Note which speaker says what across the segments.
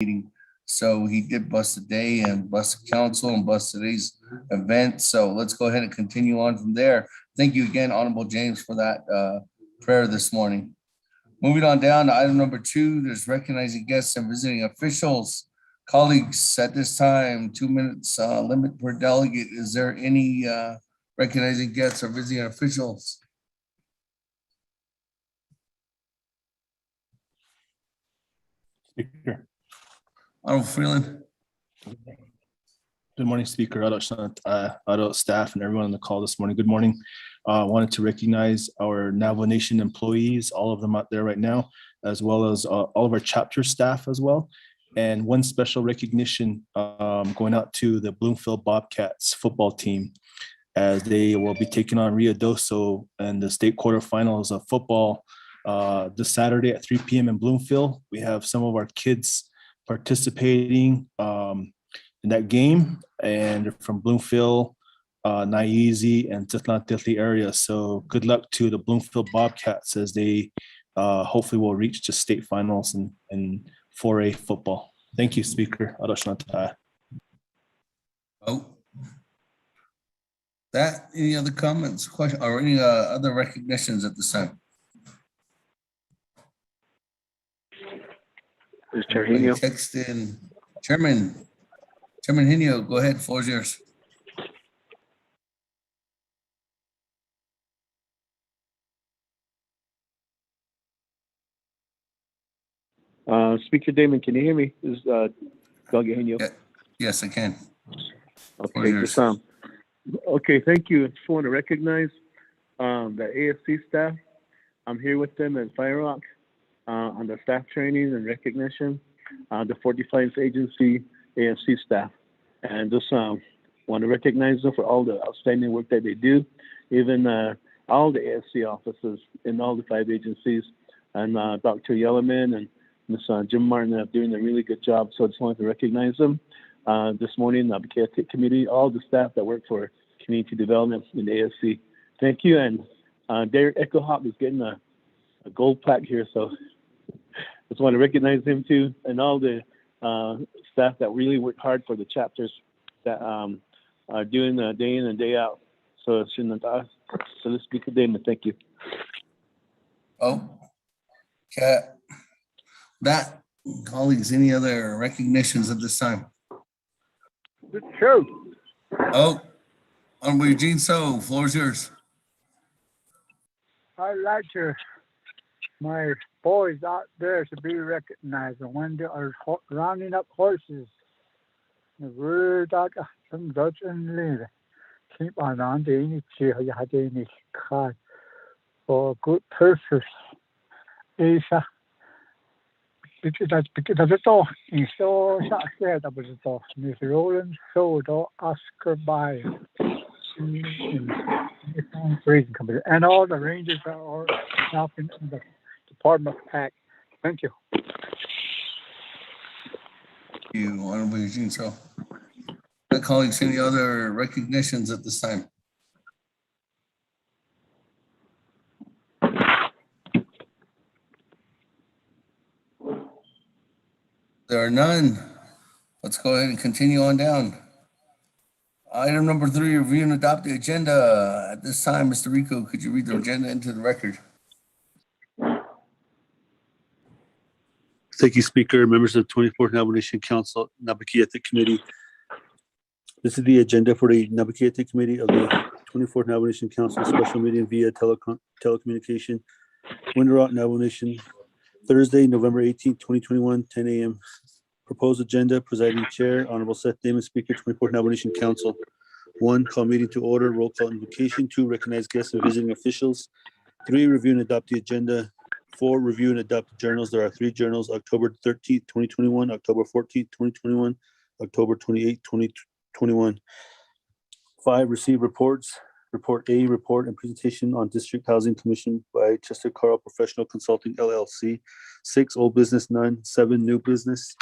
Speaker 1: meeting. So he did bust the day and bust the council and bust today's event. So let's go ahead and continue on from there. Thank you again, Honorable James, for that prayer this morning. Moving on down to item number 2, there's recognizing guests and visiting officials. Colleagues, at this time, 2 minutes limit per delegate. Is there any recognizing guests or visiting officials?
Speaker 2: Speaker.
Speaker 1: Honorable Freeland.
Speaker 2: Good morning, Speaker, adult staff, and everyone on the call this morning. Good morning. I wanted to recognize our Navajo Nation employees, all of them out there right now, as well as all of our chapter staff as well. And one special recognition going out to the Bloomfield Bobcats football team, as they will be taking on Rio Doso in the state quarterfinals of football this Saturday at 3 p.m. in Bloomfield. We have some of our kids participating in that game, and from Bloomfield, Naabik'íyáti, and Titlan area. So good luck to the Bloomfield Bobcats as they hopefully will reach to state finals in 4A football. Thank you, Speaker.
Speaker 1: Oh, that, any other comments, questions, or any other recognitions at this time?
Speaker 3: Is Chair Henio?
Speaker 1: Text in. Chairman Henio, go ahead, floor is yours.
Speaker 3: Speaker Damon, can you hear me? This is Doug Henio.
Speaker 1: Yeah. Yes, I can.
Speaker 3: Okay, okay, thank you. I just want to recognize the AFC staff. I'm here with them at Fire Rock on the staff training and recognition, the 45th Agency AFC staff. And just want to recognize them for all the outstanding work that they do, even all the AFC offices in all the 5 agencies, and Dr. Yellerman and Ms. Jim Martin are doing a really good job. So I just wanted to recognize them this morning, the Naabik'íyáti committee, all the staff that work for community development in the AFC. Thank you. And Derek Echo Hawk is getting a gold plaque here. So just want to recognize him too, and all the staff that really work hard for the chapters that are doing day in and day out. So let's speak to Damon. Thank you.
Speaker 1: Oh, okay. That, colleagues, any other recognitions at this time?
Speaker 4: Sure.
Speaker 1: Oh, Honorable Eugene So, floor is yours.
Speaker 4: I'd like my boys out there to be recognized when they are rounding up horses. The word out some Dutch and lead. Keep on the initiative you had any card for good purpose. Because that's all. And so said that was all. Miss Roland sold all Oscar by Freezing Company. And all the rangers are all helping in the Department of Ag. Thank you.
Speaker 1: Thank you, Honorable Eugene So. My colleagues, any other recognitions at this time? There are none. Let's go ahead and continue on down. Item number 3, review and adopt the agenda. At this time, Mr. Rico, could you read the agenda into the record?
Speaker 5: Thank you, Speaker. Members of the 24th Navajo Nation Council, Naabik'íyáti Committee. This is the agenda for the Naabik'íyáti Committee of the 24th Navajo Nation Council special meeting via telecommunication, Window Rock, Navajo Nation, Thursday, November 18, 2021, 10 a.m. Proposed agenda, presiding chair, Honorable Seth Damon, Speaker, 24th Navajo Nation Council. 1, call meeting to order, roll call invocation. 2, recognize guests and visiting officials. 3, review and adopt the agenda. 4, review and adopt the journals. There are 3 journals: October 13th, 2021, October 14th, 2021, October 28th, 2021. 5, receive reports. Report A, report and presentation on District Housing Commission by Chester Carl Professional Consulting, LLC. 6, old business, none. 7, new business.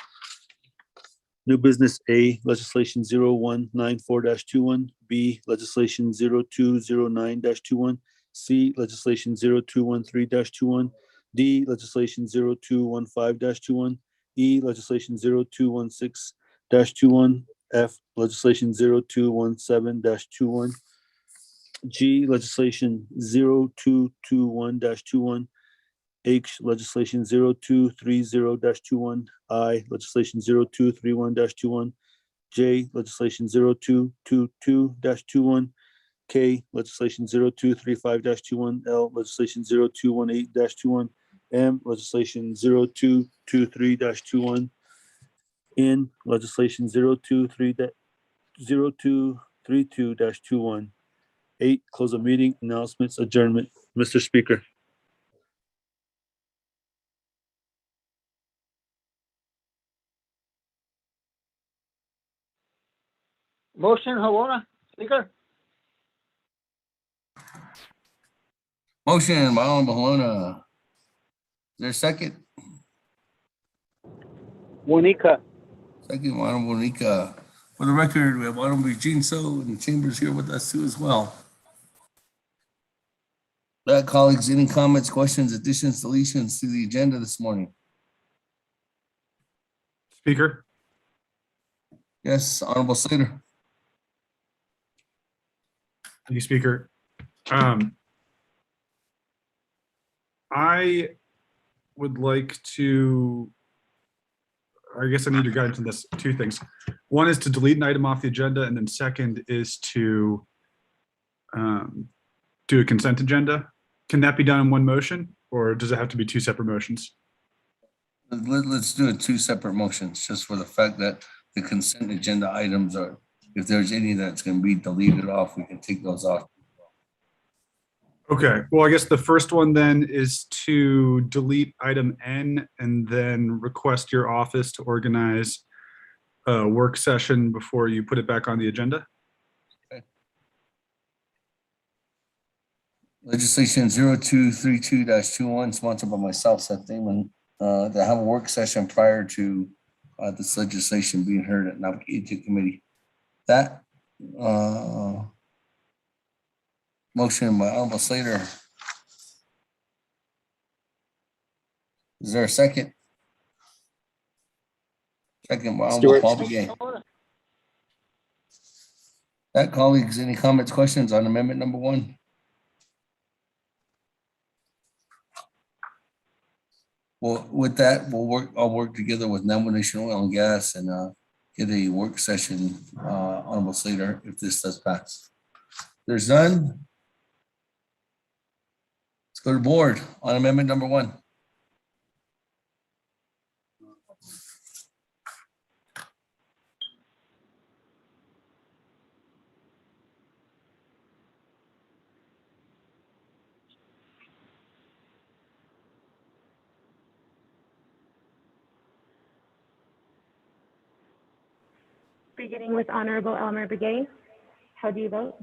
Speaker 5: New business A, legislation 0194-21. B, legislation 0209-21. C, legislation 0213-21. D, legislation 0215-21. E, legislation 0216-21, F, legislation 0217-21, G, legislation 0221-21, H, legislation 0230-21, I, legislation 0231-21, J, legislation 0222-21, K, legislation 0235-21, L, legislation 0218-21, M, legislation 0223-21, N, legislation 0232-21. 8, close the meeting, announcements, adjournment. Mr. Speaker.
Speaker 6: Motion, Hawana, Speaker.
Speaker 1: Motion by Honorable Helena. Is there a second?
Speaker 3: Monica.
Speaker 1: Second by Honorable Nika. For the record, we have Honorable Eugene So in the chambers here with us too as well. Colleagues, any comments, questions, additions, deletions to the agenda this morning?
Speaker 7: Speaker,
Speaker 1: Yes, Honorable Slater.
Speaker 7: thank you, Speaker. I would like to, I guess I need your guidance on this, two things. One is to delete an item off the agenda, and then second is to do a consent agenda. Can that be done in one motion, or does it have to be two separate motions?
Speaker 1: Let's do it two separate motions, just for the fact that the consent agenda items are, if there's any that's going to be deleted off, we can take those off.
Speaker 7: Okay, well, I guess the first one then is to delete item N and then request your office to organize a work session before you put it back on the agenda.
Speaker 1: Legislation 0232-21, sponsored by myself, Seth Damon, to have a work session prior to this legislation being heard at Naabik'íyáti committee. That motion by Honorable Slater. Is there a second? Second by Honorable Paul Begay. That, colleagues, any comments, questions on amendment number 1? Well, with that, I'll work together with Navajo Nation Oil and Gas and get a work session, Honorable Slater, if this does pass. There's none. Let's go to board on amendment number 1.
Speaker 8: Beginning with Honorable Elmer Begay. How do you vote?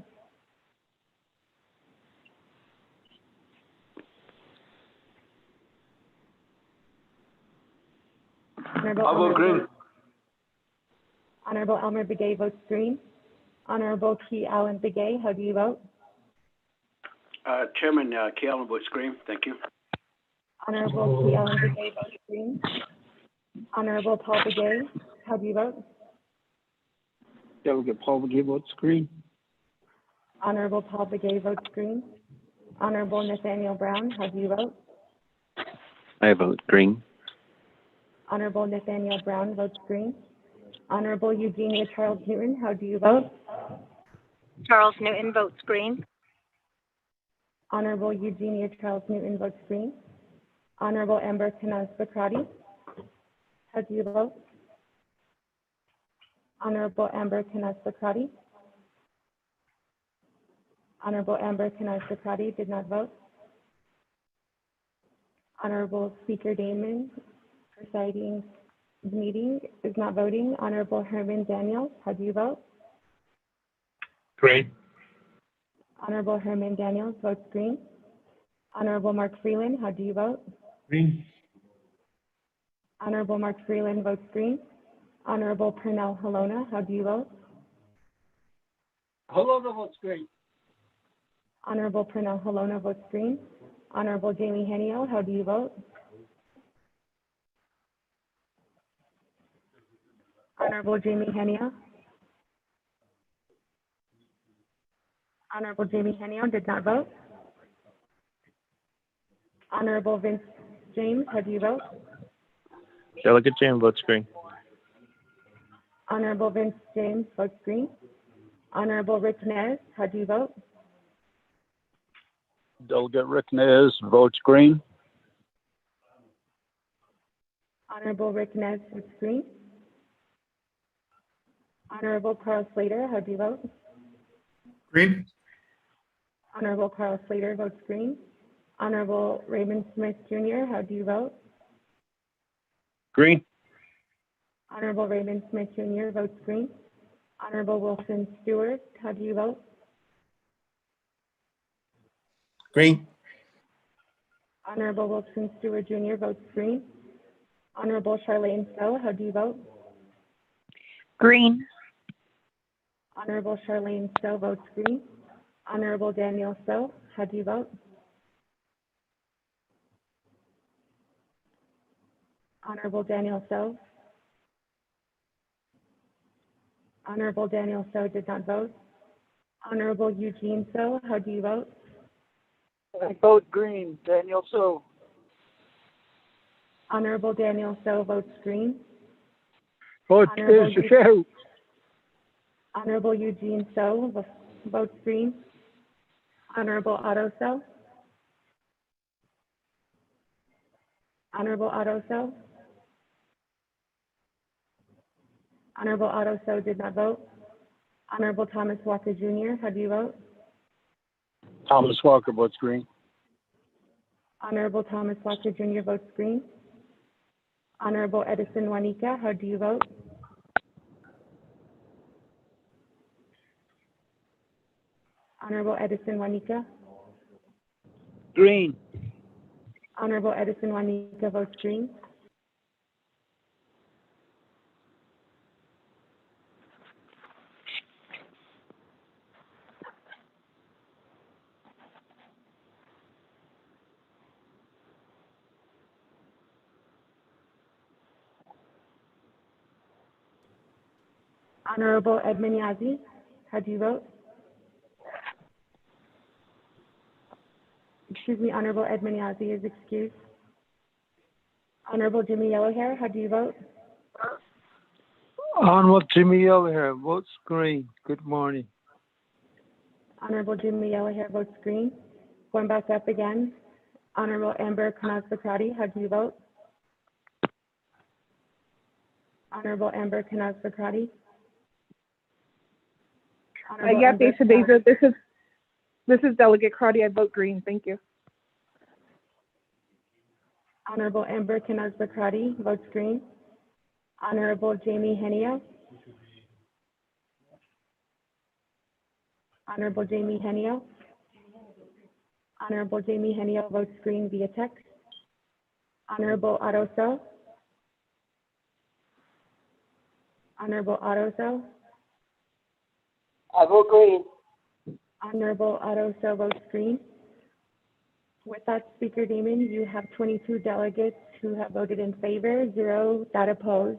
Speaker 8: Honorable
Speaker 6: I'll vote green.
Speaker 8: Honorable Elmer Begay votes green. Honorable T. Allen Begay, how do you vote?
Speaker 6: Chairman, K. Allen votes green. Thank you.
Speaker 8: Honorable T. Allen Begay votes green. Honorable Paul Begay, how do you vote?
Speaker 3: Delegate Paul Begay votes green.
Speaker 8: Honorable Paul Begay votes green. Honorable Nathaniel Brown, how do you vote?
Speaker 9: I vote green.
Speaker 8: Honorable Nathaniel Brown votes green. Honorable Eugenia Charles Newton, how do you vote?
Speaker 10: Charles Newton votes green.
Speaker 8: Honorable Eugenia Charles Newton votes green. Honorable Amber Tanaz Bakrati, how do you vote? Honorable Amber Tanaz Bakrati. Honorable Amber Tanaz Bakrati did not vote. Honorable Speaker Damon, presiding the meeting, is not voting. Honorable Herman Daniels, how do you vote?
Speaker 6: Green.
Speaker 8: Honorable Herman Daniels votes green. Honorable Mark Freeland, how do you vote?
Speaker 6: Green.
Speaker 8: Honorable Mark Freeland votes green. Honorable Pernell Halona, how do you vote?
Speaker 6: Halona votes green.
Speaker 8: Honorable Pernell Halona votes green. Honorable Jamie Henio, how do you vote? Honorable Jamie Henio. Honorable Jamie Henio did not vote. Honorable Vince James, how do you vote?
Speaker 9: Delegate James votes green.
Speaker 8: Honorable Vince James votes green. Honorable Rick Nez, how do you vote?
Speaker 6: Delegate Rick Nez votes green.
Speaker 8: Honorable Rick Nez votes green. Honorable Carl Slater, how do you vote?
Speaker 7: Green.
Speaker 8: Honorable Carl Slater votes green. Honorable Raymond Smith Jr., how do you vote?
Speaker 6: Green.
Speaker 8: Honorable Raymond Smith Jr. votes green. Honorable Wilson Stewart, how do you vote?
Speaker 9: Green.
Speaker 8: Honorable Wilson Stewart Jr. votes green. Honorable Charlene Stowe, how do you vote?
Speaker 10: Green.
Speaker 8: Honorable Charlene Stowe votes green. Honorable Daniel Stowe, how do you vote? Honorable Daniel Stowe. Honorable Daniel Stowe did not vote. Honorable Eugene Stowe, how do you vote?
Speaker 6: I vote green. Daniel So.
Speaker 8: Honorable Daniel Stowe votes green.
Speaker 4: Vote
Speaker 8: Honorable
Speaker 4: is show.
Speaker 8: Honorable Eugene Stowe votes green. Honorable Otto Stowe. Honorable Otto Stowe. Honorable Otto Stowe did not vote. Honorable Thomas Walker Jr., how do you vote?
Speaker 6: Thomas Walker votes green.
Speaker 8: Honorable Thomas Walker Jr. votes green. Honorable Edison Juanica, how do you vote? Honorable Edison Juanica.
Speaker 6: Green.
Speaker 8: Honorable Edison Juanica votes green. Honorable Edmund Yazzie, how do you vote? Excuse me, Honorable Edmund Yazzie is excused. Honorable Jimmy Yellowhair, how do you vote?
Speaker 6: Honorable Jimmy Yellowhair votes green. Good morning.
Speaker 8: Honorable Jimmy Yellowhair votes green. Going back up again. Honorable Amber Kanaz-Bakrati, how do you vote? Honorable Amber Kanaz-Bakrati.
Speaker 11: Yeah, Besa Besa, this is Delegate Crotty. I vote green. Thank you.
Speaker 8: Honorable Amber Kanaz-Bakrati votes green. Honorable Jamie Henio. Honorable Jamie Henio. Honorable Jamie Henio votes green via text. Honorable Otto Stowe. Honorable Otto Stowe.
Speaker 6: I vote green.
Speaker 8: Honorable Otto Stowe votes green. With that, Speaker Damon, you have 22 delegates who have voted in favor, 0 that oppose.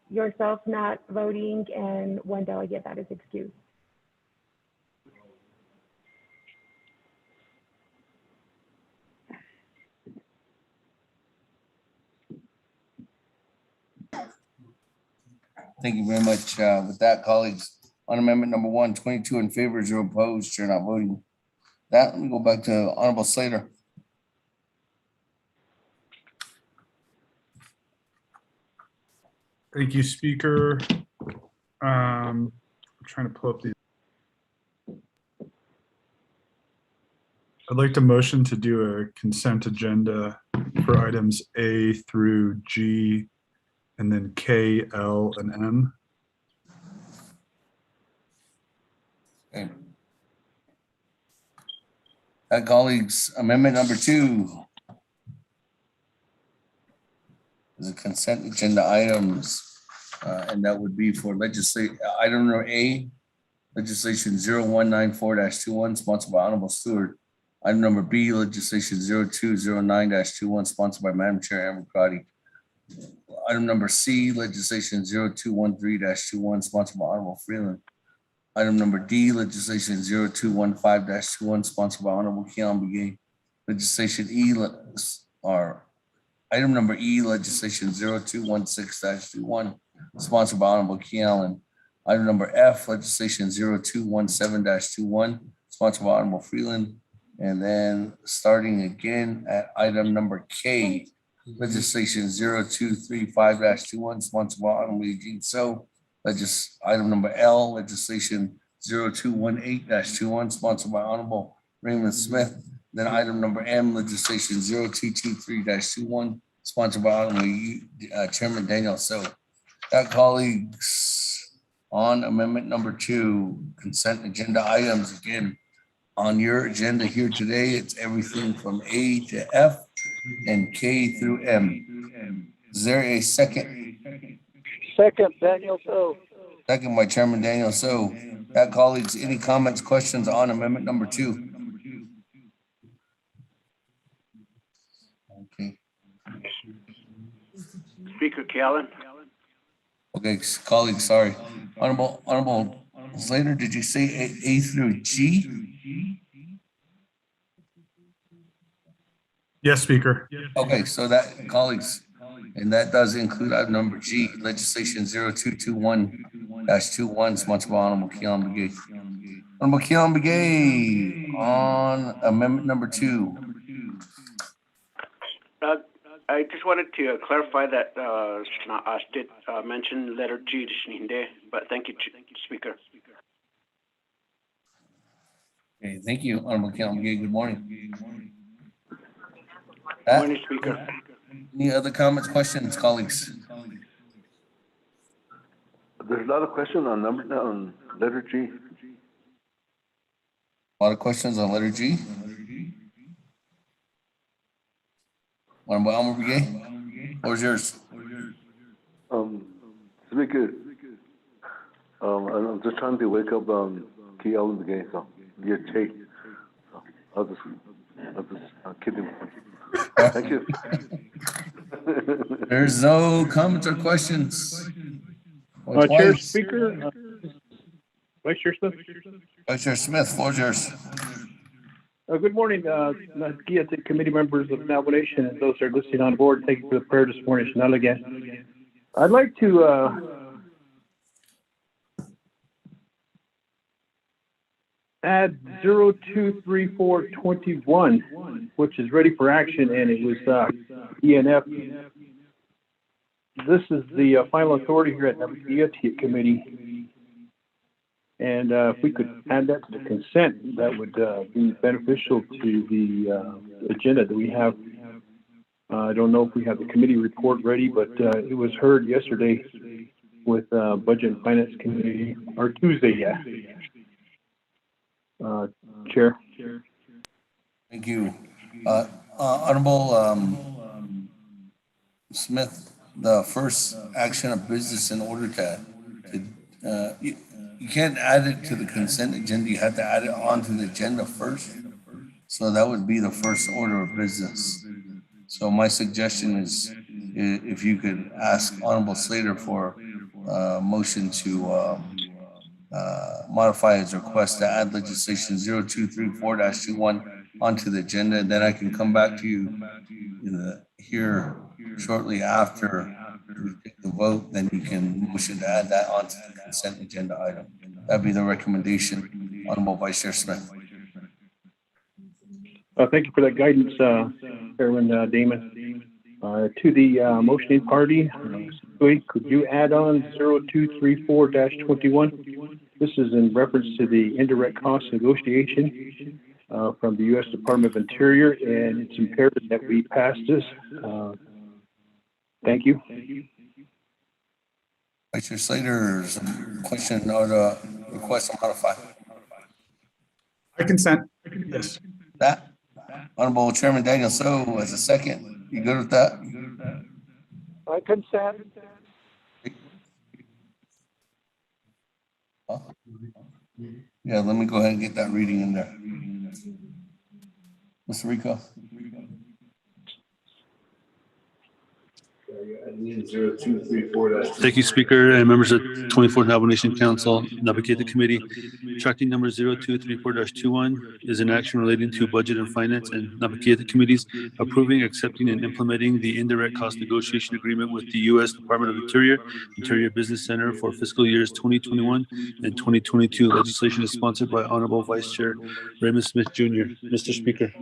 Speaker 8: Yourself not voting, and 1 delegate that is excused.
Speaker 1: Thank you very much. With that, colleagues, on amendment number 1, 22 in favor, 0 opposed, chair not voting. That, let me go back to Honorable Slater.
Speaker 7: Thank you, Speaker. I'm trying to pull up these. I'd like to motion to do a consent agenda for items A through G, and then K, L, and M.
Speaker 1: Okay. Colleagues, amendment number 2 is a consent agenda items, and that would be for item number A, legislation 0194-21, sponsored by Honorable Stewart. Item number B, legislation 0209-21, sponsored by Madam Chair Amber Crotty. Item number C, legislation 0213-21, sponsored by Honorable Freeland. Item number D, legislation 0215-21, sponsored by Honorable Keon Begay. Legislation E, item number E, legislation 0216-21, sponsored by Honorable Keon. Item number F, legislation 0217-21, sponsored by Honorable Freeland. And then starting again at item number K, legislation 0235-21, sponsored by Honorable Eugene So. Item number L, legislation 0218-21, sponsored by Honorable Raymond Smith. Then item number M, legislation 0223-21, sponsored by Honorable Chairman Daniel So. That, colleagues, on amendment number 2, consent agenda items. Again, on your agenda here today, it's everything from A to F and K through M. Is there a second?
Speaker 6: Second, Daniel So.
Speaker 1: Second by Chairman Daniel So. That, colleagues, any comments, questions on amendment number 2? Okay.
Speaker 12: Speaker Callen.
Speaker 1: Okay, colleagues, sorry. Honorable Slater, did you say A through G?
Speaker 7: Yes, Speaker.
Speaker 1: Okay, so that, colleagues, and that does include item number G, legislation 0221-21, sponsored by Honorable Keon Begay. Honorable Keon Begay on amendment number 2.
Speaker 12: I just wanted to clarify that did mention letter G, but thank you, Speaker.
Speaker 1: Okay, thank you, Honorable Keon Begay. Good morning.
Speaker 12: Good morning, Speaker.
Speaker 1: Any other comments, questions, colleagues?
Speaker 3: There's a lot of questions on letter G.
Speaker 1: A lot of questions on letter G. Honorable Elmer Begay, what's yours?
Speaker 3: Speaker, I'm just trying to wake up Key Ellen Begay, so you're Jake. So I'll just kid him. Thank you.
Speaker 1: There's no comments or questions.
Speaker 9: Chair Speaker, Vice Chair Smith.
Speaker 1: Vice Chair Smith, floor's yours.
Speaker 9: Good morning, Naabik'íyáti committee members of Navajo Nation and those that are listening on board. Thank you for the prayer this morning. Again, I'd like to add 023421, which is ready for action, and it was ENF. This is the final authority here at Naabik'íyáti committee. And if we could add that to the consent, that would be beneficial to the agenda that we have. I don't know if we have the committee report ready, but it was heard yesterday with Budget and Finance Committee, or Tuesday, yeah. Chair.
Speaker 1: Thank you. Honorable Smith, the first action of business in order to you can't add it to the consent agenda. You have to add it onto the agenda first. So that would be the first order of business. So my suggestion is if you could ask Honorable Slater for a motion to modify his request to add legislation 0234-21 onto the agenda, and then I can come back to you here shortly after we take the vote, then you can motion to add that onto the consent agenda item. That'd be the recommendation, Honorable Vice Chair Smith.
Speaker 9: Thank you for that guidance, Chairman Damon. To the motioning party, could you add on 0234-21? This is in reference to the indirect cost negotiation from the U.S. Department of Interior, and it's imperative that we pass this. Thank you.
Speaker 1: Vice Chair Slater's question or the request to modify.
Speaker 7: I consent. Yes.
Speaker 1: That, Honorable Chairman Daniel So as a second. You good with that?
Speaker 6: I consent.
Speaker 1: Yeah, let me go ahead and get that reading in there. Mr. Rico.
Speaker 5: Thank you, Speaker and members of 24th Navajo Nation Council, Naabik'íyáti Committee. Tracking number 0234-21 is an action relating to Budget and Finance and Naabik'íyáti Committees approving, accepting, and implementing the indirect cost negotiation agreement with the U.S. Department of Interior Business Center for fiscal years 2021 and 2022. Legislation is sponsored by Honorable Vice Chair Raymond Smith Jr. Mr. Speaker.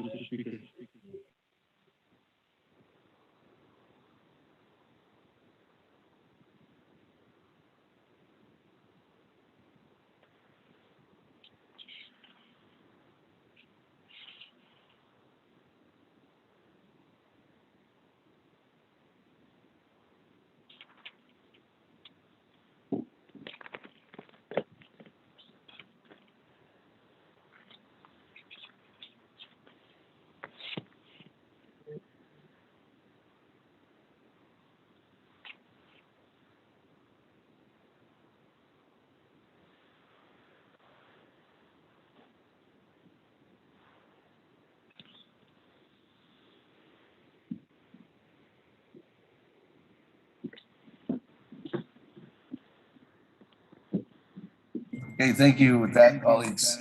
Speaker 1: Okay, thank you with that, colleagues.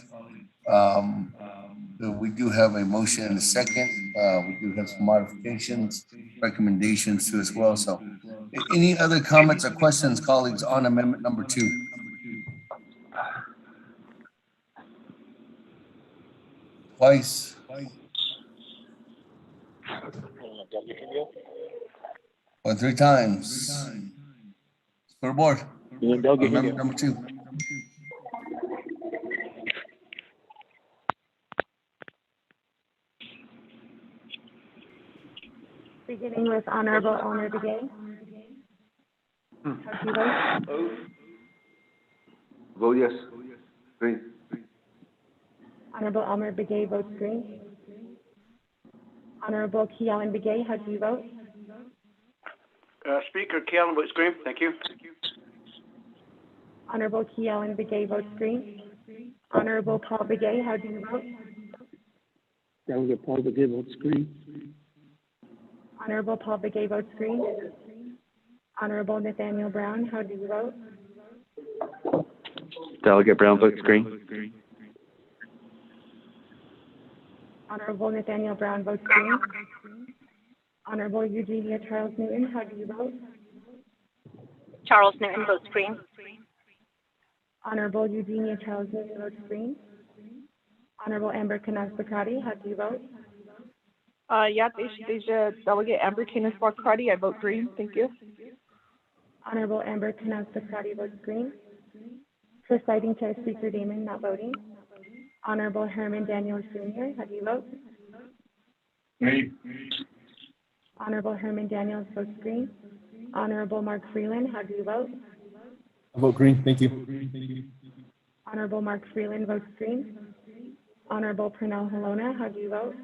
Speaker 1: We do have a motion and a second. We do have some modifications, recommendations too as well. So any other comments or questions, colleagues, on amendment number 2? Twice. Or 3 times. For the board. Amendment number 2.
Speaker 8: Beginning with Honorable Elmer Begay. How do you vote?
Speaker 13: Vote yes. Green.
Speaker 8: Honorable Elmer Begay votes green. Honorable Kealan Begay, how do you vote?
Speaker 12: Speaker Kealan votes green. Thank you.
Speaker 8: Honorable Kealan Begay votes green. Honorable Paul Begay, how do you vote?
Speaker 3: Delegate Paul Begay votes green.
Speaker 8: Honorable Paul Begay votes green. Honorable Nathaniel Brown, how do you vote?
Speaker 13: Delegate Brown votes green.
Speaker 8: Honorable Nathaniel Brown votes green. Honorable Eugenia Charles Newton, how do you vote?
Speaker 10: Charles Newton votes green.
Speaker 8: Honorable Eugenia Charles Newton votes green. Honorable Amber Canas-Bacati, how do you vote?
Speaker 11: Delegate Amber Canas-Bacati, I vote green. Thank you.
Speaker 8: Honorable Amber Canas-Bacati votes green. Presiding Chair Speaker Damon not voting. Honorable Herman Daniels Jr., how do you vote?
Speaker 13: Green.
Speaker 8: Honorable Herman Daniels votes green. Honorable Mark Freeland, how do you vote?
Speaker 2: I vote green. Thank you.
Speaker 8: Honorable Mark Freeland votes green. Honorable Pernell Halona, how do you vote?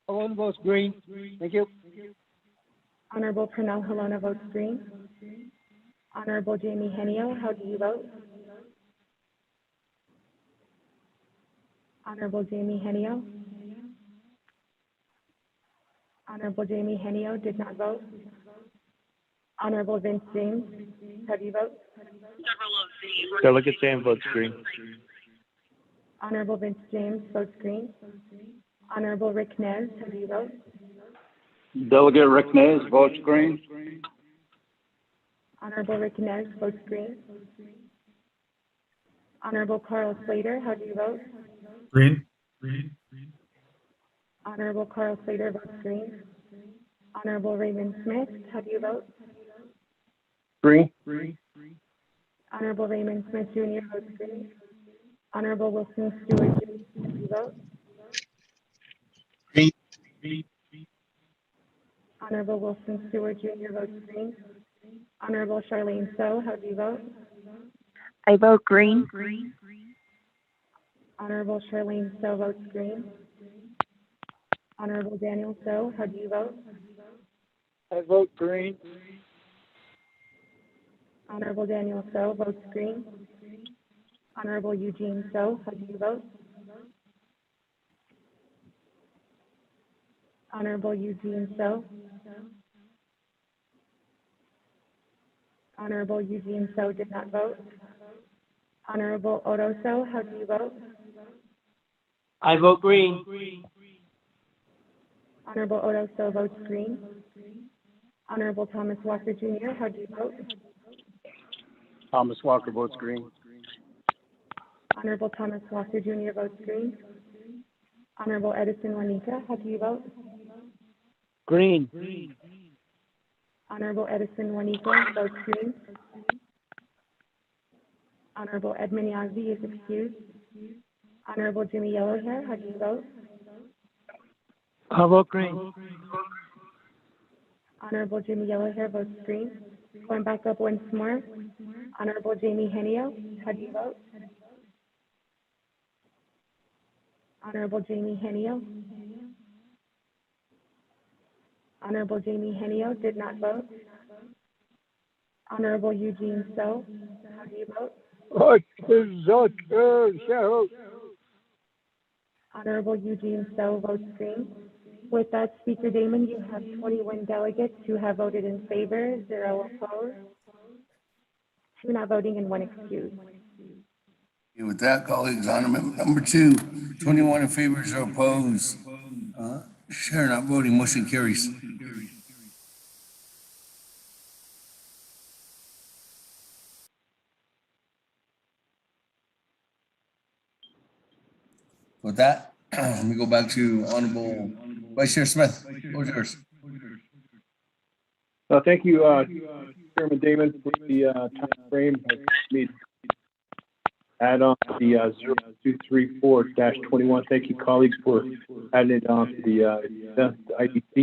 Speaker 6: Halona votes green. Thank you.
Speaker 8: Honorable Pernell Halona votes green. Honorable Jamie Henio, how do you vote? Honorable Jamie Henio. Honorable Jamie Henio did not vote. Honorable Vince James, how do you vote?
Speaker 13: Delegate Sam votes green.
Speaker 8: Honorable Vince James votes green. Honorable Rick Nez, how do you vote?
Speaker 13: Delegate Rick Nez votes green.
Speaker 8: Honorable Rick Nez votes green. Honorable Carl Slater, how do you vote?
Speaker 7: Green.
Speaker 8: Honorable Carl Slater votes green. Honorable Raymond Smith, how do you vote?
Speaker 13: Green.
Speaker 8: Honorable Raymond Smith Jr. votes green. Honorable Wilson Stewart, how do you vote?
Speaker 13: Green.
Speaker 8: Honorable Wilson Stewart Jr. votes green. Honorable Charlene So, how do you vote?
Speaker 10: I vote green.
Speaker 8: Honorable Charlene So votes green. Honorable Daniel So, how do you vote?
Speaker 6: I vote green.
Speaker 8: Honorable Daniel So votes green. Honorable Eugene So, how do you vote? Honorable Eugene So. Honorable Eugene So did not vote. Honorable Oroso, how do you vote?
Speaker 6: I vote green.
Speaker 8: Honorable Oroso votes green. Honorable Thomas Walker Jr., how do you vote?
Speaker 13: Thomas Walker votes green.
Speaker 8: Honorable Thomas Walker Jr. votes green. Honorable Edison Juanita, how do you vote?
Speaker 6: Green.
Speaker 8: Honorable Edison Juanita votes green. Honorable Edmund Yazzie is excused. Honorable Jimmy Yellowhair, how do you vote?
Speaker 6: I vote green.
Speaker 8: Honorable Jimmy Yellowhair votes green. Going back up once more. Honorable Jamie Henio, how do you vote? Honorable Jamie Henio. Honorable Jamie Henio did not vote. Honorable Eugene So, how do you vote? Honorable Eugene So votes green. With that, Speaker Damon, you have 21 delegates who have voted in favor, 0 opposed, 2 not voting, and 1 excused.
Speaker 1: With that, colleagues, on amendment number 2, 21 in favor, 0 opposed. Chair not voting, motion carries. With that, let me go back to Honorable Vice Chair Smith. What's yours?
Speaker 9: Thank you, Chairman Damon, for the time frame. Need add on the 0234-21. Thank you, colleagues, for adding it on to the IDC.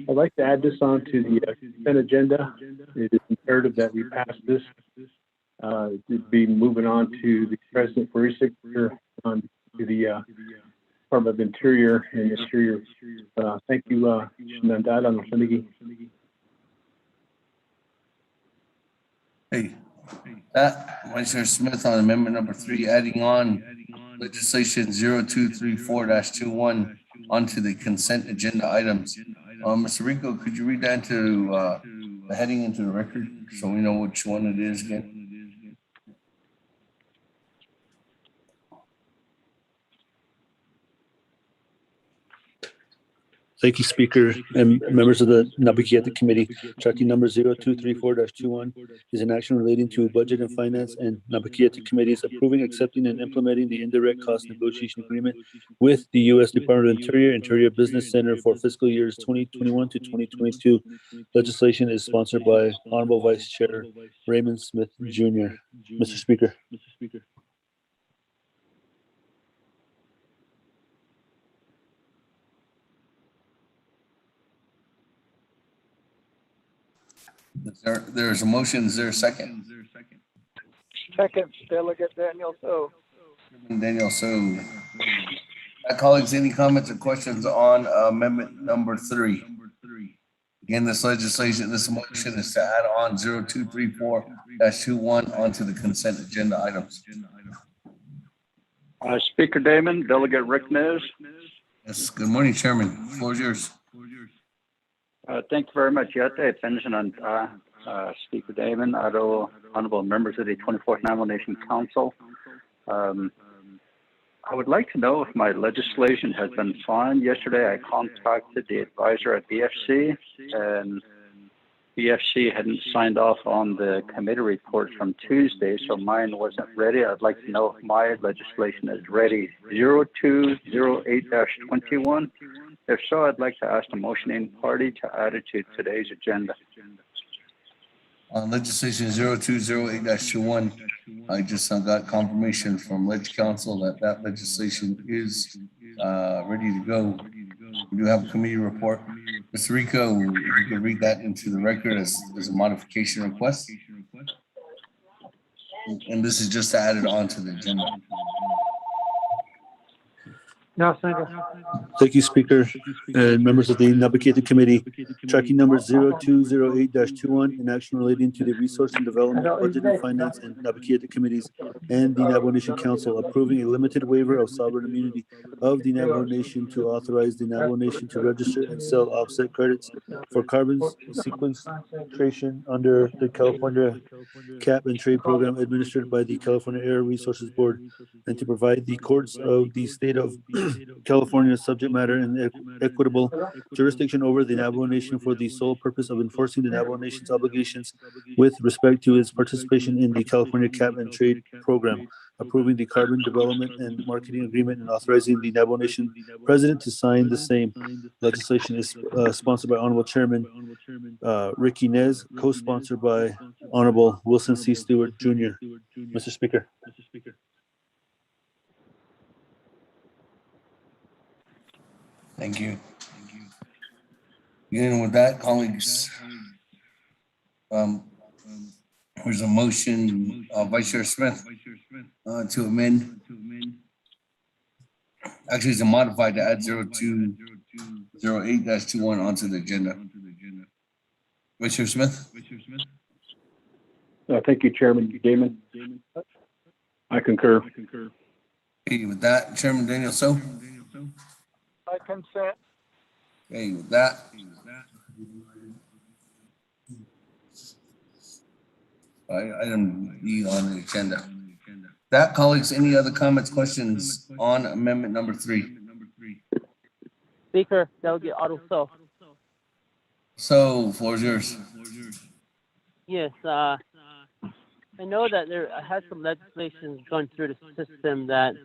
Speaker 9: I'd like to add this on to the consent agenda. It is imperative that we pass this. It'd be moving on to the President for his signature on to the Department of Interior and Interior. Thank you, Nandada Nandigi.
Speaker 1: Hey, Vice Chair Smith on amendment number 3, adding on legislation 0234-21 onto the consent agenda items. Mr. Rico, could you read that into the heading into the record so we know which one it is again?
Speaker 5: Thank you, Speaker and members of the Naabik'íyáti Committee. Tracking number 0234-21 is an action relating to budget and finance and Naabik'íyáti Committee's approving, accepting, and implementing the indirect cost negotiation agreement with the U.S. Department of Interior, Interior Business Center for fiscal years 2021 to 2022. Legislation is sponsored by Honorable Vice Chair Raymond Smith Jr. Mr. Speaker.
Speaker 1: There's a motion. Is there a second?
Speaker 6: Second, Delegate Daniel So.
Speaker 1: Daniel, so colleagues, any comments or questions on amendment number 3? Again, this motion is to add on 0234-21 onto the consent agenda items.
Speaker 13: Speaker Damon, Delegate Rick Nez.
Speaker 1: Yes, good morning, Chairman. Floor is yours.
Speaker 13: Thank you very much. Yate, pension on Speaker Damon, honorable members of the 24th Nomination Council. I would like to know if my legislation has been signed. Yesterday, I contacted the advisor at BFC, and BFC hadn't signed off on the committee report from Tuesday, so mine wasn't ready. I'd like to know if my legislation is ready. 0208-21. If so, I'd like to ask the motioning party to add it to today's agenda.
Speaker 1: Legislation 0208-21. I just got confirmation from Leg Council that legislation is ready to go. We do have a committee report. Mr. Rico, you can read that into the record as a modification request. And this is just to add it onto the agenda.
Speaker 6: No, Senator.
Speaker 5: Thank you, Speaker and members of the Naabik'íyáti Committee. Tracking number 0208-21, an action relating to the Resource and Development, Budget and Finance and Naabik'íyáti Committees and the Navajo Nation Council approving a limited waiver of sovereign immunity of the Navajo Nation to authorize the Navajo Nation to register and sell offset credits for carbon sequestration under the California Cap and Trade Program administered by the California Air Resources Board, and to provide the courts of the state of California subject matter and equitable jurisdiction over the Navajo Nation for the sole purpose of enforcing the Navajo Nation's obligations with respect to its participation in the California Cap and Trade Program, approving the carbon development and marketing agreement and authorizing the Navajo Nation president to sign the same. Legislation is sponsored by Honorable Chairman Ricky Nez, co-sponsored by Honorable Wilson C. Stewart Jr. Mr. Speaker.
Speaker 1: Thank you. Beginning with that, colleagues, there's a motion, Vice Chair Smith, to amend. Actually, it's a modified to add 0208-21 onto the agenda. Vice Chair Smith?
Speaker 9: Thank you, Chairman Damon. I concur.
Speaker 1: Okay, with that, Chairman Daniel So?
Speaker 4: I consent.
Speaker 1: Okay, with that. Item E on the agenda. That, colleagues, any other comments, questions on amendment number 3?
Speaker 6: Speaker, Delegate Otto So.
Speaker 1: So, floor is yours.
Speaker 6: Yes, I know that there has some legislation going through the system that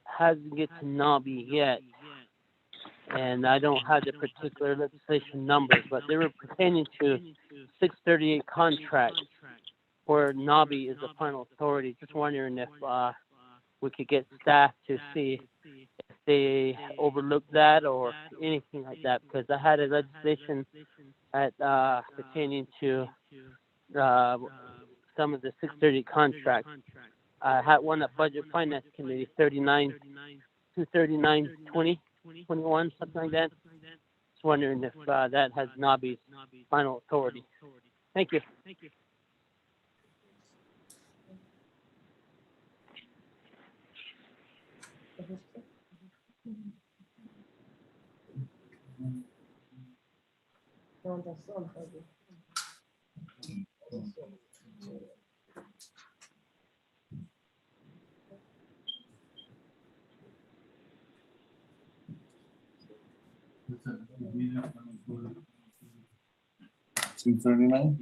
Speaker 6: hasn't get to Nabi yet. And I don't have the particular legislation numbers, but they were pertaining to 638 contracts where Nabi is the final authority. Just wondering if we could get staff to see if they overlooked that or anything like that, because I had a legislation at pertaining to some of the 638 contracts. I had one at Budget Finance Committee, 239-2021, something like that. Just wondering if that has Nabi's final authority. Thank you.
Speaker 1: $239?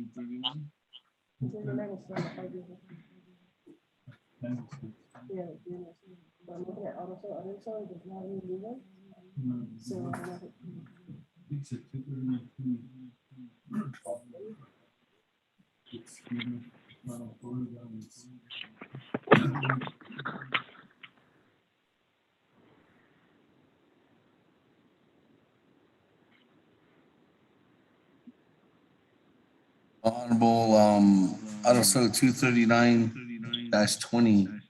Speaker 1: Honorable, also 239-20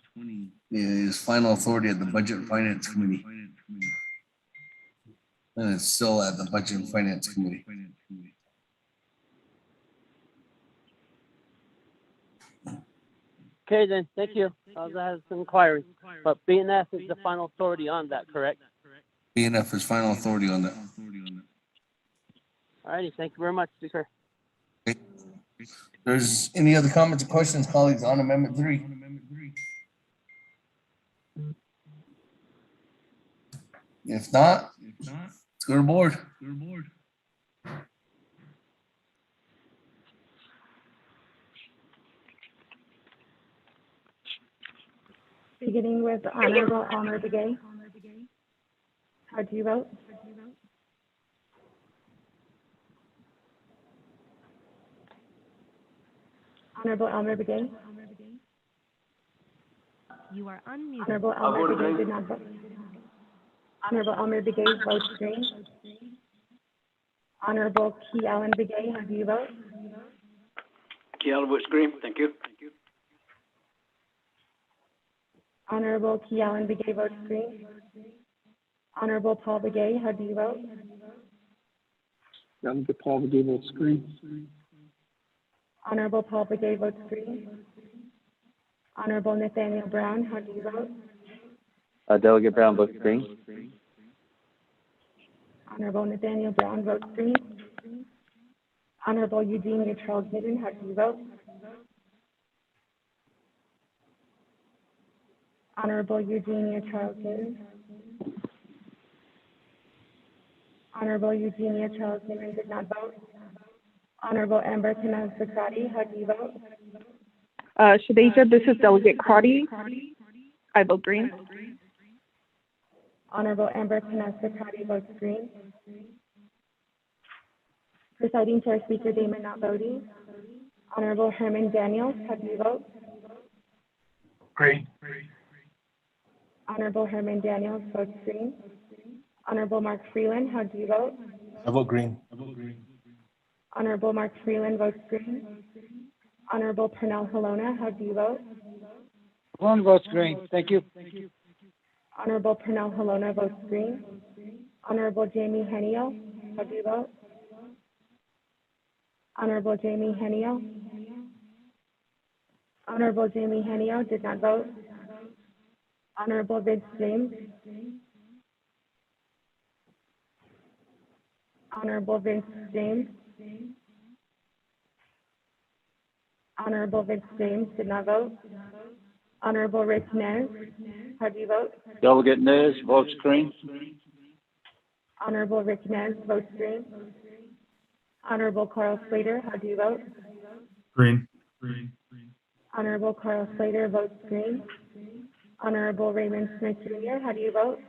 Speaker 1: is final authority at the Budget and Finance Committee. And it's still at the Budget and Finance Committee.
Speaker 6: Okay, then. Thank you. I was inquiring. But BNF is the final authority on that, correct?
Speaker 1: BNF is final authority on that.
Speaker 6: All righty. Thank you very much, Speaker.
Speaker 1: Okay. There's any other comments or questions, colleagues, on Amendment 3? If not, let's go to board.
Speaker 8: Beginning with Honorable Elmer Begay. How do you vote? Honorable Elmer Begay.
Speaker 14: You are unmuted.
Speaker 8: Honorable Elmer Begay did not vote. Honorable Elmer Begay votes green. Honorable Key Allen Begay, how do you vote?
Speaker 12: Key Allen votes green. Thank you.
Speaker 8: Honorable Key Allen Begay votes green. Honorable Paul Begay, how do you vote?
Speaker 9: Delegate Paul Begay votes green.
Speaker 8: Honorable Paul Begay votes green. Honorable Nathaniel Brown, how do you vote?
Speaker 13: Delegate Brown votes green.
Speaker 8: Honorable Nathaniel Brown votes green. Honorable Eugenia Charles Midden, how do you vote? Honorable Eugenia Charles Midden. Honorable Eugenia Charles Midden did not vote. Honorable Amber Canaz-Zacati, how do you vote?
Speaker 11: Shadeja, this is Delegate Crotty. I vote green.
Speaker 8: Honorable Amber Canaz-Zacati votes green. Presiding Chair Speaker Damon not voting. Honorable Herman Daniels, how do you vote?
Speaker 9: Green.
Speaker 8: Honorable Herman Daniels votes green. Honorable Mark Freeland, how do you vote?
Speaker 2: I vote green.
Speaker 8: Honorable Mark Freeland votes green. Honorable Pernell Halona, how do you vote?
Speaker 4: One votes green. Thank you.
Speaker 8: Honorable Pernell Halona votes green. Honorable Jamie Henio, how do you vote? Honorable Jamie Henio. Honorable Jamie Henio did not vote. Honorable Vince James. Honorable Vince James. Honorable Vince James did not vote. Honorable Rich Nez, how do you vote?
Speaker 13: Delegate Nez votes green.
Speaker 8: Honorable Rich Nez votes green. Honorable Carl Slater, how do you vote?
Speaker 7: Green.
Speaker 8: Honorable Carl Slater votes green. Honorable Raymond Smith Jr., how do you vote?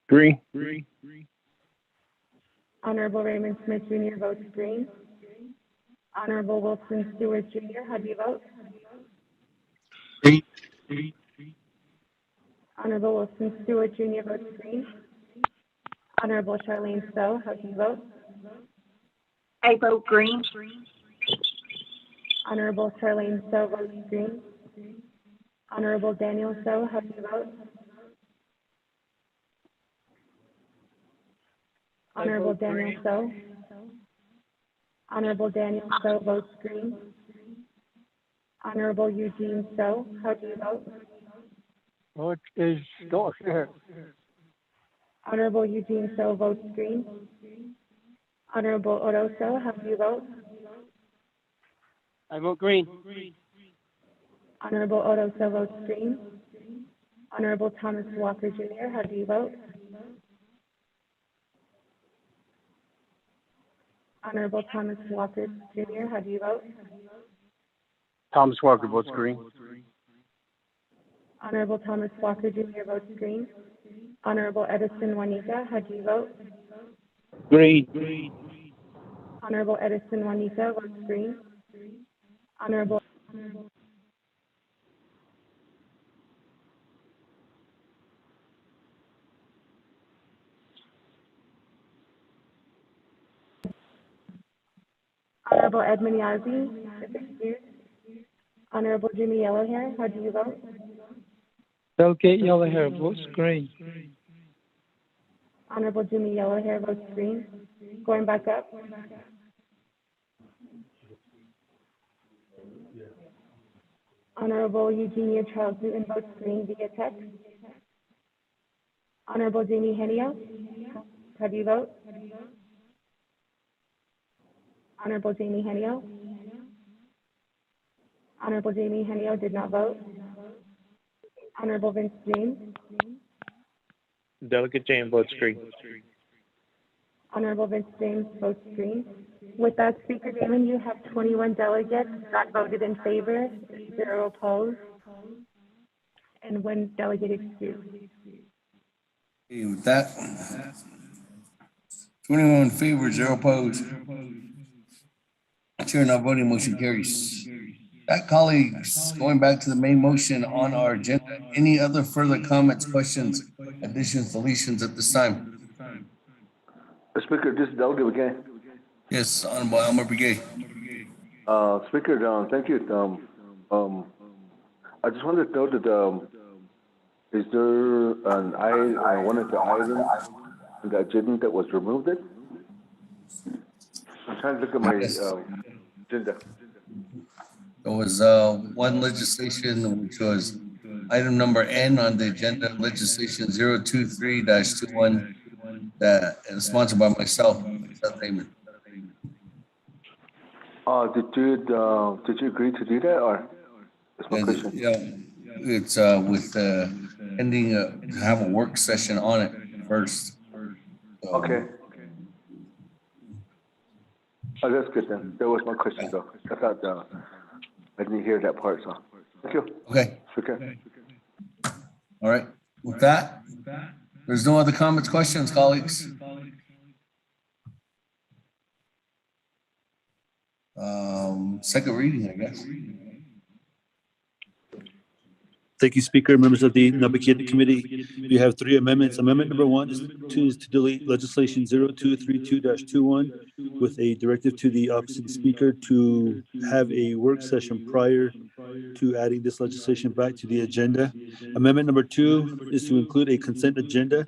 Speaker 9: Green.
Speaker 8: Honorable Raymond Smith Jr. votes green. Honorable Wilson Stewart Jr., how do you vote?
Speaker 7: Green.
Speaker 8: Honorable Wilson Stewart Jr. votes green. Honorable Charlene Stowe, how do you vote?
Speaker 10: I vote green.
Speaker 8: Honorable Charlene Stowe votes green. Honorable Daniel Stowe, how do you vote? Honorable Daniel Stowe. Honorable Daniel Stowe votes green. Honorable Eugene Stowe, how do you vote?
Speaker 4: Vote is still here.
Speaker 8: Honorable Eugene Stowe votes green. Honorable Otto Stowe, how do you vote?
Speaker 6: I vote green.
Speaker 8: Honorable Otto Stowe votes green. Honorable Thomas Walker Jr., how do you vote? Honorable Thomas Walker Jr., how do you vote?
Speaker 13: Thomas Walker votes green.
Speaker 8: Honorable Thomas Walker Jr. votes green. Honorable Edison Juanita, how do you vote?
Speaker 9: Green.
Speaker 8: Honorable Edison Juanita votes green. Honorable Honorable Edmund Yazzie is excused. Honorable Jimmy Yellowhair, how do you vote?
Speaker 4: Delegate Yellowhair votes green.
Speaker 8: Honorable Jimmy Yellowhair votes green. Going back up. Honorable Eugenia Charles Newton votes green via text. Honorable Jamie Henio, how do you vote? Honorable Jamie Henio. Honorable Jamie Henio did not vote. Honorable Vince James.
Speaker 9: Delegate James votes green.
Speaker 8: Honorable Vince James votes green. With that, Speaker Damon, you have 21 delegates that voted in favor, 0 opposed, and 1 delegate excused.
Speaker 1: Okay, with that, 21 in favor, 0 opposed. Chair not voting, motion carries. That, colleagues, going back to the main motion on our agenda, any other further comments, questions, additions, deletions at this time?
Speaker 14: Speaker, this is Delegate again.
Speaker 1: Yes, Honorable Elmer Brigay.
Speaker 14: Speaker, thank you. I just wanted to note that Is there one of the items in the agenda that was removed? I'm trying to look at my agenda.
Speaker 1: There was one legislation, which was item number N on the agenda, legislation 023-21, that is sponsored by myself, Seth Heyman.
Speaker 14: Did you agree to do that, or? That's my question.
Speaker 1: Yeah, it's with ending to have a work session on it first. So,
Speaker 14: Okay. Oh, that's good then. That was my question though. I thought I didn't hear that part, so thank you.
Speaker 1: Okay.
Speaker 14: Okay.
Speaker 1: All right. With that, there's no other comments, questions, colleagues. Second reading, I guess.
Speaker 5: Thank you, Speaker. Members of the Naabik'íyáti Committee, we have 3 amendments. Amendment number 1 is to delete legislation 0232-21 with a directive to the Office of the Speaker to have a work session prior to adding this legislation back to the agenda. Amendment number 2 is to include a consent agenda.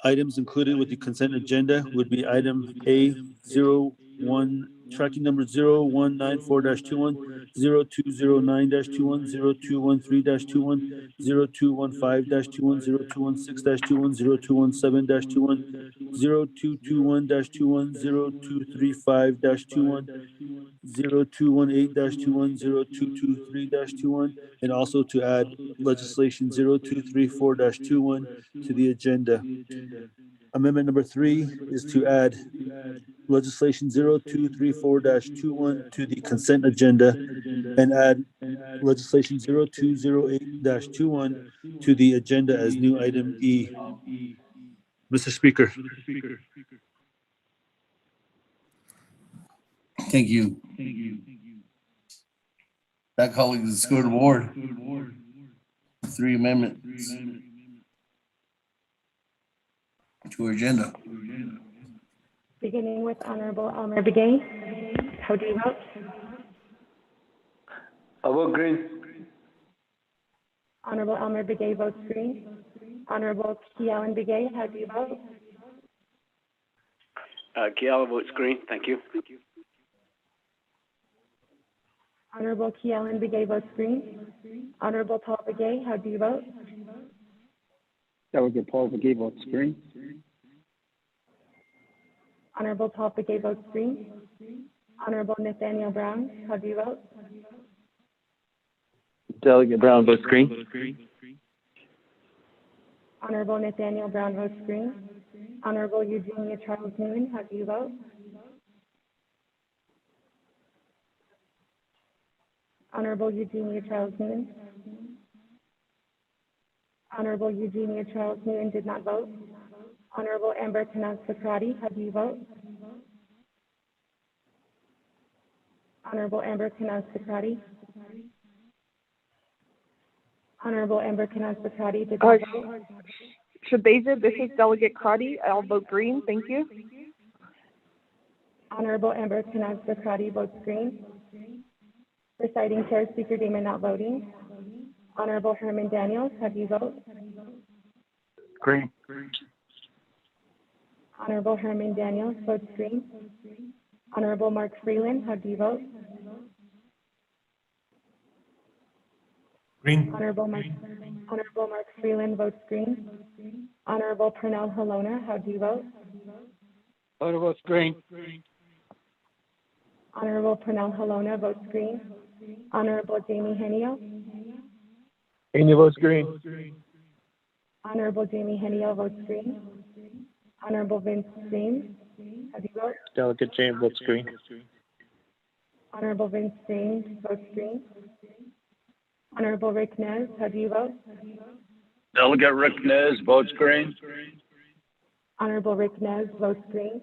Speaker 5: Items included with the consent agenda would be item A01, tracking number 0194-21, 0209-21, 0213-21, 0215-21, 0216-21, 0217-21, 0221-21, 0235-21, 0218-21, 0223-21, and also to add legislation 0234-21 to the agenda. Amendment number 3 is to add legislation 0234-21 to the consent agenda and add legislation 0208-21 to the agenda as new item E. Mr. Speaker.
Speaker 1: Thank you. That, colleagues, is scored award. 3 amendments to our agenda.
Speaker 8: Beginning with Honorable Elmer Begay. How do you vote?
Speaker 14: I vote green.
Speaker 8: Honorable Elmer Begay votes green. Honorable Kealan Begay, how do you vote?
Speaker 12: Kiala votes green. Thank you.
Speaker 8: Honorable Kealan Begay votes green. Honorable Paul Begay, how do you vote?
Speaker 15: Delegate Paul Begay votes green.
Speaker 8: Honorable Paul Begay votes green. Honorable Nathaniel Brown, how do you vote?
Speaker 15: Delegate Brown votes green.
Speaker 8: Honorable Nathaniel Brown votes green. Honorable Eugenia Charles Newman, how do you vote? Honorable Eugenia Charles Newman. Honorable Eugenia Charles Newman did not vote. Honorable Amber Tanaz-Socrates, how do you vote? Honorable Amber Tanaz-Socrates. Honorable Amber Tanaz-Socrates did not vote.
Speaker 11: Shabaza, this is Delegate Crotty. I'll vote green. Thank you.
Speaker 8: Honorable Amber Tanaz-Socrates votes green. Presiding Chair, Speaker Damon not voting. Honorable Herman Daniels, how do you vote?
Speaker 15: Green.
Speaker 8: Honorable Herman Daniels votes green. Honorable Mark Freeland, how do you vote?
Speaker 15: Green.
Speaker 8: Honorable Mark Freeland votes green. Honorable Pernell Halona, how do you vote?
Speaker 15: Voter votes green.
Speaker 8: Honorable Pernell Halona votes green. Honorable Jamie Henio.
Speaker 15: Henio votes green.
Speaker 8: Honorable Jamie Henio votes green. Honorable Vince James, how do you vote?
Speaker 15: Delegate James votes green.
Speaker 8: Honorable Vince James votes green. Honorable Rick Nez, how do you vote?
Speaker 13: Delegate Rick Nez votes green.
Speaker 8: Honorable Rick Nez votes green.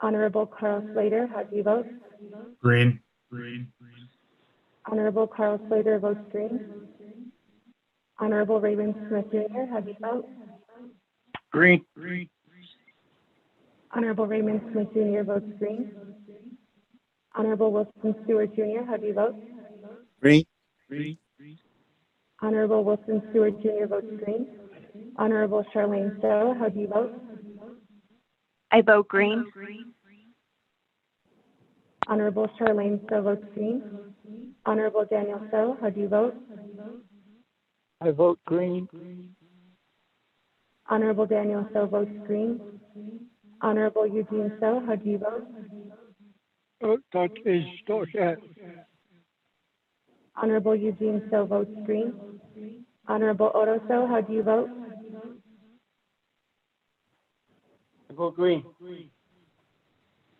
Speaker 8: Honorable Carl Slater, how do you vote?
Speaker 7: Green.
Speaker 8: Honorable Carl Slater votes green. Honorable Raymond Smith Jr., how do you vote?
Speaker 15: Green.
Speaker 8: Honorable Raymond Smith Jr. votes green. Honorable Wilson Stewart Jr., how do you vote?
Speaker 15: Green.
Speaker 8: Honorable Wilson Stewart Jr. votes green. Honorable Charlene Stowe, how do you vote?
Speaker 10: I vote green.
Speaker 8: Honorable Charlene Stowe votes green. Honorable Daniel Stowe, how do you vote?
Speaker 15: I vote green.
Speaker 8: Honorable Daniel Stowe votes green. Honorable Eugene Stowe, how do you vote?
Speaker 15: That is that.
Speaker 8: Honorable Eugene Stowe votes green. Honorable Odo Stowe, how do you vote?
Speaker 15: I vote green.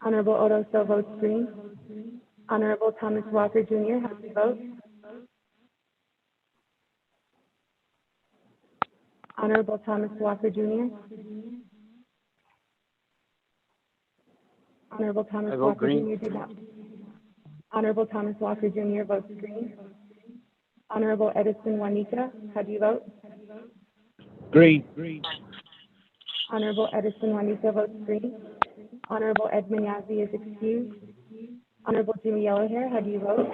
Speaker 8: Honorable Odo Stowe votes green. Honorable Thomas Walker Jr., how do you vote? Honorable Thomas Walker Jr. Honorable Thomas
Speaker 15: I vote
Speaker 8: Walker
Speaker 15: green.
Speaker 8: Jr. did not. Honorable Thomas Walker Jr. votes green. Honorable Edison Juanita, how do you vote?
Speaker 15: Green.
Speaker 8: Honorable Edison Juanita votes green. Honorable Edmund Yazzie is excused. Honorable Jimmy Yellowhair, how do you vote?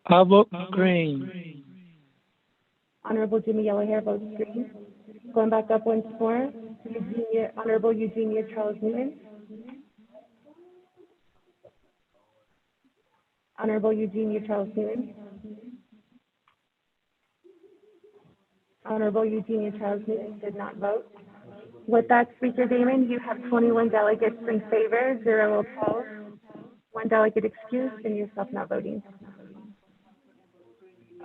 Speaker 15: I vote green.
Speaker 8: Honorable Jimmy Yellowhair votes green. Going back up once more, Honorable Eugenia Charles Newton. Honorable Eugenia Charles Newton. Honorable Eugenia Charles Newton did not vote. With that, Speaker Damon, you have 21 delegates in favor, 0 opposed, 1 delegate excused, and yourself not voting.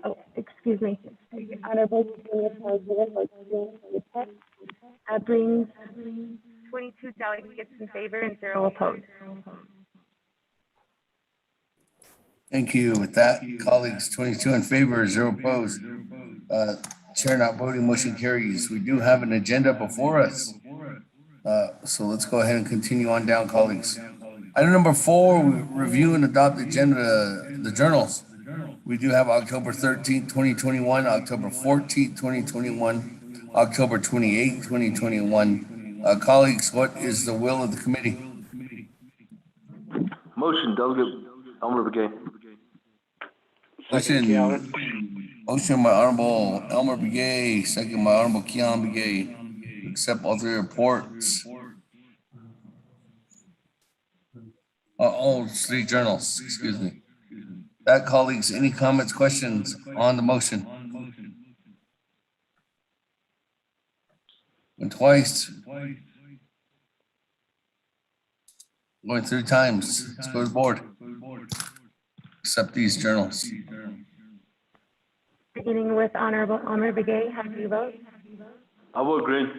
Speaker 8: Oh, excuse me. Honorable Eugenia Charles Newton votes green for the text. That brings 22 delegates in favor and 0 opposed.
Speaker 1: Thank you. With that, colleagues, 22 in favor, 0 opposed. Chair not voting, motion carries. We do have an agenda before us. So let's go ahead and continue on down, colleagues. Item number 4, we review and adopt the agenda, the journals. We do have October 13th, 2021, October 14th, 2021, October 28th, 2021. Colleagues, what is the will of the committee?
Speaker 14: Motion, Delegate Elmer Begay.
Speaker 1: Motion by Honorable Elmer Begay, second by Honorable Keon Begay. Accept all 3 reports. All 3 journals, excuse me. That, colleagues, any comments, questions on the motion? Went twice. Going 3 times. Let's go to the board. Accept these journals.
Speaker 8: Beginning with Honorable Elmer Begay, how do you vote?
Speaker 14: I vote green.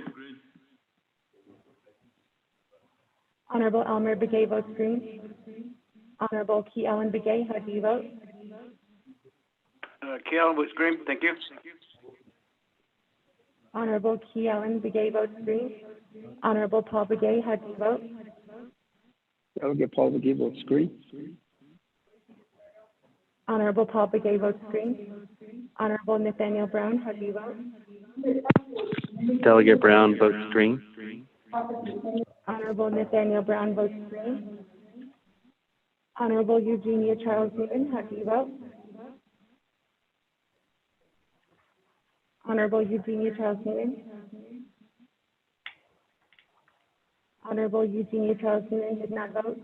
Speaker 8: Honorable Elmer Begay votes green. Honorable Key Ellen Begay, how do you vote?
Speaker 12: Keon votes green. Thank you.
Speaker 8: Honorable Key Ellen Begay votes green. Honorable Paul Begay, how do you vote?
Speaker 15: Delegate Paul Begay votes green.
Speaker 8: Honorable Paul Begay votes green. Honorable Nathaniel Brown, how do you vote?
Speaker 13: Delegate Brown votes green.
Speaker 8: Honorable Nathaniel Brown votes green. Honorable Eugenia Charles Newton, how do you vote? Honorable Eugenia Charles Newton. Honorable Eugenia Charles Newton did not vote.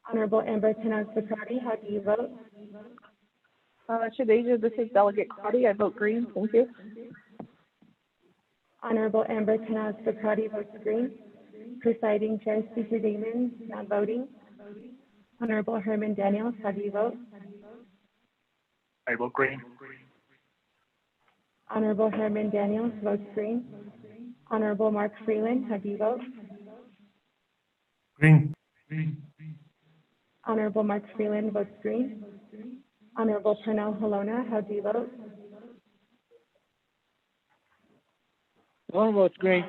Speaker 8: Honorable Amber Tenaz-Socrates, how do you vote?
Speaker 11: Shadeja, this is Delegate Crotty. I vote green. Thank you.
Speaker 8: Honorable Amber Tenaz-Socrates votes green. Presiding Chair Speaker Damon, not voting. Honorable Herman Daniels, how do you vote?
Speaker 15: I vote green.
Speaker 8: Honorable Herman Daniels votes green. Honorable Mark Freeland, how do you vote?
Speaker 2: Green.
Speaker 8: Honorable Mark Freeland votes green. Honorable Pernell Halona, how do you vote?
Speaker 15: One votes green.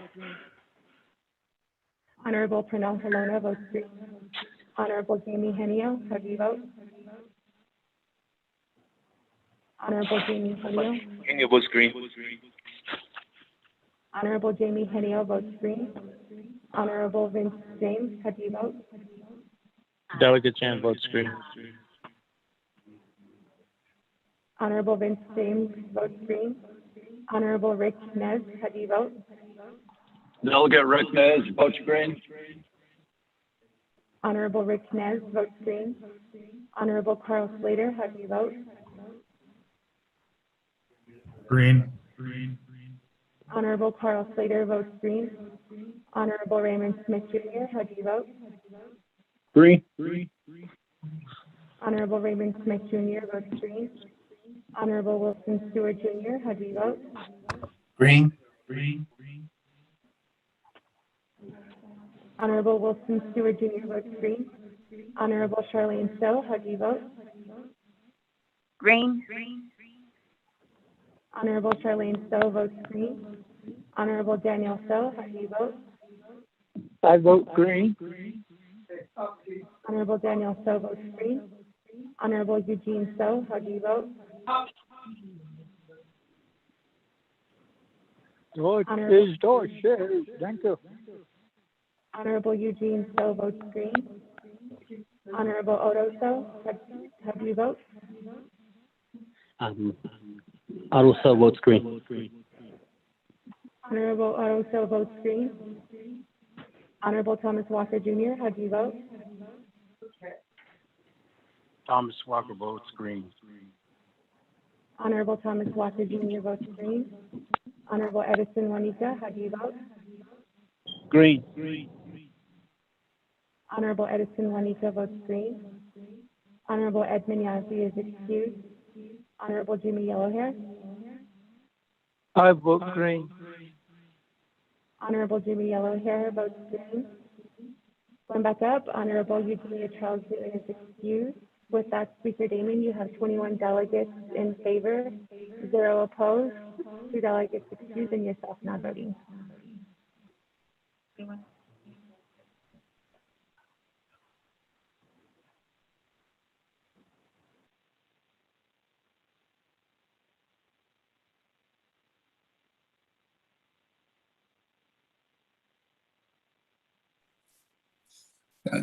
Speaker 8: Honorable Pernell Halona votes green. Honorable Jamie Henio, how do you vote? Honorable Jamie Henio.
Speaker 15: Henio votes green.
Speaker 8: Honorable Jamie Henio votes green. Honorable Vince James, how do you vote?
Speaker 15: Delegate Chan votes green.
Speaker 8: Honorable Vince James votes green. Honorable Rick Nez, how do you vote?
Speaker 15: Delegate Rick Nez votes green.
Speaker 8: Honorable Rick Nez votes green. Honorable Carl Slater, how do you vote?
Speaker 7: Green.
Speaker 8: Honorable Carl Slater votes green. Honorable Raymond Smith Jr., how do you vote?
Speaker 15: Green.
Speaker 8: Honorable Raymond Smith Jr. votes green. Honorable Wilson Stewart Jr., how do you vote?
Speaker 7: Green.
Speaker 8: Honorable Wilson Stewart Jr. votes green. Honorable Charlene Stowe, how do you vote?
Speaker 10: Green.
Speaker 8: Honorable Charlene Stowe votes green. Honorable Daniel Stowe, how do you vote?
Speaker 15: I vote green.
Speaker 8: Honorable Daniel Stowe votes green. Honorable Eugene Stowe, how do you vote?
Speaker 4: Thank you.
Speaker 8: Honorable Eugene Stowe votes green. Honorable Odo Stowe, how do you vote?
Speaker 6: Otto Stowe votes green.
Speaker 8: Honorable Otto Stowe votes green. Honorable Thomas Walker Jr., how do you vote?
Speaker 15: Thomas Walker votes green.
Speaker 8: Honorable Thomas Walker Jr. votes green. Honorable Edison Juanita, how do you vote?
Speaker 15: Green.
Speaker 8: Honorable Edison Juanita votes green. Honorable Edmund Yazzie is excused. Honorable Jimmy Yellowhair.
Speaker 15: I vote green.
Speaker 8: Honorable Jimmy Yellowhair votes green. Going back up, Honorable Eugenia Charles Newton is excused. With that, Speaker Damon, you have 21 delegates in favor, 0 opposed, 2 delegates excused, and yourself not voting.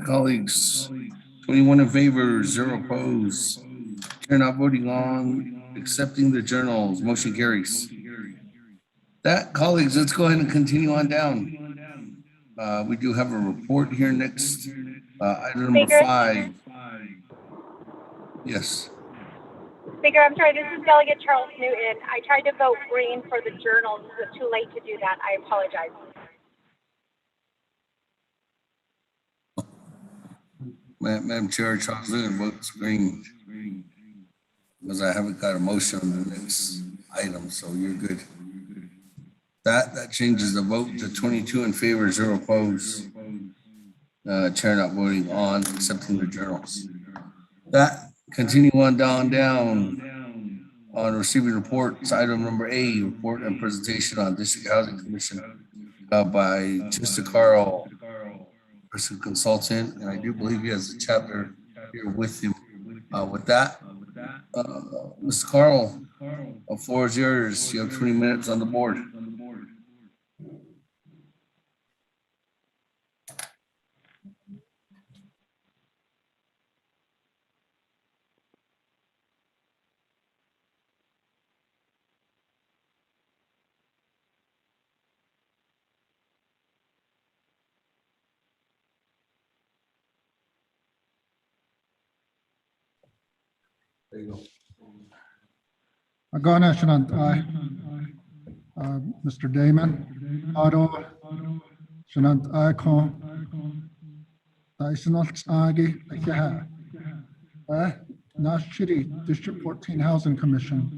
Speaker 1: Colleagues, 21 in favor, 0 opposed. Chair not voting on accepting the journals. Motion carries. That, colleagues, let's go ahead and continue on down. We do have a report here next. Item number
Speaker 10: Speaker.
Speaker 1: 5. Yes.
Speaker 10: Speaker, I'm sorry, this is Delegate Charles Newton. I tried to vote green for the journals. It was too late to do that. I apologize.
Speaker 1: Madam Chair, Charles Newton votes green. Because I haven't got a motion on the next item, so you're good. That changes the vote to 22 in favor, 0 opposed. Chair not voting on accepting the journals. That continue on down on receiving reports. Item number A, report and presentation on District Housing Commission by Mr. Carl, person consultant, and I do believe he has a chapter here with him. With that, Mr. Carl, the floor is yours. You have 20 minutes on the board. There you go.
Speaker 16: Aganashant, aye. Mr. Damon, Otto, Shanant Icon, Dyson Agi, Akaha, Nashiri, District 14 Housing Commission,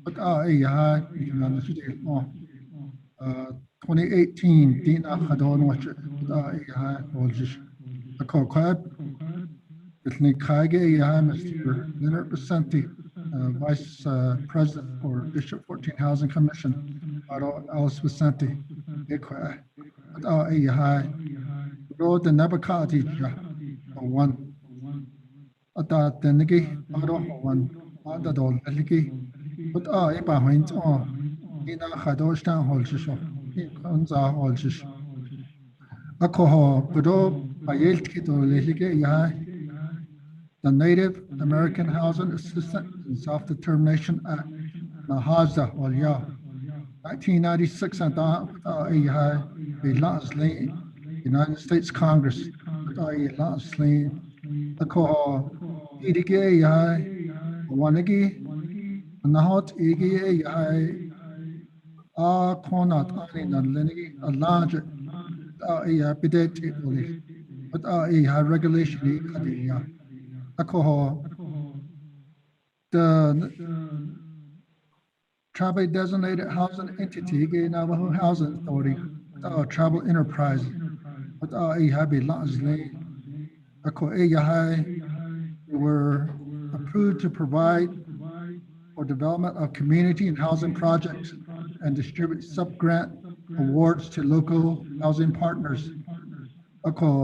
Speaker 16: but 2018, Dina Hadon, which Voljish, a Kokab, Ithni Kage, Mr. Leonard Vicente, Vice President for District 14 Housing Commission, Alice Vicente, Equa, Road the Naabik'íyáti, one. At the Nigi, one, Adadol, Eliki, but Ibahuint, Ina Hadostan Holshisho, Ikonza Holshish. Akoho, Budo, Bayelki, Lilike, the Native American Housing Assistance and Self-Determination Act, NAHAZA, 1996 and United States Congress, Nahot Konat a large but regulation the tribal designated housing entity Navajo Housing Authority tribal enterprise but we were approved to provide for development of community and housing projects and distribute sub-grant awards to local housing partners.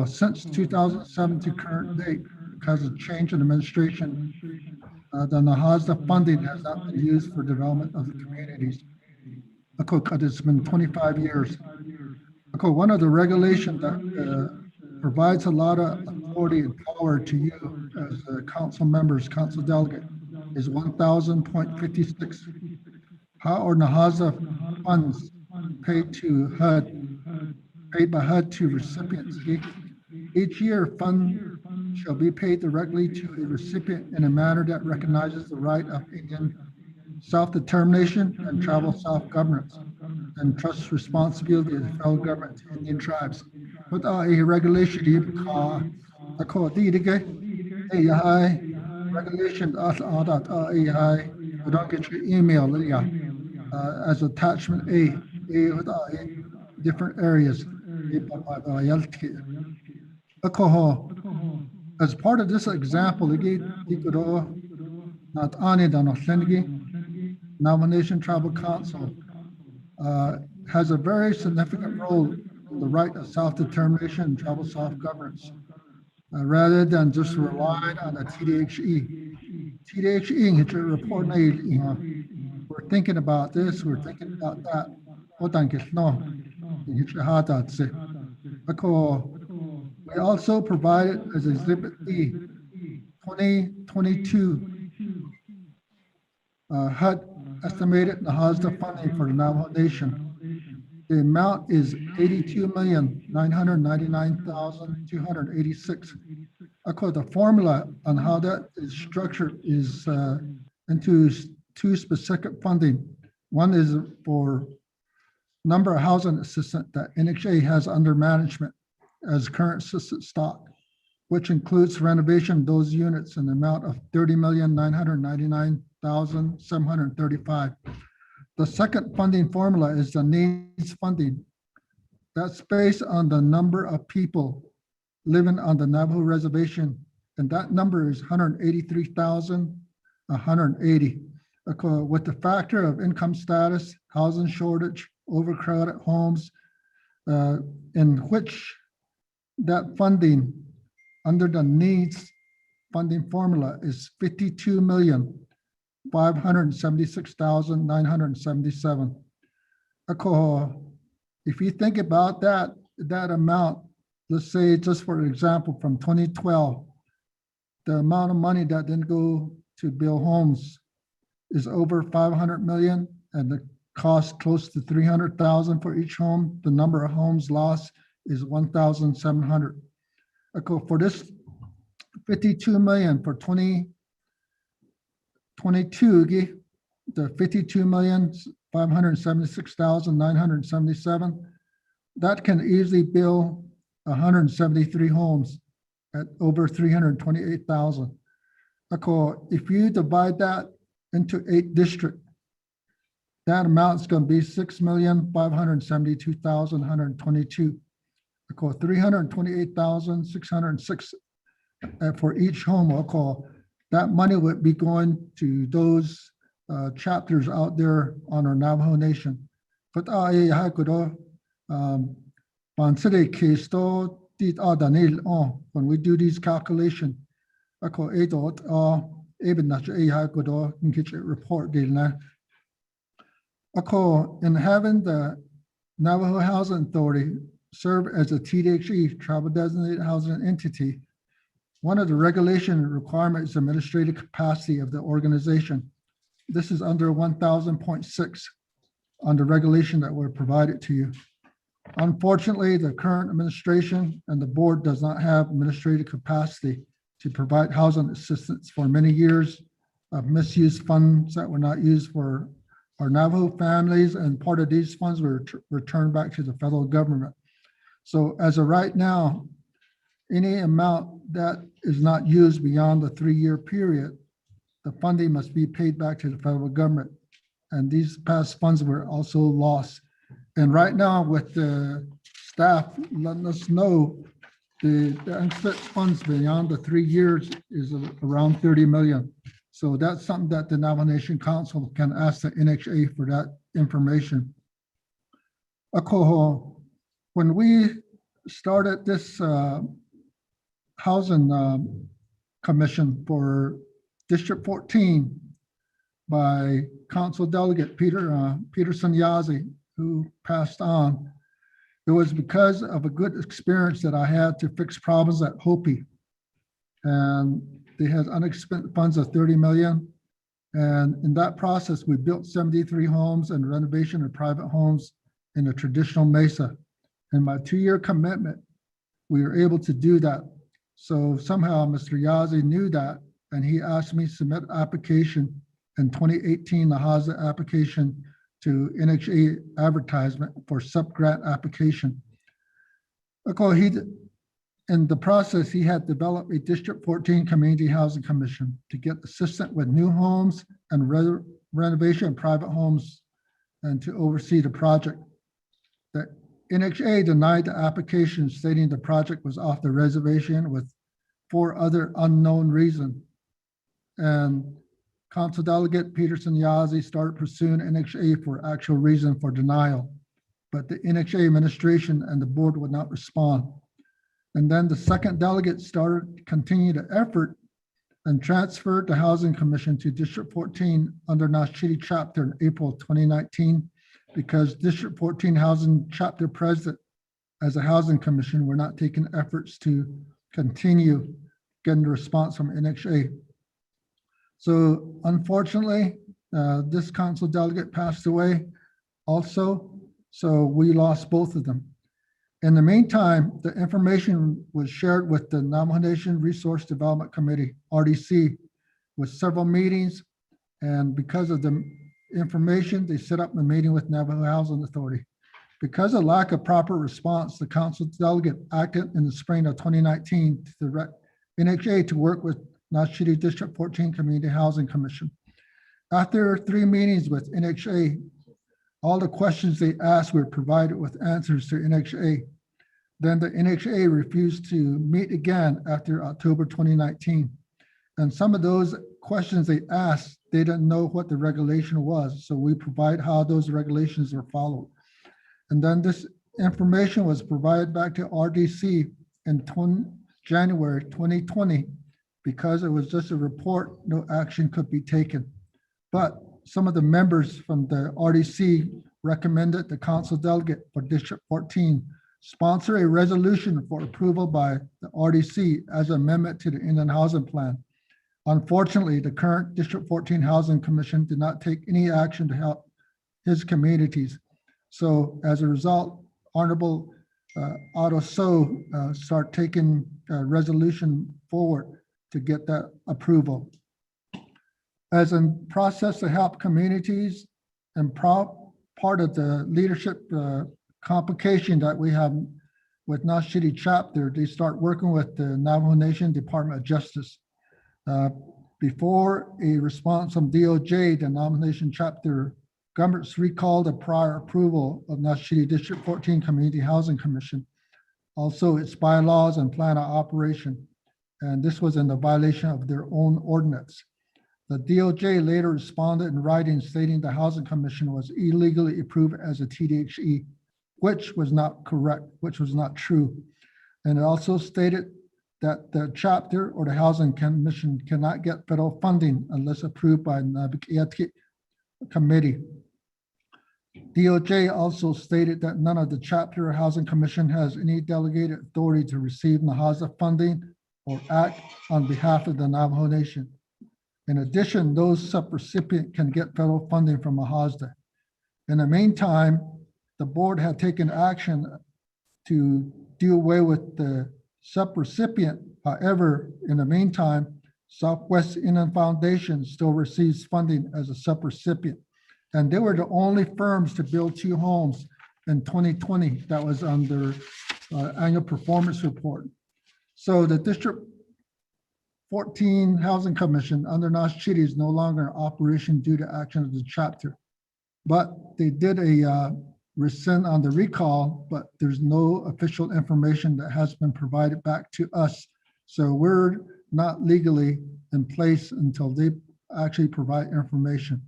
Speaker 16: Since 2007 to current date, because of change in administration, the NAHAZA funding has not been used for development of the communities. It's been 25 years. One of the regulations that provides a lot of authority and power to you as council members, council delegate, is 1000.56. How are NAHAZA funds paid by HUD to recipients? Each year, funds shall be paid directly to a recipient in a manner that recognizes the right of Indian self-determination and tribal self-governance and trusts responsibility of the federal government to Indian tribes. Without a regulation, regulation don't get your email as attachment A different areas. As part of this example, Navajo Nation Tribal Council has a very significant role in the right of self-determination and tribal self-governance, rather than just relying on the TDHE. TDHE, report, we're thinking about this, we're thinking about that. We also provided as Exhibit E 2022 HUD estimated NAHAZA funding for the Navajo Nation. The amount is $82,999,286. The formula on how that is structured is into two specific funding. One is for number of housing assistant that NHA has under management as current assistant stock, which includes renovation of those units in the amount of $30,999,735. The second funding formula is the needs funding. That's based on the number of people living on the Navajo reservation, and that number is 183,180. With the factor of income status, housing shortage, overcrowded homes, in which that funding under the needs funding formula is 52,576,977. If you think about that amount, let's say just for example, from 2012, the amount of money that didn't go to build homes is over 500 million, and the cost close to 300,000 for each home. The number of homes lost is 1,700. For this 52 million for 2022, the 52,576,977, that can easily build 173 homes at over 328,000. If you divide that into 8 districts, that amount is going to be 6,572,122. 328,606 for each home. That money would be going to those chapters out there on our Navajo Nation. But when we do these calculations, report. In having the Navajo Housing Authority serve as a TDHE, Tribal Designated Housing Entity, One of the regulation requirements is administrative capacity of the organization. This is under 1000.6 on the regulation that were provided to you. Unfortunately, the current administration and the board does not have administrative capacity to provide housing assistance for many years of misused funds that were not used for our Navajo families, and part of these funds were returned back to the federal government. So as of right now, any amount that is not used beyond the 3-year period, the funding must be paid back to the federal government. And these past funds were also lost. And right now, with the staff letting us know, the unspent funds beyond the 3 years is around 30 million. So that's something that the Navajo Nation Council can ask the NHA for that information. Akoho, when we started this housing commission for District 14 by Council Delegate Peterson Yazzie, who passed on, it was because of a good experience that I had to fix problems at Hopi. And they had unexpended funds of 30 million. And in that process, we built 73 homes and renovation of private homes in a traditional mesa. In my 2-year commitment, we were able to do that. So somehow Mr. Yazzie knew that, and he asked me to submit an application in 2018, the HAZA application to NHA advertisement for sub-grant application. In the process, he had developed a District 14 Community Housing Commission to get assistance with new homes and renovation of private homes and to oversee the project. The NHA denied the application, stating the project was off the reservation with 4 other unknown reasons. And Council Delegate Peterson Yazzie started pursuing NHA for actual reason for denial, but the NHA administration and the board would not respond. And then the second delegate started to continue the effort and transferred the Housing Commission to District 14 under Naabik'íyáti chapter in April 2019, because District 14 Housing Chapter President as a Housing Commission were not taking efforts to continue getting the response from NHA. So unfortunately, this council delegate passed away also, so we lost both of them. In the meantime, the information was shared with the Navajo Nation Resource Development Committee, RDC, with several meetings. And because of the information, they set up a meeting with Navajo Housing Authority. Because of lack of proper response, the council delegate acted in the spring of 2019 to direct NHA to work with Naabik'íyáti District 14 Community Housing Commission. After 3 meetings with NHA, all the questions they asked were provided with answers to NHA. Then the NHA refused to meet again after October 2019. And some of those questions they asked, they didn't know what the regulation was. So we provide how those regulations are followed. And then this information was provided back to RDC in January 2020. Because it was just a report, no action could be taken. But some of the members from the RDC recommended the council delegate for District 14 sponsor a resolution for approval by the RDC as an amendment to the Inland Housing Plan. Unfortunately, the current District 14 Housing Commission did not take any action to help his communities. So as a result, Honorable Otto So start taking a resolution forward to get that approval. As a process to help communities and part of the leadership complication that we have with Naabik'íyáti chapter, they start working with the Navajo Nation Department of Justice. Before a response from DOJ, the Navajo Nation chapter governments recalled a prior approval of Naabik'íyáti District 14 Community Housing Commission, also its bylaws and plan of operation. And this was in the violation of their own ordinance. The DOJ later responded in writing stating the Housing Commission was illegally approved as a TDHE, which was not correct, which was not true. And it also stated that the chapter or the Housing Commission cannot get federal funding unless approved by the Naabik'íyáti committee. DOJ also stated that none of the chapter or Housing Commission has any delegated authority to receive NAHAZA funding or act on behalf of the Navajo Nation. In addition, those subrecipient can get federal funding from AHASDA. In the meantime, the board had taken action to do away with the subrecipient. However, in the meantime, Southwest Inland Foundation still receives funding as a subrecipient. And they were the only firms to build 2 homes in 2020 that was on their annual performance report. So the District 14 Housing Commission under Naabik'íyáti is no longer in operation due to action of the chapter. But they did a rescind on the recall, but there's no official information that has been provided back to us. So we're not legally in place until they actually provide information.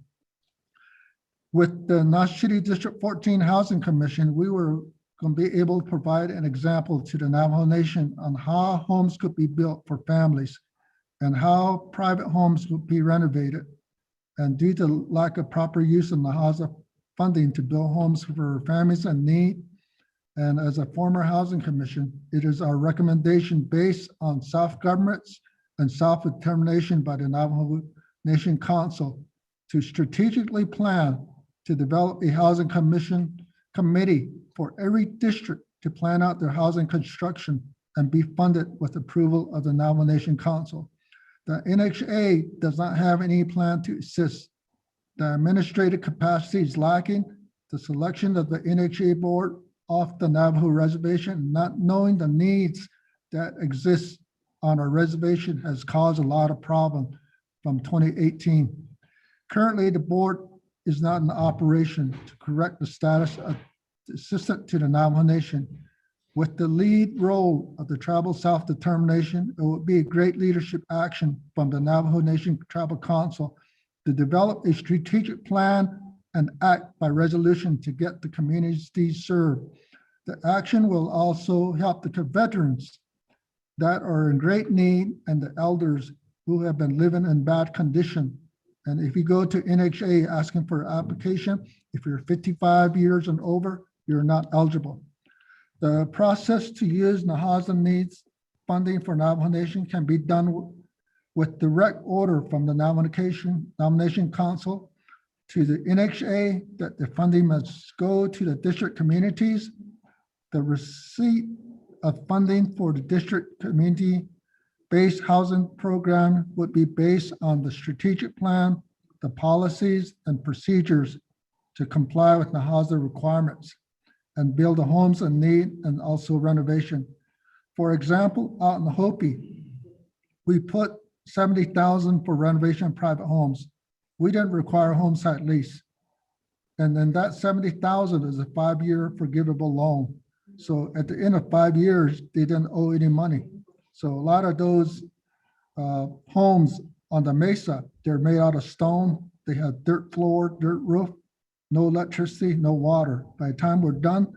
Speaker 16: With the Naabik'íyáti District 14 Housing Commission, we were going to be able to provide an example to the Navajo Nation on how homes could be built for families and how private homes would be renovated. And due to lack of proper use of NAHASA funding to build homes for families in need, and as a former housing commission, it is our recommendation based on self-governance and self-determination by the Navajo Nation Council to strategically plan to develop a housing committee for every district to plan out their housing construction and be funded with approval of the Navajo Nation Council. The NHA does not have any plan to assist. The administrative capacity is lacking. The selection of the NHA board off the Navajo reservation, not knowing the needs that exist on our reservation has caused a lot of problems from 2018. Currently, the board is not in operation to correct the status of the assistant to the Navajo Nation. With the lead role of the tribal self-determination, it would be a great leadership action from the Navajo Nation Tribal Council to develop a strategic plan and act by resolution to get the communities served. The action will also help the veterans that are in great need and the elders who have been living in bad condition. And if you go to NHA asking for an application, if you're 55 years and over, you're not eligible. The process to use NAHASA needs funding for Navajo Nation can be done with direct order from the Nomination Council to the NHA that the funding must go to the district communities. The receipt of funding for the district community-based housing program would be based on the strategic plan, the policies and procedures to comply with NAHASA requirements and build the homes in need and also renovation. For example, out in the Hopi, we put $70,000 for renovation of private homes. We didn't require a home site lease. And then that $70,000 is a 5-year forgivable loan. So at the end of 5 years, they didn't owe any money. So a lot of those homes on the mesa, they're made out of stone. They have dirt floor, dirt roof, no electricity, no water. By the time we're done,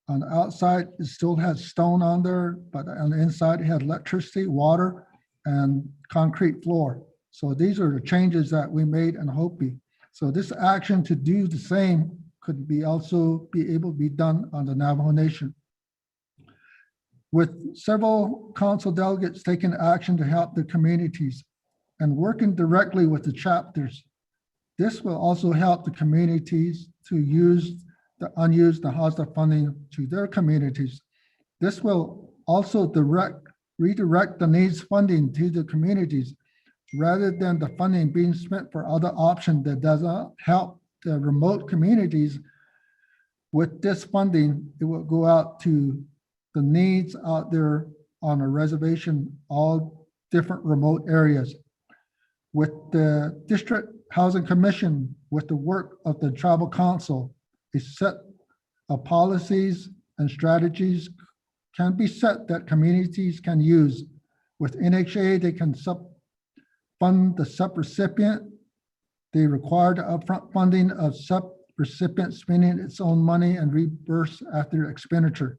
Speaker 16: on the outside, it still has stone on there, but on the inside, it had electricity, water, and concrete floor. So these are the changes that we made in Hopi. So this action to do the same could be also be able to be done on the Navajo Nation. With several council delegates taking action to help the communities and working directly with the chapters, this will also help the communities to use the unused NAHASA funding to their communities. This will also redirect the needs funding to the communities rather than the funding being spent for other options that does not help the remote communities. With this funding, it will go out to the needs out there on a reservation, all different remote areas. With the District Housing Commission, with the work of the Tribal Council, a set of policies and strategies can be set that communities can use. With NHA, they can fund the subrecipient. They require the upfront funding of subrecipient spending its own money and reimburse after expenditure,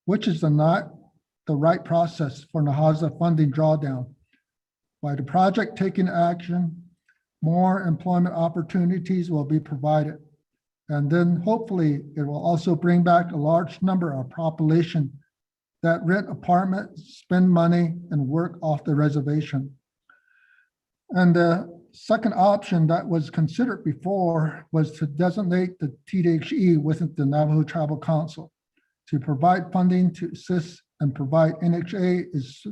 Speaker 16: which is not the right process for NAHASA funding drawdown. By the project taking action, more employment opportunities will be provided. And then hopefully it will also bring back a large number of population that rent apartments, spend money, and work off the reservation. And the second option that was considered before was to designate the TDHE within the Navajo Tribal Council to provide funding to assist and provide NHA is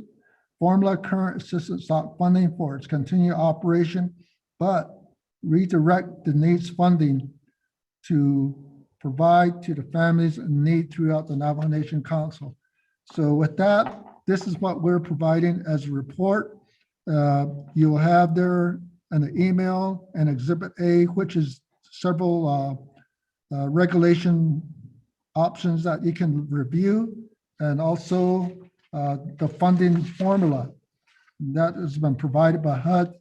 Speaker 16: formula current assistance stock funding for its continued operation, but redirect the needs funding to provide to the families in need throughout the Navajo Nation Council. So with that, this is what we're providing as a report. You'll have there in the email and Exhibit A, which is several regulation options that you can review, and also the funding formula that has been provided by HUD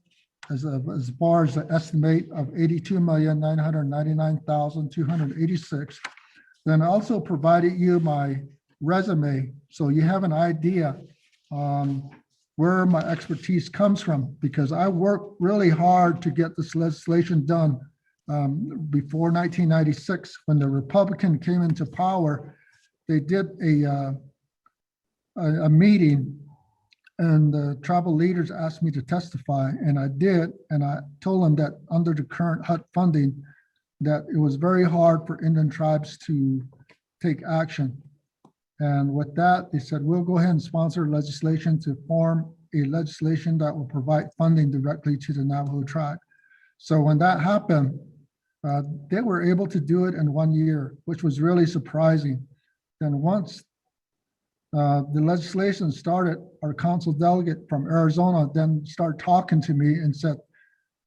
Speaker 16: as far as the estimate of $82,999,286. Then I also provided you my resume, so you have an idea where my expertise comes from, because I worked really hard to get this legislation done before 1996. When the Republican came into power, they did a meeting, and the tribal leaders asked me to testify, and I did. And I told them that under the current HUD funding, that it was very hard for Indian tribes to take action. And with that, they said, we'll go ahead and sponsor legislation to form a legislation that will provide funding directly to the Navajo tribe. So when that happened, they were able to do it in 1 year, which was really surprising. Then once the legislation started, our council delegate from Arizona then started talking to me and said,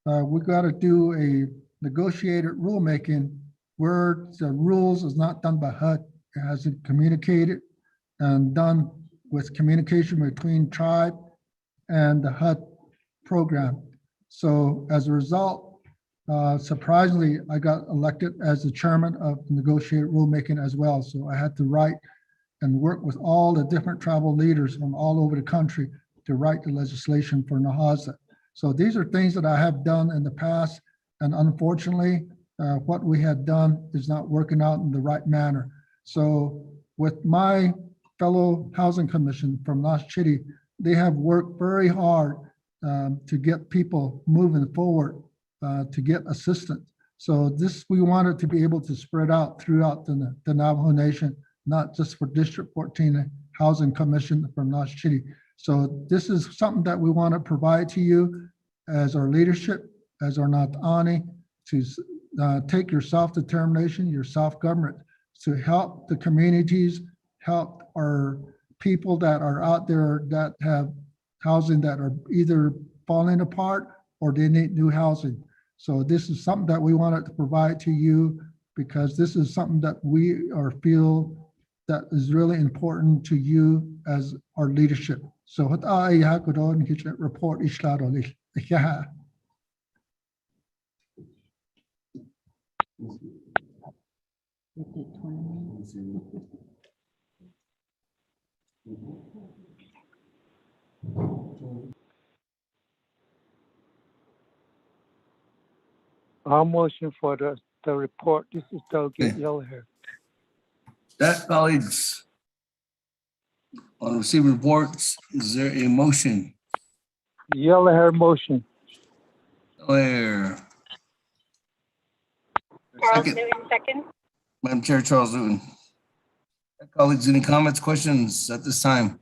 Speaker 16: we got to do a negotiated rulemaking where the rules is not done by HUD. It has been communicated and done with communication between tribe and the HUD program. So as a result, surprisingly, I got elected as the chairman of the negotiated rulemaking as well. So I had to write and work with all the different tribal leaders from all over the country to write the legislation for Nahaza. So these are things that I have done in the past, and unfortunately, what we had done is not working out in the right manner. So with my fellow housing commission from Naabik'íyáti, they have worked very hard to get people moving forward to get assistance. So this, we wanted to be able to spread out throughout the Navajo Nation, not just for District 14 Housing Commission from Naabik'íyáti. So this is something that we want to provide to you as our leadership, as our Nat'ani, to take your self-determination, your self-government, to help the communities, help our people that are out there that have housing that are either falling apart or they need new housing. So this is something that we wanted to provide to you, because this is something that we feel that is really important to you as our leadership. So report
Speaker 4: I'll motion for the report. This is Delegate Yellowhair.
Speaker 1: That, colleagues, on receiving reports, is there a motion?
Speaker 4: Yellowhair motion.
Speaker 1: There.
Speaker 10: Charles Newton, second.
Speaker 1: Madam Chair, Charles Newton. Colleagues, any comments, questions at this time?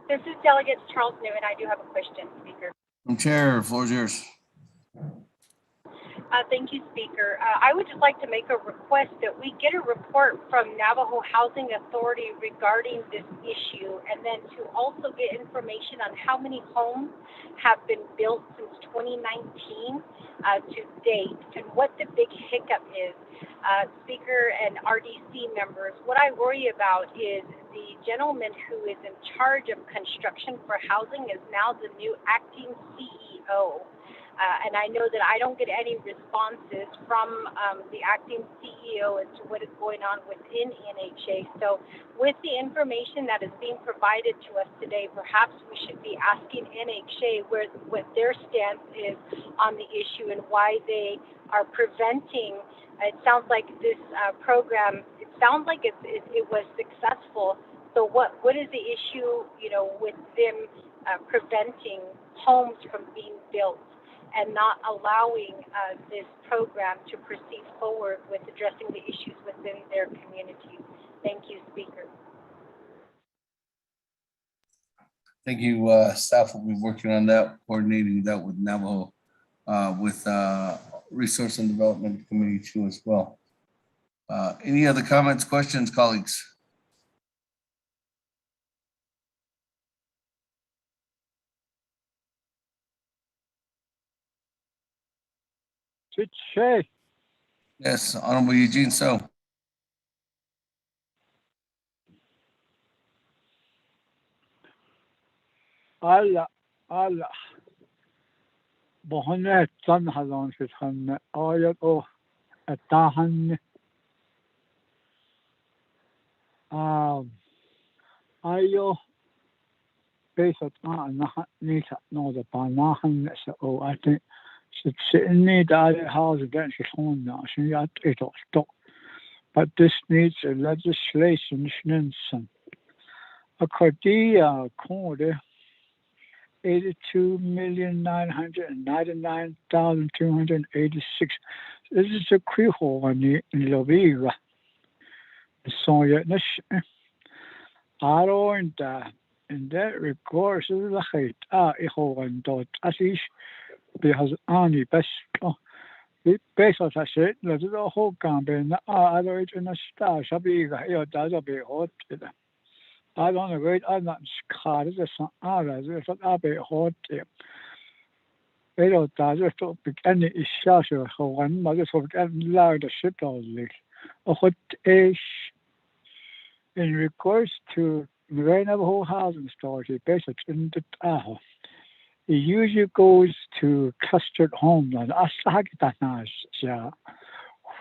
Speaker 10: This is Delegate Charles Newton. I do have a question, Speaker.
Speaker 1: Madam Chair, floor is yours.
Speaker 10: Thank you, Speaker. I would just like to make a request that we get a report from Navajo Housing Authority regarding this issue, and then to also get information on how many homes have been built since 2019 to date, and what the big hiccup is. Speaker and RDC members, what I worry about is the gentleman who is in charge of construction for housing is now the new acting CEO. And I know that I don't get any responses from the acting CEO as to what is going on within NHA. So with the information that is being provided to us today, perhaps we should be asking NHA what their stance is on the issue and why they are preventing. It sounds like this program, it sounds like it was successful, So what is the issue, with them preventing homes from being built and not allowing this program to proceed forward with addressing the issues within their communities? Thank you, Speaker.
Speaker 1: Thank you. Staff will be working on that, coordinating that with Navajo, with Resource and Development Committee too as well. Any other comments, questions, colleagues? Yes, Honorable Eugene So.
Speaker 4: Allah, bohne tan halon fit han ayat o atahan ayo besat na nita no the panahan so I think sitting that house against his home now so you have to stop, but this needs a legislation shinson a cardia code 82,999,286. This is a crew in Lovira. So yet, Aro in that regard, so the height, and dot, as is, because only best. It based on that shit, let it all whole campaign, other in a star, shall be a dozen be hot. I don't know, I'm not scared. There's some others. There's a bit hot. They don't be any issue for one, but it's getting loud ship all this. A hot ish in regards to the Navajo housing authority based in the Tahoe. It usually goes to clustered homeland,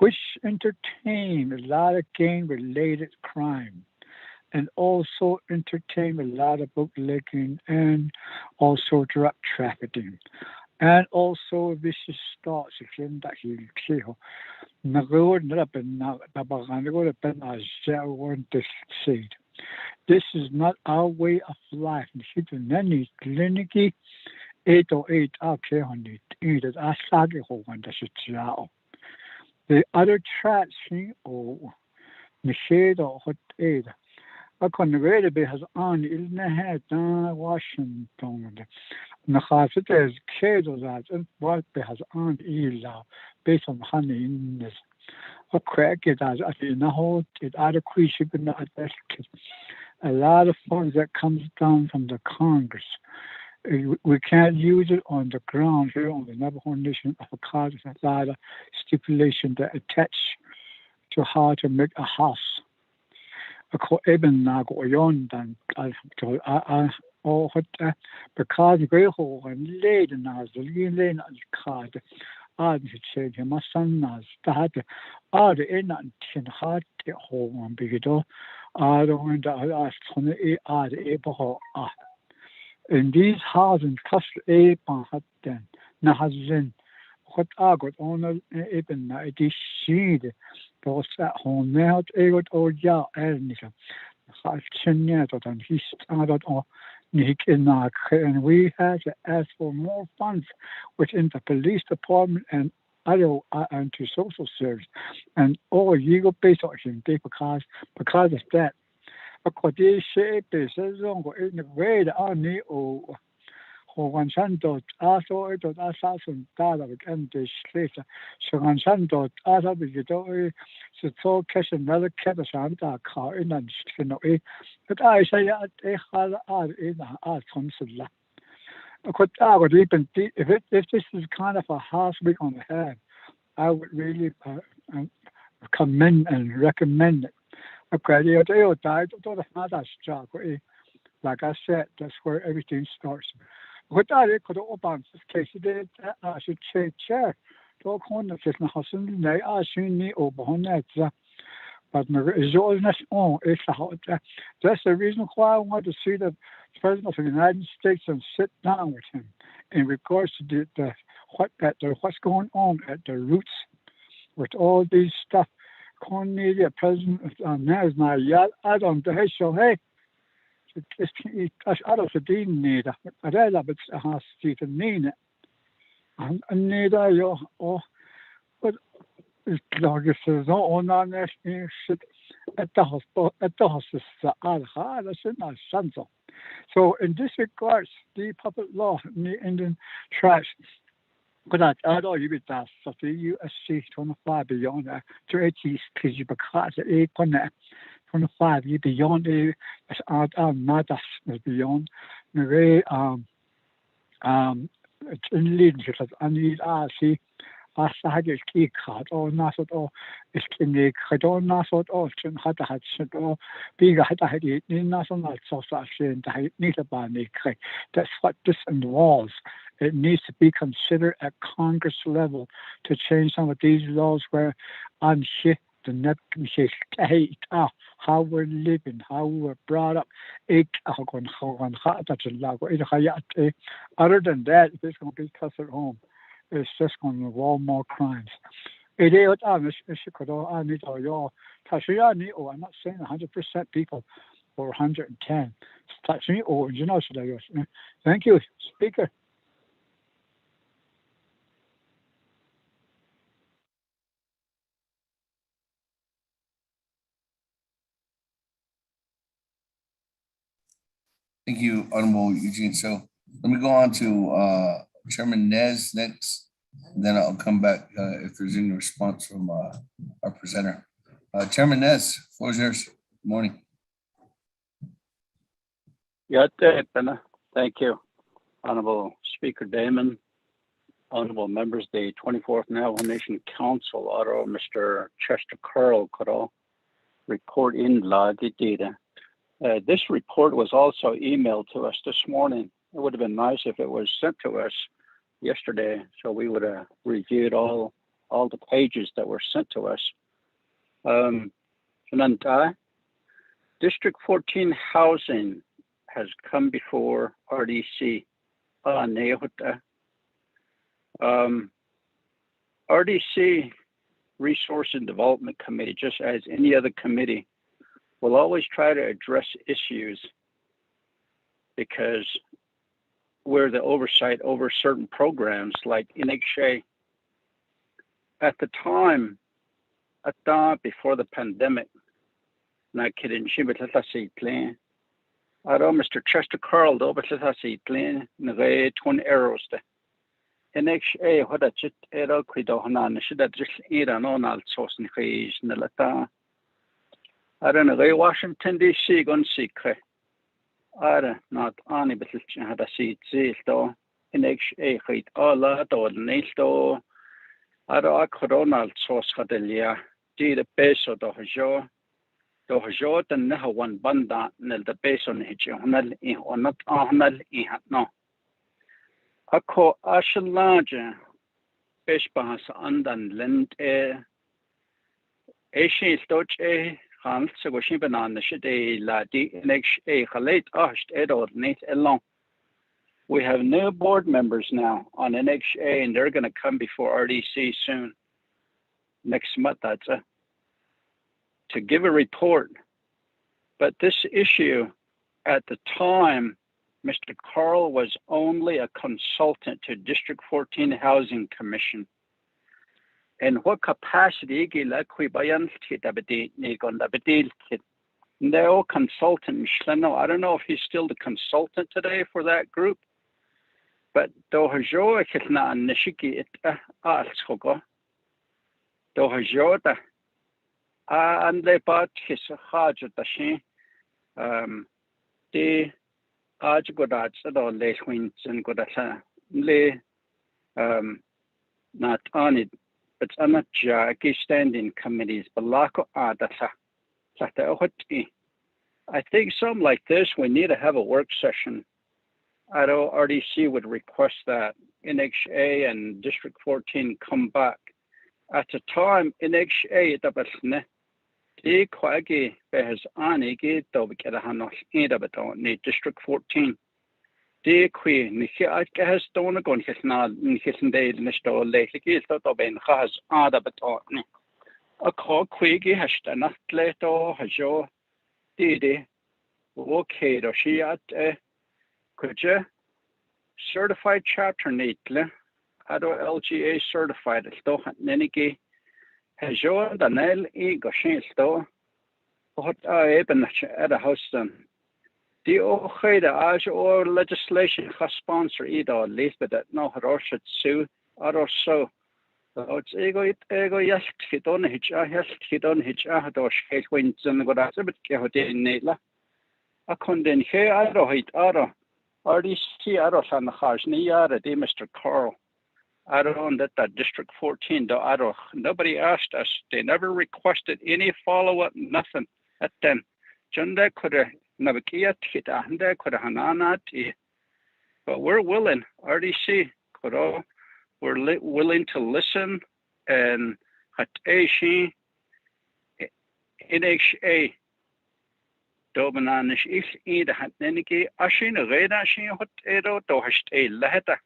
Speaker 4: which entertain a lot of gang-related crime, and also entertain a lot of bootlegging and also drug trafficking, and also vicious thoughts again that you kill. This is not our way of life. The other tragedy or I couldn't really be has on in the head Washington. Nakhasit is Kado that and what has on illa based on honey in this. A crack it as in the whole it other creature but not a lot of funds that comes down from the Congress. We can't use it on the ground here on the Navajo Nation because there's a lot of stipulation that attach to how to make a house. Even because we hold and laid in us, the lane card, I said, my son has started all the in and heart home and big door. I don't want to ask from the able. In these houses, cost a part then, Nahazin, what I got on even this seed. Those at home now, able to ya and he started on Nick and we had to ask for more funds within the police department and other anti-social service and all legal based on because of that. According to the in the way that I need one sandot also it was assassin data and the street so one sandot other the so cash another cat santa car in and but I say at a hard in art consul. I would even if this is kind of a house we're gonna have, I would really commend and recommend it. Okay, they died to the father's job. Like I said, that's where everything starts. What I could open this case, I should say, chair. Talk on the Christmas house, and they are soon me over on that. But is all that's on. That's the reason why I want to see the President of the United States and sit down with him in regards to what's going on at the roots with all these stuff. Cornelia, President now is not yet. I don't know. So hey, alles verdienen neder. Og der er det har sit nene. Han neder jo og lager så under næsten at der har så alle sådan sanser. So in this regards, the public law in the trash. But I don't even that. So the USC 25 beyond that, to 80s, because you because it on that 25 you beyond the matters beyond the way it's in leadership. I need see. Asahagis key card or nasot or is kinny cadon nasot or chin had had shit or big had it in national association to need a bani. That's what this involves. It needs to be considered at Congress level to change some of these laws where on shit the net how we're living, how we're brought up. Other than that, if it's going to be cut at home. It's just going to involve more crimes. I'm not saying 100% people or 110. Thank you, Speaker.
Speaker 1: Thank you, Honorable Eugene. So let me go on to Chairman Nez next. Then I'll come back if there's any response from our presenter. Chairman Nez, floor is yours. Good morning.
Speaker 13: Thank you, Honorable Speaker Damon, honorable members of the 24th Navajo Nation Council, Mr. Chester Carl could all report in the data. This report was also emailed to us this morning. It would have been nice if it was sent to us yesterday, so we would have reviewed all the pages that were sent to us. District 14 housing has come before RDC. RDC Resource and Development Committee, just as any other committee, will always try to address issues because we're the oversight over certain programs like NHA. At the time, before the pandemic, Mr. Chester Carl, NHA, what a chit era quidohana, should that just eat an onal sauce in Hayes, Nalata. I don't know, Washington, D.C., gon secret. Not any but had a seat, though. NHA, all that or Nato. I coronal sauce Hadelia, did a peso dojo. Dojo, and never one banda, nel the peso niche, or not honal no. I call Ashel larger, Beshbahas andan lend Asian stoche, Hans, washing banana, should a ladi, NHA, Halate, Ashed, Edor, Nate along. We have new board members now on NHA, and they're going to come before RDC soon. Next month, that's to give a report. But this issue, at the time, Mr. Carl was only a consultant to District 14 Housing Commission. In what capacity, they're all consultants. I don't know if he's still the consultant today for that group. But Dohajo Kitna and Nishiki Alshogo. Dohajota and they bought his Hajatashi. The Ajgodats or late winds and Godasa lay not on it, but I'm not Jackie standing committees, but Lako Adasa. I think something like this, we need to have a work session. I know RDC would request that NHA and District 14 come back. At the time, NHA dabasne, the Quaggy bears Anigi, Dobikadahanos, Edabaton, District 14. The Queen, Nikia has Donagon, his not in his day, Nisto, lately, Toben has Adabaton. A call Quiggy has the Natleto, Hajo, Didi. Okay, she at could you certified chapter neatly? Ado LGA certified sto neniki has your the nail ego shin sto what even at a house then. The okay the as or legislation has sponsor either at least but that no should sue or so. It's ego yes hit on hitch I do shake wins and go that's a bit chaotic in Nela. A condemn here I do hit other RDC I don't the house near the Mr. Carl. I don't that District 14 though I don't nobody asked us. They never requested any follow-up, nothing at then. Junda could have Naabik'íyáti and there could have Hananati. But we're willing, RDC could all we're willing to listen and at Ashi NHA Dobanish is either had Neniki Ashin Reda Shin Hot Edo to Hast a Laheta.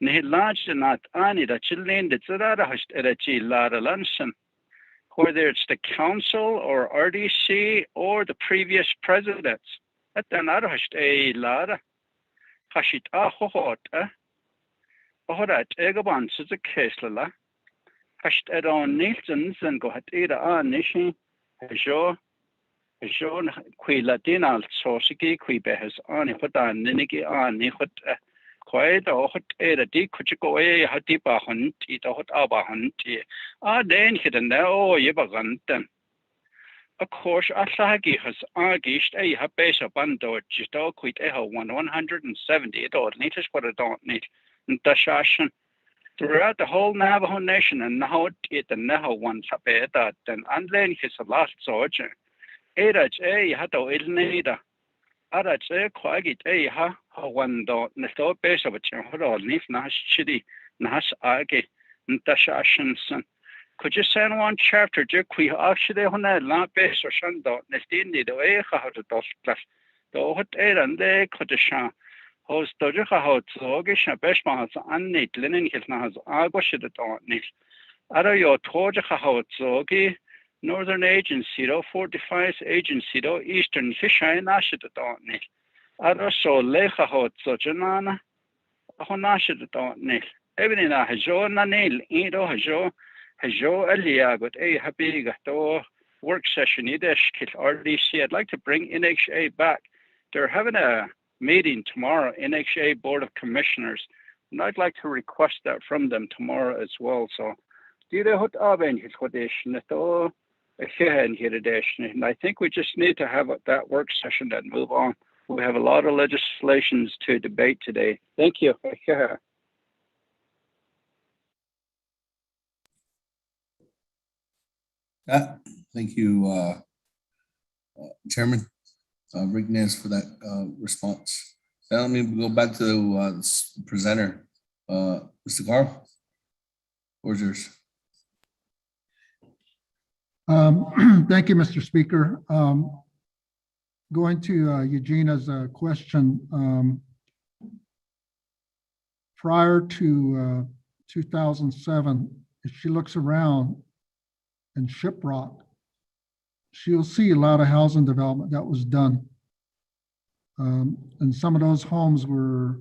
Speaker 13: Ni large not Ani the children that Zara Hast Edachi Lara Lanson. Whether it's the council or RDC or the previous presidents. At another Hast a Lara Hashit Ahot, Ohorat Egaban is a case la. Hast Edon Nilsons and go at either Nishi, Hajo, Hajon, Qui Latina, Sosiki, Qui Behas Ani Hotan, Niniki Ani Hot. Quite or hot air, a could you go a hatipa hunt, eat a hot aba hunt, then hit and now yebaganten. Of course, Asagi has argued a habesha bando, just all quit a 170 or latest what I don't need. Dashashan throughout the whole Navajo nation and now it and now one sabeta, then unlearn his last soldier. Ada a hato ilneda. Ada quite a one dot nesto base of a chamber leaf nash chidi nash age Dashashan. Could you send one chapter to qui actually on that lamp base or shando nestini the way how to dos class? The hot air and they could shan host doja how to ogish a beshma has unnate linen his nas agosh the don't need. Ada your toja how to Northern Agency, 45th Agency, Eastern Fisher Nashid don't need. Also, Lecha Hot Sojanana, Honashid don't need. Everything I has your nail, Edo has your Elia, but a happy work session, Ideshkit RDC. I'd like to bring NHA back. They're having a meeting tomorrow, NHA Board of Commissioners, and I'd like to request that from them tomorrow as well. So, do they hot aben his hodation at all? And I think we just need to have that work session and move on. We have a lot of legislations to debate today. Thank you.
Speaker 1: Thank you, Chairman Rick Nez, for that response. Now let me go back to the presenter. Mr. Carl, where's yours?
Speaker 16: Thank you, Mr. Speaker. Going to Eugenia's question, prior to 2007, if she looks around in Shiprock, she'll see a lot of housing development that was done. And some of those homes were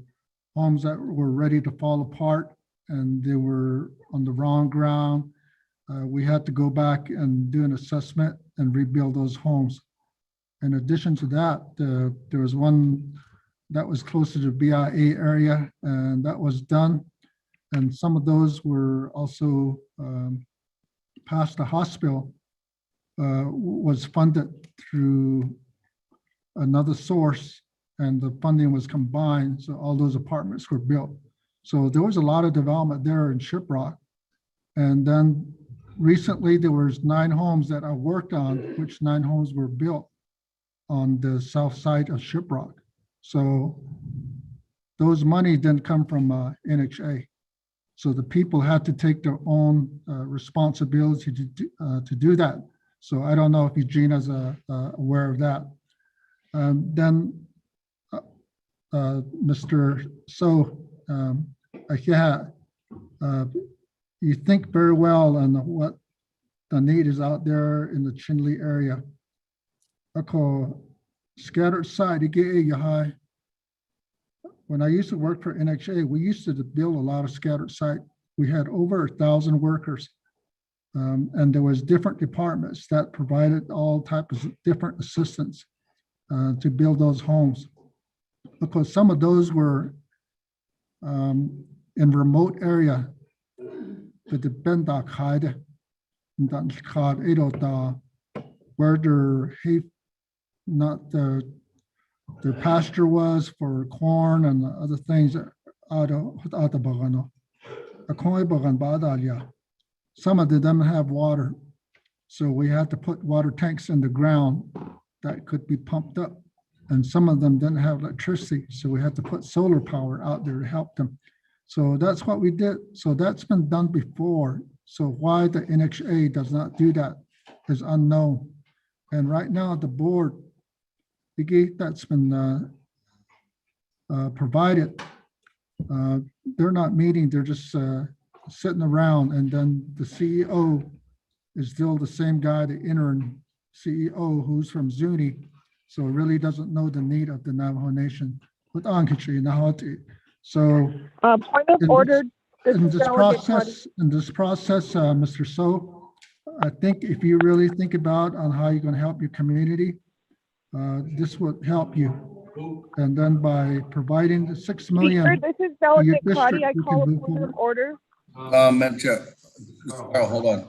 Speaker 16: homes that were ready to fall apart and they were on the wrong ground. We had to go back and do an assessment and rebuild those homes. In addition to that, there was one that was closer to BIA area and that was done. And some of those were also past the hospital, was funded through another source and the funding was combined. So all those apartments were built. So there was a lot of development there in Shiprock. And then recently there was 9 homes that I worked on, which 9 homes were built on the south side of Shiprock. So those money didn't come from NHA. So the people had to take their own responsibility to do that. So I don't know if Eugenia's aware of that. Then Mr. So, you think very well on what the need is out there in the Chinle area. scattered site, when I used to work for NXA, we used to build a lot of scattered site. We had over 1,000 workers. And there was different departments that provided all types of different assistance to build those homes. Because some of those were in remote area. Where their pasture was for corn and other things. Some of them didn't have water, so we had to put water tanks in the ground that could be pumped up. And some of them didn't have electricity, so we had to put solar power out there to help them. So that's what we did. So that's been done before. So why the NXA does not do that is unknown. And right now the board, the gate that's been provided, they're not meeting, they're just sitting around, and then the CEO is still the same guy, the interim CEO, who's from Zuni, so really doesn't know the need of the Navajo Nation. So
Speaker 11: point of order.
Speaker 16: in this process, Mr. So, I think if you really think about on how you're going to help your community, this would help you. And then by providing the $6 million.
Speaker 11: Speaker, this is Delegate
Speaker 16: district,
Speaker 11: Crotty. I
Speaker 16: you
Speaker 11: call
Speaker 16: can
Speaker 11: a
Speaker 16: move
Speaker 11: point of
Speaker 16: forward.
Speaker 11: order.
Speaker 1: Madam Chair, hold on.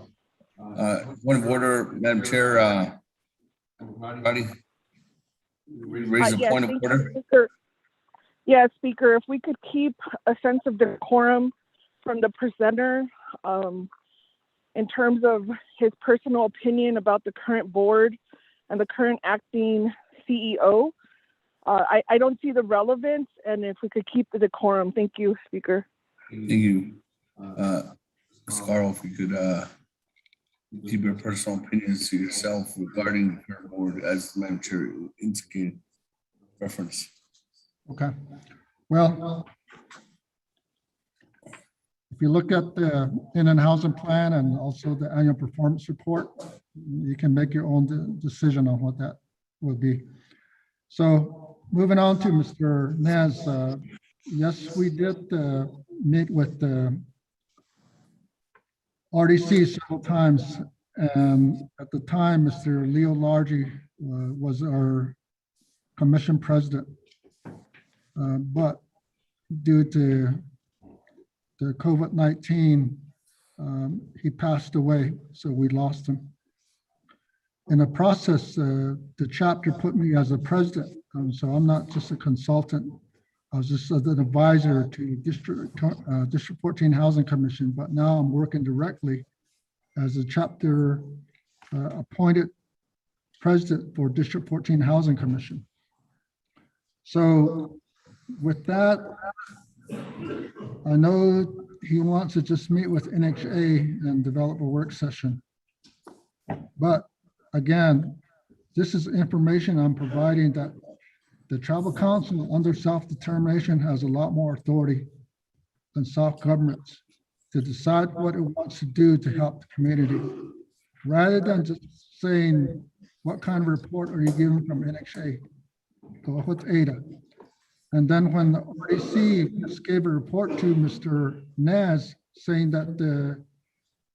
Speaker 1: Point of order, Madam Chair, Roddy. Raise a
Speaker 11: Yes,
Speaker 1: point of
Speaker 11: thank you,
Speaker 1: order.
Speaker 11: Speaker. Yeah, Speaker, if we could keep a sense of decorum from the presenter in terms of his personal opinion about the current board and the current acting CEO. I don't see the relevance, and if we could keep the decorum. Thank you, Speaker.
Speaker 1: Thank you. Scarl, if you could keep your personal opinions to yourself regarding the current board as the Madam Chair indicated reference.
Speaker 16: Okay. Well, if you look at the inland housing plan and also the annual performance report, you can make your own decision on what that will be. So moving on to Mr. Nez, yes, we did meet with the RDC several times. And at the time, Mr. Leo Largy was our commission president. But due to the COVID-19, he passed away, so we lost him. In the process, the chapter put me as a president, so I'm not just a consultant. I was just an advisor to District 14 Housing Commission, but now I'm working directly as a chapter appointed president for District 14 Housing Commission. So with that, I know he wants to just meet with NXA and develop a work session. But again, this is information I'm providing that the tribal council under self-determination has a lot more authority than soft governments to decide what it wants to do to help the community, rather than just saying, what kind of report are you giving from NXA? Go with ADA. And then when the RDC just gave a report to Mr. Naz saying that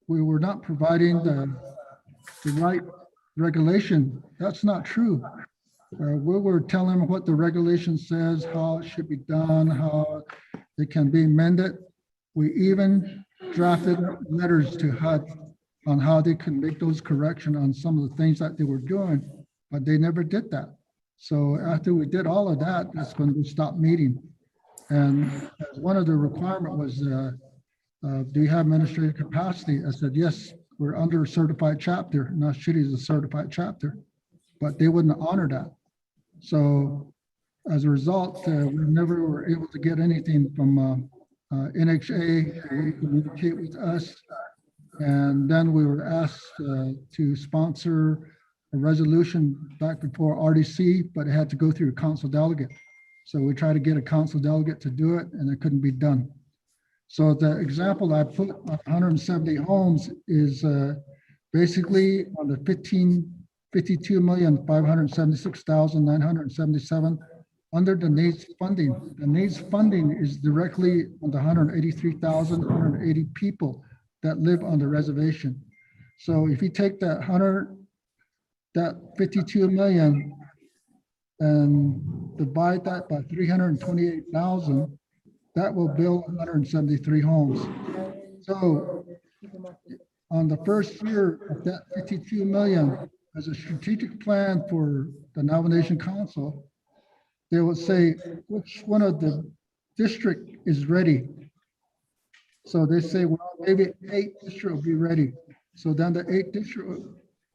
Speaker 16: we were not providing the right regulation, that's not true. We were telling them what the regulation says, how it should be done, how it can be amended. We even drafted letters to HUD on how they can make those corrections on some of the things that they were doing, but they never did that. So after we did all of that, that's when we stopped meeting. And one of the requirements was, do you have administrative capacity? I said, yes, we're under a certified chapter. Not City is a certified chapter, but they wouldn't honor that. So as a result, we never were able to get anything from NXA to communicate with us. And then we were asked to sponsor a resolution back before RDC, but it had to go through a council delegate. So we tried to get a council delegate to do it, and it couldn't be done. So the example I put on 170 homes is basically on the 15 52,576,977 under the needs funding. The needs funding is directly on the 183,180 people that live on the reservation. So if you take that 52 million and divide that by 328,000, that will build 173 homes. So on the first year of that 52 million, as a strategic plan for the Navajo Nation Council, they will say which one of the district is ready. So they say, well, maybe 8 district will be ready. So then the 8 district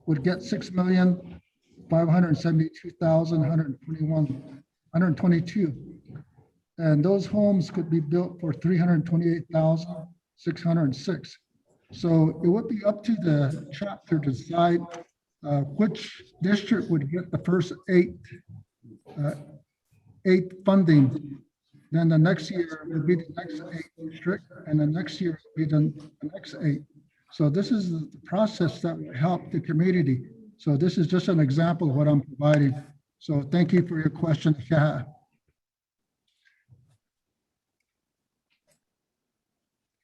Speaker 16: would get 6,572,122. And those homes could be built for 328,606. So it would be up to the chapter to decide which district would get the first 8 funding. Then the next year would be the next 8 district, and the next year would be the next 8. So this is the process that will help the community. So this is just an example of what I'm providing. So thank you for your question. Yeah.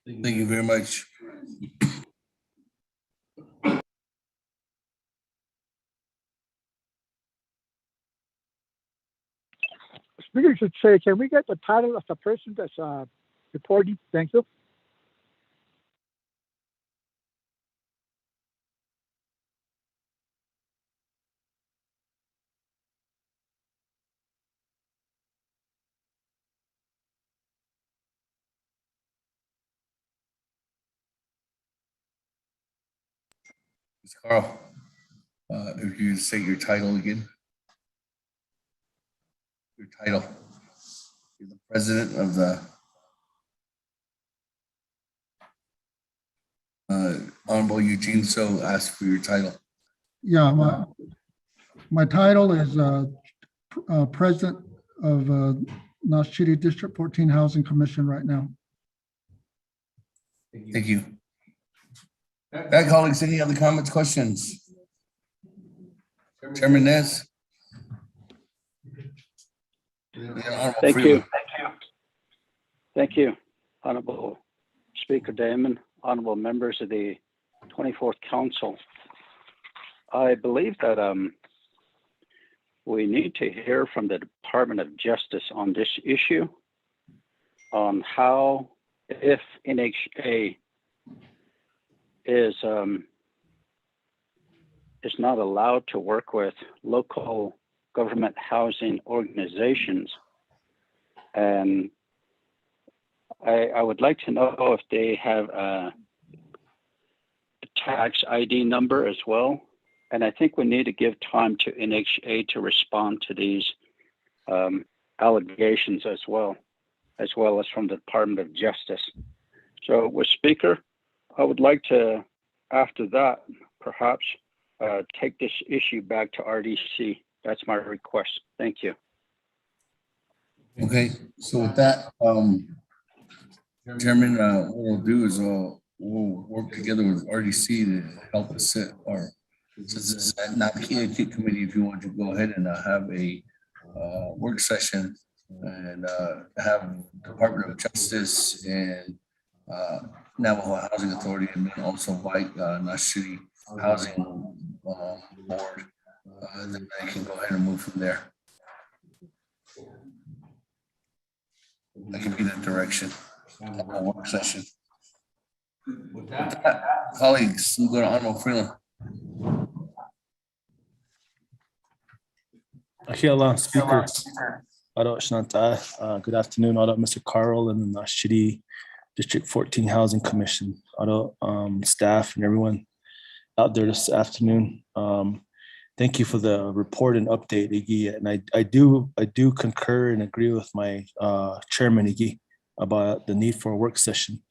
Speaker 1: Thank you very much.
Speaker 4: Speaker should say, can we get the title of the person that's reporting? Thank you.
Speaker 1: Ms. Carl, if you say your title again. Your title. You're the president of the Honorable Eugene So asked for your title.
Speaker 16: Yeah, my title is president of Naabik'íyáti District 14 Housing Commission right now.
Speaker 1: Thank you. Back, colleagues, any other comments, questions? Chairman Nez?
Speaker 13: Thank you. Thank you, Honorable Speaker Damon, honorable members of the 24th Council. I believe that we need to hear from the Department of Justice on this issue, on how, if NHA is not allowed to work with local government housing organizations. And I would like to know if they have a tax ID number as well. And I think we need to give time to NHA to respond to these allegations as well as from the Department of Justice. So with Speaker, I would like to, after that, perhaps take this issue back to RDC. That's my request. Thank you.
Speaker 1: Okay, so with that, Chairman, what we'll do is we'll work together with RDC to help us set our, since it's a Naabik'íyáti committee, if you want to go ahead and have a work session and have Department of Justice and Navajo Housing Authority, and then also invite Naabik'íyáti Housing Board, then I can go ahead and move from there. That can be the direction of our work session. With that, colleagues, we'll go to Honorable Freeland.
Speaker 2: Speaker. Good afternoon, Mr. Carl and the Naabik'íyáti District 14 Housing Commission, staff and everyone out there this afternoon. Thank you for the report and update, Iggy. And I do concur and agree with my chairman, Iggy, about the need for a work session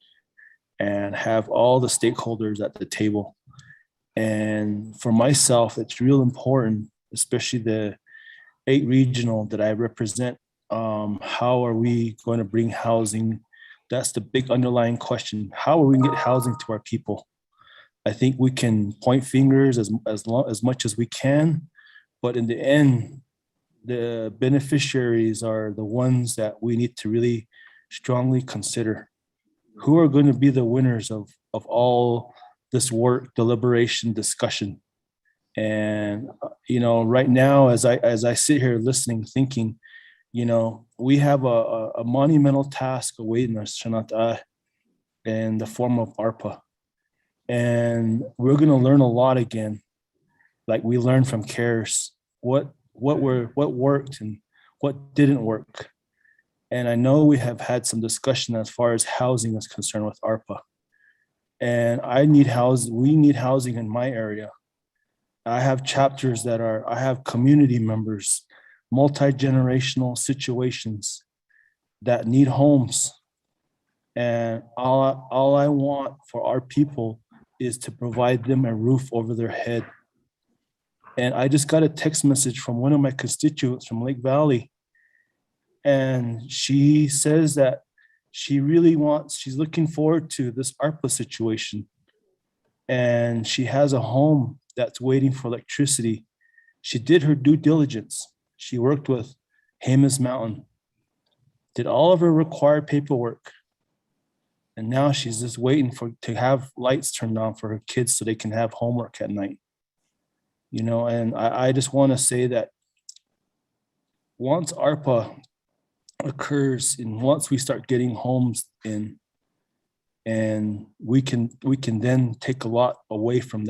Speaker 2: and have all the stakeholders at the table. And for myself, it's real important, especially the 8 regional that I represent. How are we going to bring housing? That's the big underlying question. How are we going to get housing to our people? I think we can point fingers as much as we can, but in the end, the beneficiaries are the ones that we need to really strongly consider. Who are going to be the winners of all this work, deliberation, discussion? And right now, as I sit here listening, thinking, we have a monumental task awaiting us, Shanata, in the form of ARPA. And we're going to learn a lot again, like we learned from CARES, what worked and what didn't work. And I know we have had some discussion as far as housing is concerned with ARPA. And we need housing in my area. I have chapters I have community members, multi-generational situations that need homes. And all I want for our people is to provide them a roof over their head. And I just got a text message from one of my constituents from Lake Valley. And she says that she's looking forward to this ARPA situation. And she has a home that's waiting for electricity. She did her due diligence. She worked with Hamas Mountain, did all of her required paperwork. And now she's just waiting to have lights turned on for her kids so they can have homework at night. And I just want to say that once ARPA occurs and once we start getting homes in, and we can then take a lot away from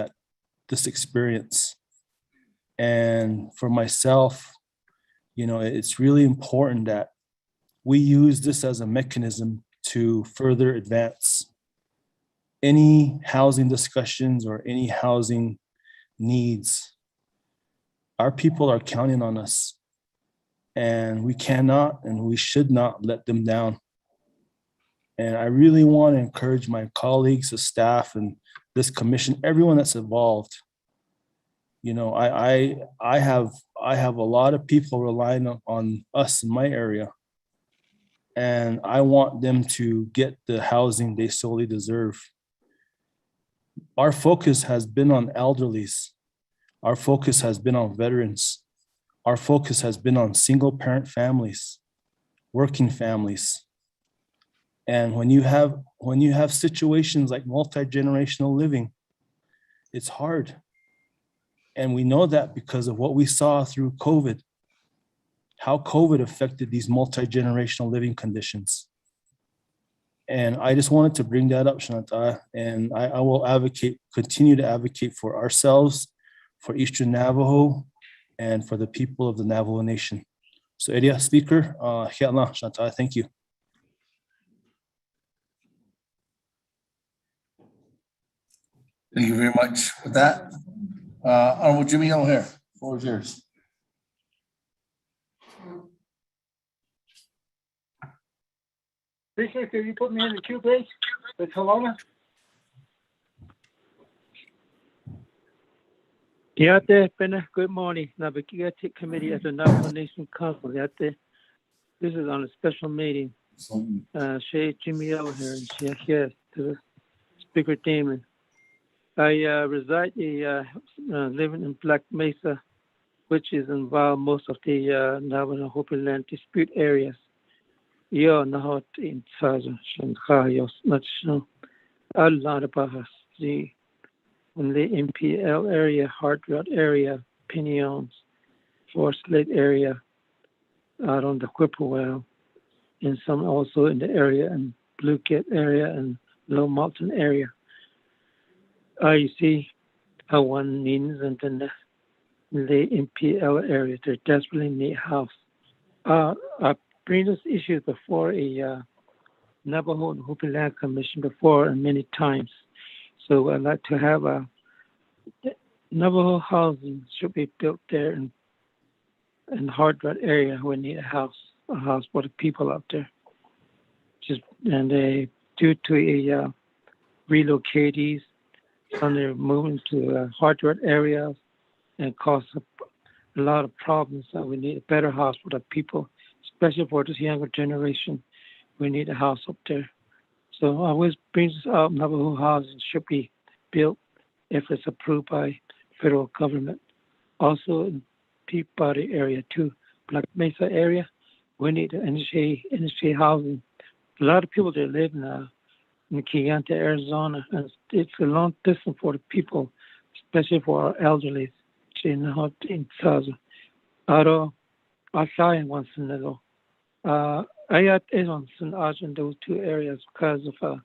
Speaker 2: this experience. And for myself, it's really important that we use this as a mechanism to further advance any housing discussions or any housing needs. Our people are counting on us, and we cannot and we should not let them down. And I really want to encourage my colleagues, the staff, and this commission, everyone that's involved. I have a lot of people relying on us in my area, and I want them to get the housing they solely deserve. Our focus has been on elderlies. Our focus has been on veterans. Our focus has been on single parent families, working families. And when you have situations like multi-generational living, it's hard. And we know that because of what we saw through COVID, how COVID affected these multi-generational living conditions. And I just wanted to bring that up, Shanta, and I will continue to advocate for ourselves, for Eastern Navajo, and for the people of the Navajo Nation. So, Area Speaker, Shanta, thank you.
Speaker 1: Thank you very much. With that, Honorable Jimmy O'Hare, floor is yours.
Speaker 17: Appreciate if you put me in the queue, please. It's Kelowna.
Speaker 6: Yate, Pena, good morning. Naabik'íyáti Committee at the Navajo Nation Council. Yate, this is on a special meeting. Shay Jimmy over here and Shay here to the Speaker Damon. I living in Black Mesa, which is involved most of the Navajo Hopi land dispute areas. Yo naho in Saza Shanghai National Alana Bahas the in the MPL area, Hard Rock area, Pinions, Forest Lake area, out on the Whippoorwill, and some also in the area and Blue Cat area and Low Mountain area. You see how one needs and then the MPL area, they desperately need house. I bring this issue before a Navajo and Hopi Land Commission before and many times. So I'd like to have a Navajo housing should be built there in Hard Rock area. We need a house for the people out there. Due to a relocatees, some they're moving to Hard Rock areas and cause a lot of problems. So we need a better house for the people, especially for this younger generation. We need a house up there. So I always brings up Navajo housing should be built
Speaker 18: if it's approved by federal government. Also in Peabody area too, Black Mesa area, we need to initiate housing. A lot of people that live in Naabik'íyáti, Arizona, and it's a long distance for the people, especially for our elderly. Once in the I in those two areas because of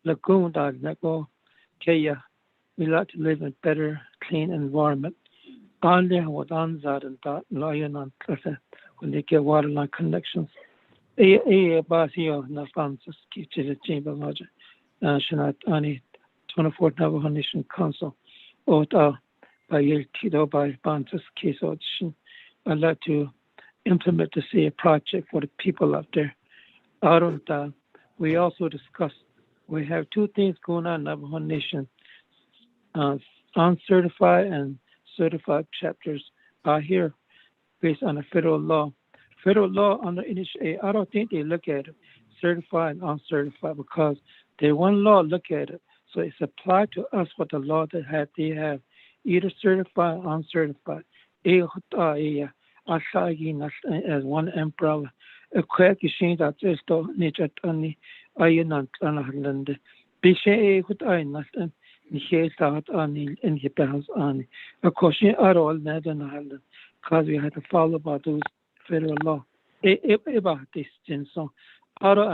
Speaker 18: lagoon that Kaya. We like to live in a better, clean environment. On there, what on that and that, lion on when they get water line connections. Basio, Nafansis, Kitchen, Chamber Lodge, Shanat Ani, 24th Navajo Nation Council, or by Tito by Bantus case audition. I'd like to implement to see a project for the people out there. Out of that, we also discussed, we have two things going on in Navajo Nation. Uncertified and certified chapters are here based on a federal law. Federal law under NHA, I don't think they look at it, certified and uncertified, because they one law look at it. So it's applied to us what the law that they have, either certified or uncertified. As one umbrella. A quick machine that is to nature only iron and Bishay with iron and he thought on in the bells on a caution are all Netherlands Island because we had to follow about those federal law about this and so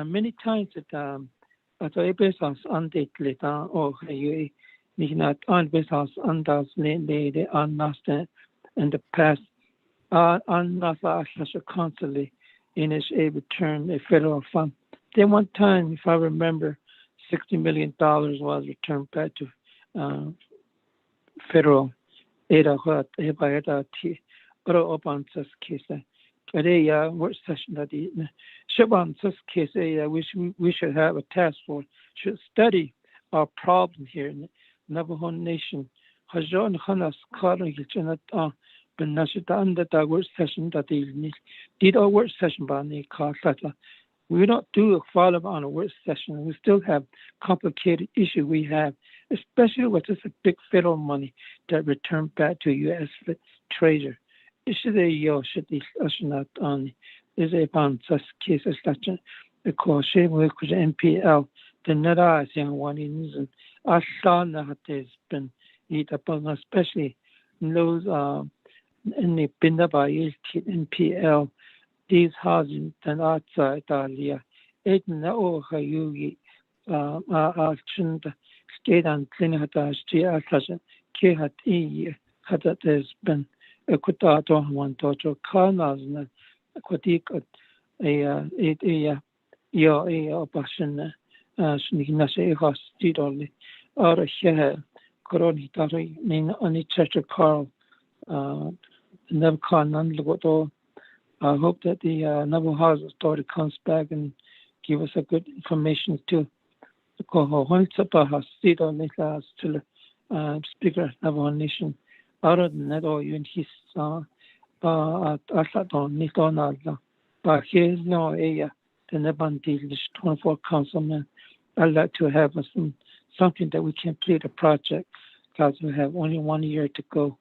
Speaker 18: many times that at a base house on the later or you not on base house on those lady on master in the past on NASA constantly in its return a federal fund. Then one time, if I remember, $60 million was returned back to federal aid by or open such case. But a work session that the Shaban such case we should have a task force should study our problem here in Navajo Nation. Hajon Hanas Karan but Nashita that work session that they did our work session by the car. We don't do a follow-up on a work session. We still have complicated issue we have, especially with this big federal money that return back to U.S. Treasury. Should they not on is a bond such cases such a cause shame with NPL the net eyes young one in I saw that there's been eat upon especially those in the Binda by NPL these housing and outside Dalia. It no Hayugi Chunda skate and Clinata Stia Sasha Kihat E had that there's been a Kutato one daughter Karnas and a Kwatik a option Snignashe Hostidoli or a share Coroni Tari mean only Chester Carl never can none. I hope that the Navajo House Authority comes back and give us a good information too. Once about state on this last to Speaker Navajo Nation. Other than that, all you and his Asadon Nikonalda. But here's no area the Nebandi 24 councilmen. I'd like to have something that we can complete a project because we have only 1 year to go.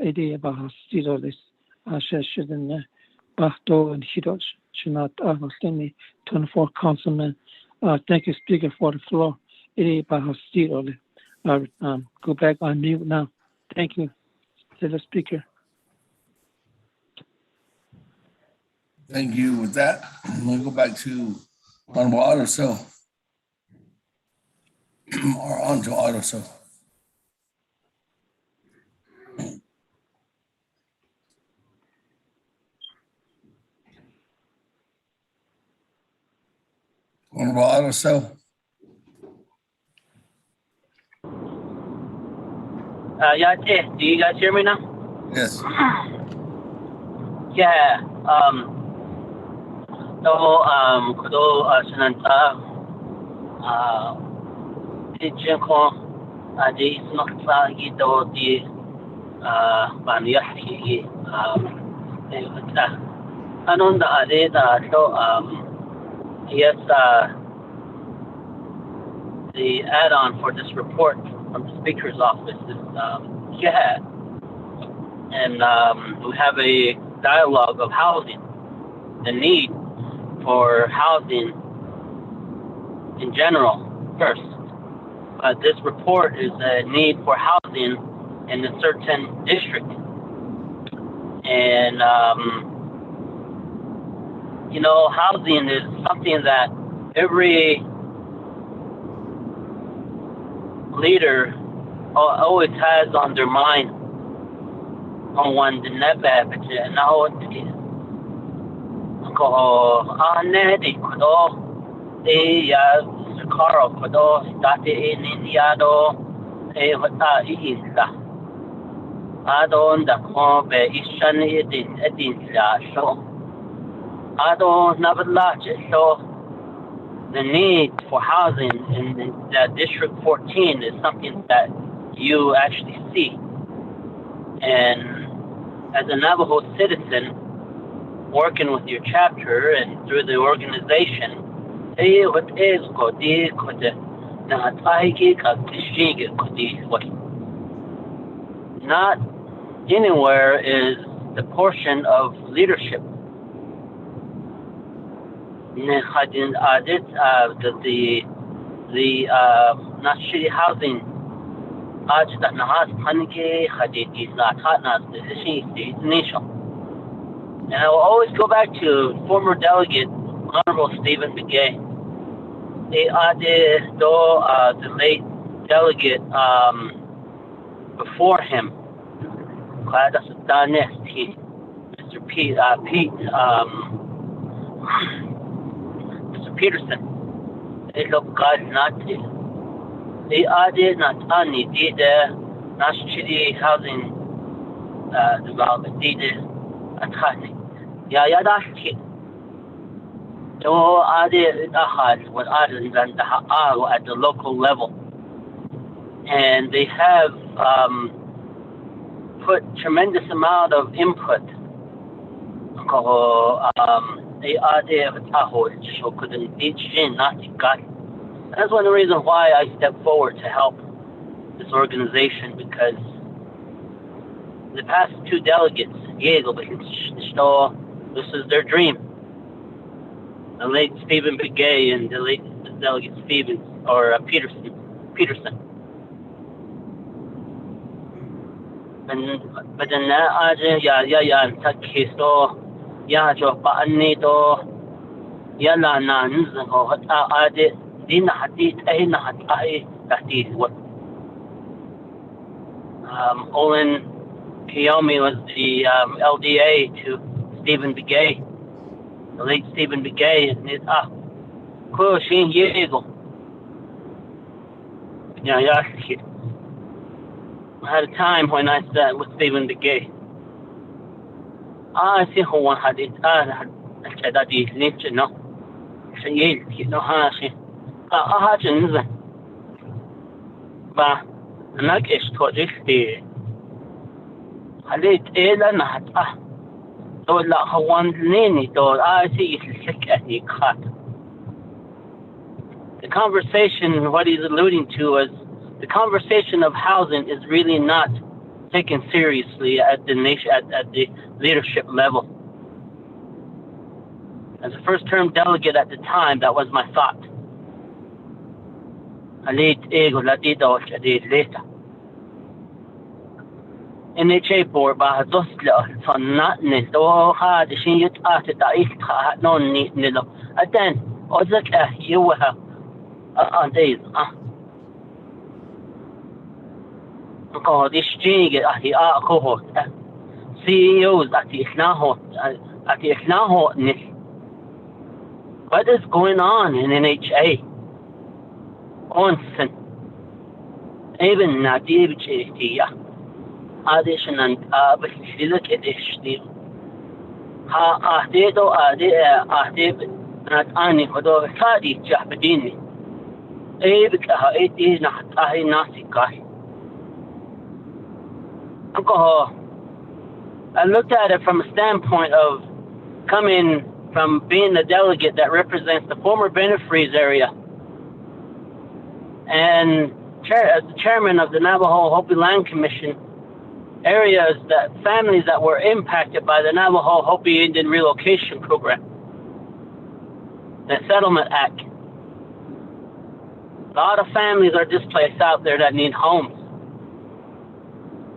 Speaker 18: Idea about this shouldn't Bahto and Hidoch should not me 24 councilmen. Thank you, Speaker, for the floor. Idea about go back on mute now. Thank you, to the Speaker.
Speaker 1: Thank you. With that, I'm going to go back to Honorable Otto or on to Otto Honorable Otto
Speaker 6: Yeah, do you guys hear me now?
Speaker 1: Yes.
Speaker 6: Yeah. Kudo Sananta Tijanko Adi Snoksa Gido di Banyaki Anunda Adeda so yes the add-on for this report from the Speaker's office is Shahad. And we have a dialogue of housing, the need for housing in general first. But this report is a need for housing in a certain district. And, housing is something that every leader always has on their mind. On one the never but now it is. Carl Kodo started in India do Vata Inda. Adon the Kombe Ishan Edin so Adon Navalache so the need for housing in District 14 is something that you actually see. And as a Navajo citizen working with your chapter and through the organization, not anywhere is the portion of leadership. The not shitty housing. And I will always go back to former delegate Honorable Stephen Begay. The late delegate before him, Mr. Peterson. They look God not they did not only did not shitty housing development did attacking. That's it. So what other than the at the local level, and they have put tremendous amount of input. That's one of the reasons why I stepped forward to help this organization, because the past two delegates, this is their dream. The late Stephen Begay and the late delegate Peterson. But then Olin Kiyomi was the LDA to Stephen Begay, the late Stephen Begay, and it I had a time when I sat with Stephen Begay. I see who one had it. That is nature, no. But not as to this day. I did not. So, like one nanny, though, I see it's sick at the cut. The conversation, what he's alluding to, is the conversation of housing is really not taken seriously at the nation, at the leadership level. As a first-term delegate at the time, that was my thought. NHA board ba dostla son not ne do ha de shin yut at da ikha no ni no adan ozak you have on days ko this jing at the cohort CEOs at the Naho ni. What is going on in NHA? Onsen even not the addition and but look at this ha they do not any for the study Japadini it is not a nasty guy. I looked at it from a standpoint of coming from being the delegate that represents the former Benefreeze area and as the chairman of the Navajo Hopi Land Commission, areas that families that were impacted by the Navajo Hopi Indian Relocation Program, the Settlement Act. A lot of families are displaced out there that need homes.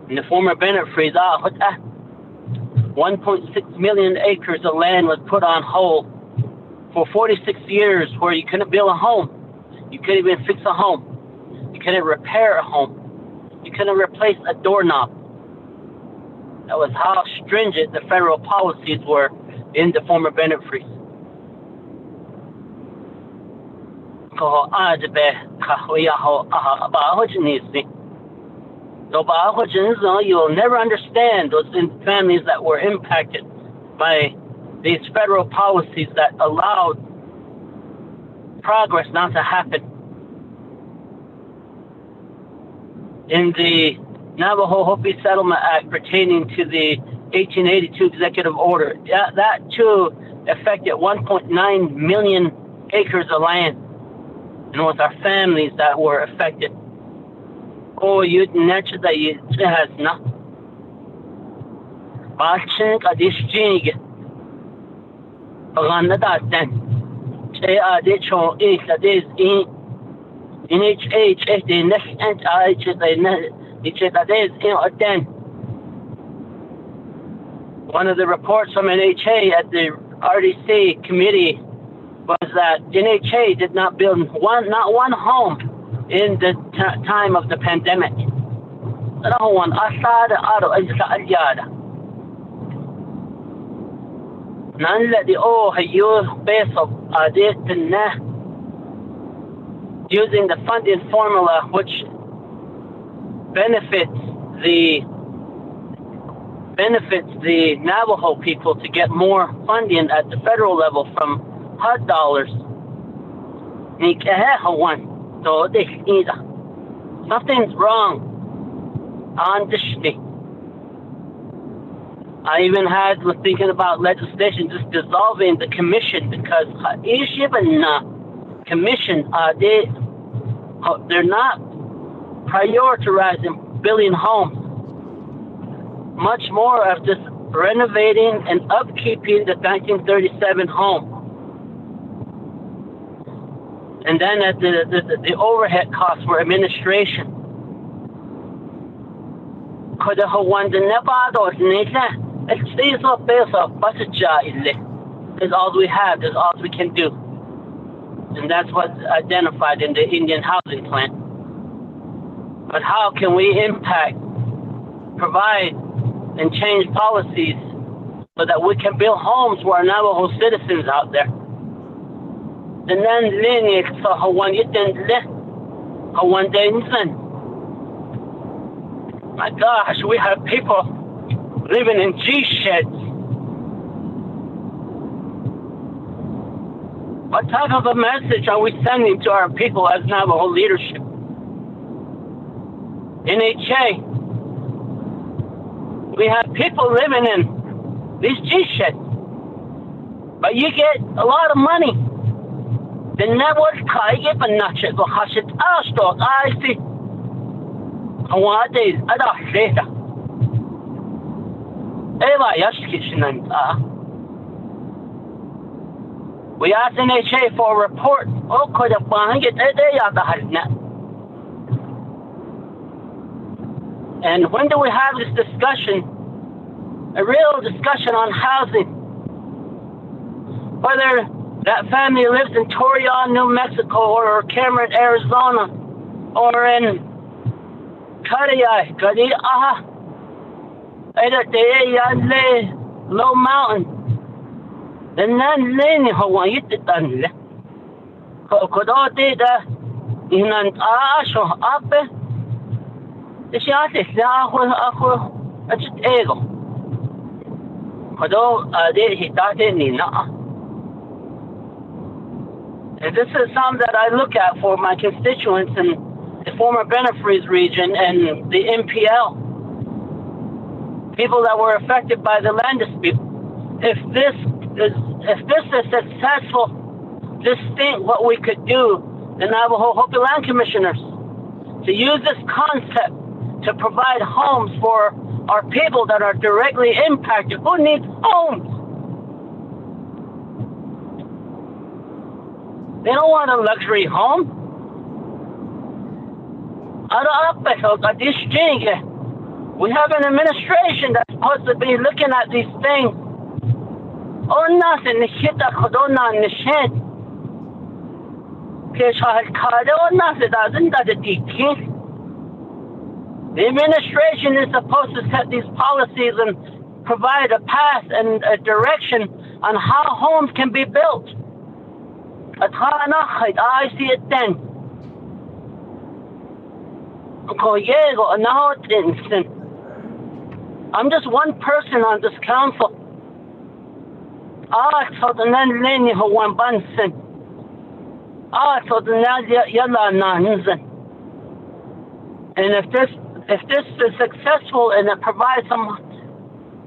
Speaker 6: And the former Bennett freeze, 1.6 million acres of land was put on hold for 46 years, where you couldn't build a home, you couldn't even fix a home, you couldn't repair a home, you couldn't replace a doorknob. That was how stringent the federal policies were in the former Bennett freeze. You'll never understand those families that were impacted by these federal policies that allowed progress not to happen. In the Navajo Hopi Settlement Act pertaining to the 1882 executive order, that too affected 1.9 million acres of land. And it was our families that were affected. Oh, you'd nature that you has not. Bachin Kadishjig. Paganadaten. Say, I did show it that is in each age, the next and I just that is in a den. One of the reports from NHA at the RDC committee was that NHA did not build not one home in the time of the pandemic. Using the funding formula which benefits the Navajo people to get more funding at the federal level from HUD dollars. Something's wrong on this thing. I even was thinking about legislation just dissolving the commission, because commission they're not prioritizing building homes, much more of just renovating and upkeeping the 1937 home. And then at the overhead costs for administration. Is all we have, is all we can do. And that's what's identified in the Indian Housing Plan. But how can we impact, provide, and change policies so that we can build homes for our Navajo citizens out there? And then my gosh, we have people living in G-sheds. What type of a message are we sending to our people as Navajo leadership? NHA, we have people living in these G-sheds, but you get a lot of money. The network get but not go hash it out. I see. I want days. I don't say that. We asked NHA for a report. Oh, could have been get and when do we have this discussion? A real discussion on housing. Whether that family lives in Torreon, New Mexico, or Cameron, Arizona, or in Low Mountain. And then Lenny Hawaii done. Could all did in an asho up. The shot is now a just ego. Although he started in. And this is something that I look at for my constituents in the former Benefreeze region and the MPL. People that were affected by the land dispute. If this is successful, just think what we could do, the Navajo Hopi Land Commissioners. to use this concept to provide homes for our people that are directly impacted. Who needs homes? They don't want a luxury home. We have an administration that's supposed to be looking at these things. The administration is supposed to set these policies and provide a path and a direction on how homes can be built. I see it then. I'm just one person on this council. And if this is successful and it provides some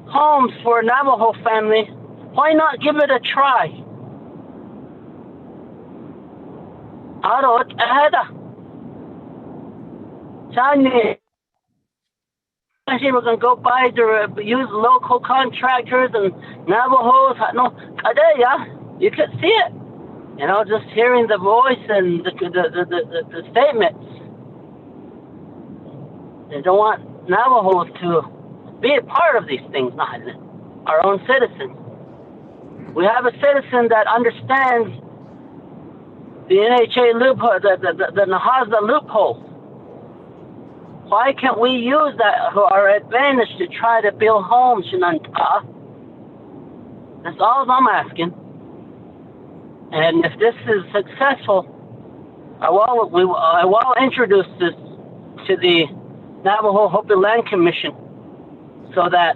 Speaker 6: homes for Navajo family, why not give it a try? We're going to go by to use local contractors and Navajos. No, you could see it. You know, just hearing the voice and the statements. They don't want Navajos to be a part of these things, our own citizens. We have a citizen that understands the NHA loophole, the Nahaza loophole. Why can't we use that to our advantage to try to build homes? That's all I'm asking. And if this is successful, I will introduce this to the Navajo Hopi Land Commission so that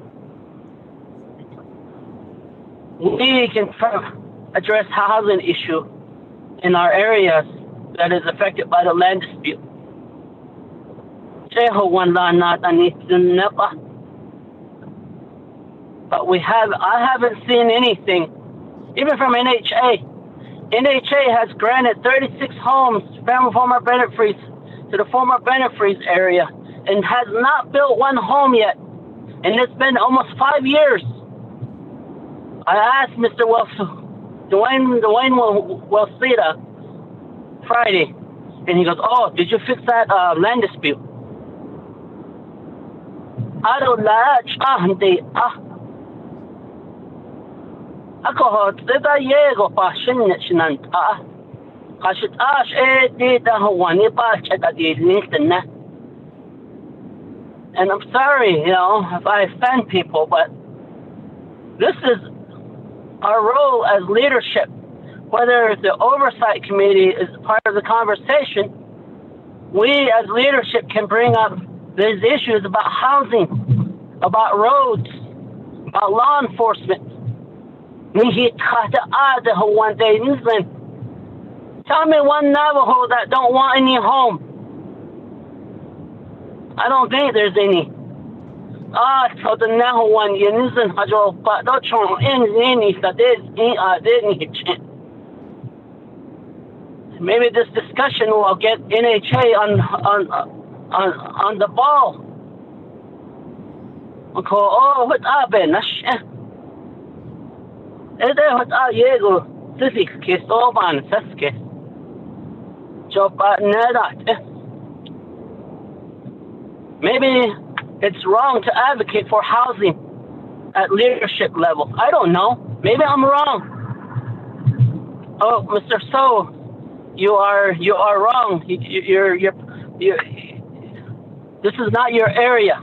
Speaker 6: we can address housing issue in our areas that is affected by the land dispute. But I haven't seen anything, even from NHA. NHA has granted 36 homes from former Bennett Freeze to the former Bennett Freeze area and has not built one home yet. And it's been almost 5 years. I asked Mr. Dwayne Welsita Friday, and he goes, "Oh, did you fix that land dispute?" I don't and I'm sorry, if I offend people, but this is our role as leadership. Whether the oversight committee is part of the conversation, we as leadership can bring up these issues about housing, about roads, about law enforcement. Tell me one Navajo that don't want any home. I don't think there's any. So the Navajo one, maybe this discussion will get NHA on the ball. What happened? Maybe it's wrong to advocate for housing at leadership level. I don't know. Maybe I'm wrong. Oh, Mr. So, you are wrong. You're this is not your area.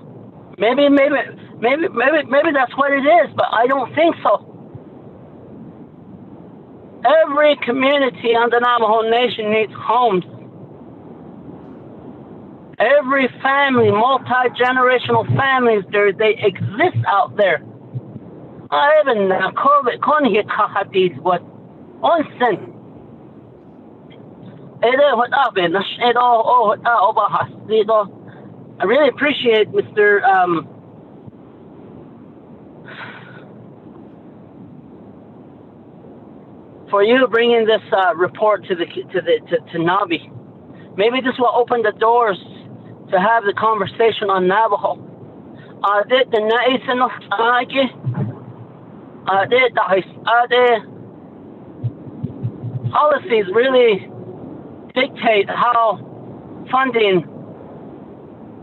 Speaker 6: Maybe that's what it is, but I don't think so. Every community on the Navajo Nation needs homes. Every family, multi-generational families, they exist out there. Even COVID, what onsen. I really appreciate Mr. For you bringing this report to Nabi. Maybe this will open the doors to have the conversation on Navajo. The policies really dictate how funding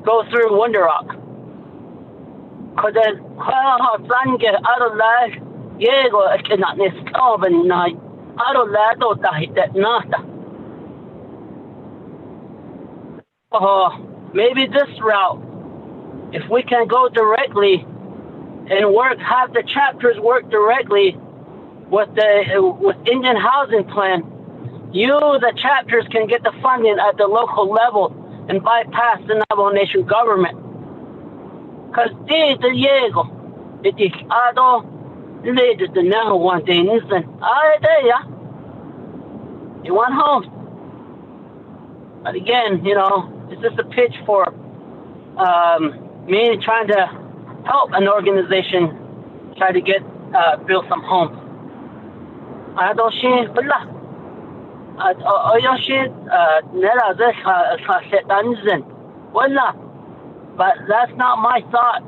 Speaker 6: goes through Window Rock. Because maybe this route, if we can go directly and have the chapters work directly with Indian Housing Plan, the chapters can get the funding at the local level and bypass the Navajo Nation government. Because you want homes. But again, it's just a pitch for me trying to help an organization try to build some homes. But that's not my thought.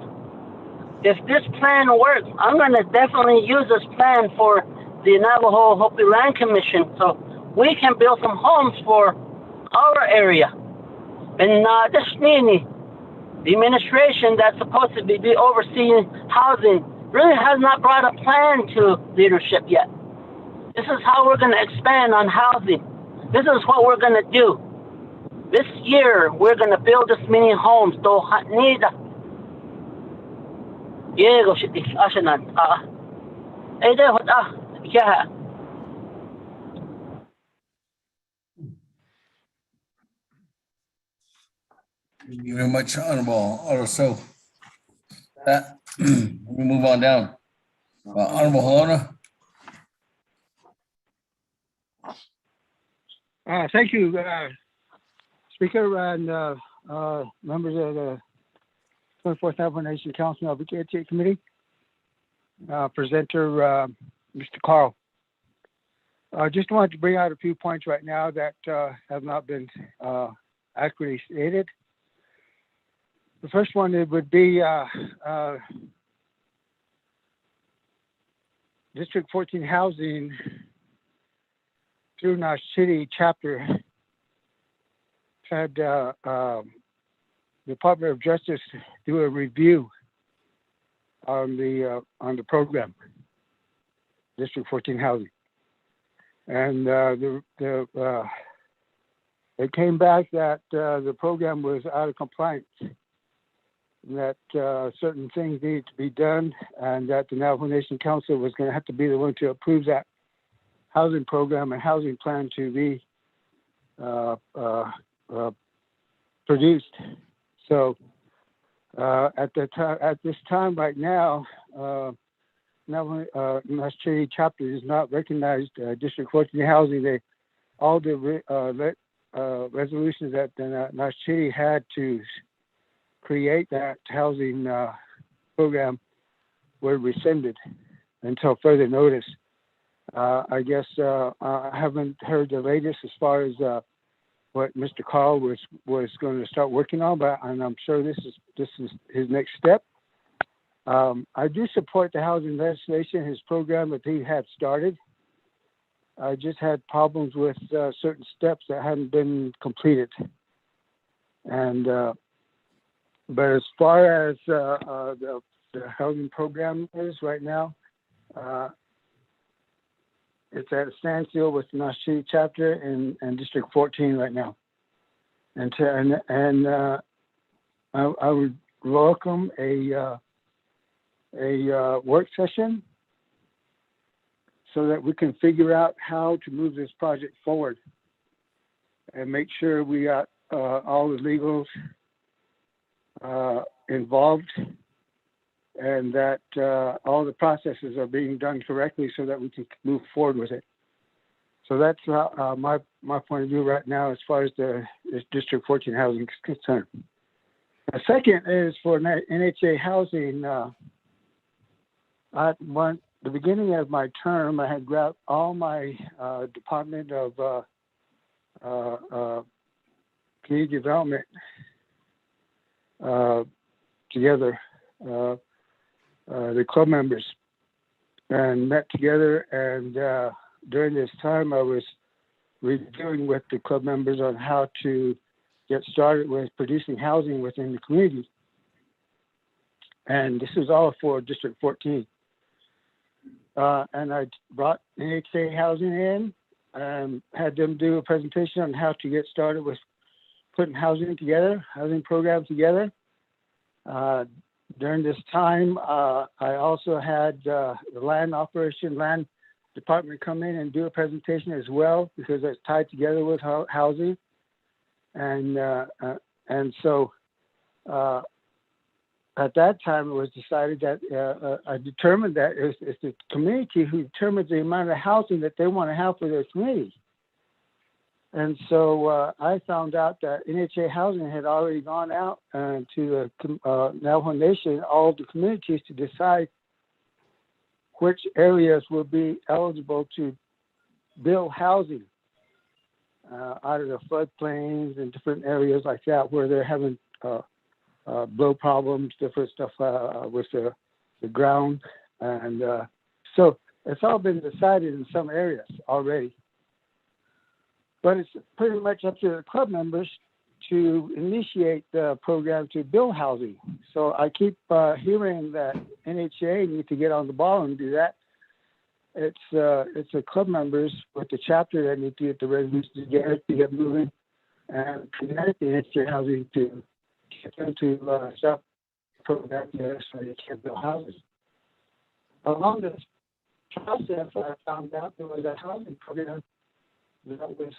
Speaker 6: If this plan works, I'm going to definitely use this plan for the Navajo Hopi Land Commission so we can build some homes for our area. And the administration that's supposed to be overseeing housing really has not brought a plan to leadership yet. This is how we're going to expand on housing. This is what we're going to do. This year, we're going to build this many homes.
Speaker 1: Thank you very much, Honorable Oroso. We move on down. Honorable Halona.
Speaker 17: Thank you, Speaker and members of the 24th Navajo Nation Council Naabik'íyáti Committee. Presenter, Mr. Carl. I just wanted to bring out a few points right now that have not been accurately stated. The first one would be District 14 Housing through Nash City chapter had Department of Justice do a review on the program, District 14 Housing, and it came back that the program was out of compliance, that certain things needed to be done, and that the Navajo Nation Council was going to have to be the one to approve that housing program and housing plan to be produced. So at this time right now, Navajo Nation chapter is not recognized District 14 housing. All the resolutions that the Nash City had to create that housing program were rescinded until further notice. I guess I haven't heard the latest as far as what Mr. Carl was going to start working on, and I'm sure this is his next step. I do support the housing legislation, his program that he had started. I just had problems with certain steps that hadn't been completed. And but as far as the housing program is right now, it's at a standstill with the Nash City chapter and District 14 right now. And I would welcome a work session so that we can figure out how to move this project forward and make sure we got all the legals involved and that all the processes are being done correctly so that we can move forward with it. So that's my point of view right now as far as this District 14 housing is concerned. The second is for NHA housing. At the beginning of my term, I had grabbed all my Department of Community Development together, the club members, and met together. And during this time, I was reviewing with the club members on how to get started with producing housing within the community. And this is all for District 14. And I brought NHA housing in and had them do a presentation on how to get started with putting housing programs together. During this time, I also had the land department come in and do a presentation as well, because it's tied together with housing. And so at that time, it was decided that I determined that it's the community who determines the amount of housing that they want to have for their community. And so I found out that NHA Housing had already gone out to the Navajo Nation, all the communities, to decide which areas will be eligible to build housing out of the floodplains and different areas like that, where they're having blow problems, different stuff with the ground. And so it's all been decided in some areas already. But it's pretty much up to the club members to initiate the program to build housing. So I keep hearing that NHA need to get on the ball and do that. It's the club members with the chapter that need to get the residents together to get moving, and connect the NHA housing to get them to stop the program there so they can build houses. Along this process, I found out there was a housing program that was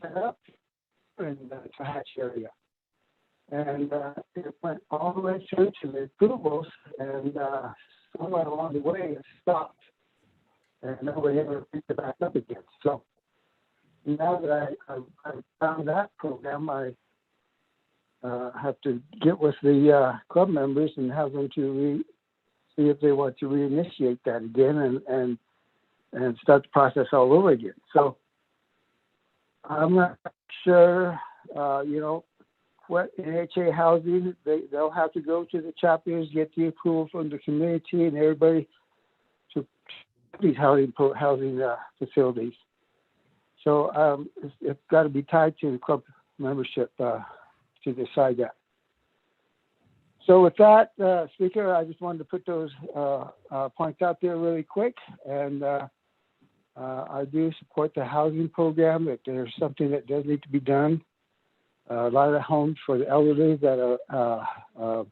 Speaker 17: set up in the Tahatch area. And it went all the way through to the approvals, and somewhere along the way it stopped. And nobody ever picked it back up again. So now that I found that program, I have to get with the club members and have them to see if they want to reinitiate that again and start the process all over again. So I'm not sure, what NHA housing, they'll have to go to the chapters, get the approval from the community and everybody to these housing facilities. So it's got to be tied to the club membership to decide that. So with that, Speaker, I just wanted to put those points out there really quick. And I do support the housing program, that there's something that does need to be done. A lot of the homes for the elderly that are,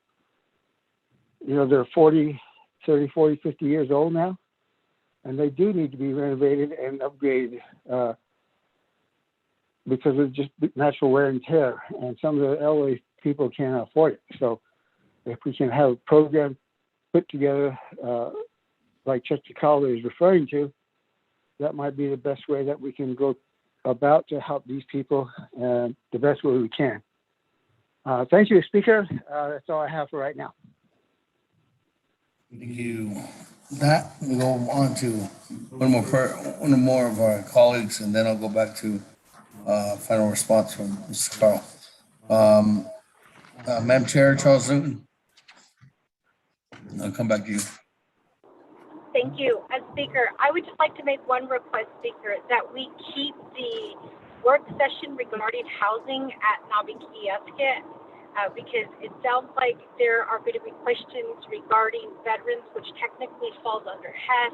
Speaker 17: they're 40, 50 years old now. And they do need to be renovated and upgraded because of just natural wear and tear. And some of the elderly people can't afford it. So if we can have a program put together like Chester College is referring to, that might be the best way that we can go about to help these people the best way we can. Thank you, Speaker. That's all I have for right now.
Speaker 1: Thank you. That we go on to one more of our colleagues, and then I'll go back to final response from Mr. Carl. Madam Chair, Charles Newton, I'll come back to you.
Speaker 10: Thank you. As Speaker, I would just like to make one request, Speaker, that we keep the work session regarding housing at Naabik'íyáti, because it sounds like there are going to be questions regarding veterans, which technically falls under HES.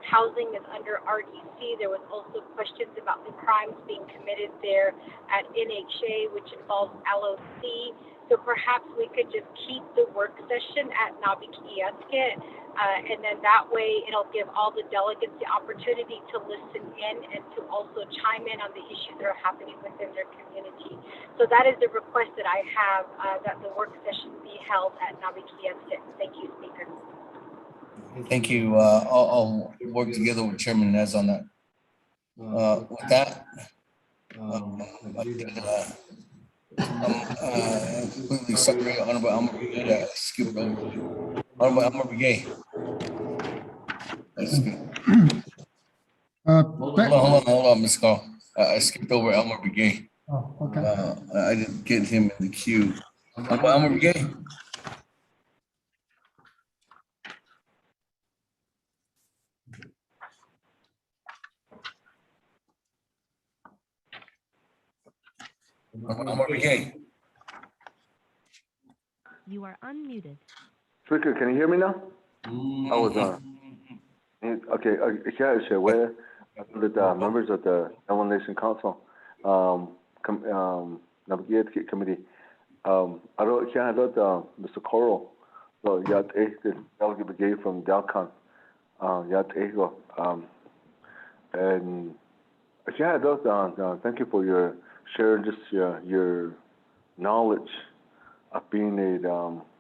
Speaker 10: Housing is under RDC. There was also questions about the crimes being committed there at NHA, which involves LOC. So perhaps we could just keep the work session at Naabik'íyáti, and then that way it'll give all the delegates the opportunity to listen in and to also chime in on the issues that are happening within their community. So that is the request that I have, that the work session be held at Naabik'íyáti. Thank you, Speaker.
Speaker 1: Thank you. I'll work together with Chairman Nez on that. With that, completely sorry, Honorable Elmer Brigade, skipped over. Honorable Elmer Brigade. Hold on, Ms. Carl. I skipped over Elmer Brigade.
Speaker 16: Oh, okay.
Speaker 1: I didn't get him in the queue. Elmer Gay. Elmer Gay.
Speaker 19: You are unmuted.
Speaker 14: Speaker, can you hear me now? I was okay. Yeah, sure. Where the members of the Navajo Nation Council, Naabik'íyáti committee, I wrote Mr. Coral, so Yat the delegate brigade from Dalcon, Yat and yeah, thank you for your sharing just your knowledge of being a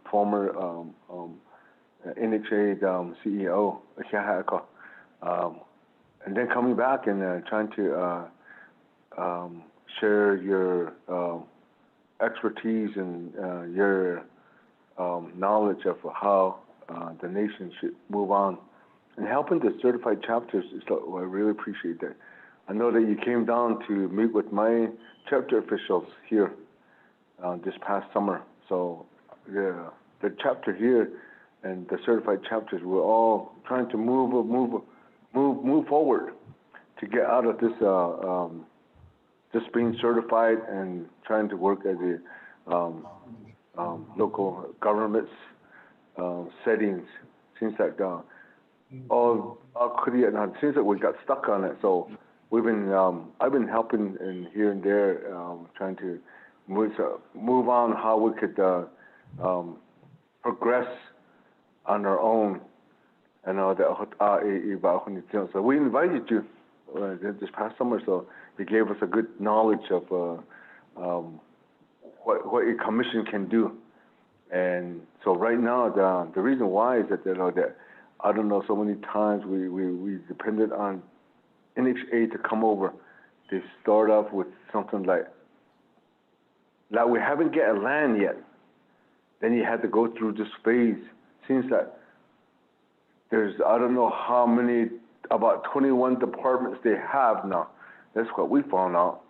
Speaker 14: former NHA CEO, and then coming back and trying to share your expertise and your knowledge of how the nation should move on, and helping the certified chapters. I really appreciate that. I know that you came down to meet with my chapter officials here this past summer. So the chapter here and the certified chapters, we're all trying to move forward to get out of this just being certified and trying to work as a local governments settings. Seems like all Korea, and it seems like we got stuck on it. So we've been I've been helping in here and there, trying to move on how we could progress on our own. And so we invited you this past summer, so you gave us a good knowledge of what a commission can do. And so right now, the reason why is that that I don't know, so many times we depended on NHA to come over. They start off with something like we haven't get a land yet. Then you had to go through this phase. Seems like there's I don't know how many, about 21 departments they have now. That's what we found out.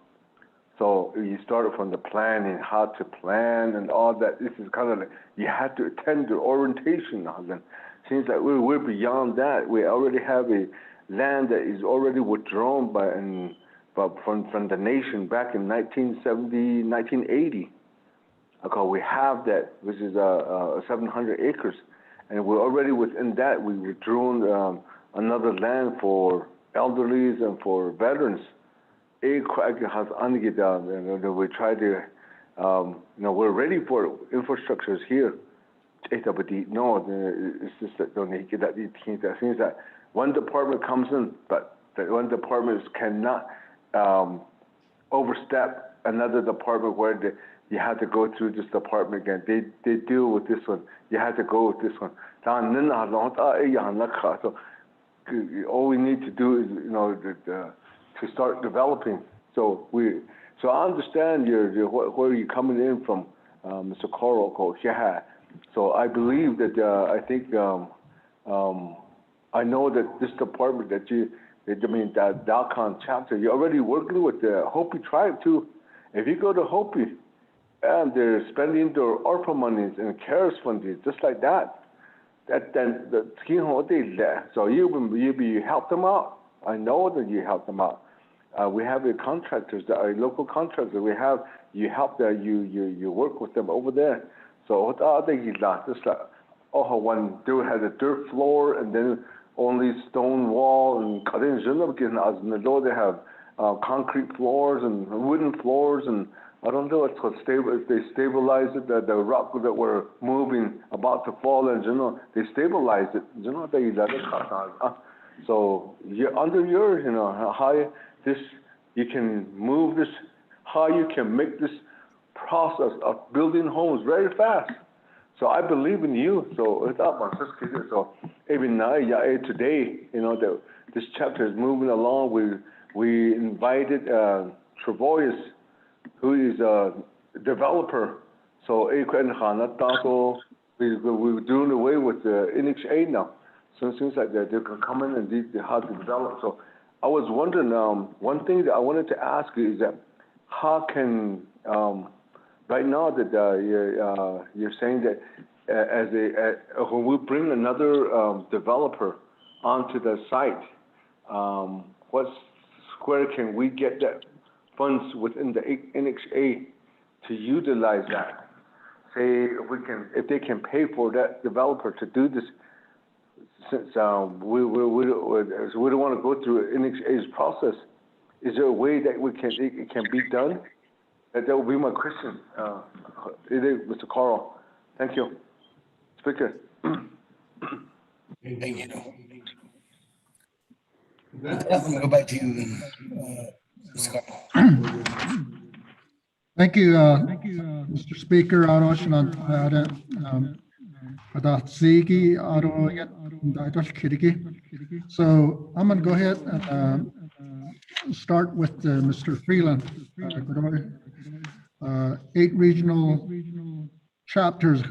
Speaker 14: So you started from the planning, how to plan and all that. This is kind of like you had to attend the orientation now. Then seems like we're beyond that. We already have a land that is already withdrawn from the nation back in 1970, 1980. Okay, we have that, which is 700 acres. And we're already within that. We withdrew another land for elderlies and for veterans. We try to, we're ready for infrastructures here. No, it's just that it seems that one department comes in, but that one department cannot overstep another department where you have to go through this department again. They deal with this one. You have to go with this one. So all we need to do is, to start developing. So I understand where you're coming in from, Mr. Coral. Yeah. So I believe that I think I know that this department that that Dalcon chapter, you're already working with the Hopi tribe too. If you go to Hopi, and they're spending their ARPA monies and CARES funding just like that. So you help them out. I know that you help them out. We have contractors that are local contractors. You help them. You work with them over there. So just like one dude had a dirt floor and then only stone wall, and they have concrete floors and wooden floors, and I don't know what's called if they stabilize it, the rock that we're moving about to fall, and they stabilize it. So under yours, how you can move this, how you can make this process of building homes very fast. So I believe in you. So even now, today, that this chapter is moving along. We invited Travois, who is a developer. So we're doing away with the NHA now. So it seems like they can come in and they how to develop. So I was wondering, one thing that I wanted to ask you is that how can right now that you're saying that when we bring another developer onto the site, what square can we get that funds within the NXA to utilize that? Say if they can pay for that developer to do this, since we don't want to go through NXA's process, is there a way that it can be done? That would be my question, Mr. Carl. Thank you, Speaker.
Speaker 1: Thank you. I'm gonna go back to you, Ms. Carl.
Speaker 16: Thank you, Mr. Speaker. So I'm going to go ahead and start with Mr. Freeland. 8 regional chapters.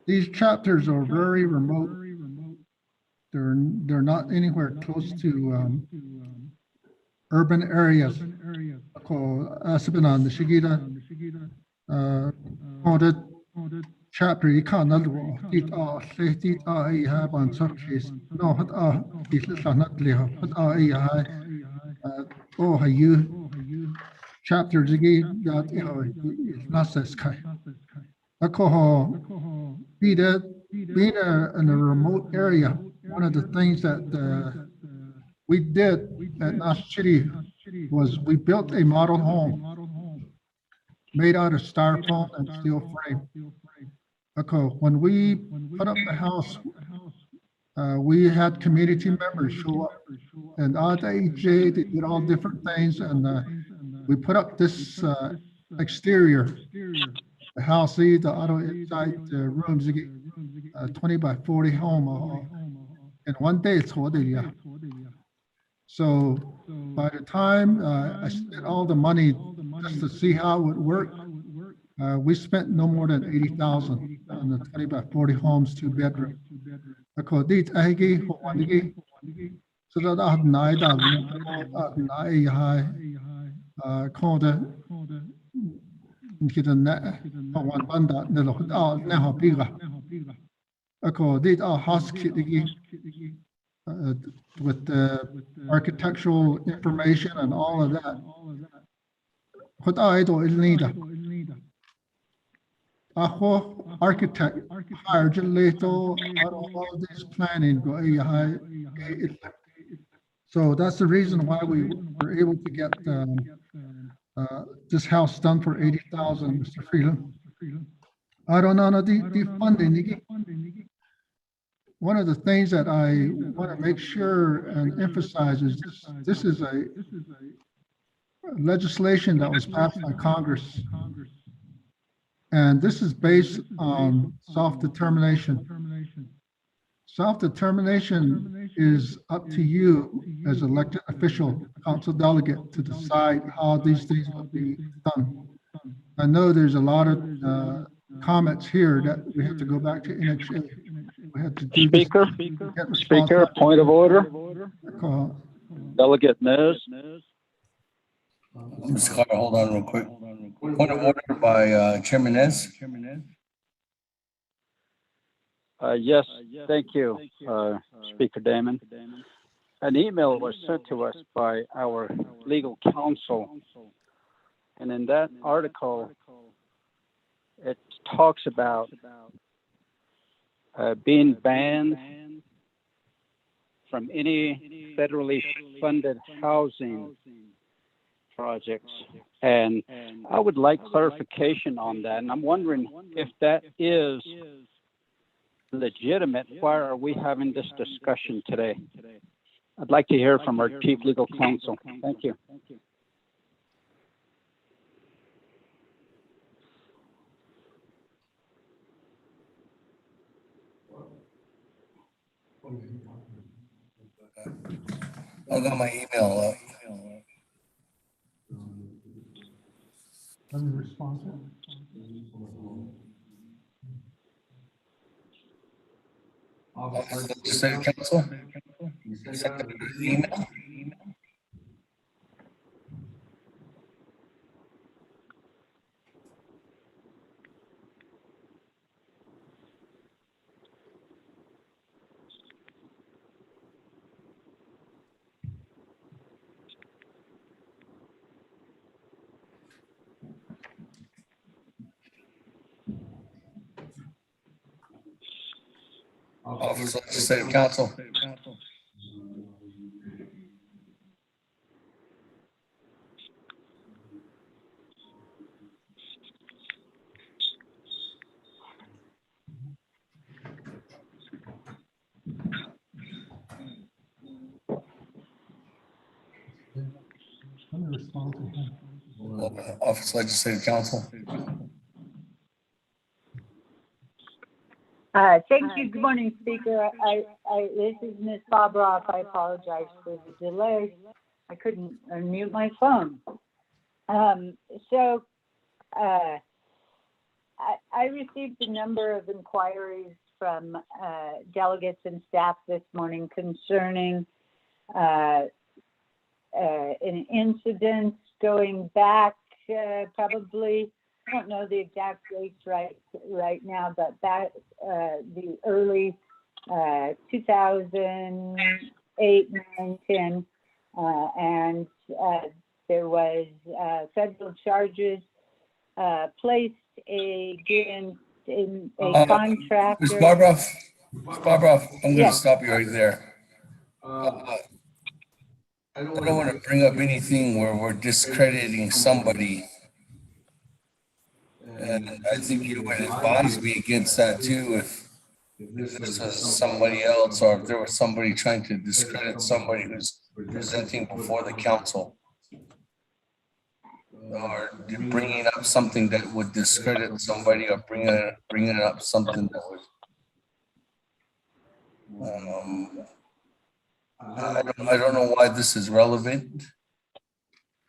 Speaker 16: These chapters are very remote. They're not anywhere close to urban areas. Chapter you can't chapter being in a remote area, one of the things that we did at Nash City was we built a model home made out of styrofoam and steel frame. When we put up the house, we had community members show up, and they did all different things, and we put up this exterior. The house, the auto inside rooms, 20 by 40 home, and one day it's so by the time I spent all the money just to see how it would work, we spent no more than 80,000 on the 20 by 40 homes, 2 bedroom. So that I had with the architectural information and all of that. Architect hired all this planning. So that's the reason why we were able to get this house done for 80,000, Mr. Freeland. I don't know the funding. One of the things that I want to make sure and emphasize is this is a legislation that was passed by Congress. And this is based on self-determination. Self-determination is up to you as elected official, council delegate, to decide how these things will be done. I know there's a lot of comments here that we have to go back to NHA. We have to do
Speaker 15: Speaker, point of order. Delegate Nez.
Speaker 1: Ms. Carter, hold on real quick. Point of order by Chairman Nez.
Speaker 13: Yes, thank you, Speaker Damon. An email was sent to us by our legal counsel, and in that article, it talks about being banned from any federally funded housing projects. And I would like clarification on that. And I'm wondering if that is legitimate. Why are we having this discussion today? I'd like to hear from our chief legal counsel. Thank you.
Speaker 1: I got my email up.
Speaker 16: Let me respond to it.
Speaker 1: Office of Legislative Counsel. Sent an email. Office of Legislative Counsel.
Speaker 16: Let me respond to him.
Speaker 1: Office of Legislative Counsel.
Speaker 20: Thank you. Good morning, Speaker. This is Ms. Bob Roth. I apologize for the delay. I couldn't unmute my phone. I received a number of inquiries from delegates and staff this morning concerning an incident going back probably, I don't know the exact dates right now, but back the early 2008, 9, 10, and there was federal charges placed against a contractor.
Speaker 1: Ms. Barbara, I'm going to stop you right there. I don't want to bring up anything where we're discrediting somebody. And I think you would advise me against that too if this was somebody else or if there was somebody trying to discredit somebody who's presenting before the council. Or bringing up something that would discredit somebody or bringing up something that would I don't know why this is relevant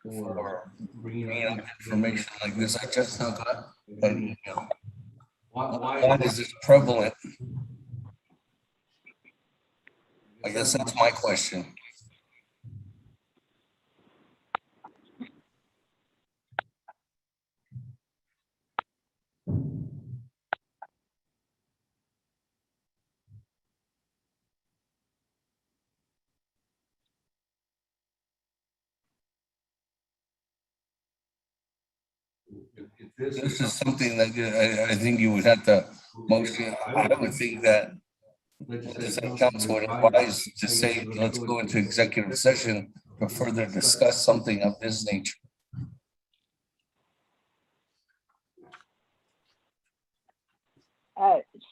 Speaker 1: for bringing up information like this. I just now got an email. Why is this prevalent? I guess that's my question. This is something that I think you would have to motion. I would think that the council would advise to say, let's go into executive session to further discuss something of this nature.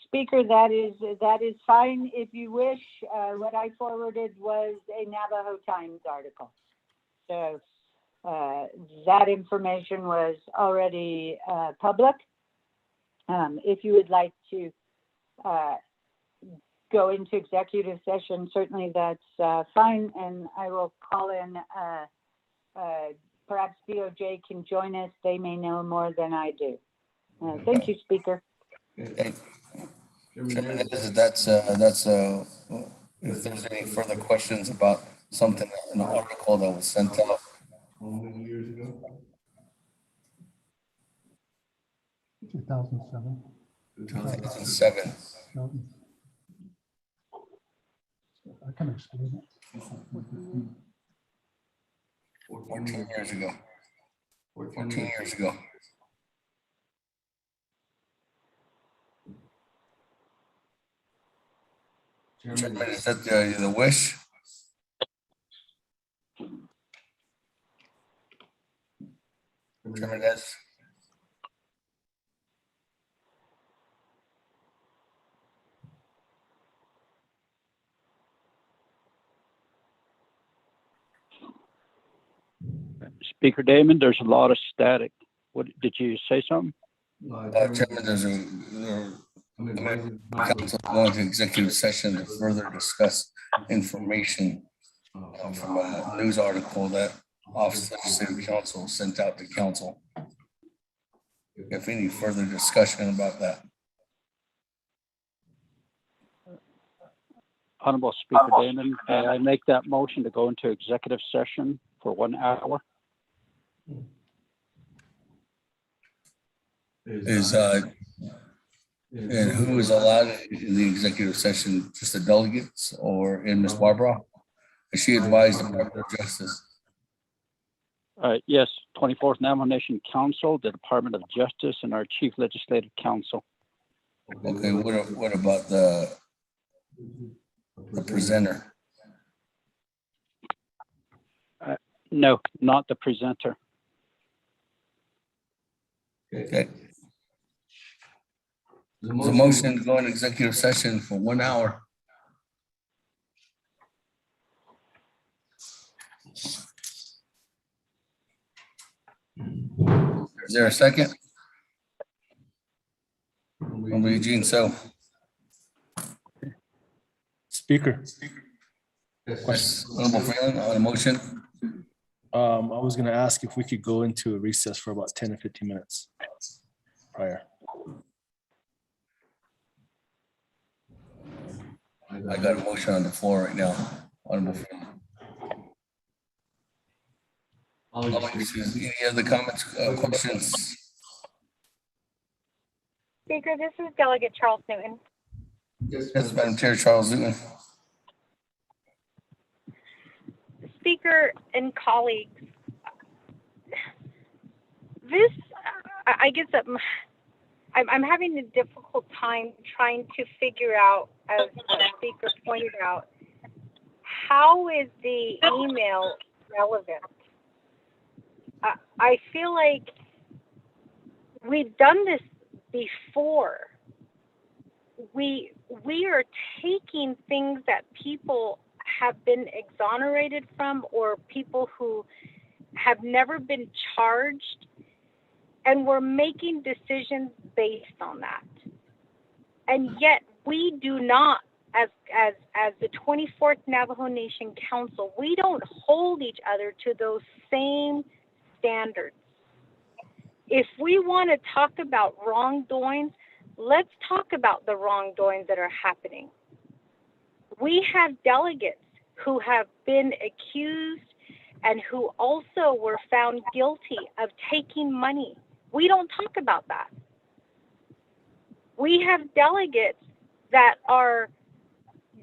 Speaker 20: Speaker, that is fine if you wish. What I forwarded was a Navajo Times article. So that information was already public. If you would like to go into executive session, certainly that's fine. And I will call in, perhaps DOJ can join us. They may know more than I do. Thank you, Speaker.
Speaker 1: That's if there's any further questions about something, an article that was sent out. How many years ago?
Speaker 16: 2007.
Speaker 1: 2007.
Speaker 16: I can explain it.
Speaker 1: 14 years ago. 14 years ago. Chairman, is that the wish? Chairman, yes.
Speaker 13: Speaker Damon, there's a lot of static. What did you say something?
Speaker 1: Chairman, there's council going to executive session to further discuss information from a news article that Office of City Council sent out to council. If any further discussion about that.
Speaker 13: Honorable Speaker Damon, may I make that motion to go into executive session for 1 hour?
Speaker 1: And who is allowed in the executive session? Just the delegates or in Ms. Barbara? Is she advised the Department of Justice?
Speaker 13: Yes, 24th Navajo Nation Council, the Department of Justice, and our Chief Legislative Counsel.
Speaker 1: Okay, what about the presenter?
Speaker 13: No, not the presenter.
Speaker 1: Okay. The motion to go into executive session for 1 hour. Is there a second? Eugene, so.
Speaker 2: Speaker.
Speaker 1: Yes, Honorable Freeland on the motion.
Speaker 2: I was gonna ask if we could go into a recess for about 10 or 15 minutes prior.
Speaker 1: I got a motion on the floor right now. Honorable Freeland. Any other comments, questions?
Speaker 10: Speaker, this is Delegate Charles Newton.
Speaker 1: Yes, Madam Chair, Charles Newton.
Speaker 10: Speaker and colleagues, this, I guess that I'm having a difficult time trying to figure out, as the speaker pointed out, how is the email relevant? I feel like we've done this before. We are taking things that people have been exonerated from, or people who have never been charged, and we're making decisions based on that. And yet we do not, as the 24th Navajo Nation Council, we don't hold each other to those same standards. If we want to talk about wrongdoings, let's talk about the wrongdoings that are happening. We have delegates who have been accused and who also were found guilty of taking money. We don't talk about that. We have delegates that are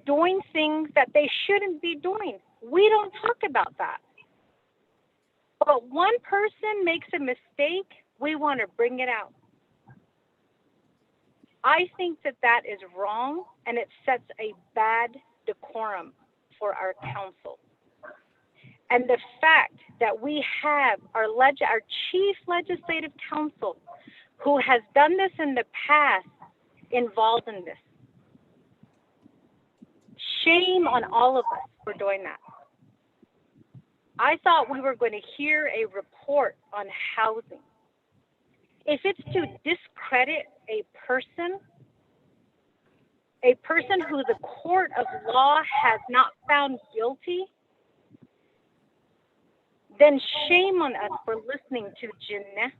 Speaker 10: doing things that they shouldn't be doing. We don't talk about that. But one person makes a mistake, we want to bring it out. I think that that is wrong, and it sets a bad decorum for our council. And the fact that we have our chief legislative counsel, who has done this in the past, involved in this. Shame on all of us for doing that. I thought we were going to hear a report on housing. If it's to discredit a person who the court of law has not found guilty, then shame on us for listening to Jeanette.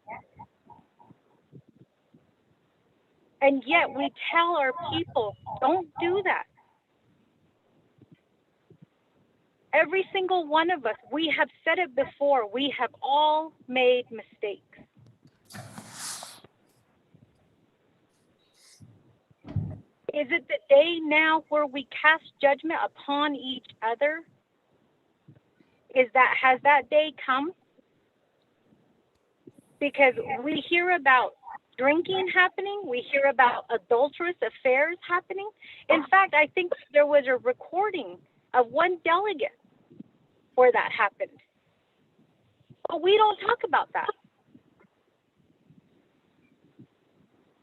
Speaker 10: And yet we tell our people, don't do that. Every single one of us, we have said it before, we have all made mistakes. Is it the day now where we cast judgment upon each other? Has that day come? Because we hear about drinking happening, we hear about adulterous affairs happening. In fact, I think there was a recording of one delegate where that happened. But we don't talk about that.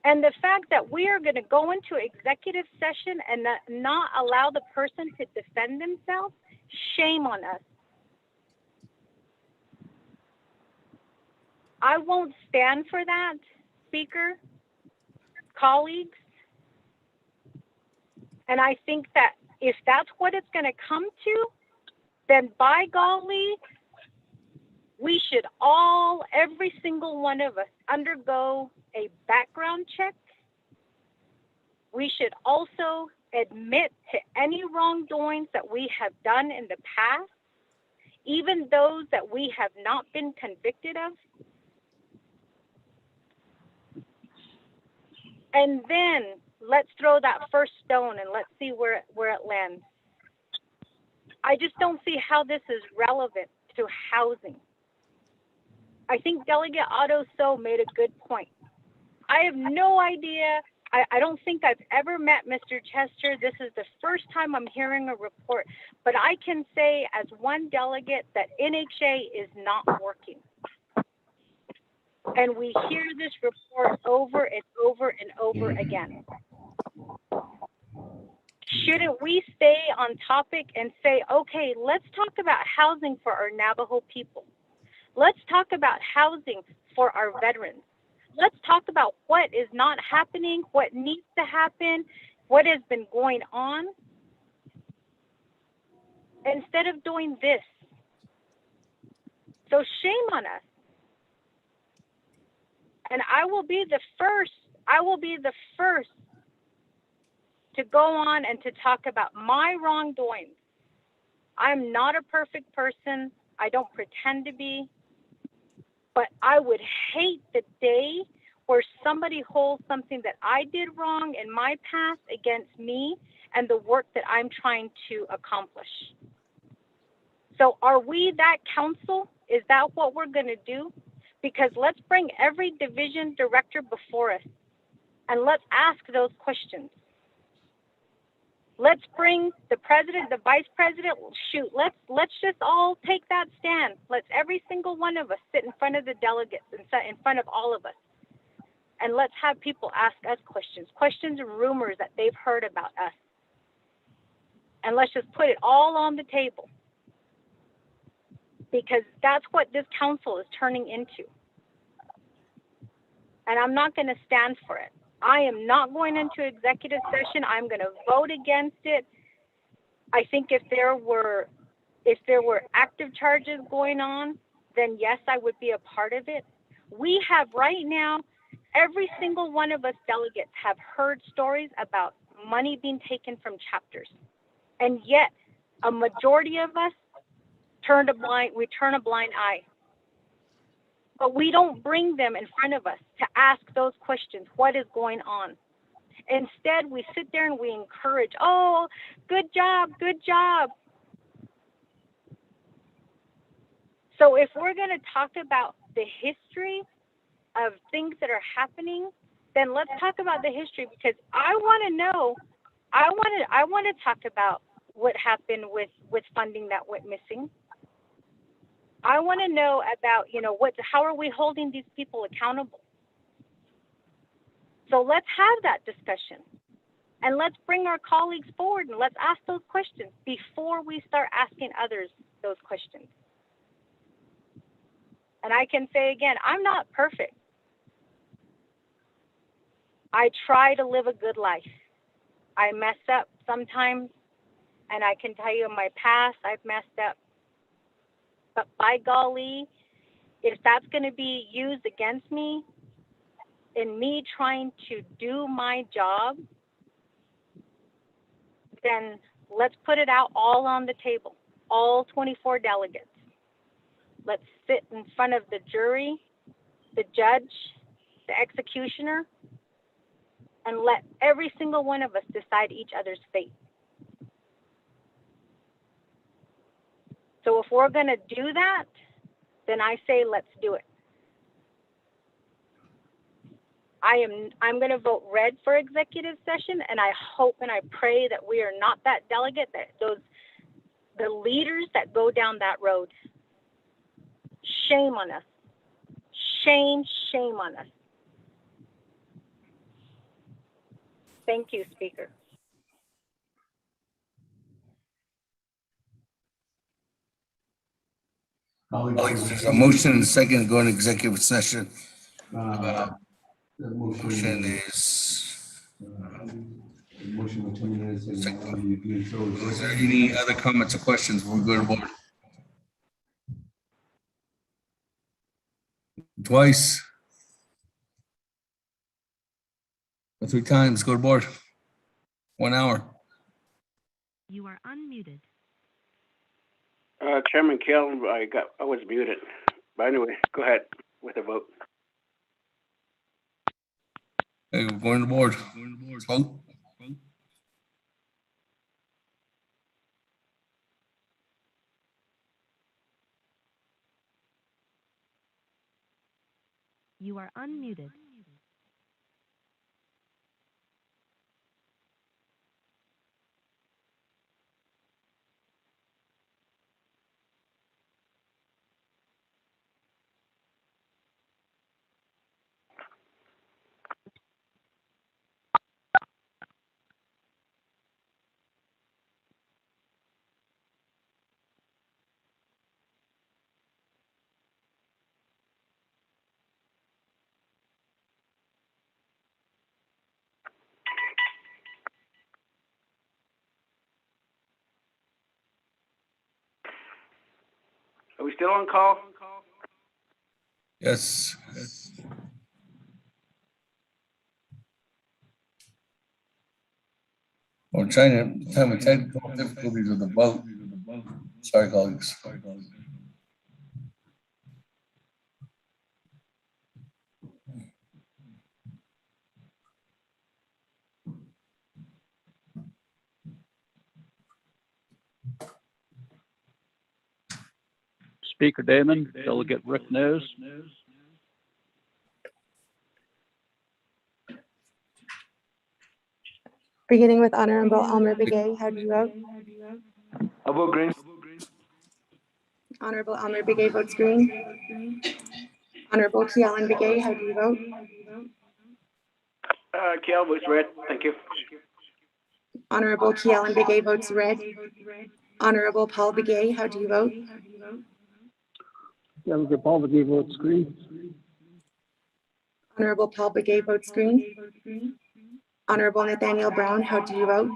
Speaker 10: And the fact that we are going to go into executive session and not allow the person to defend themselves, shame on us. I won't stand for that, Speaker, colleagues. And I think that if that's what it's going to come to, then by golly, we should all, every single one of us, undergo a background check. We should also admit to any wrongdoings that we have done in the past, even those that we have not been convicted of. And then let's throw that first stone and let's see where it lands. I just don't see how this is relevant to housing. I think Delegate Otto So made a good point. I have no idea. I don't think I've ever met Mr. Chester. This is the first time I'm hearing a report. But I can say as one delegate that NHA is not working. And we hear this report over and over and over again. Shouldn't we stay on topic and say, okay, let's talk about housing for our Navajo people. Let's talk about housing for our veterans. Let's talk about what is not happening, what needs to happen, what has been going on, instead of doing this. So shame on us. And I will be the first to go on and to talk about my wrongdoings. I'm not a perfect person. I don't pretend to be. But I would hate the day where somebody holds something that I did wrong in my past against me and the work that I'm trying to accomplish. So are we that council? Is that what we're going to do? Because let's bring every division director before us and let's ask those questions. Let's bring the president, the vice president. Shoot, let's just all take that stand. Let's every single one of us sit in front of the delegates and sit in front of all of us. And let's have people ask us questions and rumors that they've heard about us. And let's just put it all on the table. Because that's what this council is turning into. And I'm not going to stand for it. I am not going into executive session. I'm going to vote against it. I think if there were active charges going on, then yes, I would be a part of it. We have right now, every single one of us delegates have heard stories about money being taken from chapters. And yet, a majority of us turn a blind eye. But we don't bring them in front of us to ask those questions. What is going on? Instead, we sit there and we encourage, oh, good job, good job. So if we're going to talk about the history of things that are happening, then let's talk about the history, because I want to know, I want to talk about what happened with funding that went missing. I want to know about, how are we holding these people accountable? So let's have that discussion. And let's bring our colleagues forward and let's ask those questions before we start asking others those questions. And I can say again, I'm not perfect. I try to live a good life. I mess up sometimes, and I can tell you in my past, I've messed up. But by golly, if that's going to be used against me in me trying to do my job, then let's put it out all on the table, all 24 delegates. Let's sit in front of the jury, the judge, the executioner, and let every single one of us decide each other's fate. So if we're going to do that, then I say let's do it. I'm going to vote red for executive session, and I hope and I pray that we are not that delegate, that the leaders that go down that road. Shame on us. Shame on us. Thank you, Speaker.
Speaker 1: Colleagues, there's a motion and a second to go into executive session. Motion is. Is there any other comments or questions before we go to board? Twice. 3 times, go to board. 1 hour.
Speaker 19: You are unmuted.
Speaker 12: Chairman Kell, I was muted. But anyway, go ahead with the vote.
Speaker 1: Hey, we're going to board. Vote.
Speaker 19: You are unmuted.
Speaker 12: Are we still on call?
Speaker 1: Yes. We're trying to have technical difficulties with the vote. Sorry, colleagues.
Speaker 15: Speaker Damon, Delegate Rick Nez.
Speaker 8: Beginning with Honorable Almer Begay, how do you vote?
Speaker 14: I vote green.
Speaker 8: Honorable Almer Begay votes green. Honorable Kealan Begay, how do you vote?
Speaker 12: Kell votes red. Thank you.
Speaker 8: Honorable Kealan Begay votes red. Honorable Paul Begay, how do you vote?
Speaker 17: Delegate Paul Begay votes green.
Speaker 8: Honorable Paul Begay votes green. Honorable Nathaniel Brown, how do you vote?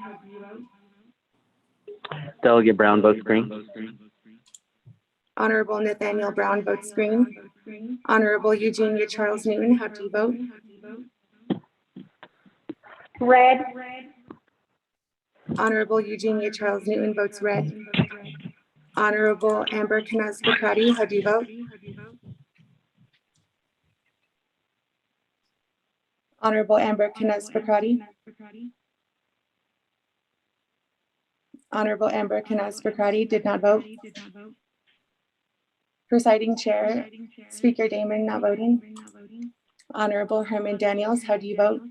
Speaker 6: Delegate Brown votes green.
Speaker 8: Honorable Nathaniel Brown votes green. Honorable Eugenia Charles Newton, how do you vote?
Speaker 10: Red.
Speaker 8: Honorable Eugenia Charles Newton votes red. Honorable Amber Knaz Bakrati, how do you vote? Honorable Amber Knaz Bakrati. Honorable Amber Knaz Bakrati did not vote. Presiding Chair, Speaker Damon not voting. Honorable Herman Daniels, how do you vote?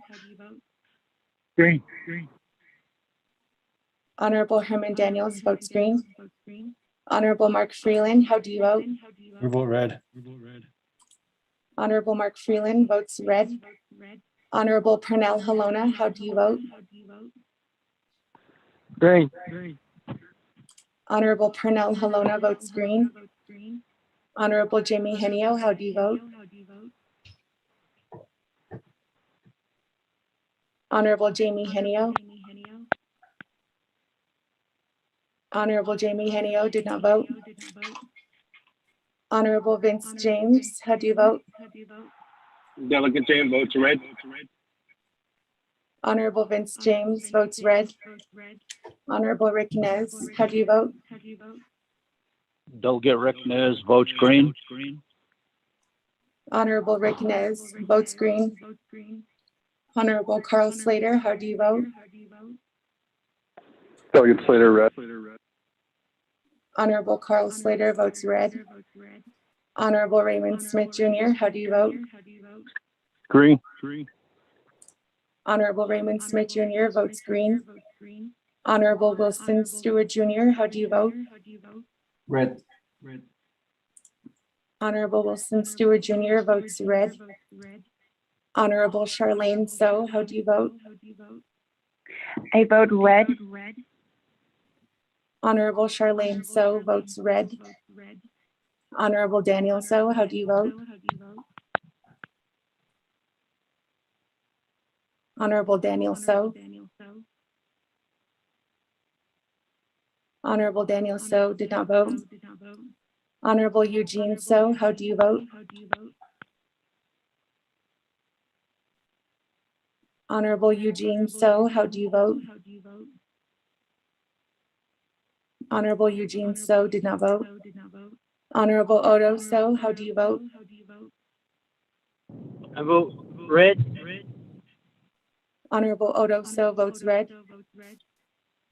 Speaker 17: Green.
Speaker 8: Honorable Herman Daniels votes green. Honorable Mark Freeland, how do you vote?
Speaker 2: We vote red.
Speaker 8: Honorable Mark Freeland votes red. Honorable Pernell Halona, how do you vote?
Speaker 17: Green.
Speaker 8: Honorable Pernell Halona votes green. Honorable Jamie Henio, how do you vote? Honorable Jamie Henio. Honorable Jamie Henio did not vote. Honorable Vince James, how do you vote?
Speaker 15: Delegate James votes red.
Speaker 8: Honorable Vince James votes red. Honorable Rick Nez, how do you vote?
Speaker 15: Delegate Rick Nez votes green.
Speaker 8: Honorable Rick Nez votes green. Honorable Carl Slater, how do you vote?
Speaker 9: Delegate Slater, red.
Speaker 8: Honorable Carl Slater votes red. Honorable Raymond Smith Jr., how do you vote?
Speaker 15: Green.
Speaker 8: Honorable Raymond Smith Jr. votes green. Honorable Wilson Stewart Jr., how do you vote?
Speaker 2: Red.
Speaker 8: Honorable Wilson Stewart Jr. votes red. Honorable Charlene So, how do you vote?
Speaker 20: I vote red.
Speaker 8: Honorable Charlene So votes red. Honorable Daniel So, how do you vote? Honorable Daniel So. Honorable Daniel So did not vote. Honorable Eugene So, how do you vote? Honorable Eugene So, how do you vote? Honorable Eugene So did not vote. Honorable Odo So, how do you vote?
Speaker 6: I vote red.
Speaker 8: Honorable Odo So votes red.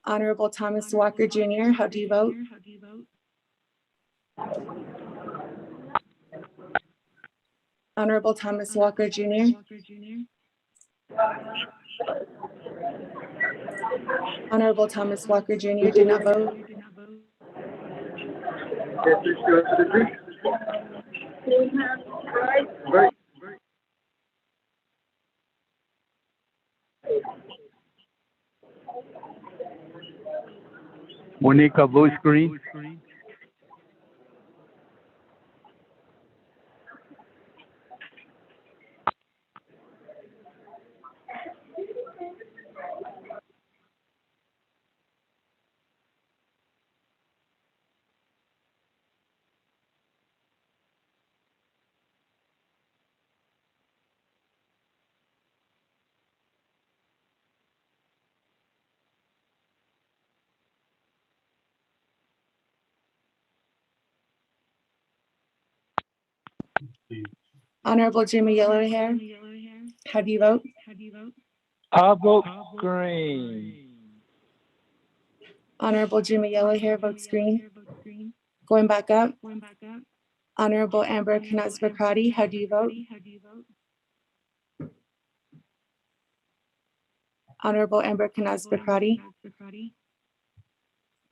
Speaker 8: Honorable Thomas Walker Jr., how do you vote? Honorable Thomas Walker Jr. Honorable Thomas Walker Jr. did not vote.
Speaker 15: Monica votes green.
Speaker 8: Honorable Jimmy Yellowhair, how do you vote?
Speaker 15: I vote green.
Speaker 8: Honorable Jimmy Yellowhair votes green. Going back up. Honorable Amber Knaz-Bakrati, how do you vote? Honorable Amber Knaz-Bakrati.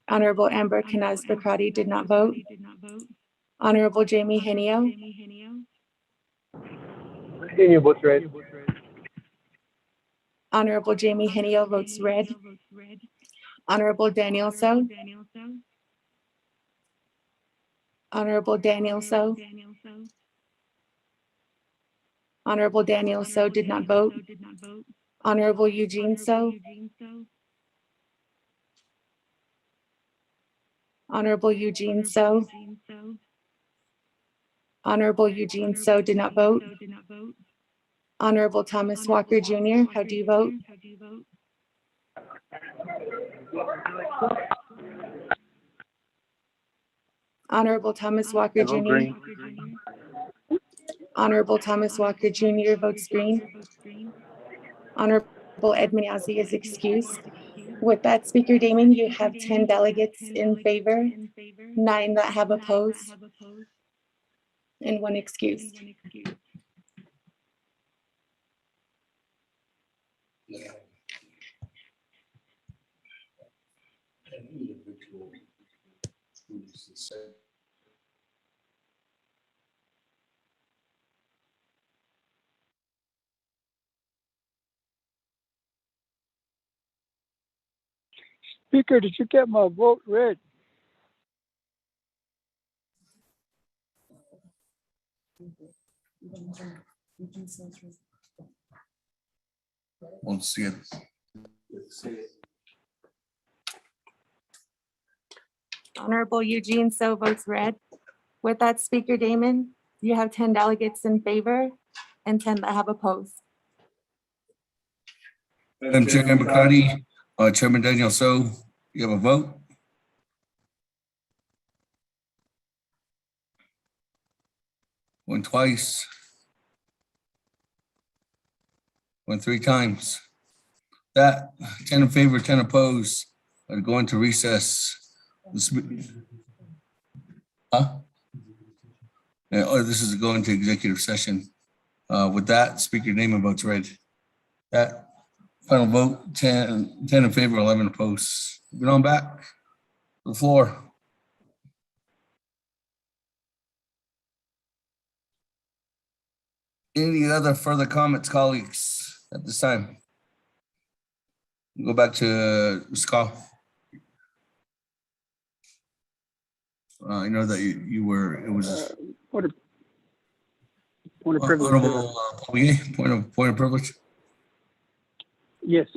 Speaker 8: Honorable Amber Knaz-Bakrati did not vote. Honorable Jamie Henio.
Speaker 15: Henio votes red.
Speaker 8: Honorable Jamie Henio votes red. Honorable Daniel So. Honorable Daniel So. Honorable Daniel So did not vote. Honorable Eugene So. Honorable Eugene So. Honorable Eugene So did not vote. Honorable Thomas Walker Jr., how do you vote? Honorable Thomas Walker Jr. Honorable Thomas Walker Jr. votes green. Honorable Edmund Yazzie is excused. With that, Speaker Damon, you have 10 delegates in favor, 9 that have opposed, and 1 excused.
Speaker 17: Speaker, did you get my vote read?
Speaker 1: We'll see it.
Speaker 8: Honorable Eugene So votes red. With that, Speaker Damon, you have 10 delegates in favor and 10 that have opposed.
Speaker 1: Madam Chair Naabik'íyáti, Chairman Daniel So, you have a vote? Went twice. Went 3 times. That 10 in favor, 10 opposed. I'd go into recess. Huh? Yeah, this is going to executive session. With that, Speaker Damon votes red. That final vote, 10 in favor, 11 opposed. Moving on back to the floor. Any other further comments, colleagues, at this time? Go back to Scott. I know that you were, it was
Speaker 17: Point of privilege.
Speaker 1: Honorable Paulier, point of privilege.
Speaker 17: Yes.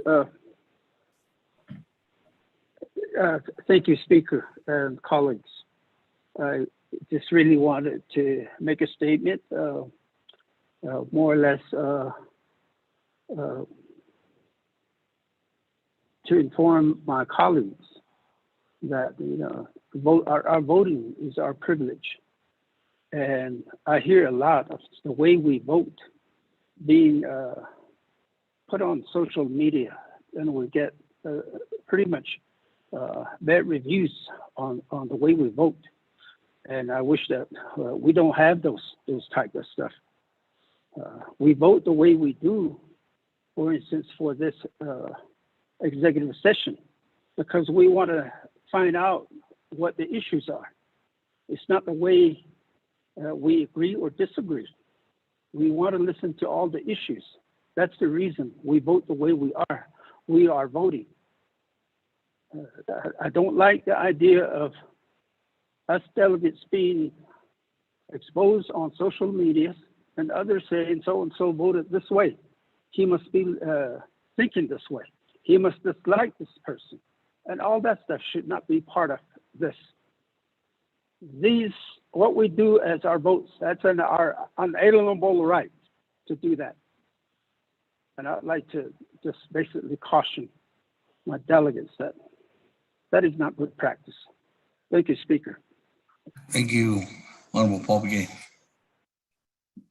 Speaker 17: Thank you, Speaker and colleagues. I just really wanted to make a statement, more or less, to inform my colleagues that, our voting is our privilege. And I hear a lot of the way we vote being put on social media, and we get pretty much bad reviews on the way we vote. And I wish that we don't have those type of stuff. We vote the way we do, for instance, for this executive session, because we want to find out what the issues are. It's not the way we agree or disagree. We want to listen to all the issues. That's the reason we vote the way we are. We are voting. I don't like the idea of us delegates being exposed on social media and others saying so-and-so voted this way. He must be thinking this way. He must dislike this person. And all that stuff should not be part of this. What we do as our votes, that's our unalienable right to do that. And I'd like to just basically caution my delegates that that is not good practice. Thank you, Speaker.
Speaker 1: Thank you, Honorable Paul Begay,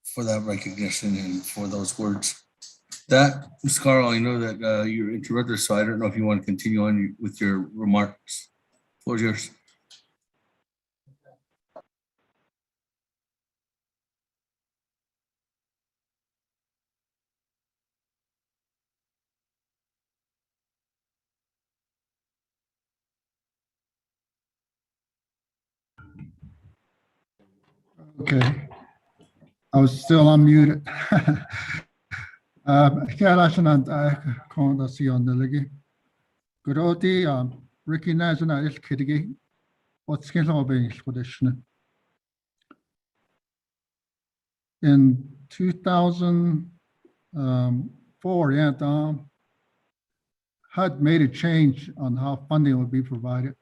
Speaker 1: for that recognition and for those words. That, Ms. Carl, I know that you're interrupted, so I don't know if you want to continue on with your remarks. The floor is yours.
Speaker 16: Okay, I was still unmuted. Recognizing that it's kidding. What's in 2004, HUD made a change on how funding would be provided.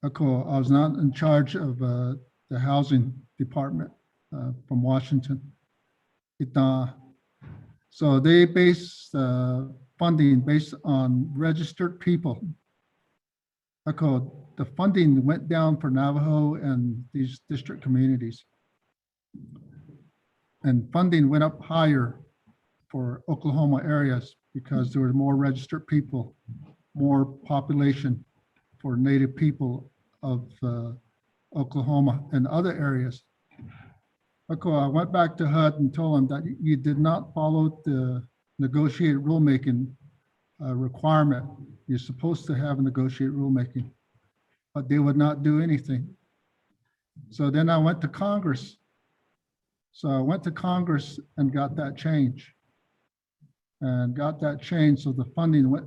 Speaker 16: I was not in charge of the housing department from Washington. So they base funding based on registered people. The funding went down for Navajo and these district communities. And funding went up higher for Oklahoma areas because there were more registered people, more population for Native people of Oklahoma and other areas. I went back to HUD and told them that you did not follow the negotiated rulemaking requirement. You're supposed to have a negotiated rulemaking, but they would not do anything. So then I went to Congress. So I went to Congress and got that change. So the funding went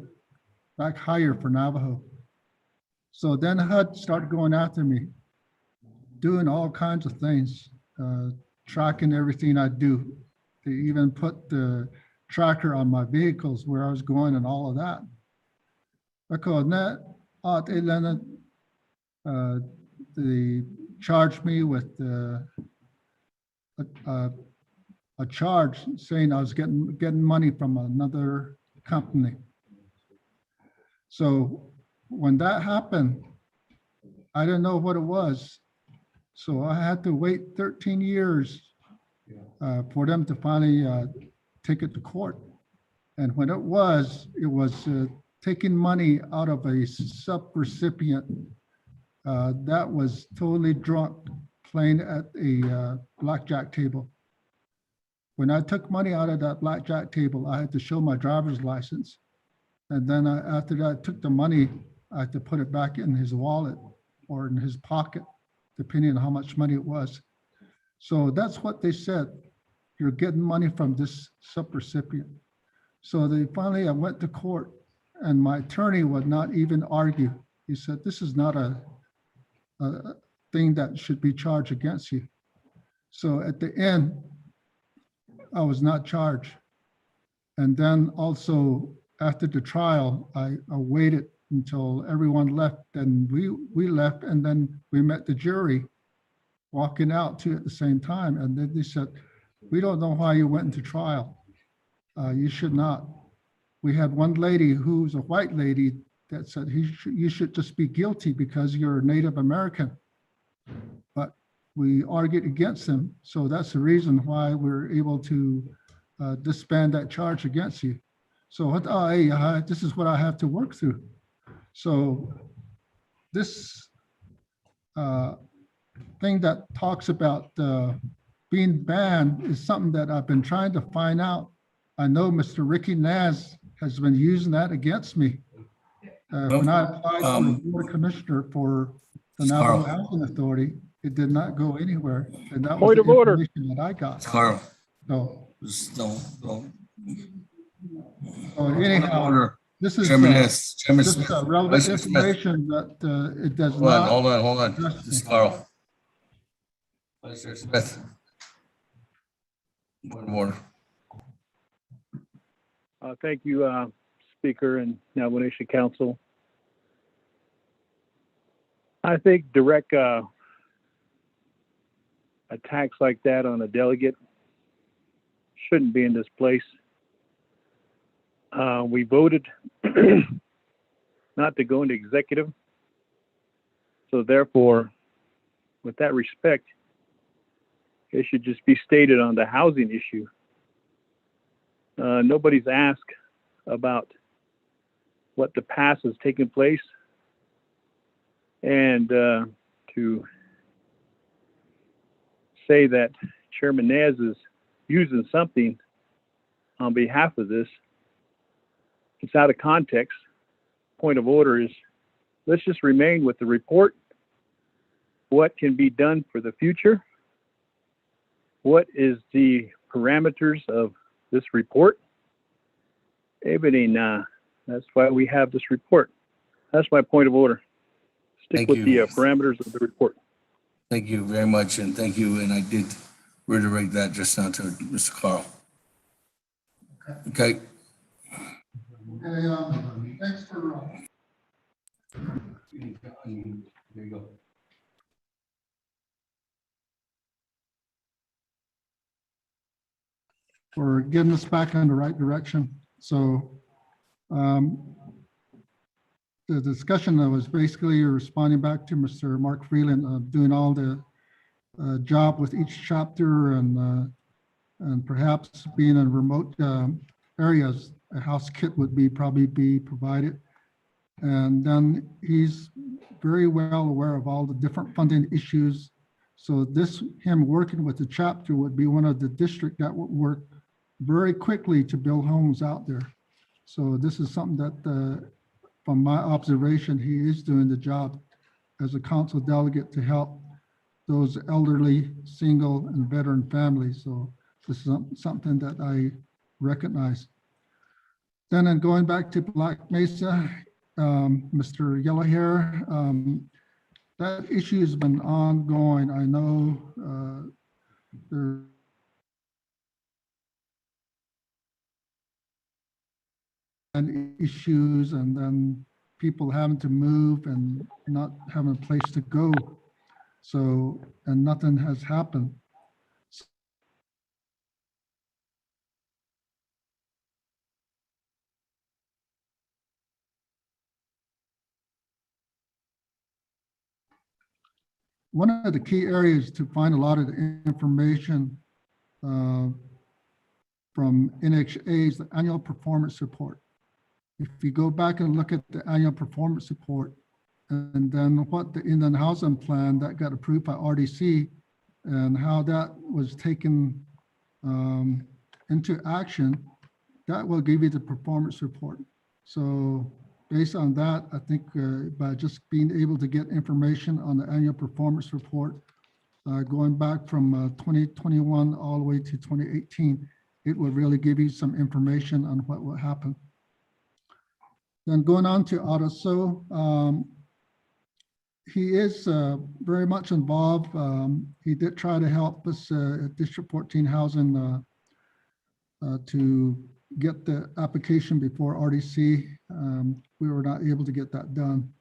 Speaker 16: back higher for Navajo. So then HUD started going after me, doing all kinds of things, tracking everything I do. They even put the tracker on my vehicles where I was going and all of that. They charged me with a charge saying I was getting money from another company. So when that happened, I didn't know what it was. So I had to wait 13 years for them to finally take it to court. And when it was taking money out of a sub-recipient that was totally drunk playing at a blackjack table. When I took money out of that blackjack table, I had to show my driver's license. And then after that, I took the money, I had to put it back in his wallet or in his pocket, depending on how much money it was. So that's what they said. You're getting money from this subrecipient. So they finally, I went to court and my attorney would not even argue. He said, this is not a thing that should be charged against you. So at the end, I was not charged. And then also after the trial, I waited until everyone left and we left, and then we met the jury walking out too at the same time. And then they said, we don't know why you went into trial. You should not. We had one lady who's a white lady that said you should just be guilty because you're a Native American. But we argued against him. So that's the reason why we're able to disband that charge against you. So this is what I have to work through. So this thing that talks about being banned is something that I've been trying to find out. I know Mr. Ricky Naz has been using that against me. When I applied for the board commissioner for the Navajo Housing Authority, it did not go anywhere. And that was
Speaker 11: Point
Speaker 16: the
Speaker 11: of order.
Speaker 16: information that I got.
Speaker 1: Carl,
Speaker 16: So,
Speaker 1: just don't.
Speaker 16: anyhow, this is
Speaker 1: Chairman
Speaker 16: this
Speaker 1: Smith.
Speaker 16: is relevant
Speaker 1: Vice Smith.
Speaker 16: information that it does
Speaker 1: Hold on,
Speaker 16: not.
Speaker 1: hold on. This is Carl. Vice Chair Smith. Point of order.
Speaker 3: Thank you, Speaker and Navajo Nation Council. I think direct attacks like that on a delegate shouldn't be in this place. We voted not to go into executive. So therefore, with that respect, it should just be stated on the housing issue. Nobody's asked about what the past has taken place, and to say that Chairman Naz is using something on behalf of this, it's out of context. Point of order is, let's just remain with the report. What can be done for the future? What is the parameters of this report? Everything, that's why we have this report. That's my point of order. Stick with the parameters of the report.
Speaker 1: Thank you very much, and thank you. And I did reiterate that just now to Mr. Carl. Okay.
Speaker 16: Thanks for.
Speaker 1: There you go.
Speaker 16: For getting us back in the right direction. So the discussion that was basically responding back to Mr. Mark Freeland, doing all the job with each chapter and perhaps being in remote areas, a house kit would probably be provided. And then he's very well aware of all the different funding issues. So him working with the chapter would be one of the district that would work very quickly to build homes out there. So this is something that, from my observation, he is doing the job as a council delegate to help those elderly, single, and veteran families. So this is something that I recognize. Then going back to Black Mesa, Mr. Yellowhair, that issue has been ongoing. I know there and issues, and then people having to move and not having a place to go. So, and nothing has happened. One of the key areas to find a lot of the information from NHA is the annual performance report. If you go back and look at the annual performance report, and then what the inland housing plan that got approved by RDC and how that was taken into action, that will give you the performance report. So based on that, I think by just being able to get information on the annual performance report, going back from 2021 all the way to 2018, it will really give you some information on what will happen. Then going on to Otoso, he is very much involved. He did try to help us at District 14 Housing to get the application before RDC. We were not able to get that done.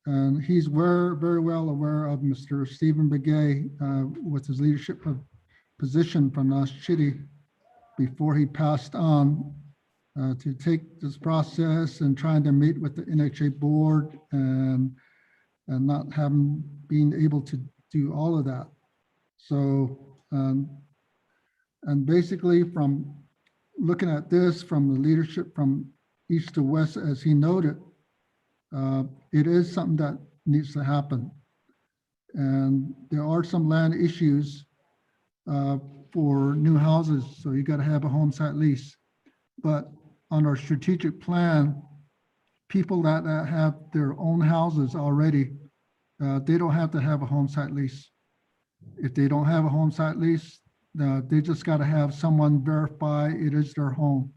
Speaker 16: And he's very well aware of Mr. Stephen Begay with his leadership position from Naabik'íyáti before he passed on. to take this process and trying to meet with the NHA board and not having being able to do all of that. So, and basically from looking at this from the leadership from east to west, as he noted, it is something that needs to happen. And there are some land issues for new houses, so you got to have a home site lease. But on our strategic plan, people that have their own houses already, they don't have to have a home site lease. If they don't have a home site lease, they just got to have someone verify it is their home.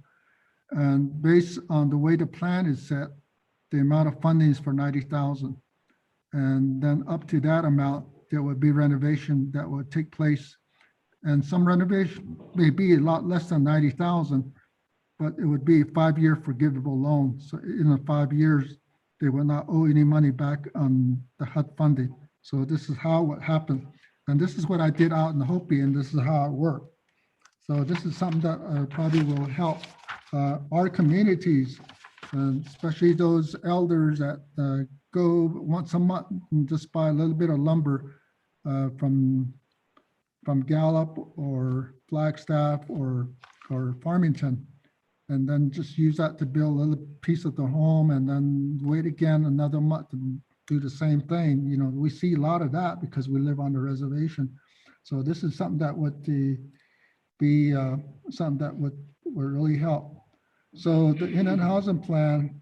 Speaker 16: And based on the way the plan is set, the amount of funding is for $90,000. And then up to that amount, there would be renovation that would take place. And some renovation may be a lot less than 90,000, but it would be a 5-year forgivable loan. So in the 5 years, they will not owe any money back on the HUD funding. So this is how it happened. And this is what I did out in the Hopi, and this is how it worked. So this is something that probably will help our communities, especially those elders that go once a month and just buy a little bit of lumber from Gallup or Flagstaff or Farmington, and then just use that to build a little piece of the home and then wait again another month and do the same thing. You know, we see a lot of that because we live on the reservation. So this is something that would be something that would really help. So the in-and housing plan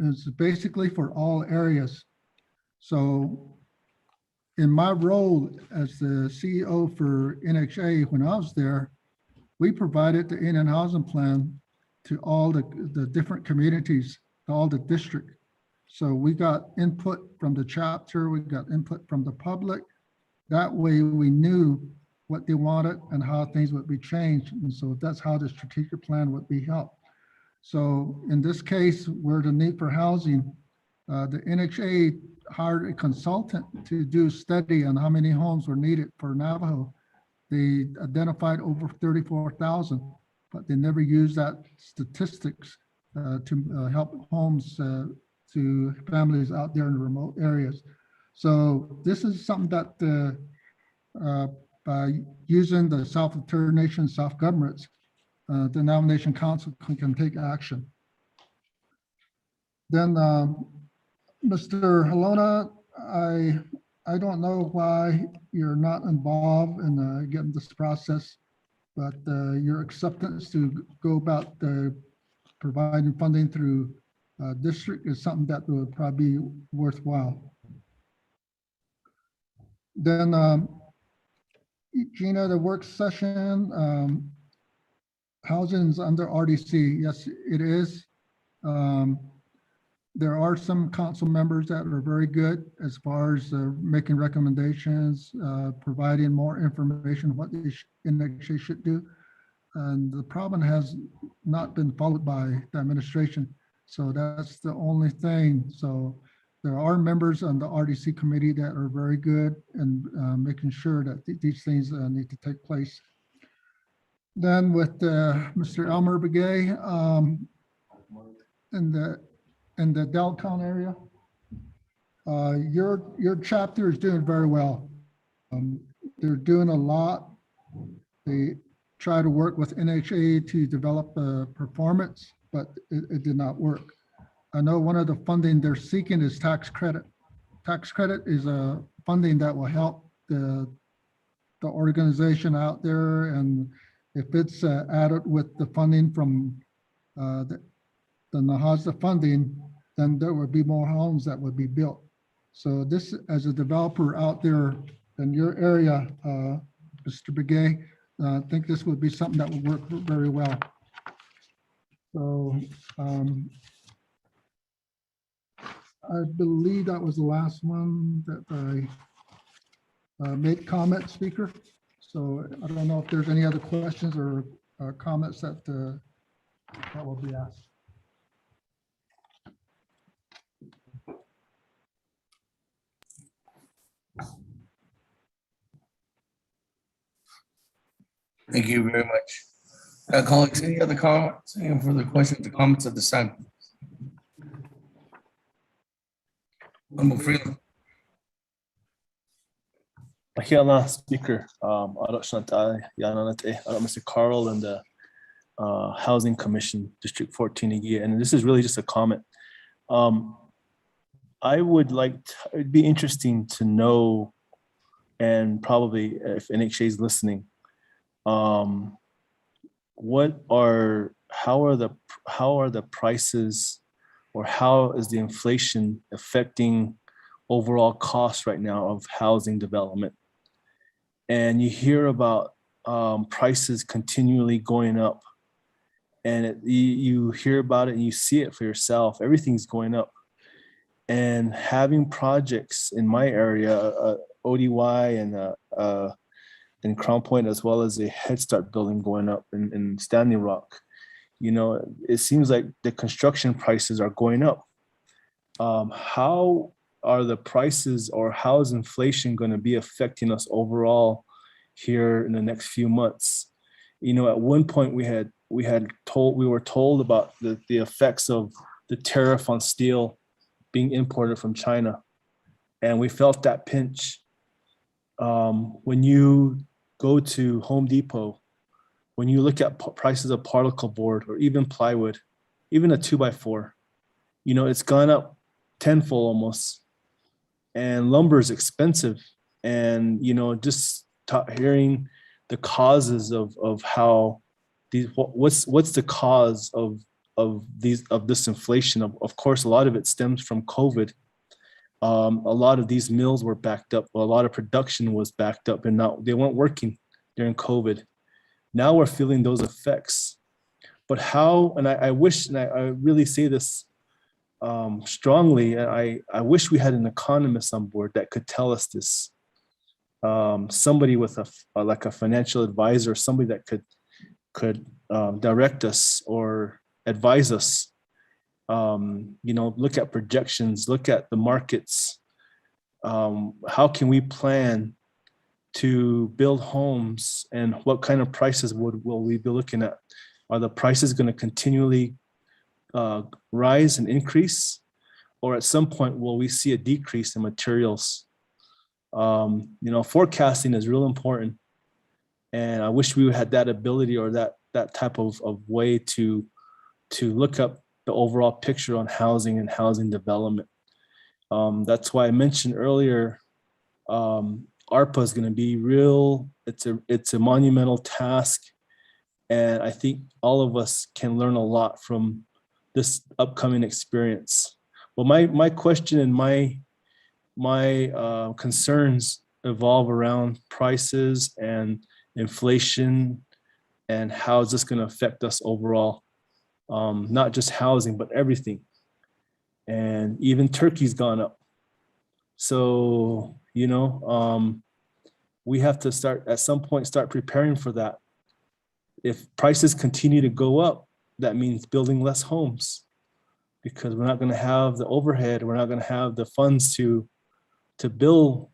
Speaker 16: is basically for all areas. So in my role as the CEO for NHA, when I was there, we provided the in-and housing plan to all the different communities, to all the district. So we got input from the chapter, we got input from the public. That way we knew what they wanted and how things would be changed. And so that's how the strategic plan would be helped. So in this case, where the need for housing, the NHA hired a consultant to do a study on how many homes were needed for Navajo. They identified over 34,000, but they never used that statistics to help homes to families out there in the remote areas. So this is something that by using the self-determination, self-governments, the nomination council can take action. Then Mr. Halona, I don't know why you're not involved in getting this process, but your acceptance to go about providing funding through district is something that would probably be worthwhile. Then Gina, the work session, housing is under RDC. Yes, it is. There are some council members that are very good as far as making recommendations, providing more information what the NHA should do. And the problem has not been followed by the administration. So that's the only thing. So there are members on the RDC committee that are very good and making sure that these things need to take place. Then with Mr. Elmer Begay in the Deltown area, your chapter is doing very well. They're doing a lot. They try to work with NHA to develop performance, but it did not work. I know one of the funding they're seeking is tax credit. Tax credit is a funding that will help the organization out there, and if it's added with the funding from the NAHASA funding, then there would be more homes that would be built. So this, as a developer out there in your area, Mr. Begay, I think this would be something that would work very well. So I believe that was the last one that I made comment, speaker. So I don't know if there's any other questions or comments that will be asked.
Speaker 1: Thank you very much. Colleagues, any other comments, any further questions or comments at this time? Honorable Freeland.
Speaker 2: Mahiala, Speaker, Mr. Carl and the Housing Commission, District 14 again, and this is really just a comment. I would it'd be interesting to know, and probably if NHA is listening, how are the prices, or how is the inflation affecting overall costs right now of housing development? And you hear about prices continually going up, and you hear about it and you see it for yourself. Everything's going up, and having projects in my area, ODY and Crown Point, as well as a Head Start building going up in Standing Rock. It seems like the construction prices are going up. How are the prices, or how is inflation going to be affecting us overall here in the next few months? At one point we were told about the effects of the tariff on steel being imported from China, and we felt that pinch. When you go to Home Depot, when you look at prices of particle board or even plywood, even a 2x4, it's gone up tenfold almost. And lumber is expensive. And, just hearing the causes of how what's the cause of this inflation? Of course, a lot of it stems from COVID. A lot of these mills were backed up. A lot of production was backed up, and now they weren't working during COVID. Now we're feeling those effects. But how, and I wish, and I really say this strongly, I wish we had an economist on board that could tell us this. Somebody with a financial advisor, somebody that could direct us or advise us. Look at projections, look at the markets. How can we plan to build homes, and what kind of prices will we be looking at? Are the prices going to continually rise and increase, or at some point will we see a decrease in materials? Forecasting is real important, and I wish we had that ability or that type of way to look up the overall picture on housing and housing development. That's why I mentioned earlier, ARPA is going to be real. It's a monumental task, and I think all of us can learn a lot from this upcoming experience. Well, my question and my concerns evolve around prices and inflation, and how is this going to affect us overall? Not just housing, but everything. And even turkey's gone up. So, we have to at some point start preparing for that. If prices continue to go up, that means building less homes, because we're not going to have the overhead. We're not going to have the funds to build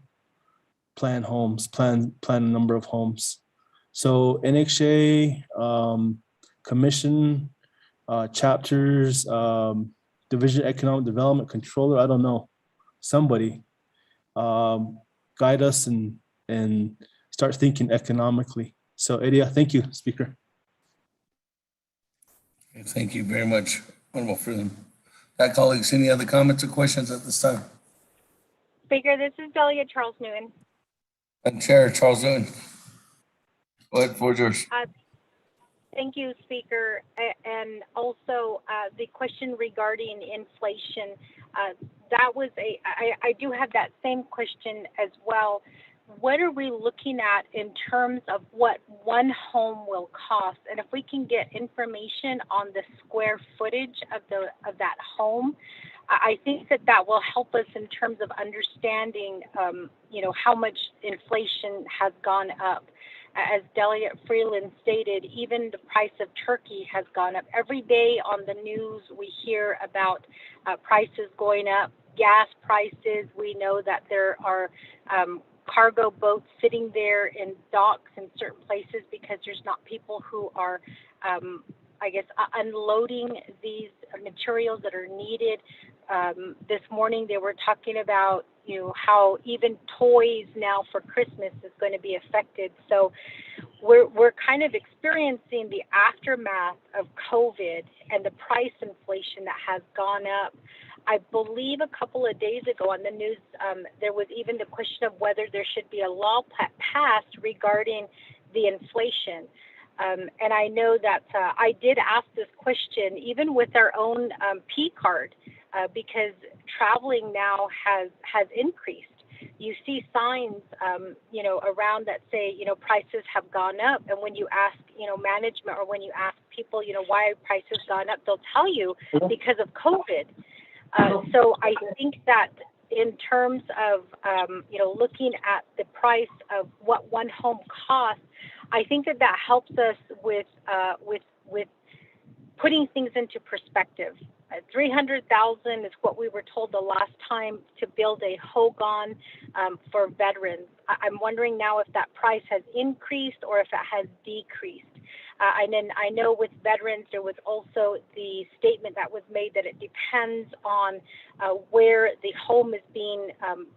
Speaker 2: plan a number of homes. So NHA, commission, chapters, Division of Economic Development Controller, I don't know, somebody guide us and start thinking economically. So Edia, thank you, Speaker.
Speaker 1: Thank you very much, Honorable Freeland. Colleagues, any other comments or questions at this time?
Speaker 10: Speaker, this is Delegate Charles Newton.
Speaker 1: And Chair Charles Newton. Go ahead, floor is yours.
Speaker 10: Thank you, Speaker. And also the question regarding inflation, I do have that same question as well. What are we looking at in terms of what one home will cost? And if we can get information on the square footage of that home, I think that will help us in terms of understanding, how much inflation has gone up. As Delegate Freeland stated, even the price of turkey has gone up. Every day on the news, we hear about prices going up, gas prices. We know that there are cargo boats sitting there in docks in certain places because there's not people who are, unloading these materials that are needed. This morning they were talking about, how even toys now for Christmas is going to be affected. So we're kind of experiencing the aftermath of COVID and the price inflation that has gone up. I believe a couple of days ago on the news, there was even the question of whether there should be a law passed regarding the inflation. And I know that I did ask this question even with our own P card because traveling now has increased. You see signs, around that say, prices have gone up. And when you ask, management or when you ask people, why prices gone up, they'll tell you because of COVID. So I think that in terms of, looking at the price of what one home costs, I think that helps us with putting things into perspective. $300,000 is what we were told the last time to build a hogan for veterans. I'm wondering now if that price has increased or if it has decreased. And then I know with veterans, there was also the statement that was made that it depends on where the home is being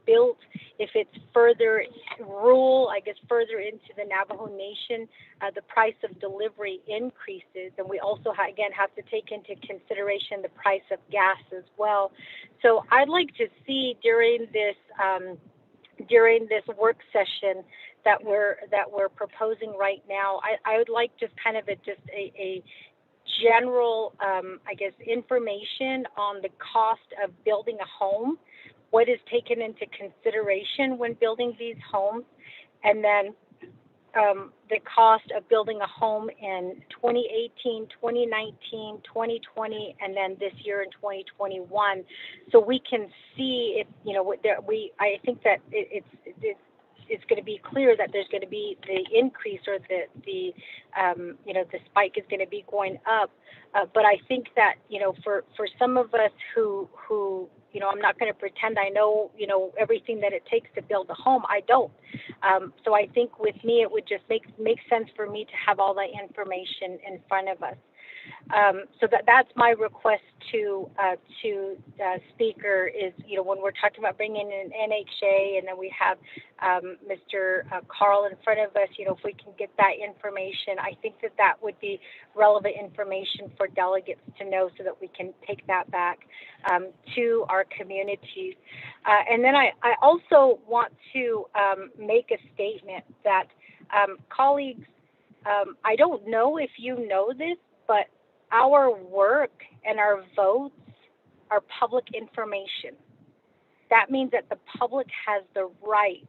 Speaker 10: built. If it's further rural, further into the Navajo Nation, the price of delivery increases. And we also, have to take into consideration the price of gas as well. So I'd like to see during this work session that we're proposing right now, I would like just kind of a general, information on the cost of building a home, what is taken into consideration when building these homes, and then the cost of building a home in 2018, 2019, 2020, and then this year in 2021, so we can see if I think that it's going to be clear that there's going to be the increase or the spike is going to be going up. But I think that, for some of us who I'm not going to pretend I know, everything that it takes to build a home. I don't. So I think with me, it would just make sense for me to have all that information in front of us. So that's my request to speaker is, when we're talking about bringing in NHA and then we have Mr. Carl in front of us, if we can get that information, I think that would be relevant information for delegates to know so that we can take that back to our communities. And then I also want to make a statement that colleagues, I don't know if you know this, but our work and our votes are public information. That means that the public has the right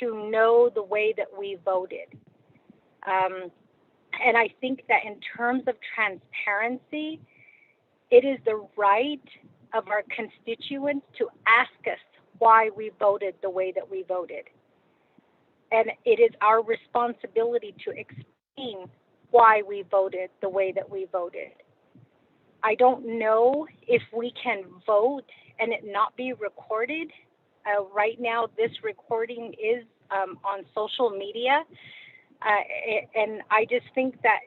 Speaker 10: to know the way that we voted. And I think that in terms of transparency, it is the right of our constituents to ask us why we voted the way that we voted. And it is our responsibility to explain why we voted the way that we voted. I don't know if we can vote and it not be recorded. Right now, this recording is on social media. And I just think that,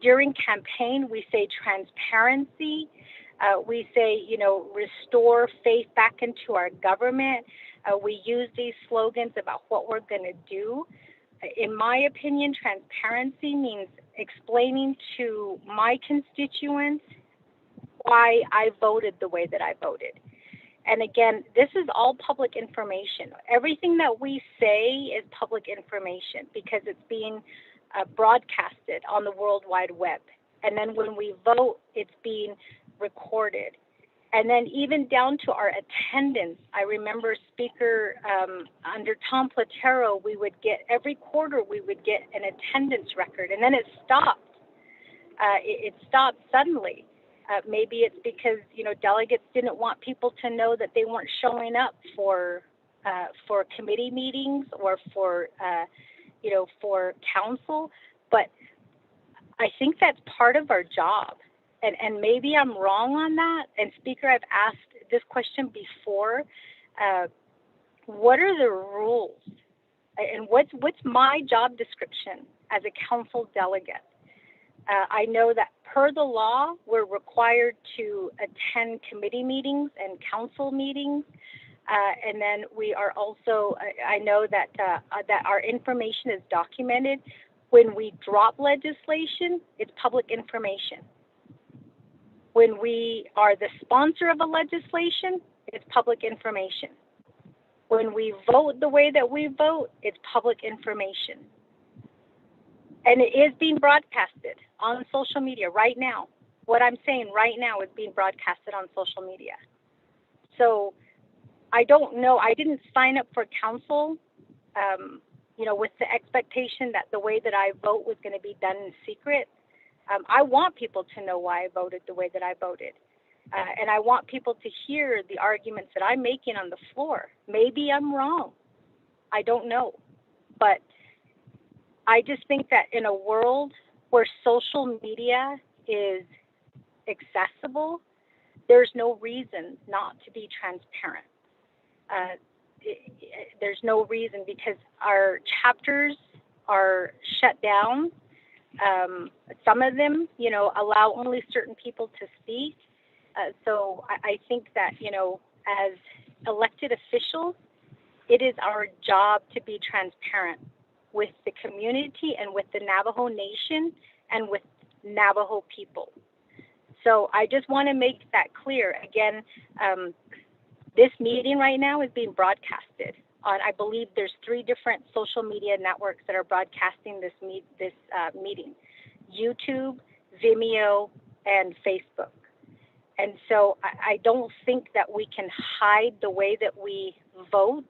Speaker 10: during campaign, we say transparency. We say, restore faith back into our government. We use these slogans about what we're going to do. In my opinion, transparency means explaining to my constituents why I voted the way that I voted. And again, this is all public information. Everything that we say is public information because it's being broadcasted on the World Wide Web. And then when we vote, it's being recorded. And then even down to our attendance, I remember Speaker, under Tom Platero, every quarter we would get an attendance record, and then it stopped. It stopped suddenly. Maybe it's because, delegates didn't want people to know that they weren't showing up for committee meetings or for council. But I think that's part of our job. And maybe I'm wrong on that. And Speaker, I've asked this question before. what are the rules? And what's my job description as a council delegate? I know that per the law, we're required to attend committee meetings and council meetings. And then we are also, I know that that our information is documented. When we drop legislation, it's public information. When we are the sponsor of a legislation, it's public information. When we vote the way that we vote, it's public information. And it is being broadcasted on social media right now. What I'm saying right now is being broadcasted on social media. So I don't know. I didn't sign up for council, with the expectation that the way that I vote was going to be done in secret. I want people to know why I voted the way that I voted. And I want people to hear the arguments that I'm making on the floor. Maybe I'm wrong. I don't know. But I just think that in a world where social media is accessible, there's no reason not to be transparent. There's no reason, because our chapters are shut down. Some of them, allow only certain people to speak. So I think that, as elected officials, it is our job to be transparent with the community and with the Navajo Nation and with Navajo people. So I just want to make that clear. Again, this meeting right now is being broadcasted on, I believe there's 3 different social media networks that are broadcasting this meeting: YouTube, Vimeo, and Facebook. And so I don't think that we can hide the way that we vote.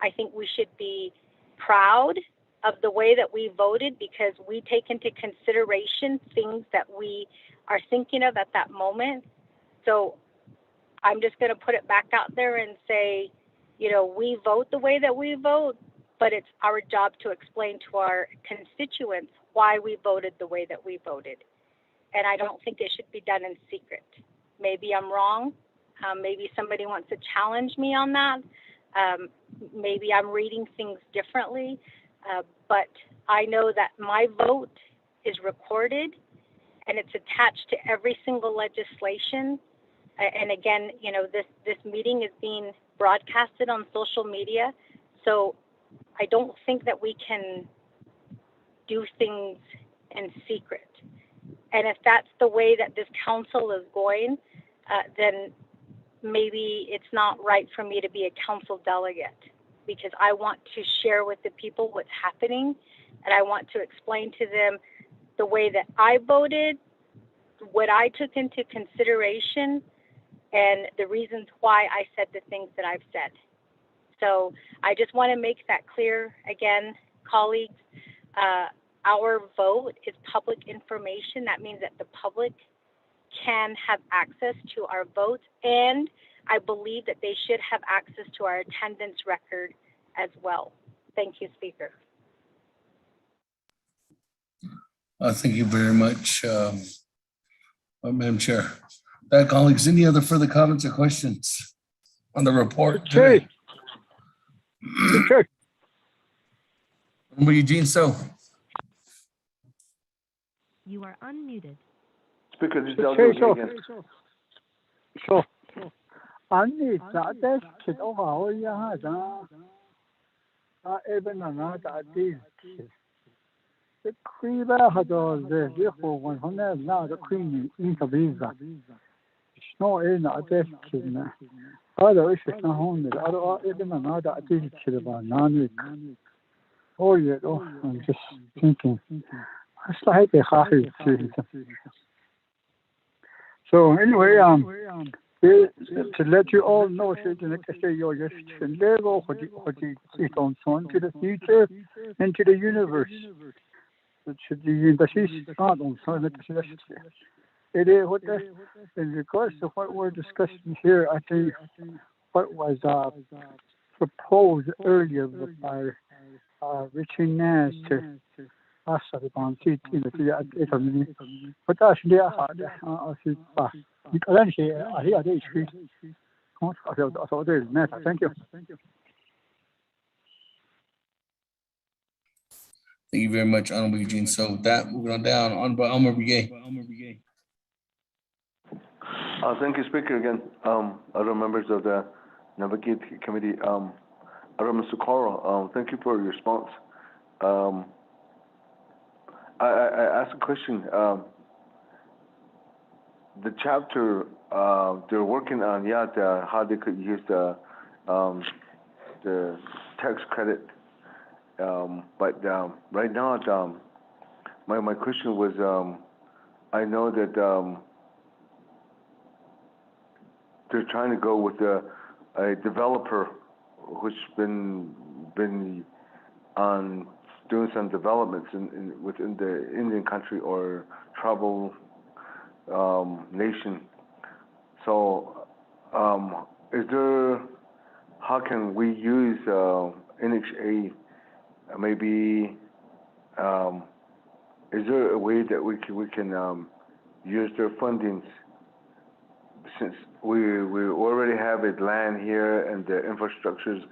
Speaker 10: I think we should be proud of the way that we voted, because we take into consideration things that we are thinking of at that moment. So I'm just going to put it back out there and say, we vote the way that we vote, but it's our job to explain to our constituents why we voted the way that we voted. And I don't think it should be done in secret. Maybe I'm wrong. Maybe somebody wants to challenge me on that. Maybe I'm reading things differently. But I know that my vote is recorded and it's attached to every single legislation. And again, this meeting is being broadcasted on social media. So I don't think that we can do things in secret. And if that's the way that this council is going, then maybe it's not right for me to be a council delegate, because I want to share with the people what's happening, and I want to explain to them the way that I voted, what I took into consideration, and the reasons why I said the things that I've said. So I just want to make that clear again, colleagues. Our vote is public information. That means that the public can have access to our votes, and I believe that they should have access to our attendance record as well. Thank you, Speaker.
Speaker 1: Thank you very much, Madam Chair. Colleagues, any other further comments or questions on the report today? Member Eugene So.
Speaker 19: You are unmuted.
Speaker 14: Speaker, this is Aldo again.
Speaker 4: So, Annie, that kid over here, even another deal. The Creeper had all the vehicle 100 now the Queen in the visa. No, in a desk kid. Other issues not home, even another deal kid about 9 weeks. Oh, yeah, I'm just thinking. It's like a happy season. So anyway, to let you all know, your level what it on to the future and to the universe. It is what in regards to what we're discussing here. I think what was proposed earlier by Richard Nash to us upon seat in the Italy. But actually, thank you.
Speaker 1: Thank you very much, Honorable Eugene. So with that, moving on down, Honorable Elmer Begay.
Speaker 14: Thank you, Speaker, again. Other members of the Naabik'íyáti Committee, other Mr. Carl, thank you for your response. I asked a question. The chapter they're working on, how they could use the tax credit. But right now, my question was, I know that they're trying to go with a developer who's been on doing some developments within the Indian country or tribal nation. So, is there? How can we use NHA? Maybe is there a way that we can use their fundings, since we already have it land here and the infrastructure's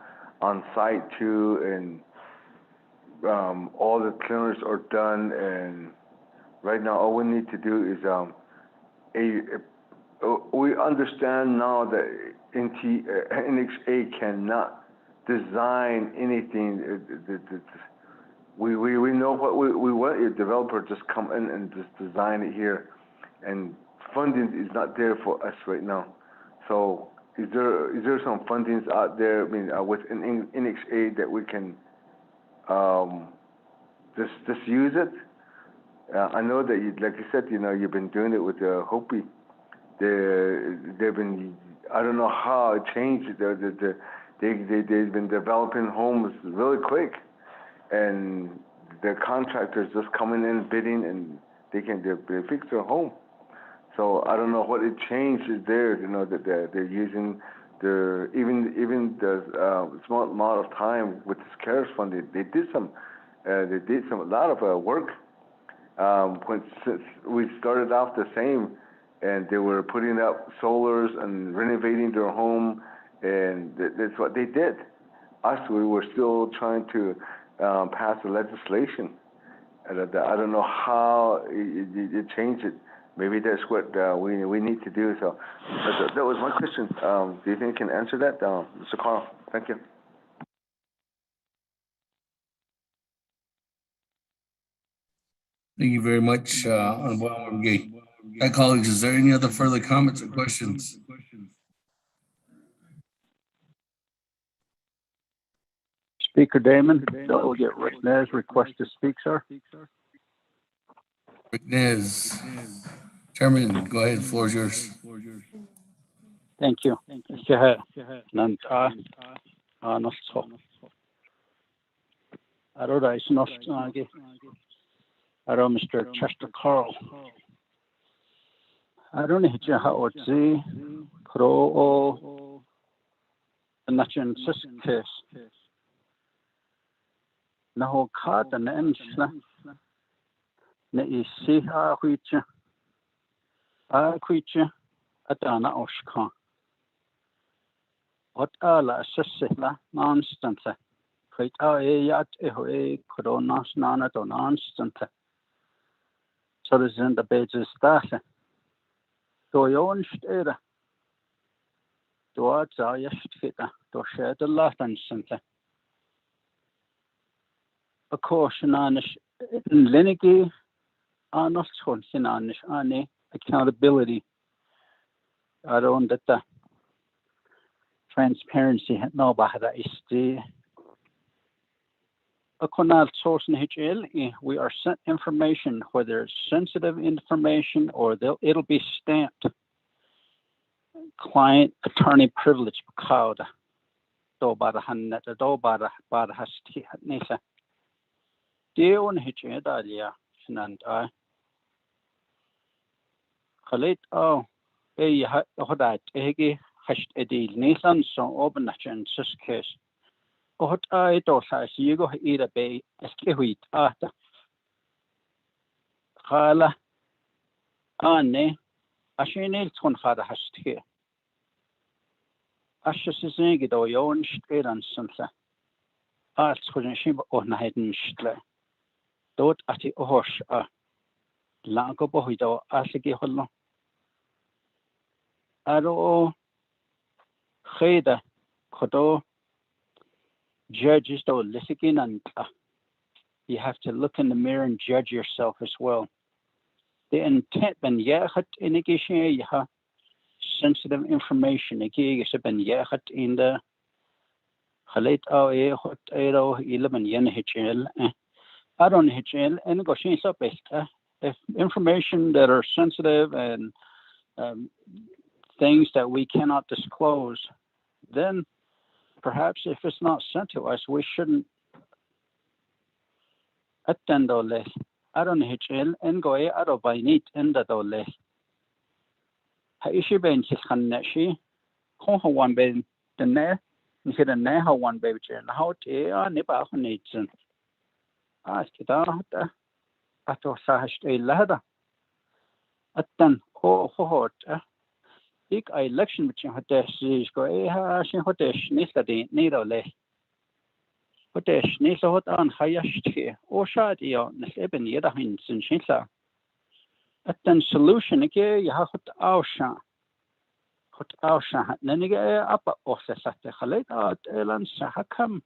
Speaker 14: on site too, and all the clearance are done, and right now all we need to do is we understand now that NHA cannot design anything. We know what we want. A developer just come in and just design it here, and funding is not there for us right now. So is there some fundings out there? I mean, within NHA that we can just use it? I know that like you said, you've been doing it with the Hopi. They've been, I don't know how it changed. They've been developing homes really quick, and the contractors just coming in bidding, and they fix their home. So I don't know what it changed there. That they're using even the small amount of time with this CARES fund. They did a lot of work. Since we started off the same, and they were putting up solars and renovating their home, and that's what they did. Us, we were still trying to pass the legislation. And I don't know how you change it. Maybe that's what we need to do. So that was my question. Do you think you can answer that, Mr. Carl? Thank you.
Speaker 1: Thank you very much, Honorable Elmer Begay. Hi, colleagues, is there any other further comments or questions?
Speaker 13: Speaker Damon, Delegate Rick Nez, request to speak, sir.
Speaker 1: Rick Nez. Chairman, go ahead, the floor is yours.
Speaker 13: Thank you. Mr. Chester Carl. I don't know how it's pro Nachan Siskis. Naho Kat and Ensla. Ne is see how creature. A creature at Anna Oshka. What ala Sisla nonstance. Quite a yat a coronas nana to nonstance. So there's in the beds is that. So you understand. Do I just fit to share the lot and something. Of course, Nanish Leniki are not Nanish Ani accountability. I don't that the transparency no bahada is the a conal source in HL. We are sent information, whether it's sensitive information or it'll be stamped client attorney privilege cloud. Do bada hannet do bada hasti nisa. Deon HL dalia and I. Khalid hodat egi hasht edil nisan so open nachan suskes. What I do has you go either bay as kiwit after Hala Anne Ashinil Ton Hada has here. Ashes is a do yon straight and something. Arts couldn't ship on Hayden Stle. dot ati ohosh la ko bohido asigi hollo aro kheda kodo judges do lisikin and you have to look in the mirror and judge yourself as well. The intent ben yahat inigation yaha sensitive information again is ben yahat in the khalait aw hot ero 11 yen HL I don't HL and go shin so best if information that are sensitive and things that we cannot disclose, then perhaps if it's not sent to us, we shouldn't attend all this. I don't HL and go I don't buy need in that all this. Ha ishi ben his hannashi, ho one ben the ne, hit a ne how one baby and how te are nipa needs. Ask it out. I thought Sahash a ladder. Attend ho hot. Ik election between hotesh is go ha shin hotesh nisadi nidole. Hotesh nisahot an hayashi or shadio neseben yeda hins and shinsa. Attend solution again you have hot ausha neniga up office at the khalit out elan sahakam.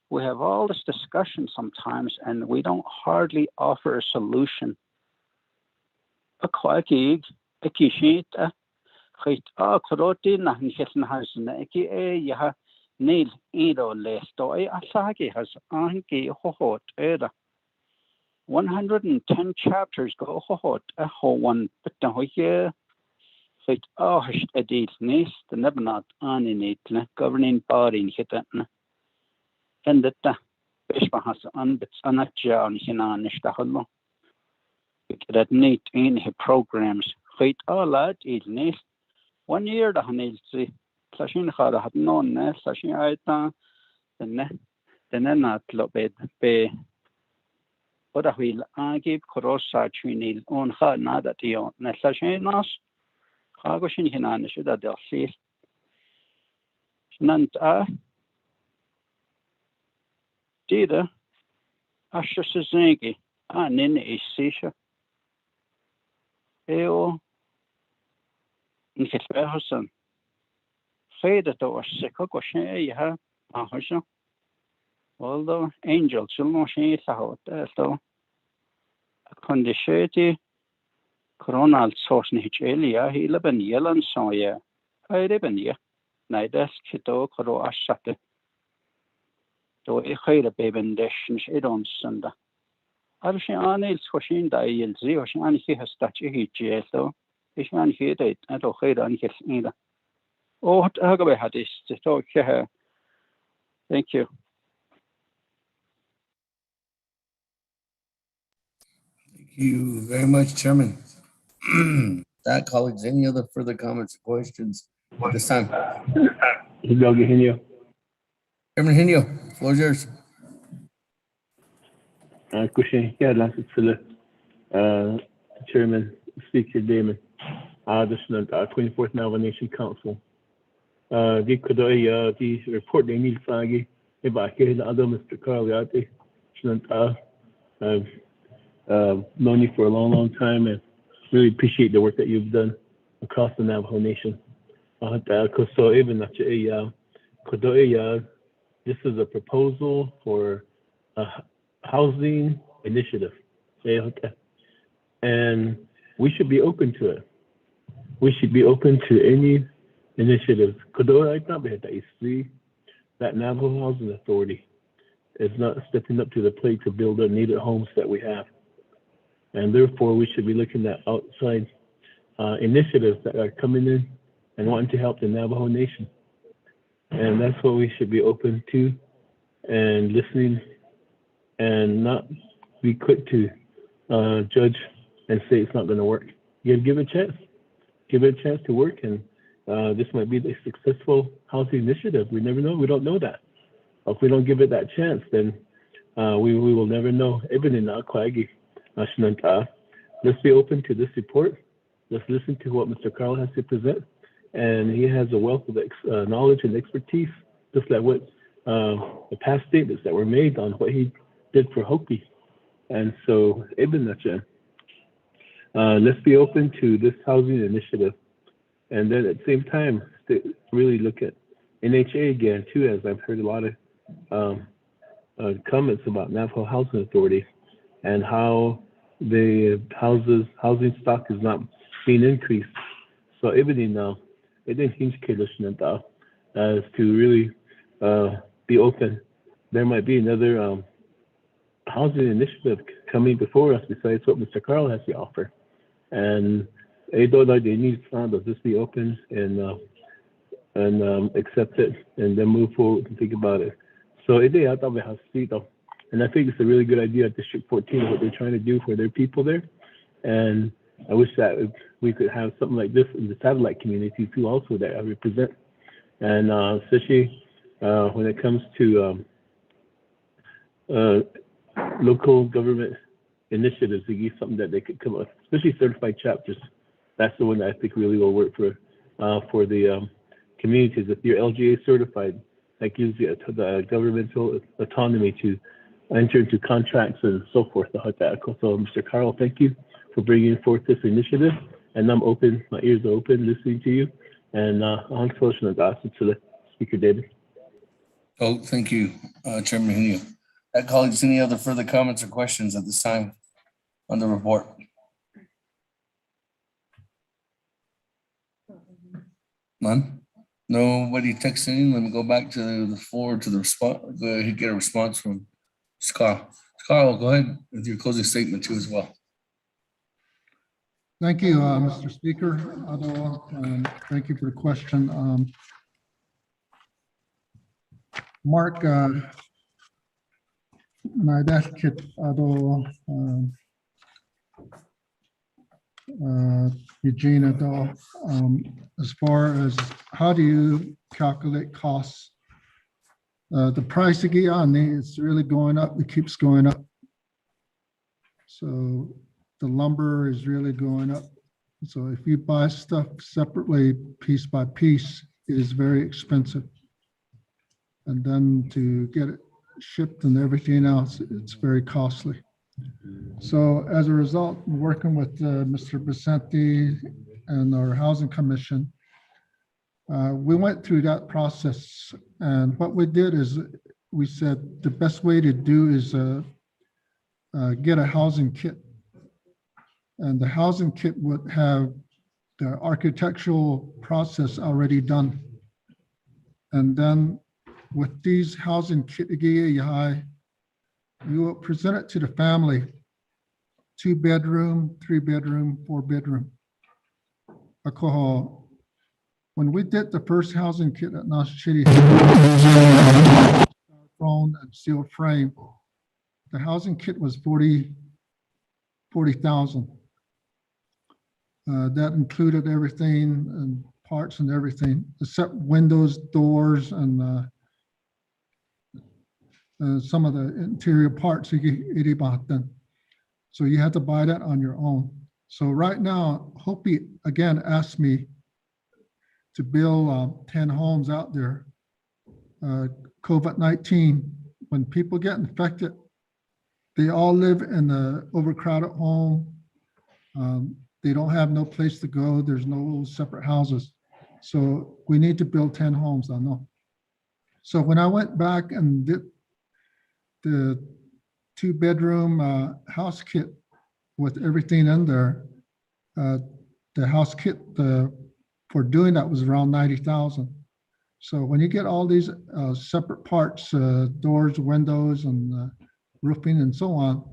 Speaker 13: We have all this discussion sometimes and we don't hardly offer a solution. A quackig, a kishit, Khit Koroti Nahan has Neki Yaha Nil Edo Lesto Asaki has Anki Hohot Eda 110 chapters go Hohot a whole one but the Hoye Khit Ahish Edit Nis the Nebnat Aninit governing body in Hitan and the Bishpa has unbits Anajan Hinanishtahallo that neat in his programs Khit Alat is Nis 1 year the Hanilsi, Sashin Hara had known Sashin Aita, the Nenat Lobed Bay. What a wheel I give Korosa Chinil on her Nadatio, Nesashinas, Hagoshin Hinan should have their seat. Nanta Dida Asher Suzingi, Nin is Sisha. Eo. In Kitbehosen. Fade to a sickle question, you have a husband. Although angels will not see it out there, though. A conditiati coronal source in Hichelia, he live in Yellan, so yeah. I live in ye. Neither Kito Koro Ashate. Though I heard a baby in dish and she don't send. I'll see Anil's question that you'll see, or she only has touched a hitch, though. Ich meine, hier date, I don't hear on his either. Oh, what I had is to talk here. Thank you.
Speaker 1: Thank you very much, Chairman. That, colleagues, any other further comments or questions at this time?
Speaker 9: Chairman
Speaker 1: Hinio, floor is yours.
Speaker 9: Question, yeah, last Chairman, Speaker Damon. This is the 24th Navajo Nation Council. The report they need Sagi, about here the other Mr. Carliati. I've known you for a long, long time and really appreciate the work that you've done across the Navajo Nation. This is a proposal for a housing initiative. And we should be open to it. We should be open to any initiatives. That Navajo Housing Authority is not stepping up to the plate to build the needed homes that we have. And therefore, we should be looking at outside initiatives that are coming in and wanting to help the Navajo Nation. And that's what we should be open to and listening and not be quick to judge and say it's not going to work. You give it a chance. Give it a chance to work, and this might be a successful housing initiative. We never know. We don't know that. If we don't give it that chance, then we will never know. Let's be open to this report. Let's listen to what Mr. Carl has to present. And he has a wealth of knowledge and expertise, just like what the past statements that were made on what he did for Hopi.
Speaker 21: And so, Ibn Nacha, let's be open to this housing initiative. And then at the same time, really look at NHA again too, as I've heard a lot of comments about Navajo Housing Authority and how the housing stock is not being increased. So everything now, it didn't change as to really be open. There might be another housing initiative coming before us besides what Mr. Carl has to offer. And they need to just be open and accept it and then move forward and think about it. So and I think it's a really good idea at District 14 what they're trying to do for their people there. And I wish that we could have something like this in the satellite community too, also that I represent. And especially when it comes to local government initiatives, to give something that they could come up, especially certified chapters. That's the one that I think really will work for the communities. If you're LGA certified, that gives you the governmental autonomy to enter into contracts and so forth. So, Mr. Carl, thank you for bringing forth this initiative. And I'm open, my ears are open, listening to you. And on to the Speaker David.
Speaker 1: Oh, thank you, Chairman Hunio. Colleagues, any other further comments or questions at this time on the report? None? Nobody texting? Let me go back to the floor to the response. Go ahead, get a response from Carl. Carl, go ahead with your closing statement too as well.
Speaker 16: Thank you, Mr. Speaker. Thank you for the question. Mark, Eugene, as far as how do you calculate costs? The price of Guyana is really going up. It keeps going up. So the lumber is really going up. So if you buy stuff separately, piece by piece, it is very expensive. And then to get it shipped and everything else, it's very costly. So as a result, working with Mr. Vicente and our Housing Commission, we went through that process. And what we did is we said the best way to do is get a housing kit. And the housing kit would have the architectural process already done. And then with these housing kit, you will present it to the family, 2-bedroom, 3-bedroom, 4-bedroom. When we did the first housing kit at Naabik'íyáti, stone and steel frame, the housing kit was $40,000. That included everything and parts and everything, except windows, doors, and some of the interior parts. So you had to buy that on your own. So right now, Hopi again asked me to build 10 homes out there. COVID-19, when people get infected, they all live in the overcrowded home. They don't have no place to go. There's no separate houses. So we need to build 10 homes, I know. So when I went back and did the 2-bedroom house kit with everything in there, the house kit for doing that was around $90,000. So when you get all these separate parts, doors, windows, and roofing, and so on,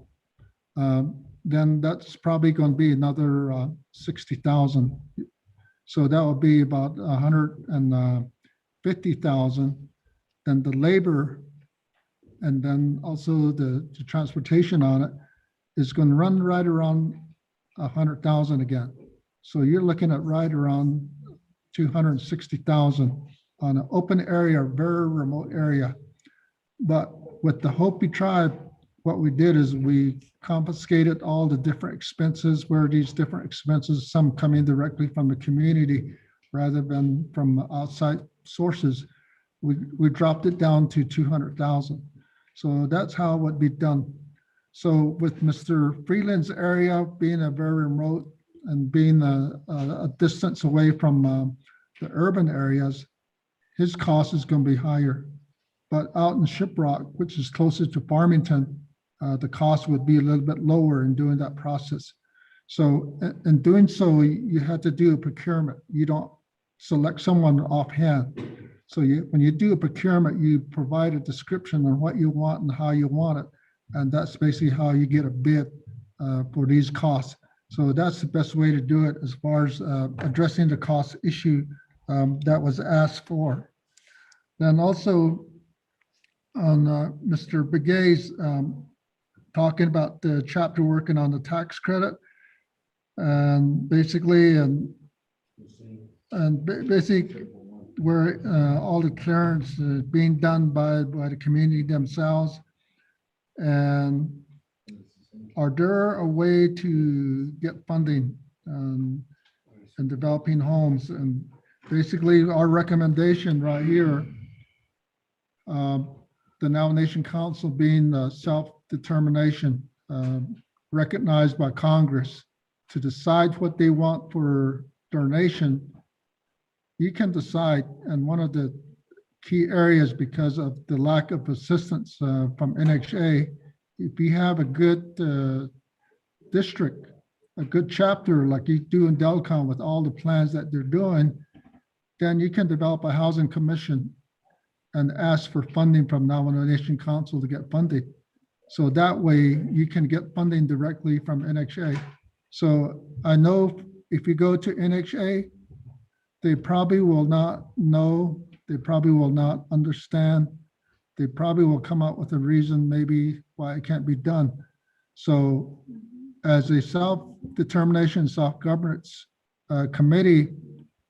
Speaker 16: then that's probably going to be another $60,000. So that would be about $150,000. Then the labor, and then also the transportation on it is going to run right around $100,000 again. So you're looking at right around $260,000 on an open area, very remote area. But with the Hopi tribe, what we did is we confiscated all the different expenses, where these different expenses, some coming directly from the community rather than from outside sources. We dropped it down to $200,000. So that's how it would be done. So with Mr. Freeland's area being a very remote and being a distance away from the urban areas, his cost is going to be higher. But out in Shiprock, which is closest to Farmington, the cost would be a little bit lower in doing that process. So in doing so, you have to do a procurement. You don't select someone offhand. So when you do a procurement, you provide a description on what you want and how you want it. And that's basically how you get a bid for these costs. So that's the best way to do it as far as addressing the cost issue that was asked for. Then also on Mr. Begay's talking about the chapter working on the tax credit, and basically where all the clearance is being done by the community themselves. And are there a way to get funding in developing homes? And basically our recommendation right here, the Navajo Nation Council being self-determination recognized by Congress to decide what they want for donation. You can decide, and one of the key areas because of the lack of assistance from NHA, if you have a good district, a good chapter like you do in Delcon with all the plans that they're doing, then you can develop a housing commission and ask for funding from Navajo Nation Council to get funding. So that way you can get funding directly from NHA. So I know if you go to NHA, they probably will not know, they probably will not understand, they probably will come up with a reason maybe why it can't be done. So as a self-determination, self-governance committee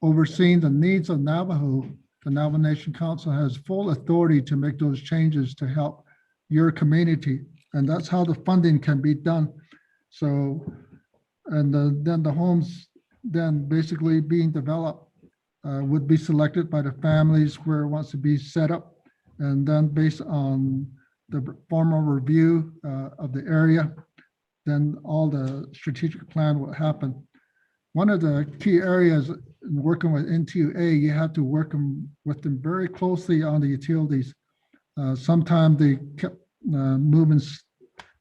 Speaker 16: overseeing the needs of Navajo, the Navajo Nation Council has full authority to make those changes to help your community. And that's how the funding can be done. So, and then the homes then basically being developed would be selected by the families where it wants to be set up. And then based on the formal review of the area, then all the strategic plan will happen. One of the key areas in working with N2A, you have to work with them very closely on the utilities. Sometimes they kept moving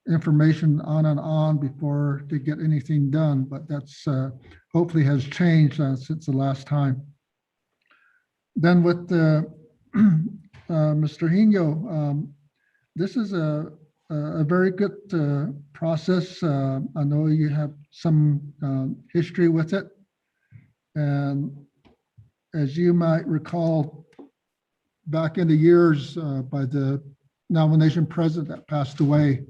Speaker 16: information on and on before they get anything done, but that's hopefully has changed since the last time. Then with Mr. Hino, this is a very good process. I know you have some history with it. And as you might recall, back in the years by the Navajo Nation president that passed away,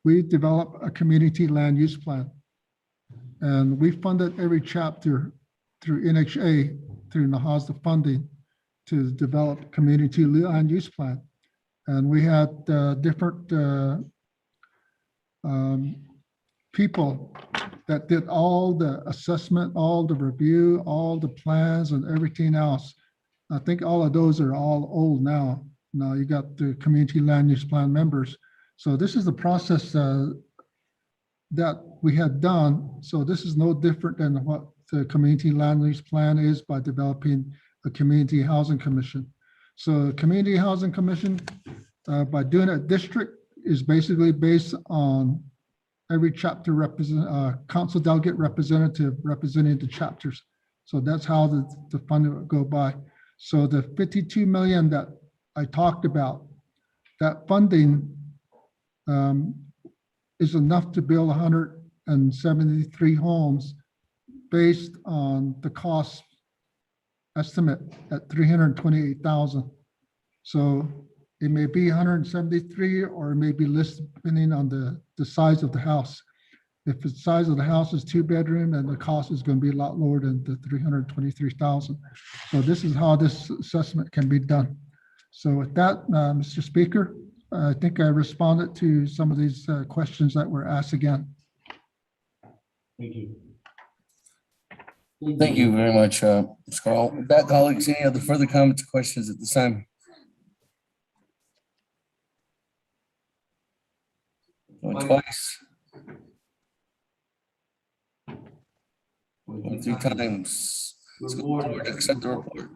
Speaker 16: we developed a community land use plan. And we funded every chapter through NHA, through NAHASDA funding, to develop community land use plan. And we had different people that did all the assessment, all the review, all the plans and everything else. I think all of those are all old now. Now you got the community land use plan members. So this is the process that we had done. So this is no different than what the community land use plan is by developing a community housing commission. So community housing commission, by doing a district, is basically based on every chapter council delegate representative representing the chapters. So that's how the funding would go by. So the 52 million that I talked about, that funding is enough to build 173 homes based on the cost estimate at 328,000. So it may be 173 or it may be listed depending on the size of the house. If the size of the house is 2-bedroom, then the cost is going to be a lot lower than the 323,000. So this is how this assessment can be done. So with that, Mr. Speaker, I think I responded to some of these questions that were asked again.
Speaker 1: Thank you. Thank you very much, Mr. Carl. With that, colleagues, any other further comments or questions at this time? Went twice. Went 3 times. Let's go forward to accept the report.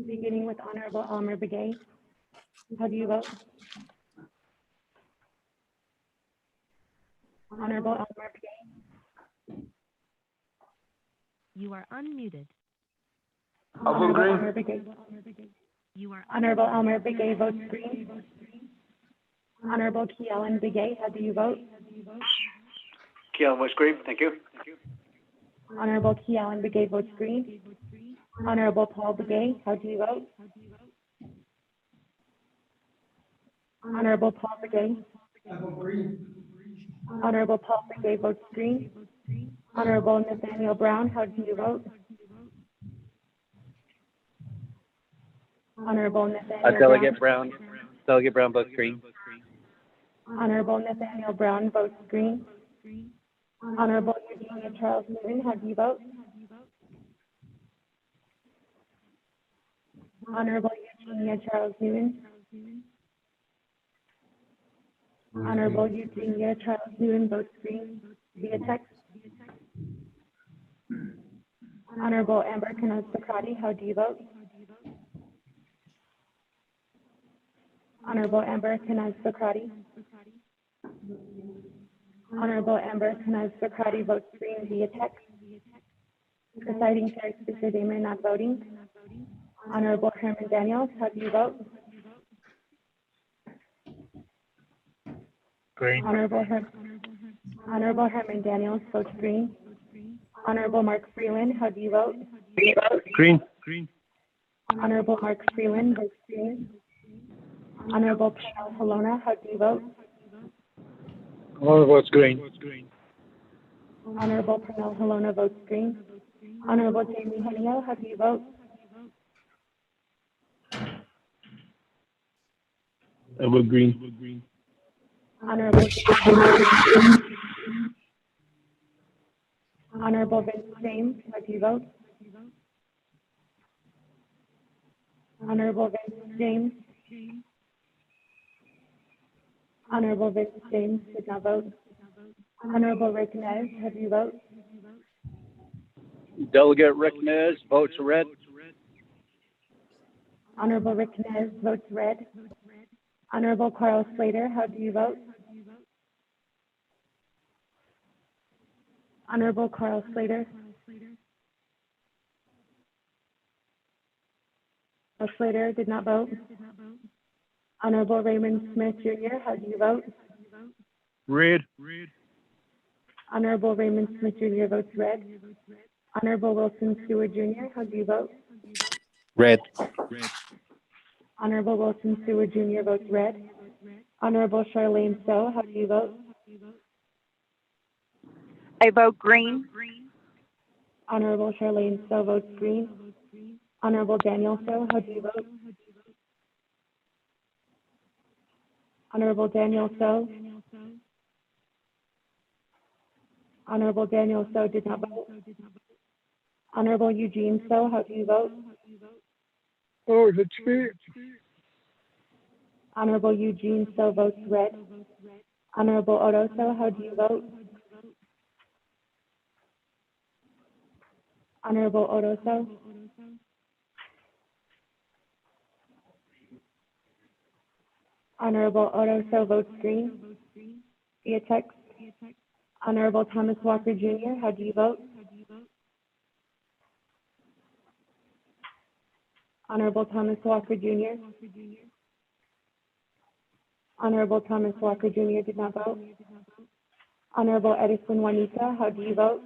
Speaker 8: Beginning with Honorable Elmer Begay. How do you vote? Honorable Elmer Begay.
Speaker 19: You are unmuted.
Speaker 8: Honorable Elmer Begay.
Speaker 19: You are
Speaker 8: Honorable Elmer Begay votes green. Honorable Kealan Begay, how do you vote?
Speaker 12: Kiel votes green. Thank you.
Speaker 8: Honorable Kealan Begay votes green. Honorable Paul Begay, how do you vote? Honorable Paul Begay. Honorable Paul Begay votes green. Honorable Nathaniel Brown, how do you vote? Honorable Nathaniel
Speaker 5: Delegate Brown. Delegate Brown votes green.
Speaker 8: Honorable Nathaniel Brown votes green. Honorable Eugenia Charles Newman, how do you vote? Honorable Eugenia Charles Newman. Honorable Eugenia Charles Newman votes green via text. Honorable Amber Canaz Socrati, how do you vote? Honorable Amber Canaz Socrati. Honorable Amber Canaz Socrati votes green via text. Presiding Chair Speaker Damon not voting. Honorable Herman Daniels, how do you vote?
Speaker 5: Green.
Speaker 8: Honorable Herman Daniels votes green. Honorable Mark Freeland, how do you vote?
Speaker 5: Green.
Speaker 8: Honorable Mark Freeland votes green. Honorable Pernell Helona, how do you vote?
Speaker 5: All votes green.
Speaker 8: Honorable Pernell Helona votes green. Honorable Jamie Henio, how do you vote?
Speaker 21: I vote green.
Speaker 8: Honorable Honorable Vince James, how do you vote? Honorable Vince James. Honorable Vince James did not vote. Honorable Rick Nez, how do you vote?
Speaker 5: Delegate Rick Nez votes red.
Speaker 8: Honorable Rick Nez votes red. Honorable Carl Slater, how do you vote? Honorable Carl Slater. Carl Slater did not vote. Honorable Raymond Smith Jr., how do you vote?
Speaker 5: Red.
Speaker 8: Honorable Raymond Smith Jr. votes red. Honorable Wilson Stewart Jr., how do you vote?
Speaker 5: Red.
Speaker 8: Honorable Wilson Stewart Jr. votes red. Honorable Charlene So, how do you vote?
Speaker 22: I vote green.
Speaker 8: Honorable Charlene So votes green. Honorable Daniel So, how do you vote? Honorable Daniel So. Honorable Daniel So did not vote. Honorable Eugene So, how do you vote?
Speaker 17: Oh, the spirit.
Speaker 8: Honorable Eugene So votes red. Honorable Odo So, how do you vote? Honorable Odo So. Honorable Odo So votes green via text. Honorable Thomas Walker Jr., how do you vote? Honorable Thomas Walker Jr. Honorable Thomas Walker Jr. did not vote. Honorable Edison Juanita, how do you vote?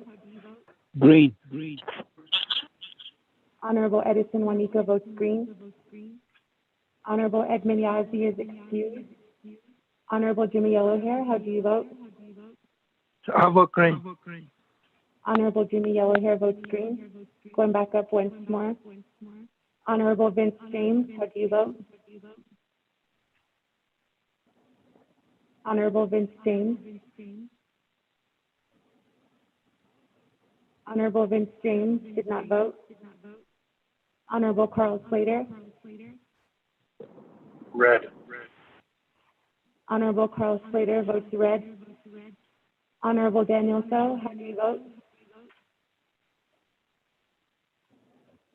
Speaker 5: Green.
Speaker 8: Honorable Edison Juanita votes green. Honorable Edmund Yazzie is excused. Honorable Jimmy Yellowhair, how do you vote?
Speaker 5: I vote green.
Speaker 8: Honorable Jimmy Yellowhair votes green. Going back up once more. Honorable Vince James, how do you vote? Honorable Vince James. Honorable Vince James did not vote. Honorable Carl Slater,
Speaker 5: Red.
Speaker 8: Honorable Carl Slater votes red. Honorable Daniel So, how do you vote?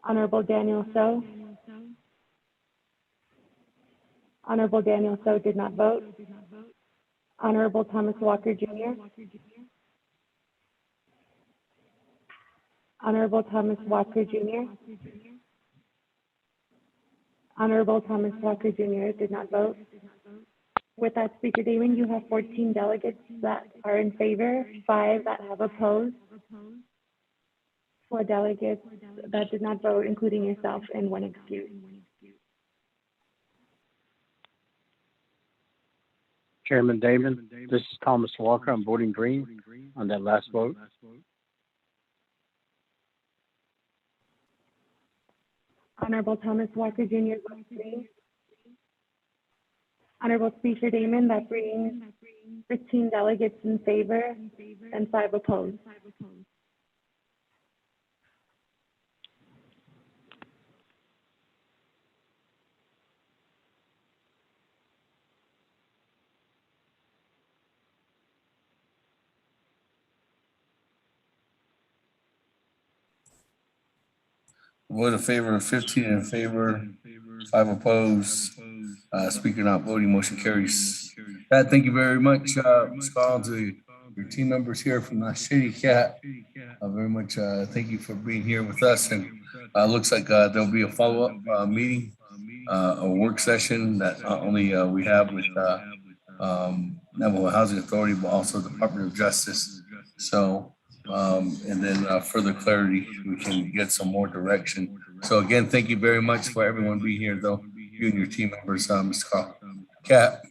Speaker 8: Honorable Daniel So. Honorable Daniel So did not vote. Honorable Thomas Walker Jr. Honorable Thomas Walker Jr. Honorable Thomas Walker Jr. did not vote. With that, Speaker Damon, you have 14 delegates that are in favor, 5 that have opposed, 4 delegates that did not vote, including yourself, and 1 excused.
Speaker 5: Chairman Damon, this is Thomas Walker. I'm voting green on that last vote.
Speaker 8: Honorable Thomas Walker Jr. votes green. Honorable Speaker Damon, that brings 15 delegates in favor and 5 opposed.
Speaker 1: Vote in favor of 15 in favor, 5 opposed. Speaker not voting, motion carries. Pat, thank you very much, Ms. Collins, to your team members here from Naabik'íyáti. Very much thank you for being here with us. And looks like there'll be a follow-up meeting, a work session that not only we have with Navajo Housing Authority, but also Department of Justice. So, and then further clarity, we can get some more direction. So again, thank you very much for everyone being here, though, you and your team members, Mr. Carl. Cap.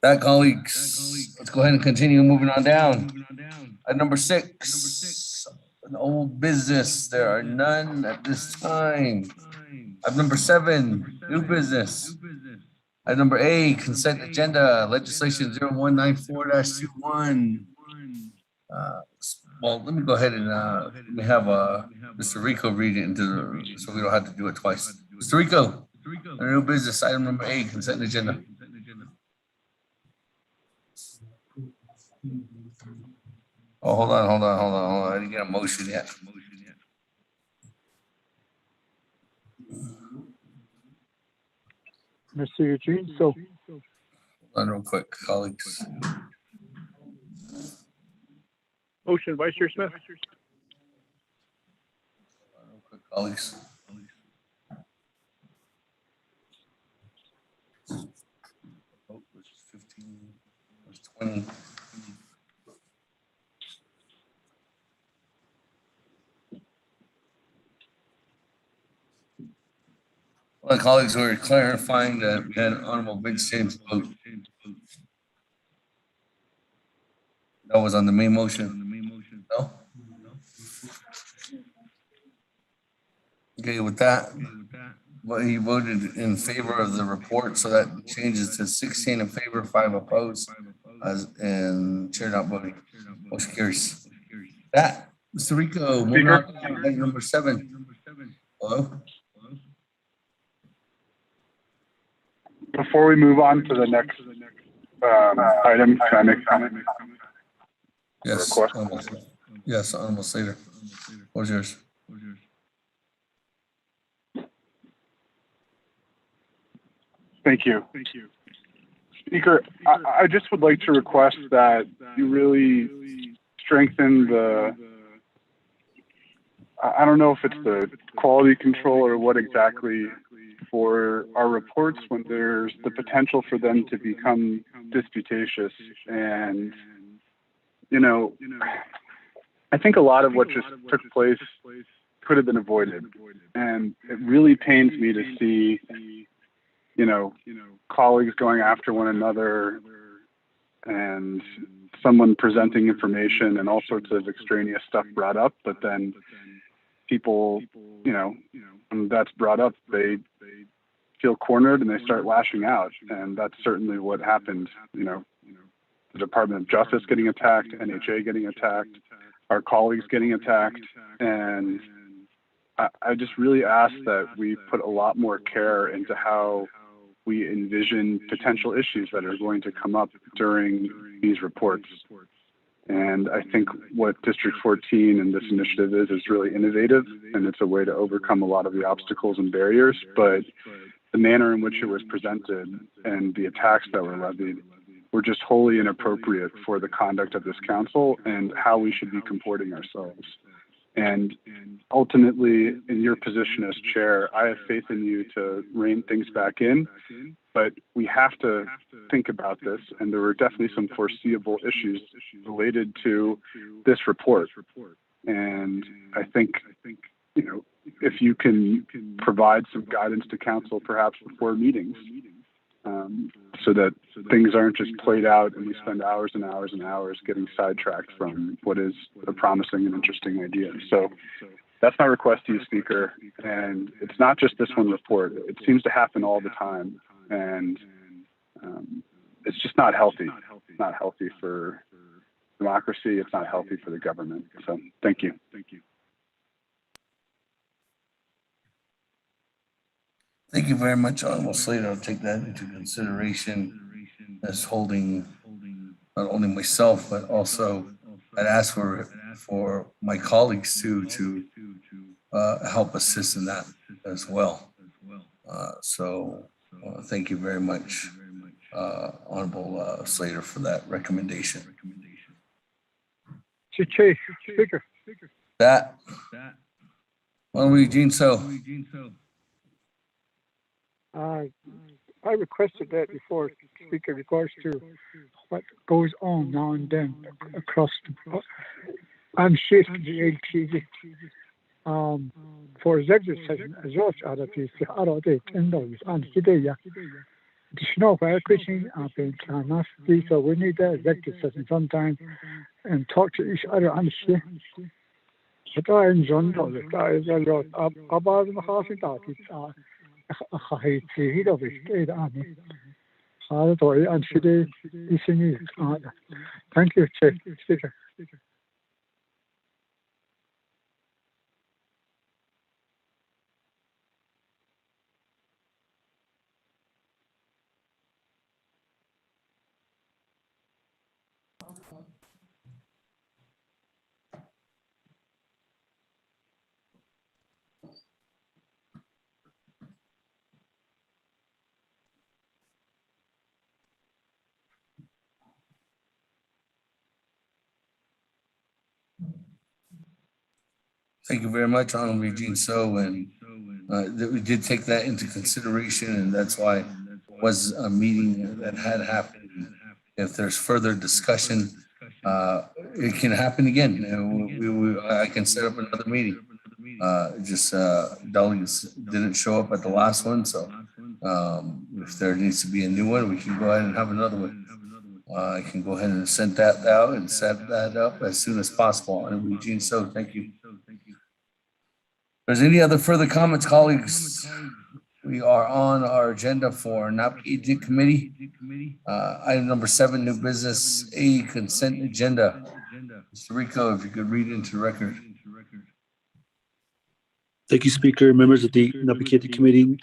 Speaker 1: That, colleagues, let's go ahead and continue moving on down. At number 6, an old business. There are none at this time. At number 7, new business. At number 8, consent agenda, legislation 0194-21. Well, let me go ahead and let me have Mr. Rico read it so we don't have to do it twice. Mr. Rico, new business, item number 8, consent agenda. Oh, hold on. I didn't get a motion yet.
Speaker 17: Mr. Eugene, so.
Speaker 1: Hold on real quick, colleagues.
Speaker 3: Motion, Vice Chair Smith.
Speaker 1: Real quick, colleagues. Vote was 15, was 20. Well, colleagues, we're clarifying that we had Honorable Vince James vote. That was on the main motion. No? Okay, with that, well, he voted in favor of the report, so that changes to 16 in favor, 5 opposed, and chair not voting. Motion carries. That, Mr. Rico, moving on to item number 7. Hello?
Speaker 7: Before we move on to the next item, can I make a comment?
Speaker 1: Yes. Yes, almost later. What's yours?
Speaker 7: Thank you. Speaker, I just would like to request that you really strengthen I don't know if it's the quality control or what exactly for our reports when there's the potential for them to become disputatious. And, I think a lot of what just took place could have been avoided. And it really pains me to see, colleagues going after one another and someone presenting information and all sorts of extraneous stuff brought up, but then people, when that's brought up, they feel cornered and they start lashing out. And that's certainly what happened, the Department of Justice getting attacked, NHA getting attacked, our colleagues getting attacked. And I just really ask that we put a lot more care into how we envision potential issues that are going to come up during these reports. And I think what District 14 and this initiative is really innovative, and it's a way to overcome a lot of the obstacles and barriers. But the manner in which it was presented and the attacks that were levied were just wholly inappropriate for the conduct of this council and how we should be comporting ourselves. And ultimately, in your position as chair, I have faith in you to rein things back in, but we have to think about this. And there were definitely some foreseeable issues related to this report. And I think, you know, if you can provide some guidance to council, perhaps before meetings, so that things aren't just played out and we spend hours and hours and hours getting sidetracked from what is a promising and interesting idea. So that's my request to you, Speaker. And it's not just this one report. It seems to happen all the time. And it's just not healthy. It's not healthy for democracy. It's not healthy for the government. So thank you.
Speaker 1: Thank you very much, Honorable Slater. I'll take that into consideration as holding not only myself, but also I'd ask for my colleagues to help assist in that as well. Thank you very much, Honorable Slater, for that recommendation.
Speaker 4: Speaker.
Speaker 1: That. Honorable Eugene So.
Speaker 4: I requested that before, Speaker, in regards to what goes on now and then across the. I'm shifting the LTV for executive session as well as other people. I don't think on today. Additional question been enough, so we need that executive session sometime and talk to each other on the shift. I enjoy it. I is a lot about the house in that. Thank you, Speaker.
Speaker 1: Thank you very much, Honorable Eugene So, and that we did take that into consideration, and that's why it was a meeting that had happened. If there's further discussion, it can happen again. I can set up another meeting. Delegates didn't show up at the last one, so if there needs to be a new one, we can go ahead and have another one. I can go ahead and send that out and set that up as soon as possible. And Eugene So, thank you. If there's any other further comments, colleagues, we are on our agenda for Naabik'íyáti Committee. Item number 7, new business A, consent agenda. Mr. Rico, if you could read into the record.
Speaker 2: Thank you, Speaker. Members of the Naabik'íyáti Committee.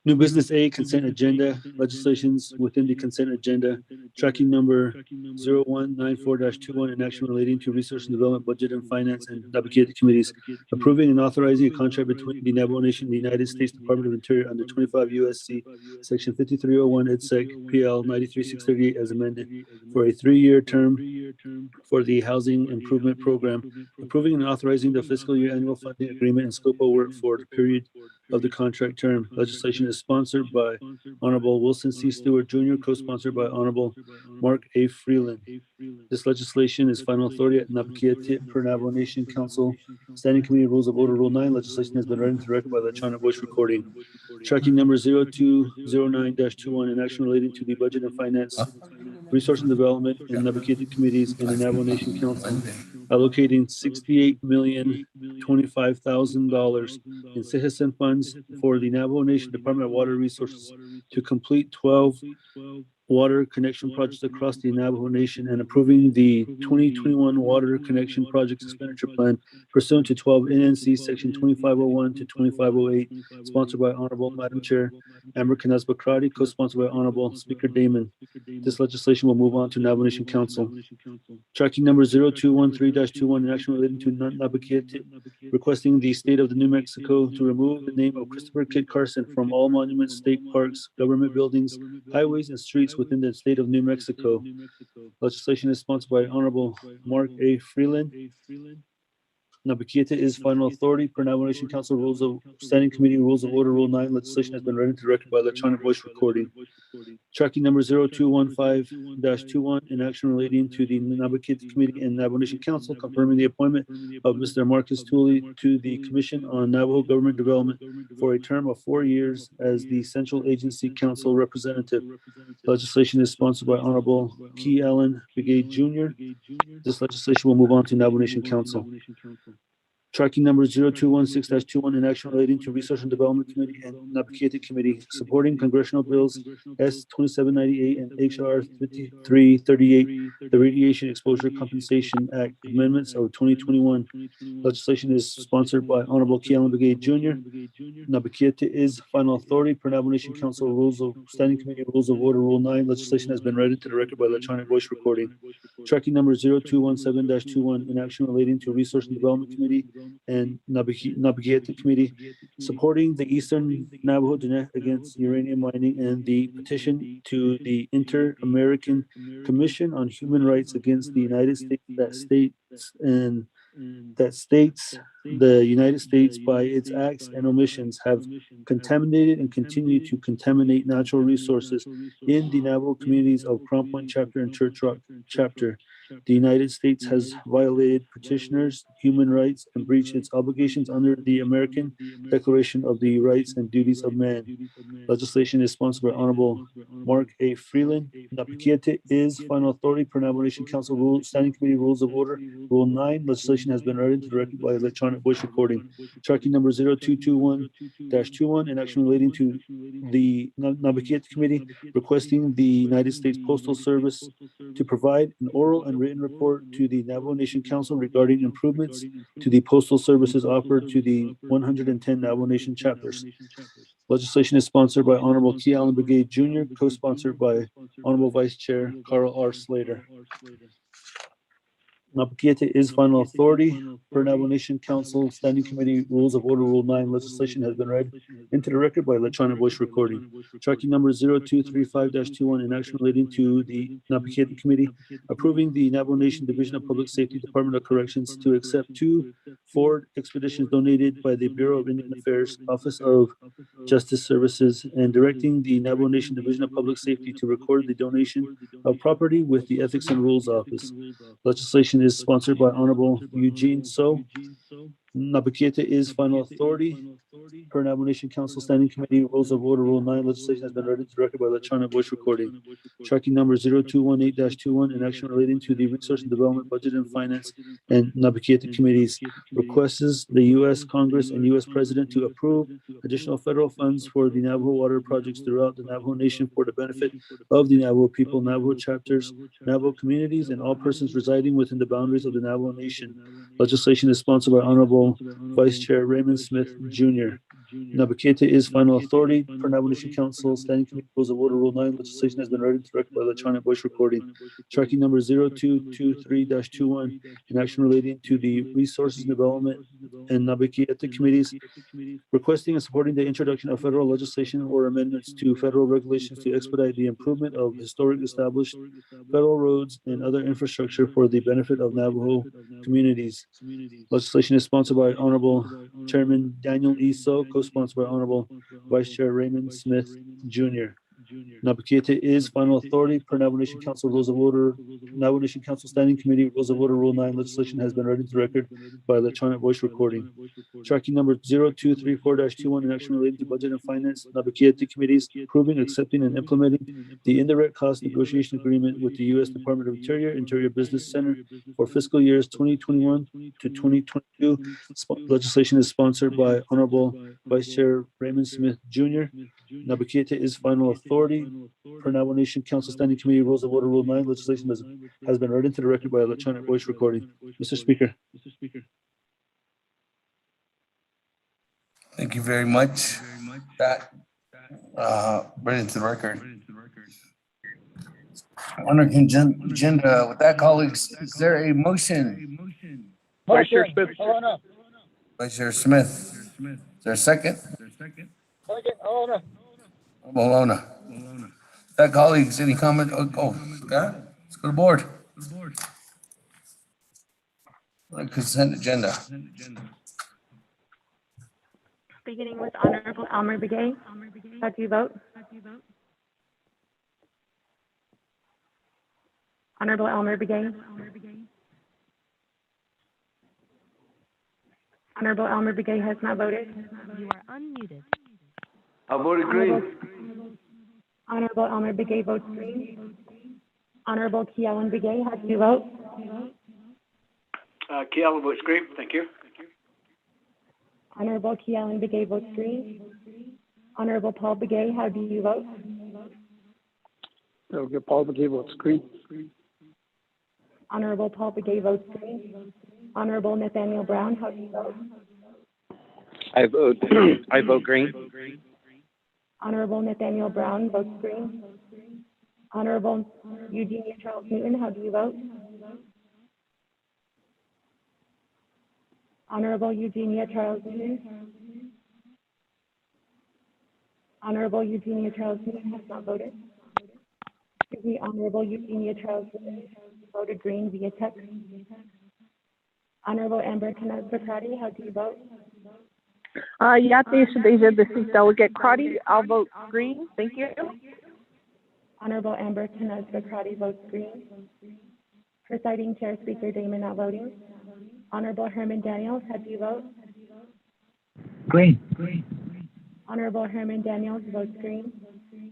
Speaker 2: New business A, consent agenda, legislations within the consent agenda, tracking number 0194-21, and action relating to research and development, budget and finance, and Naabik'íyáti committees, approving and authorizing a contract between the Navajo Nation and the United States Department of Interior under 25 U.S.C. Section 5301 EDSEC PL 93638 as amended for a 3-year term for the Housing Improvement Program, approving and authorizing the fiscal year annual funding agreement and scope of work for the period of the contract term. Legislation is sponsored by Honorable Wilson C. Stewart Jr., co-sponsored by Honorable Mark A. Freeland. This legislation is final authority at Naabik'íyáti per Navajo Nation Council Standing Committee Rules of Order Rule 9. Legislation has been read into record by electronic voice recording. Tracking number 0209-21, and action relating to the budget and finance, resource and development, and Naabik'íyáti committees in the Navajo Nation Council, allocating $68,025,000 in citizen funds for the Navajo Nation Department of Water Resources to complete 12 water connection projects across the Navajo Nation and approving the 2021 water connection projects expenditure plan pursuant to 12 NNC section 2501 to 2508, sponsored by Honorable Madam Chair Amber Canas-Bacradi, co-sponsored by Honorable Speaker Damon. This legislation will move on to Navajo Nation Council. Tracking number 0213-21, an action relating to Naabik'íyáti, requesting the state of New Mexico to remove the name of Christopher Kit Carson from all monuments, state parks, government buildings, highways, and streets within the state of New Mexico. Legislation is sponsored by Honorable Mark A. Freeland. Naabik'íyáti is final authority per Navajo Nation Council Rules of Standing Committee Rules of Order Rule 9. Legislation has been read into the record by electronic voice recording. Tracking number 0215-21, in action relating to the Naabik'íyáti Committee and Navajo Nation Council, confirming the appointment of Mr. Marcus Tooley to the Commission on Navajo Government Development for a term of 4 years as the Central Agency Council Representative. Legislation is sponsored by Honorable Key Allen Brigade Jr. This legislation will move on to Navajo Nation Council. Tracking number 0216-21, in action relating to Research and Development Committee and Naabik'íyáti Committee, supporting congressional bills S-2798 and H.R. 5338, the Radiation Exposure Compensation Act Amendments of 2021. Legislation is sponsored by Honorable Kealan Brigade Jr. Naabik'íyáti is final authority per Navajo Nation Council Rules of Standing Committee Rules of Order Rule 9. Legislation has been read into the record by electronic voice recording. Tracking number 0217-21, in action relating to Research and Development Committee and Naabik'íyáti Committee, supporting the Eastern Navajo Dinet against uranium mining and the petition to the Inter-American Commission on Human Rights against the United States that states the United States by its acts and omissions have contaminated and continue to contaminate natural resources in the Navajo communities of Crown Point Chapter and Church Rock Chapter. The United States has violated petitioners' human rights and breached its obligations under the American Declaration of the Rights and Duties of Man. Legislation is sponsored by Honorable Mark A. Freeland. Naabik'íyáti is final authority per Navajo Nation Council Rules, Standing Committee Rules of Order, Rule 9. Legislation has been read into the record by electronic voice recording. Tracking number 0221-21, in action relating to the Naabik'íyáti Committee, requesting the United States Postal Service to provide an oral and written report to the Navajo Nation Council regarding improvements to the postal services offered to the 110 Navajo Nation chapters. Legislation is sponsored by Honorable Key Allen Brigade Jr., co-sponsored by Honorable Vice Chair Carl R. Slater. Naabik'íyáti is final authority per Navajo Nation Council Standing Committee Rules of Order Rule 9. Legislation has been read into the record by electronic voice recording. Tracking number 0235-21, in action relating to the Naabik'íyáti Committee, approving the Navajo Nation Division of Public Safety Department of Corrections to accept 2 Ford Expeditions donated by the Bureau of Indian Affairs, Office of Justice Services, and directing the Navajo Nation Division of Public Safety to record the donation of property with the Ethics and Rules Office. Legislation is sponsored by Honorable Eugene So. Naabik'íyáti is final authority per Navajo Nation Council Standing Committee Rules of Order Rule 9. Legislation has been read into the record by electronic voice recording. Tracking number 0218-21, in action relating to the Research and Development, Budget and Finance and Naabik'íyáti Committees, requests the U.S. Congress and U.S. President to approve additional federal funds for the Navajo water projects throughout the Navajo Nation for the benefit of the Navajo people, Navajo chapters, Navajo communities, and all persons residing within the boundaries of the Navajo Nation. Legislation is sponsored by Honorable Vice Chair Raymond Smith Jr. Naabik'íyáti is final authority per Navajo Nation Council Standing Committee Rules of Order Rule 9. Legislation has been read into record by electronic voice recording. Tracking number 0223-21, in action relating to the Resources and Development and Naabik'íyáti Committees, requesting and supporting the introduction of federal legislation or amendments to federal regulations to expedite the improvement of historic established federal roads and other infrastructure for the benefit of Navajo communities. Legislation is sponsored by Honorable Chairman Daniel E. So, co-sponsored by Honorable Vice Chair Raymond Smith Jr. Naabik'íyáti is final authority per Navajo Nation Council Rules of Order, Navajo Nation Council Standing Committee Rules of Order Rule 9. Legislation has been read into the record by electronic voice recording. Tracking number 0234-21, in action relating to Budget and Finance, Naabik'íyáti Committees, approving, accepting, and implementing the Indirect Cost Negotiation Agreement with the U.S. Department of Interior, Interior Business Center for fiscal years 2021 to 2022. Legislation is sponsored by Honorable Vice Chair Raymond Smith Jr. Naabik'íyáti is final authority. Per Navajo Nation Council Standing Committee Rules of Order Rule 9, legislation has been read into the record by electronic voice recording. Mr. Speaker.
Speaker 1: Thank you very much. That, bring it to the record. On our agenda, with that, colleagues, is there a motion?
Speaker 15: Vice Chair Smith.
Speaker 1: Vice Chair Smith. Is there a second? Malona. That, colleagues, any comment? Scott, let's go to board. Consent agenda.
Speaker 8: Beginning with Honorable Elmer Begay. How do you vote? Honorable Elmer Begay. Honorable Elmer Begay has not voted.
Speaker 19: You are unmuted.
Speaker 14: I voted green.
Speaker 8: Honorable Elmer Begay votes green. Honorable Kealan Begay, how do you vote?
Speaker 12: Kiel votes green. Thank you.
Speaker 8: Honorable Kealan Begay votes green. Honorable Paul Begay, how do you vote?
Speaker 17: Okay, Paul Begay votes green.
Speaker 8: Honorable Paul Begay votes green. Honorable Nathaniel Brown, how do you vote?
Speaker 5: I vote green.
Speaker 8: Honorable Nathaniel Brown votes green. Honorable Eugenia Charles Newton, how do you vote? Honorable Eugenia Charles Newton. Honorable Eugenia Charles Newton has not voted. Excuse me, Honorable Eugenia Charles Newton voted green via text. Honorable Amber Knez-Bacrati, how do you vote?
Speaker 11: Yate Shadeja, this is Delegate Crotty. I'll vote green. Thank you.
Speaker 8: Honorable Amber Knez-Bacrati votes green. Presiding Chair Speaker Damon not voting. Honorable Herman Daniels, how do you vote?
Speaker 4: Green.
Speaker 8: Honorable Herman Daniels votes green.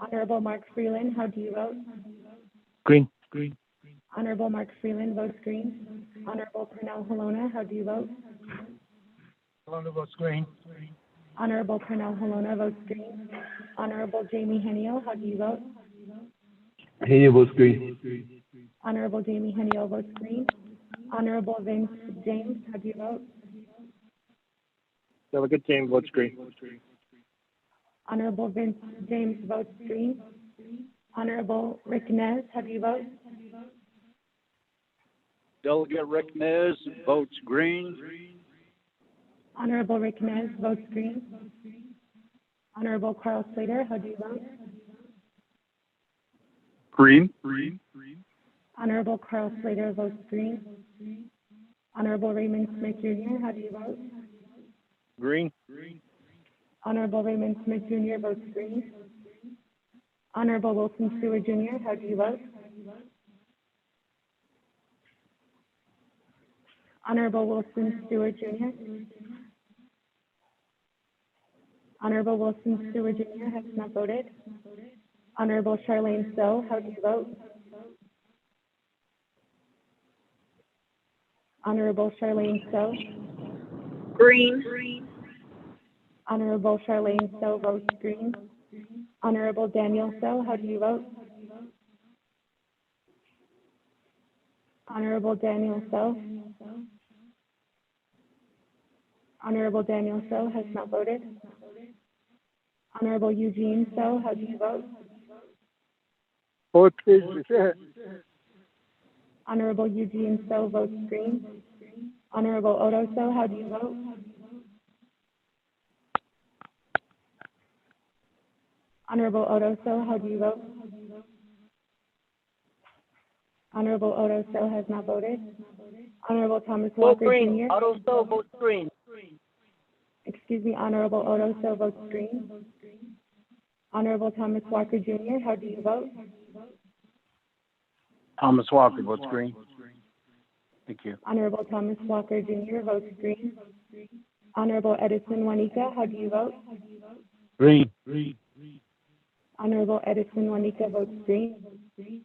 Speaker 8: Honorable Mark Freeland, how do you vote?
Speaker 4: Green.
Speaker 8: Honorable Mark Freeland votes green. Honorable Pernell Halona, how do you vote?
Speaker 4: Halona votes green.
Speaker 8: Honorable Pernell Halona votes green. Honorable Jamie Henniel, how do you vote?
Speaker 21: Henny votes green.
Speaker 8: Honorable Jamie Henniel votes green. Honorable Vince James, how do you vote?
Speaker 17: Delegate James votes green.
Speaker 8: Honorable Vince James votes green. Honorable Rick Nez, how do you vote?
Speaker 15: Delegate Rick Nez votes green.
Speaker 8: Honorable Rick Nez votes green. Honorable Carl Slater, how do you vote?
Speaker 7: Green.
Speaker 8: Honorable Carl Slater votes green. Honorable Raymond Smith Jr., how do you vote?
Speaker 17: Green.
Speaker 8: Honorable Raymond Smith Jr. votes green. Honorable Wilson Stewart Jr., how do you vote? Honorable Wilson Stewart Jr. Honorable Wilson Stewart Jr. has not voted. Honorable Charlene So, how do you vote? Honorable Charlene So.
Speaker 22: Green.
Speaker 8: Honorable Charlene So votes green. Honorable Daniel So, how do you vote? Honorable Daniel So. Honorable Daniel So has not voted. Honorable Eugene So, how do you vote?
Speaker 17: Vote please.
Speaker 8: Honorable Eugene So votes green. Honorable Odo So, how do you vote? Honorable Odo So, how do you vote? Honorable Odo So has not voted. Honorable Thomas
Speaker 6: Vote
Speaker 8: Walker
Speaker 6: green.
Speaker 8: Jr.
Speaker 6: Otto So votes green.
Speaker 8: Excuse me, Honorable Odo So votes green. Honorable Thomas Walker Jr., how do you vote?
Speaker 5: Thomas Walker votes green. Thank you.
Speaker 8: Honorable Thomas Walker Jr. votes green. Honorable Edison Juanica, how do you vote?
Speaker 4: Green.
Speaker 8: Honorable Edison Juanica votes green. Thank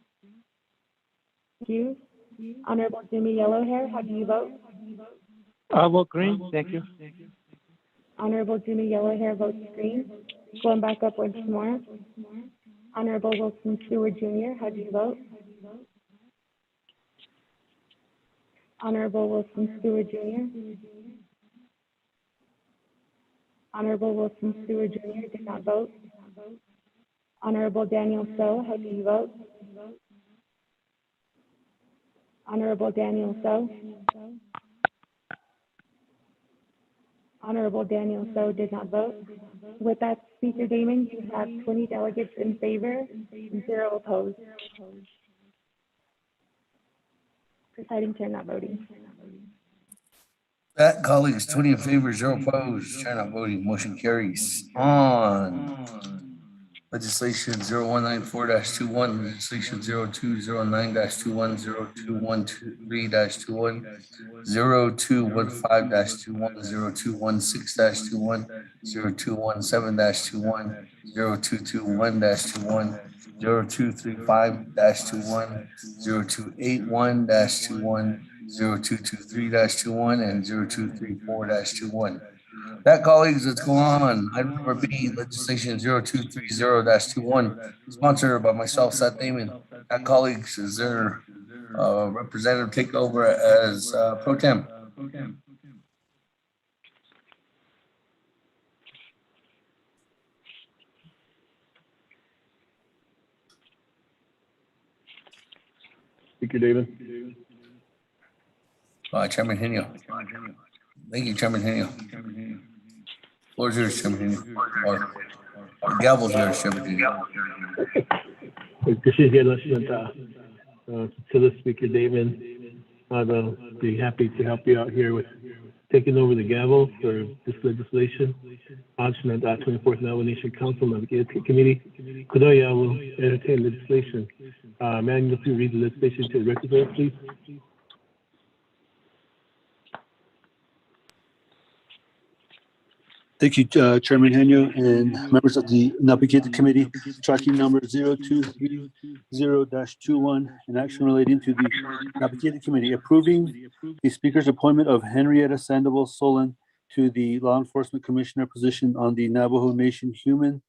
Speaker 8: you. Honorable Jimmy Yellowhair, how do you vote?
Speaker 4: I vote green. Thank you.
Speaker 8: Honorable Jimmy Yellowhair votes green. Going back up once more. Honorable Wilson Stewart Jr., how do you vote? Honorable Wilson Stewart Jr. Honorable Wilson Stewart Jr. did not vote. Honorable Daniel So, how do you vote? Honorable Daniel So. Honorable Daniel So did not vote. With that, Speaker Damon, you have 20 delegates in favor, 0 opposed. Presiding Chair not voting.
Speaker 1: That, colleagues, 20 in favor, 0 opposed, chair not voting, motion carries. On legislation 0194-21, legislation 0209-21, 0213-21, 0215-21, 0216-21, 0217-21, 0221-21, 0235-21, 0281-21, 0223-21, and 0234-21. That, colleagues, let's go on. Item number B, legislation 0230-21, sponsored by myself, Seth Damon. That, colleagues, is there representative take over as pro tem?
Speaker 21: Speaker David.
Speaker 1: Chairman Henio. Thank you, Chairman Henio. Floor is yours, Chairman Henio. Or the gavel's yours, Chairman Henio.
Speaker 21: To the Speaker David, I'll be happy to help you out here with taking over the gavel for this legislation. Action on 24th Navajo Nation Council Naabik'íyáti Committee. Kudoya will entertain legislation. Manuel, if you read the legislation to the record, please.
Speaker 18: Thank you, Chairman Henio and members of the Naabik'íyáti Committee. Tracking number 0230-21, an action relating to the Naabik'íyáti Committee approving the Speaker's appointment of Henrietta Sandoval Solon to the Law Enforcement Commissioner position on the Navajo Nation Human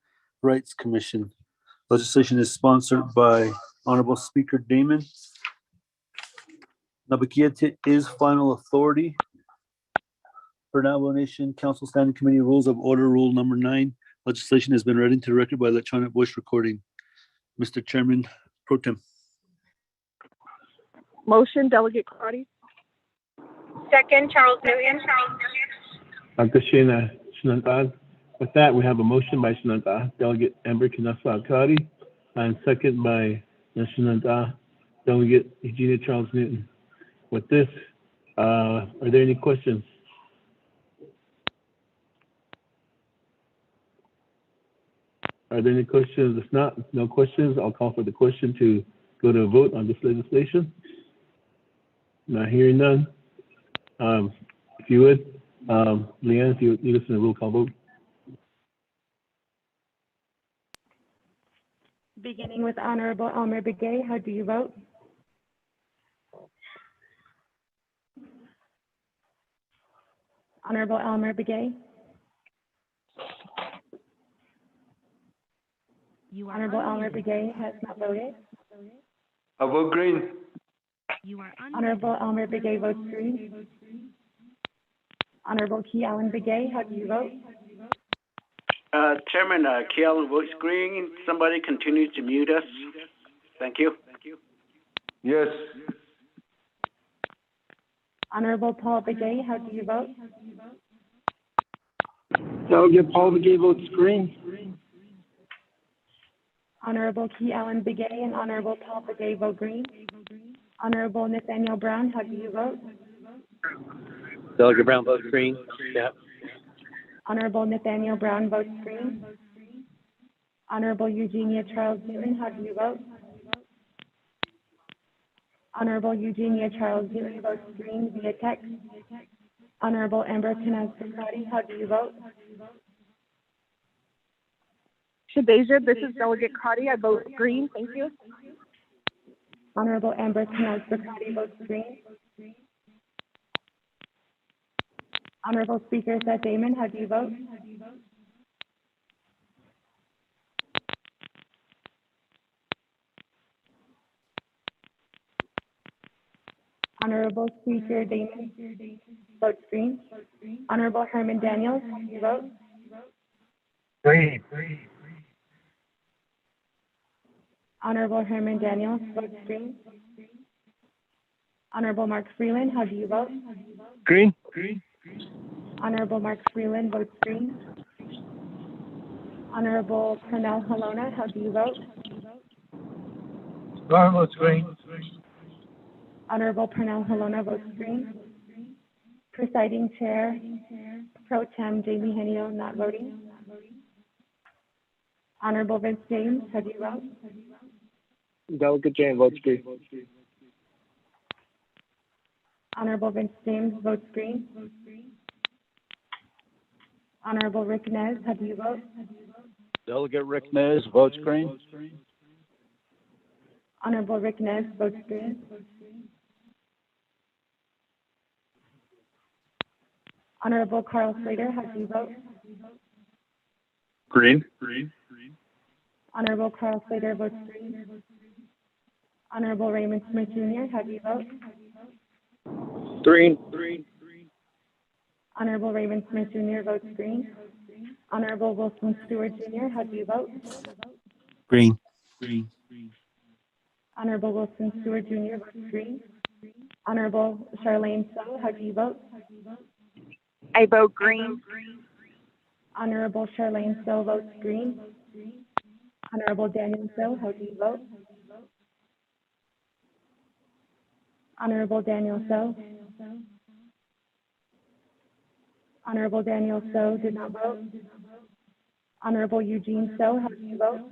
Speaker 18: Rights Commission. Legislation is sponsored by Honorable Speaker Damon. Naabik'íyáti is final authority for Navajo Nation Council Standing Committee Rules of Order, Rule number 9. Legislation has been read into the record by electronic voice recording. Mr. Chairman Pro Tem.
Speaker 11: Motion, Delegate Crotty.
Speaker 10: Second, Charles Newton.
Speaker 21: With that, we have a motion by Shinanta, Delegate Amber Kinasa Akari, and second by Shinanta, Delegate Eugenia Charles Newton. With this, are there any questions? Are there any questions? If not, no questions, I'll call for the question to go to a vote on this legislation. Not hearing none. If you would, Leanne, if you would lead us in a roll call vote.
Speaker 8: Beginning with Honorable Elmer Begay, how do you vote? Honorable Elmer Begay. Honorable Elmer Begay has not voted.
Speaker 14: I vote green.
Speaker 8: Honorable Elmer Begay votes green. Honorable Key Allen Begay, how do you vote?
Speaker 12: Chairman, Key Allen votes green. Somebody continues to mute us. Thank you.
Speaker 14: Yes.
Speaker 8: Honorable Paul Begay, how do you vote?
Speaker 17: Delegate Paul Begay votes green.
Speaker 8: Honorable Key Allen Begay and Honorable Paul Begay vote green. Honorable Nathaniel Brown, how do you vote?
Speaker 5: Delegate Brown votes green. Yeah.
Speaker 8: Honorable Nathaniel Brown votes green. Honorable Eugenia Charles Newton, how do you vote? Honorable Eugenia Charles Newton votes green via text. Honorable Amber Canaz-Socrates, how do you vote?
Speaker 11: Shadeja, this is Delegate Crotty. I vote green. Thank you.
Speaker 8: Honorable Amber Canaz-Socrates votes green. Honorable Speaker Seth Damon, how do you vote? Honorable Speaker Damon, vote green. Honorable Herman Daniels, how do you vote?
Speaker 17: Green.
Speaker 8: Honorable Herman Daniels, vote green. Honorable Mark Freeland, how do you vote?
Speaker 17: Green.
Speaker 8: Honorable Mark Freeland votes green. Honorable Pernell Halona, how do you vote?
Speaker 17: Lauren votes green.
Speaker 8: Honorable Pernell Halona votes green. Presiding Chair, Pro Tem Jamie Henio, not voting. Honorable Vince James, how do you vote?
Speaker 17: Delegate Jane votes green.
Speaker 8: Honorable Vince James votes green. Honorable Rick Nez, how do you vote?
Speaker 15: Delegate Rick Nez votes green.
Speaker 8: Honorable Rick Nez votes green. Honorable Carl Slater, how do you vote?
Speaker 7: Green.
Speaker 8: Honorable Carl Slater votes green. Honorable Raymond Smith Jr., how do you vote?
Speaker 17: Green.
Speaker 8: Honorable Raymond Smith Jr. votes green. Honorable Wilson Stewart Jr., how do you vote?
Speaker 18: Green.
Speaker 8: Honorable Wilson Stewart Jr. votes green. Honorable Charlene So, how do you vote?
Speaker 22: I vote green.
Speaker 8: Honorable Charlene So votes green. Honorable Daniel So, how do you vote? Honorable Daniel So. Honorable Daniel So did not vote. Honorable Eugene So, how do you vote?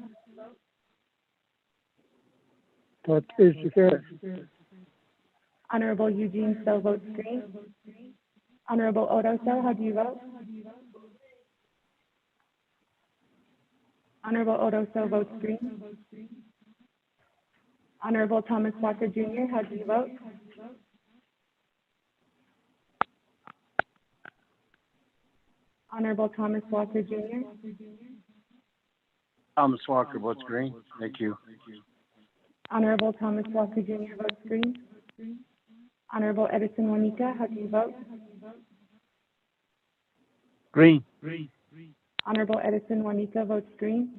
Speaker 17: What is the
Speaker 8: Honorable Eugene So votes green. Honorable Odo So, how do you vote? Honorable Odo So votes green. Honorable Thomas Walker Jr., how do you vote? Honorable Thomas Walker Jr.
Speaker 5: Thomas Walker votes green. Thank you.
Speaker 8: Honorable Thomas Walker Jr. votes green. Honorable Edison Juanita, how do you vote?
Speaker 5: Green.
Speaker 8: Honorable Edison Juanita votes green.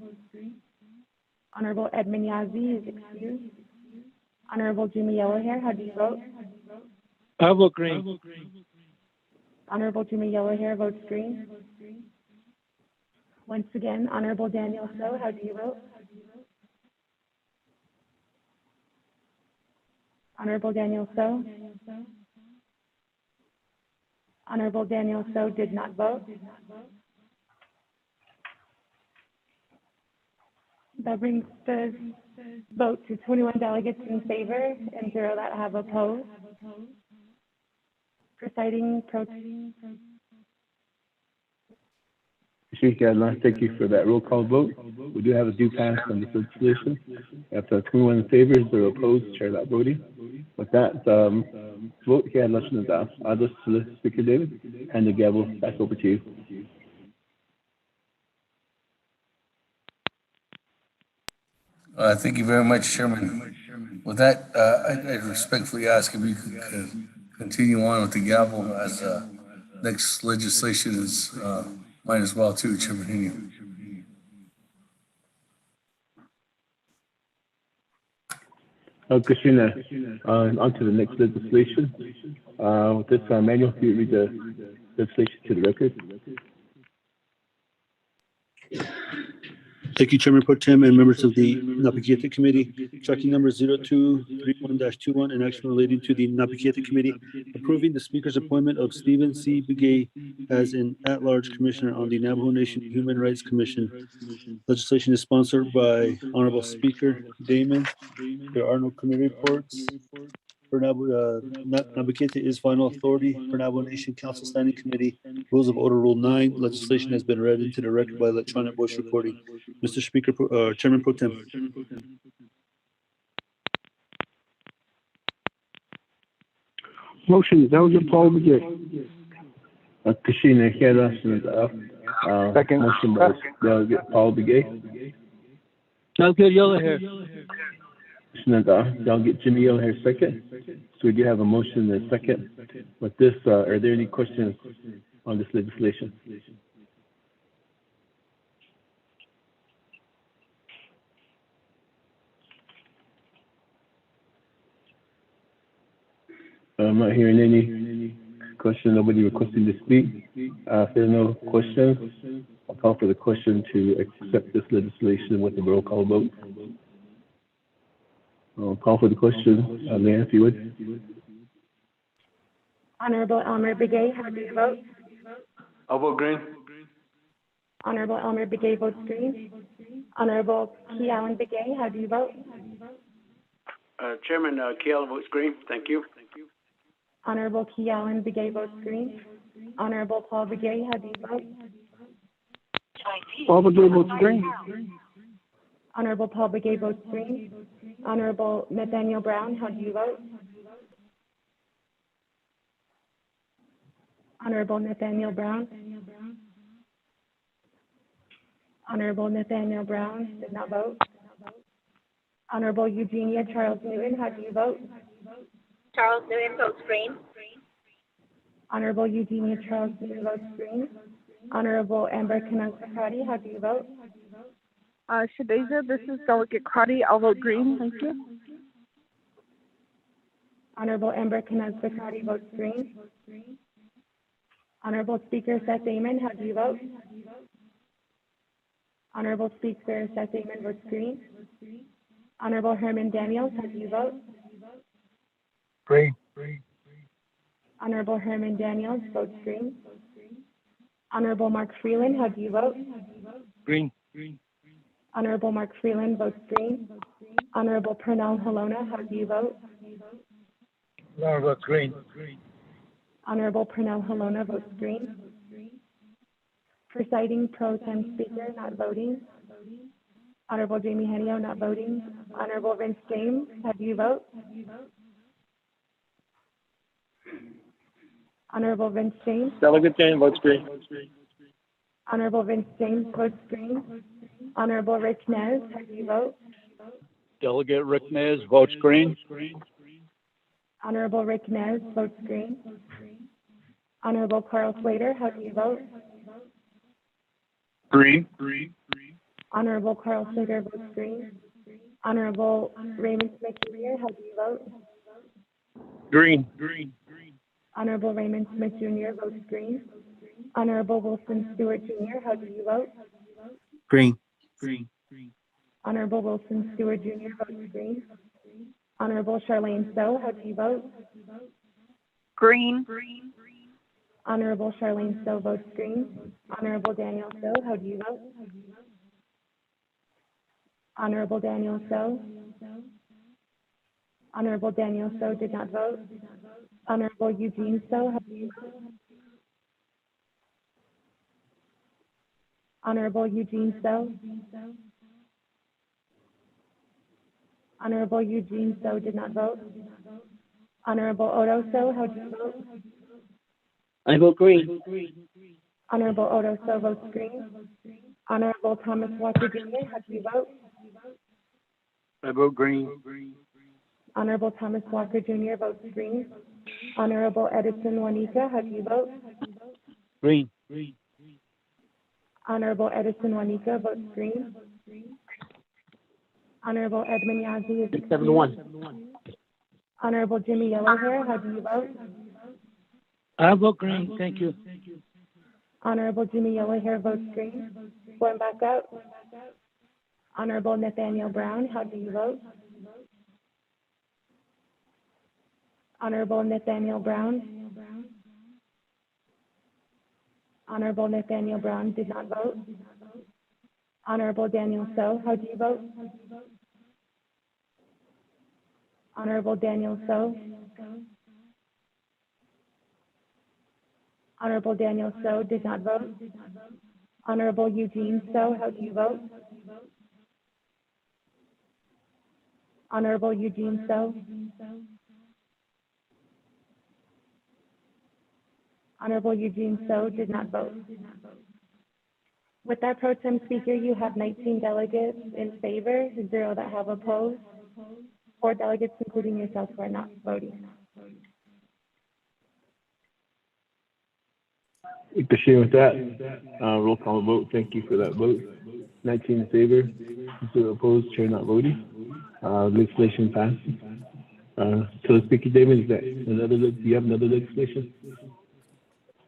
Speaker 8: Honorable Edmund Yazzie is excused. Honorable Jimmy Yellowhair, how do you vote?
Speaker 17: I vote green.
Speaker 8: Honorable Jimmy Yellowhair votes green. Once again, Honorable Daniel So, how do you vote? Honorable Daniel So. Honorable Daniel So did not vote. That brings the vote to 21 delegates in favor and 0 that have opposed. Presiding Pro.
Speaker 21: Thank you for that roll call vote. We do have a due pass on this legislation. After 21 in favor, 0 opposed, chair not voting. With that, vote here, election is out. I'll just solicit Speaker David, hand the gavel back over to you.
Speaker 1: Thank you very much, Chairman. With that, I respectfully ask if you could continue on with the gavel as next legislation is mine as well too, Chairman Henry.
Speaker 21: Katrina, on to the next legislation. With this manual, if you read the legislation to the record.
Speaker 18: Thank you, Chairman Pro Tem and members of the Naabik'íyáti Committee. Tracking number 0231-21 and action relating to the Naabik'íyáti Committee approving the Speaker's appointment of Stephen C. Begay as an at-large commissioner on the Navajo Nation Human Rights Commission. Legislation is sponsored by Honorable Speaker Damon. There are no committee reports. For Naabik'íyáti is final authority for Navajo Nation Council Standing Committee. Rules of Order Rule 9. Legislation has been read into the record by electronic voice recording. Mr. Speaker, Chairman Pro Tem.
Speaker 9: Motion, Delegate Paul Begay.
Speaker 21: Katrina,
Speaker 17: Second.
Speaker 21: Motion by Delegate Paul Begay.
Speaker 17: Delegate Yellowhair.
Speaker 21: I'll get Jimmy Yell here second. So we do have a motion and a second. With this, are there any questions on this legislation? I'm not hearing any question. Nobody requesting to speak. If there are no questions, I'll call for the question to accept this legislation with the roll call vote. I'll call for the question. Mayor, if you would.
Speaker 8: Honorable Elmer Begay, how do you vote?
Speaker 14: I'll vote green.
Speaker 8: Honorable Elmer Begay votes green. Honorable Key Allen Begay, how do you vote?
Speaker 12: Chairman, Keel votes green. Thank you.
Speaker 8: Honorable Key Allen Begay votes green. Honorable Paul Begay, how do you vote?
Speaker 17: Paul Begay votes green.
Speaker 8: Honorable Paul Begay votes green. Honorable Nathaniel Brown, how do you vote? Honorable Nathaniel Brown. Honorable Nathaniel Brown did not vote. Honorable Eugenia Charles Newton, how do you vote?
Speaker 10: Charles Newton votes green.
Speaker 8: Honorable Eugenia Charles Newton votes green. Honorable Amber Canal-Sacrati, how do you vote?
Speaker 11: Shadeja, this is Delegate Crotty. I'll vote green. Thank you.
Speaker 8: Honorable Amber Canal-Sacrati votes green. Honorable Speaker Seth Damon, how do you vote? Honorable Speaker Seth Damon votes green. Honorable Herman Daniels, how do you vote?
Speaker 17: Green.
Speaker 8: Honorable Herman Daniels votes green. Honorable Mark Freeland, how do you vote?
Speaker 17: Green.
Speaker 8: Honorable Mark Freeland votes green. Honorable Pernell Halona, how do you vote?
Speaker 17: Laura votes green.
Speaker 8: Honorable Pernell Halona votes green. Presiding Pro Tem Speaker not voting. Honorable Jamie Henio not voting. Honorable Vince James, how do you vote? Honorable Vince James.
Speaker 15: Delegate James votes green.
Speaker 8: Honorable Vince James votes green. Honorable Rich Nez, how do you vote?
Speaker 15: Delegate Rick Nez votes green.
Speaker 8: Honorable Rick Nez votes green. Honorable Carl Slater, how do you vote?
Speaker 15: Green.
Speaker 8: Honorable Carl Slater votes green. Honorable Raymond Smith Jr., how do you vote?
Speaker 15: Green.
Speaker 8: Honorable Raymond Smith Jr. votes green. Honorable Wilson Stewart Jr., how do you vote?
Speaker 18: Green.
Speaker 8: Honorable Wilson Stewart Jr. votes green. Honorable Charlene Stowe, how do you vote?
Speaker 22: Green.
Speaker 8: Honorable Charlene Stowe votes green. Honorable Daniel Stowe, how do you vote? Honorable Daniel Stowe. Honorable Daniel Stowe did not vote. Honorable Eugene Stowe, how do you vote? Honorable Eugene Stowe. Honorable Eugene Stowe did not vote. Honorable Odo Stowe, how do you vote?
Speaker 6: I vote green.
Speaker 8: Honorable Odo Stowe votes green. Honorable Thomas Walker Jr., how do you vote?
Speaker 17: I vote green.
Speaker 8: Honorable Thomas Walker Jr. votes green. Honorable Edison Juanita, how do you vote?
Speaker 17: Green.
Speaker 8: Honorable Edison Juanita votes green. Honorable Edmund Yazzie is
Speaker 6: 671.
Speaker 8: Honorable Jimmy Yellowhair, how do you vote?
Speaker 15: I vote green. Thank you.
Speaker 8: Honorable Jimmy Yellowhair votes green. Going back up. Honorable Nathaniel Brown, how do you vote? Honorable Nathaniel Brown. Honorable Nathaniel Brown did not vote. Honorable Daniel Stowe, how do you vote? Honorable Daniel Stowe. Honorable Daniel Stowe did not vote. Honorable Eugene Stowe, how do you vote? Honorable Eugene Stowe. Honorable Eugene Stowe did not vote. With that, Pro Tem Speaker, you have 19 delegates in favor, 0 that have opposed. 4 delegates, including yourself, who are not voting.
Speaker 21: Share with that. Roll call vote. Thank you for that vote. 19 in favor, 0 opposed, chair not voting. Legislation passed. So Speaker Damon, is that another, do you have another legislation?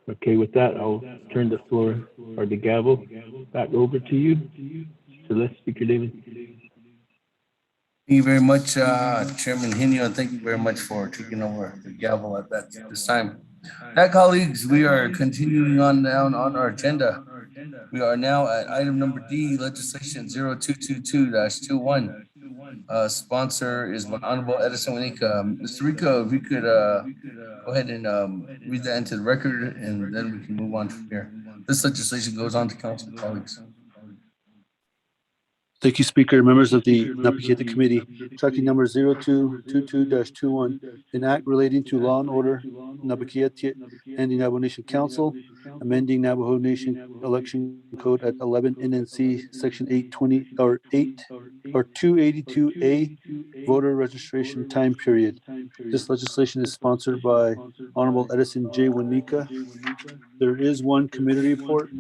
Speaker 21: Okay, with that, I'll turn the floor or the gavel back over to you. So let's Speaker Damon.
Speaker 1: Thank you very much, Chairman Henio, and thank you very much for taking over the gavel at this time. Now, colleagues, we are continuing on down on our agenda. We are now at item number D, legislation 0222-21. Sponsor is my Honorable Edison Wanika. Mr. Rico, if you could go ahead and read that into the record, and then we can move on from here. This legislation goes on to council colleagues.
Speaker 18: Thank you, Speaker. Members of the Naabik'íyáti Committee, tracking number 0222-21, an act relating to law and order, Naabik'íyáti, and the Navajo Nation Council, amending Navajo Nation Election Code at 11 NNC Section 820 or 282A, voter registration time period. This legislation is sponsored by Honorable Edison J. Wanika. There is one committee report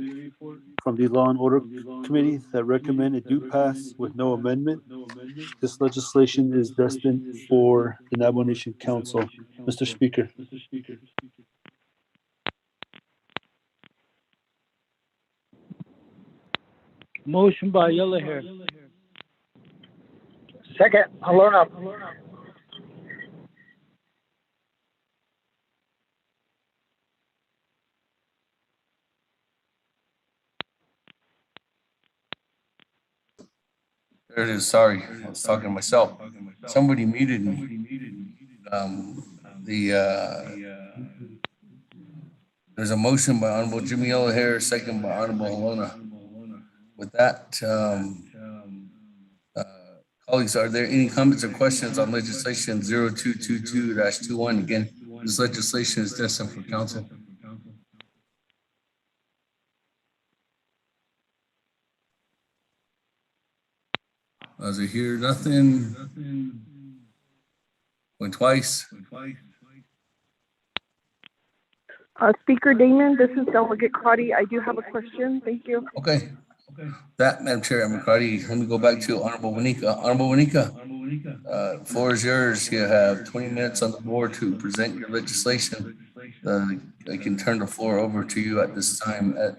Speaker 18: from the Law and Order Committee that recommend it do pass with no amendment. This legislation is destined for the Navajo Nation Council. Mr. Speaker.
Speaker 4: Motion by Yellow Hair. Second, Alona.
Speaker 1: There it is. Sorry, I was talking to myself. Somebody muted me. There's a motion by Honorable Jimmy Yellowhair, second by Honorable Alona. With that, colleagues, are there any comments or questions on legislation 0222-21? Again, this legislation is destined for council. As I hear nothing. Went twice.
Speaker 11: Speaker Damon, this is Delegate Crotty. I do have a question. Thank you.
Speaker 1: Okay. That, Madam Chair, McCarty, let me go back to Honorable Wanika. Honorable Wanika, floor is yours. You have 20 minutes on the board to present your legislation. I can turn the floor over to you at this time, at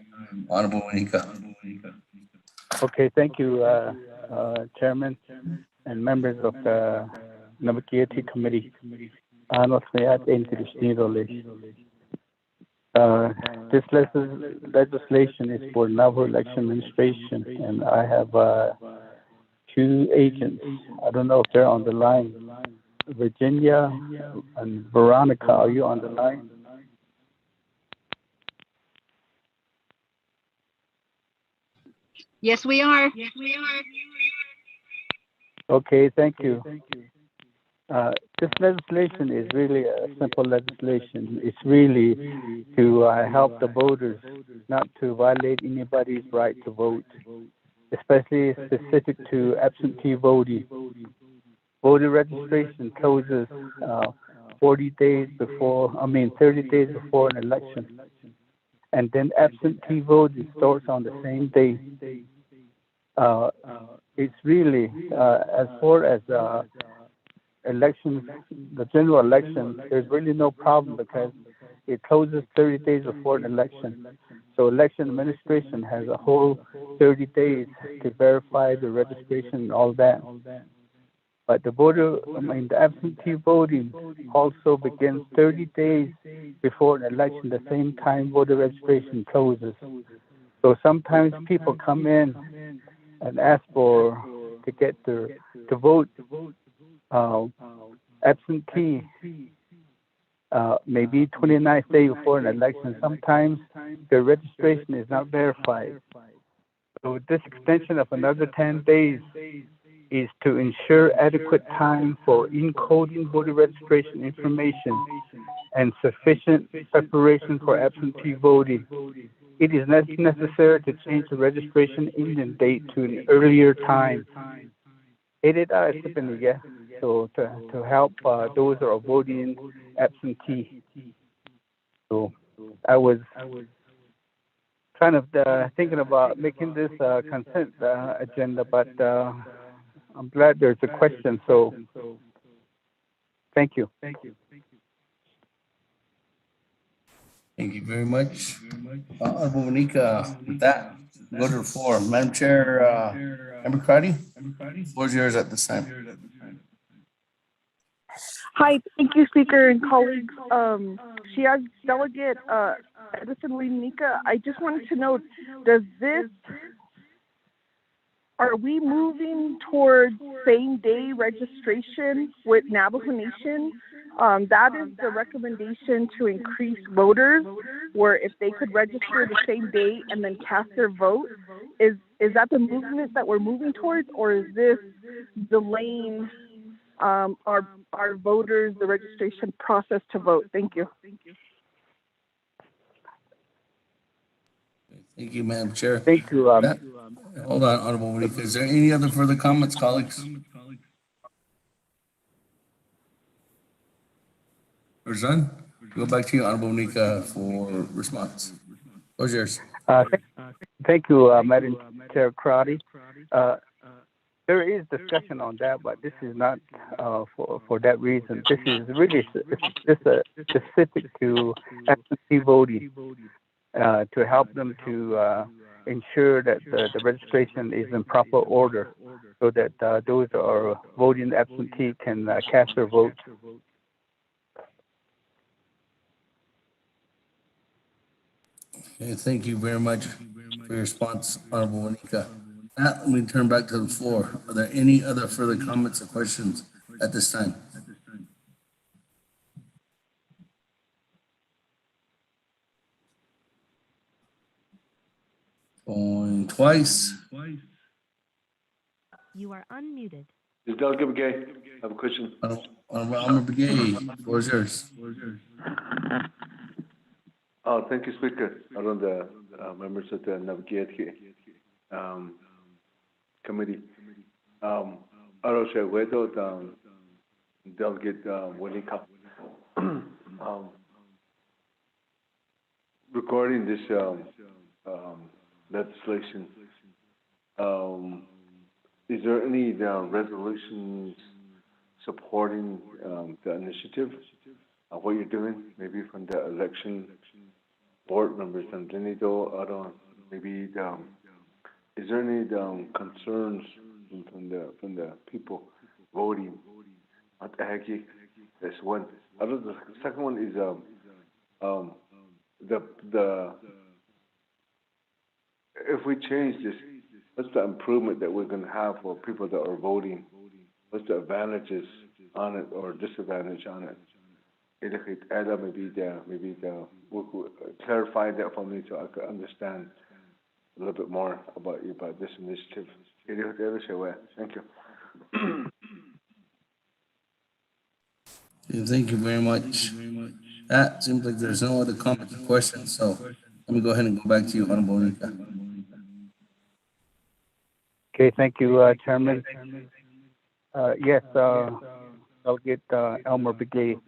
Speaker 1: Honorable Wanika.
Speaker 17: Okay, thank you, Chairman and members of the Naabik'íyáti Committee. This legislation is for Navajo Election Administration, and I have two agents. I don't know if they're on the line. Virginia and Veronica, are you on the line?
Speaker 13: Yes, we are.
Speaker 17: Okay, thank you. This legislation is really a simple legislation. It's really to help the voters, not to violate anybody's right to vote, especially specific to absentee voting. Voter registration closes 30 days before an election. And then absentee voting starts on the same day. It's really, as far as elections, the general election, there's really no problem because it closes 30 days before an election. So election administration has a whole 30 days to verify the registration and all that. But the absentee voting also begins 30 days before an election, the same time voter registration closes. So sometimes people come in and ask to vote absentee, maybe 29th day before an election. Sometimes their registration is not verified. So this extension of another 10 days is to ensure adequate time for encoding voter registration information and sufficient preparation for absentee voting. It is necessary to change the registration ending date to an earlier time. so to help those who are voting absentee. So I was kind of thinking about making this consent agenda, but I'm glad there's a question. So thank you.
Speaker 1: Thank you very much. Honorable Monica, with that, go to the floor. Madam Chair, Naabik'íyáti, the floor is yours at this time.
Speaker 11: Hi, thank you, Speaker and colleagues. She has Delegate Edison Nika. I just wanted to know, are we moving towards same-day registration with Navajo Nation? That is the recommendation to increase voters, where if they could register the same day and then cast their vote. Is that the movement that we're moving towards, or is this delaying our voters, the registration process to vote? Thank you.
Speaker 1: Thank you, Madam Chair.
Speaker 17: Thank you.
Speaker 1: Hold on, Honorable Monica. Is there any other further comments, colleagues? Verzan, go back to you, Honorable Monica, for response. What's yours?
Speaker 17: Thank you, Madam Chair Crowdy. There is discussion on that, but this is not for that reason. This is really specific to absentee voting to help them to ensure that the registration is in proper order, so that those who are voting absentee can cast their vote.
Speaker 1: Okay, thank you very much for your response, Honorable Monica. Now, let me turn back to the floor. Are there any other further comments or questions at this time? Going twice.
Speaker 19: You are unmuted.
Speaker 14: Is Delegate Begay have a question?
Speaker 1: Honorable Begay, floor is yours.
Speaker 14: Thank you, Speaker. Around the members of the Naabik'íyáti committee. Delegate Monica. Regarding this legislation, is there any resolutions supporting the initiative of what you're doing? Maybe from the election board members and maybe is there any concerns from the people voting at Aheki? That's one. The second one is if we change this, what's the improvement that we're going to have for people that are voting? What's the advantages on it or disadvantage on it? Clarify that for me so I could understand a little bit more about this initiative. Thank you.
Speaker 1: Thank you very much. That seems like there's no other comments or questions, so let me go ahead and go back to you, Honorable Monica.
Speaker 17: Okay, thank you, Chairman. Yes, Delegate Elmer Begay.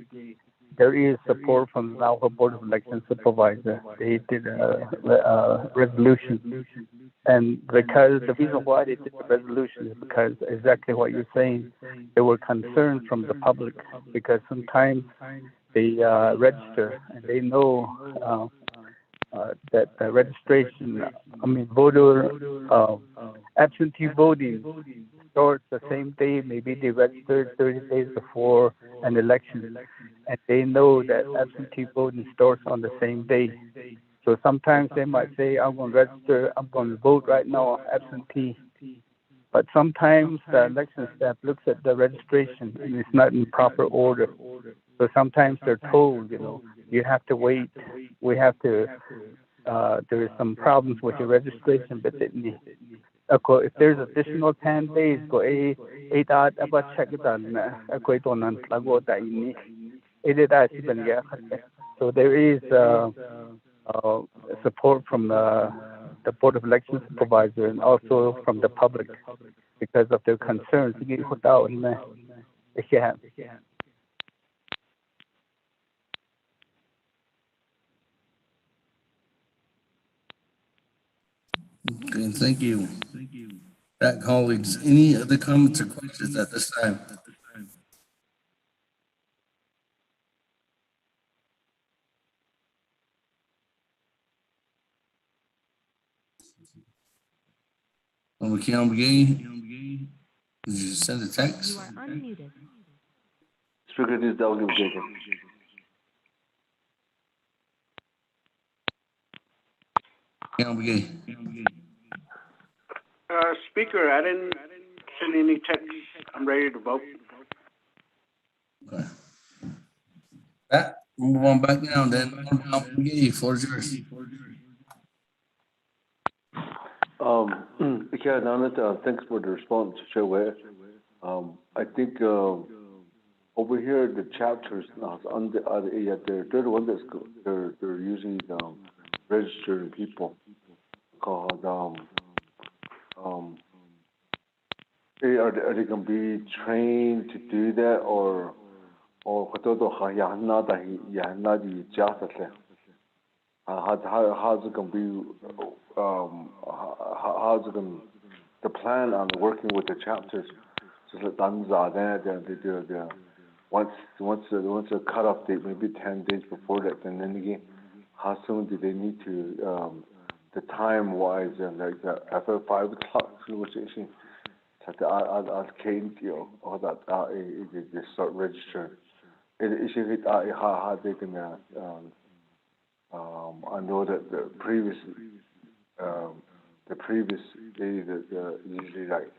Speaker 17: There is support from the Navajo Board of Election Supervisor. They did a resolution. And because the reason why they did the resolution is because exactly what you're saying, there were concerns from the public because sometimes they register and they know that the registration, voter absentee voting starts the same day. Maybe they registered 30 days before an election, and they know that absentee voting starts on the same day. So sometimes they might say, I'm going to register, I'm going to vote right now, absentee. But sometimes the election staff looks at the registration and it's not in proper order. So sometimes they're told, you have to wait. We have to, there's some problems with your registration, but if there's additional 10 days, so there is support from the Board of Election Supervisor and also from the public.
Speaker 5: because of their concerns.
Speaker 1: Okay, thank you. That colleagues, any other comments or questions at this time? McGee, did you send a text?
Speaker 19: You are unmuted.
Speaker 14: Speaker, this delegate McGee.
Speaker 1: McGee.
Speaker 12: Speaker, I didn't send any text. I'm ready to vote.
Speaker 1: Okay. That, move on back down then. McGee, floor is yours.
Speaker 14: Yeah, Nana, thanks for the response, Shaway. I think over here the chapters now on they're the one that's they're usually registering people called are they going to be trained to do that or how's it going to be how's it going the plan on working with the chapters so that they do once the cutoff date, maybe 10 days before that, and then again, how soon do they need to the time wise and like after 5 o'clock conversation I'll or that they start registering. How they can I know that the previous day that usually like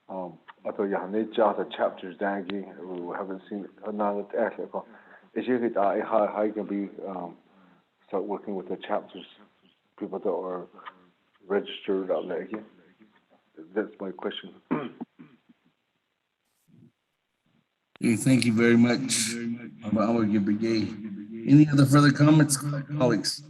Speaker 14: I thought you need the chapters dangling. We haven't seen another actually. Is it how you can be start working with the chapters, people that are registered out there again? That's my question.
Speaker 1: Okay, thank you very much. Our brigade. Any other further comments, colleagues?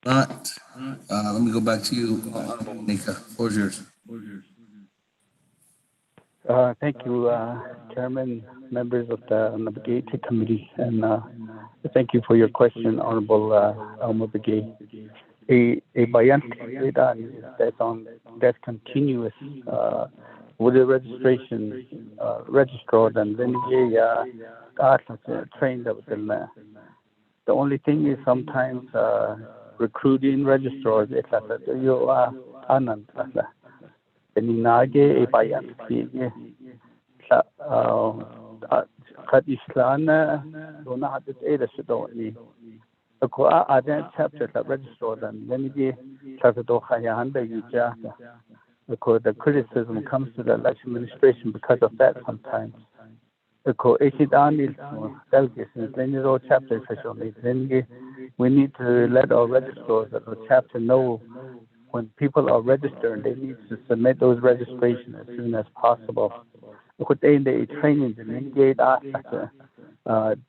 Speaker 1: Not. Let me go back to you, Nika. Floor is yours.
Speaker 5: Thank you, Chairman, members of the Naabik'íyáti Committee, and thank you for your question, Honorable Elmer Begay. A bayan that's continuous with the registration registrar and then trained up in there. The only thing is sometimes recruiting registrars you are anand Ninage a bayan kat islana dona hadit ada sidoni ko ada chapter that registered and then you have to do khayanda you just the criticism comes to the election administration because of that sometimes ko ishidani delegates then you chapter officially then we need to let our registrars at the chapter know when people are registered, they need to submit those registrations as soon as possible. In the training,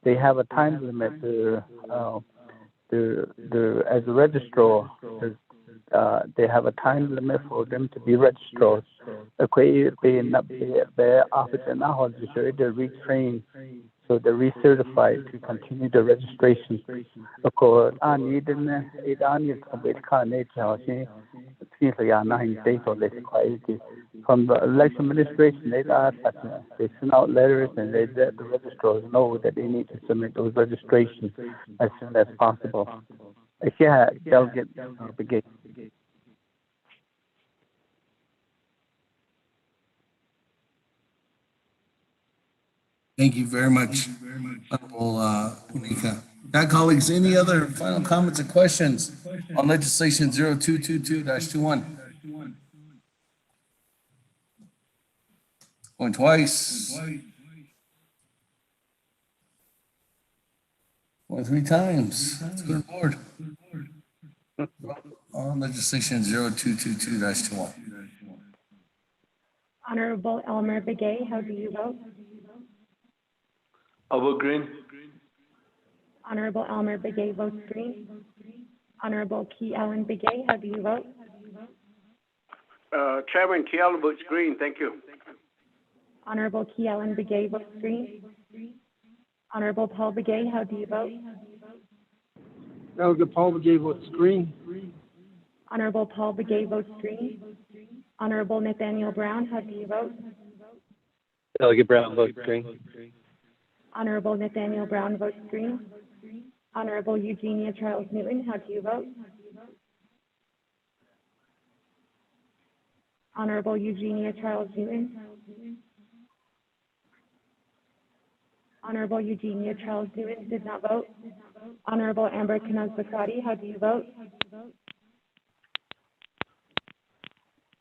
Speaker 5: they have a time limit as a registrar. They have a time limit for them to be registrars. They're retrained, so they're recertified to continue the registration. From the election administration, they send out letters and they let the registrars know that they need to submit those registrations as soon as possible. Yeah, delegate brigade.
Speaker 1: Thank you very much, Honorable Nika. Now, colleagues, any other final comments or questions on legislation 0222-21? Going twice. Going 3 times. That's good board. On legislation 0222-21.
Speaker 8: Honorable Elmer Begay, how do you vote?
Speaker 14: Over green.
Speaker 8: Honorable Elmer Begay votes green. Honorable Key Ellen Begay, how do you vote?
Speaker 12: Chairman Kiel votes green. Thank you.
Speaker 8: Honorable Key Ellen Begay votes green. Honorable Paul Begay, how do you vote?
Speaker 17: Delegate Paul Begay votes green.
Speaker 8: Honorable Paul Begay votes green. Honorable Nathaniel Brown, how do you vote?
Speaker 17: Delegate Brown votes green.
Speaker 8: Honorable Nathaniel Brown votes green. Honorable Eugenia Charles Newton, how do you vote? Honorable Eugenia Charles Newton. Honorable Eugenia Charles Newton did not vote. Honorable Amber Knaz-Bakrati, how do you vote?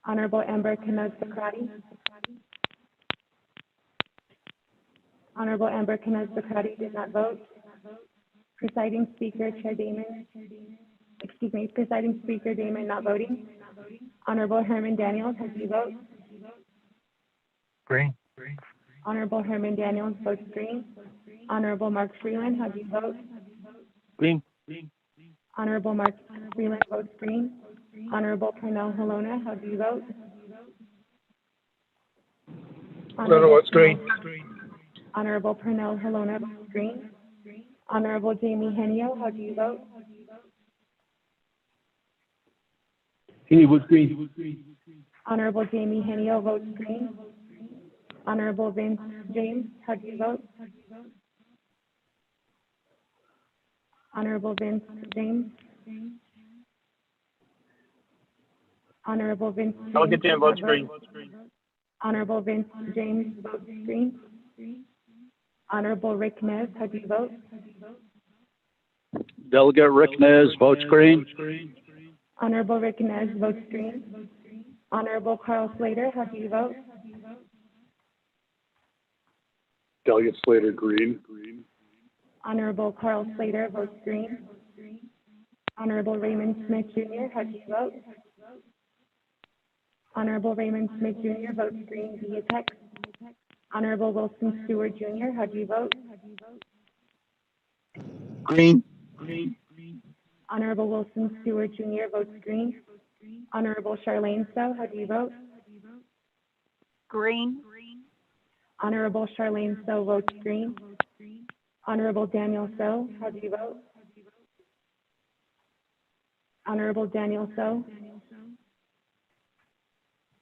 Speaker 8: Honorable Amber Knaz-Bakrati. Honorable Amber Knaz-Bakrati did not vote. Presiding Speaker, Chair Damon. Presiding Speaker Damon not voting. Honorable Herman Daniels, how do you vote?
Speaker 17: Green.
Speaker 8: Honorable Herman Daniels votes green. Honorable Mark Freeland, how do you vote?
Speaker 17: Green.
Speaker 8: Honorable Mark Freeland votes green. Honorable Pernell Halona, how do you vote?
Speaker 17: Votes green.
Speaker 8: Honorable Pernell Halona votes green. Honorable Jamie Henio, how do you vote?
Speaker 21: Henny votes green.
Speaker 8: Honorable Jamie Henio votes green. Honorable Vince James, how do you vote? Honorable Vince James. Honorable Vince James.
Speaker 17: Delegate Dan votes green.
Speaker 8: Honorable Vince James votes green. Honorable Rick Nez, how do you vote?
Speaker 15: Delegate Rick Nez votes green.
Speaker 8: Honorable Rick Nez votes green. Honorable Carl Slater, how do you vote?
Speaker 7: Delegate Slater, green.
Speaker 8: Honorable Carl Slater votes green. Honorable Raymond Smith Jr., how do you vote? Honorable Raymond Smith Jr. votes green via text. Honorable Wilson Stewart Jr., how do you vote?
Speaker 15: Green.
Speaker 8: Honorable Wilson Stewart Jr. votes green. Honorable Charlene Stowe, how do you vote?
Speaker 22: Green.
Speaker 8: Honorable Charlene Stowe votes green. Honorable Daniel Stowe, how do you vote? Honorable Daniel Stowe.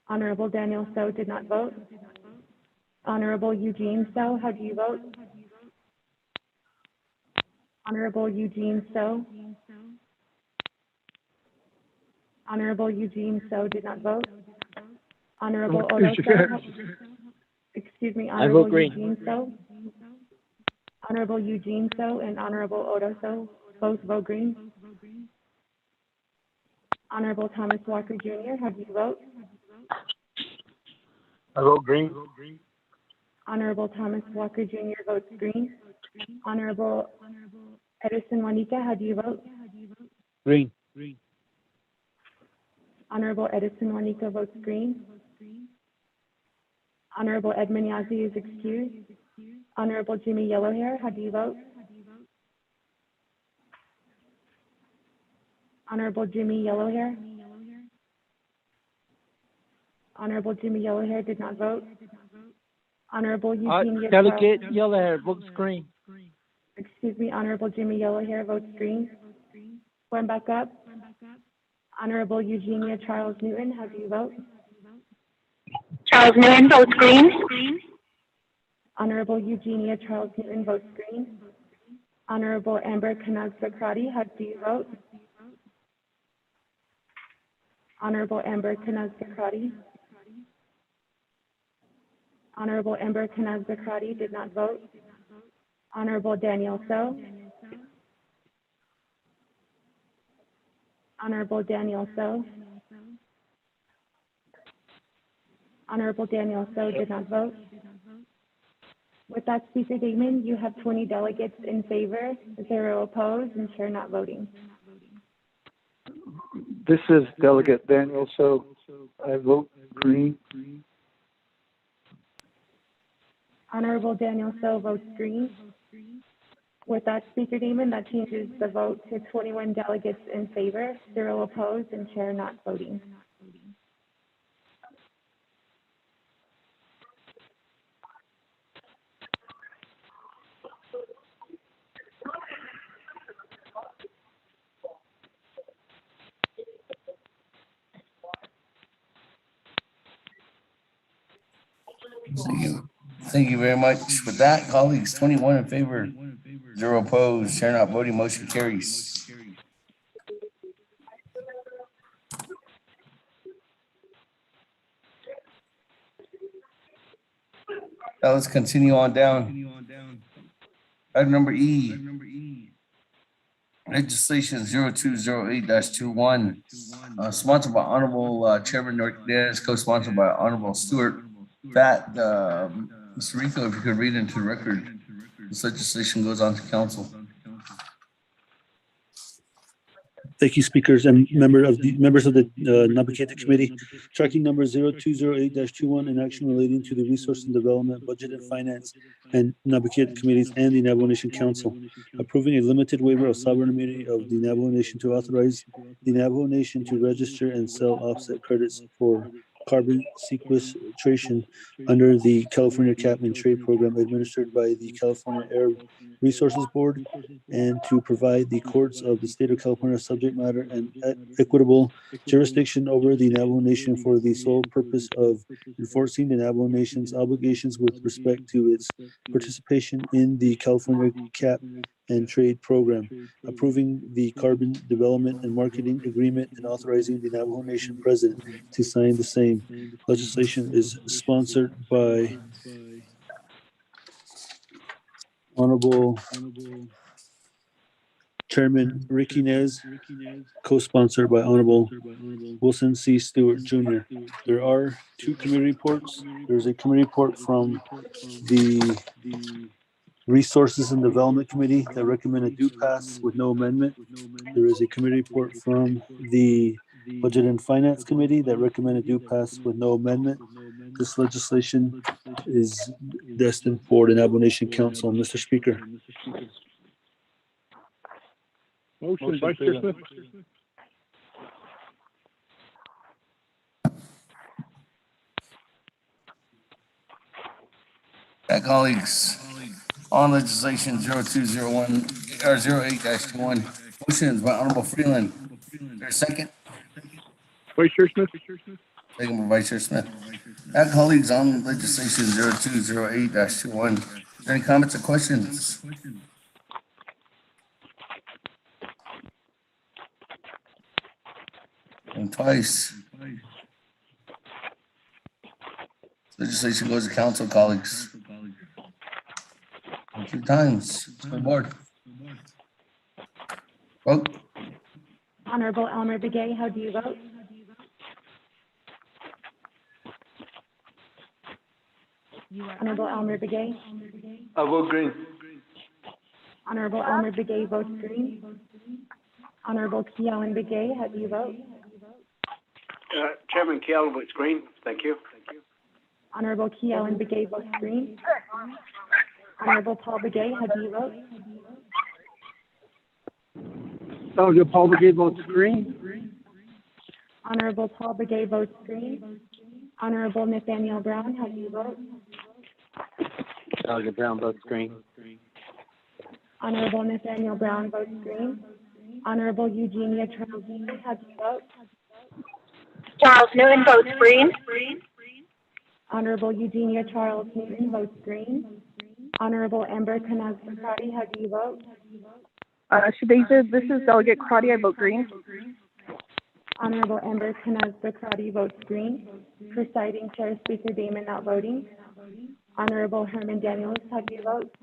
Speaker 8: Honorable Daniel Stowe did not vote. Honorable Eugene Stowe, how do you vote? Honorable Eugene Stowe. Honorable Eugene Stowe did not vote. Honorable Odo Stowe. Honorable Eugene Stowe. Honorable Eugene Stowe and Honorable Odo Stowe both vote green. Honorable Thomas Walker Jr., how do you vote?
Speaker 17: I vote green.
Speaker 8: Honorable Thomas Walker Jr. votes green. Honorable Edison Juanita, how do you vote?
Speaker 17: Green.
Speaker 8: Honorable Edison Juanita votes green. Honorable Edmund Yazzie is excused. Honorable Jimmy Yellowhair, how do you vote? Honorable Jimmy Yellowhair. Honorable Jimmy Yellowhair did not vote. Honorable Eugenia
Speaker 17: Delegate Yellowhair votes green.
Speaker 8: Honorable Jimmy Yellowhair votes green. Going back up. Honorable Eugenia Charles Newton, how do you vote?
Speaker 10: Charles Newton votes green.
Speaker 8: Honorable Eugenia Charles Newton votes green. Honorable Amber Knaz-Bakrati, how do you vote? Honorable Amber Knaz-Bakrati. Honorable Amber Knaz-Bakrati did not vote. Honorable Daniel Stowe. Honorable Daniel Stowe. Honorable Daniel Stowe did not vote. With that, Speaker Damon, you have 20 delegates in favor, 0 opposed, and Chair not voting.
Speaker 17: This is Delegate Daniel, so I vote green.
Speaker 8: Honorable Daniel Stowe votes green. With that, Speaker Damon, that changes the vote to 21 delegates in favor, 0 opposed, and chair not voting.
Speaker 1: Thank you very much. With that, colleagues, 21 in favor, 0 opposed, chair not voting, motion carries. Now let's continue on down. Item number E. Legislation 0208-21, sponsored by Honorable Chairman Norquez, co-sponsored by Honorable Stewart. That, Mr. Rico, if you could read into the record, this legislation goes on to council.
Speaker 18: Thank you, speakers and members of the Naabik'íyáti Committee. Tracking number 0208-21, an action relating to the Resource and Development, Budget and Finance, and Naabik'íyáti Committees and the Navajo Nation Council, approving a limited waiver of sovereign immunity of the Navajo Nation to authorize the Navajo Nation to register and sell offset credits for carbon sequestration under the California Cap and Trade Program administered by the California Air Resources Board, and to provide the courts of the state of California subject matter and equitable jurisdiction over the Navajo Nation for the sole purpose of enforcing the Navajo Nation's obligations with respect to its participation in the California Cap and Trade Program, approving the Carbon Development and Marketing Agreement, and authorizing the Navajo Nation President to sign the same. Legislation is sponsored by Honorable Chairman Ricky Nez, co-sponsored by Honorable Wilson C. Stewart Jr. There are 2 committee reports. There's a committee report from the Resources and Development Committee that recommended do pass with no amendment. There is a committee report from the Budget and Finance Committee that recommended do pass with no amendment. This legislation is destined for the Navajo Nation Council. Mr. Speaker.
Speaker 3: Motion, Vice Chair Smith.
Speaker 1: Colleagues, on legislation 0201 or 08-21, motions by Honorable Freeland. Is there a second?
Speaker 3: Vice Chair Smith.
Speaker 1: Second by Vice Chair Smith. Colleagues, on legislation 0208-21, is there any comments or questions? And twice. Legislation goes to council, colleagues. 2 times. My board. Vote.
Speaker 8: Honorable Elmer Begay, how do you vote? Honorable Elmer Begay.
Speaker 14: I vote green.
Speaker 8: Honorable Elmer Begay votes green. Honorable Kealan Begay, how do you vote?
Speaker 12: Chairman Kealan votes green. Thank you.
Speaker 8: Honorable Kealan Begay votes green. Honorable Paul Begay, how do you vote?
Speaker 17: Honorable Paul Begay votes green.
Speaker 8: Honorable Paul Begay votes green. Honorable Nathaniel Brown, how do you vote?
Speaker 5: Delegate Brown votes green.
Speaker 8: Honorable Nathaniel Brown votes green. Honorable Eugenia Charles Newton, how do you vote?
Speaker 10: Charles Newton votes green.
Speaker 8: Honorable Eugenia Charles Newton votes green. Honorable Amber Canaz-Crotty, how do you vote?
Speaker 11: Shadasia, this is Delegate Crotty. I vote green.
Speaker 8: Honorable Amber Canaz-Crotty votes green. Presiding Chair Speaker Damon not voting. Honorable Herman Daniels, how do you vote?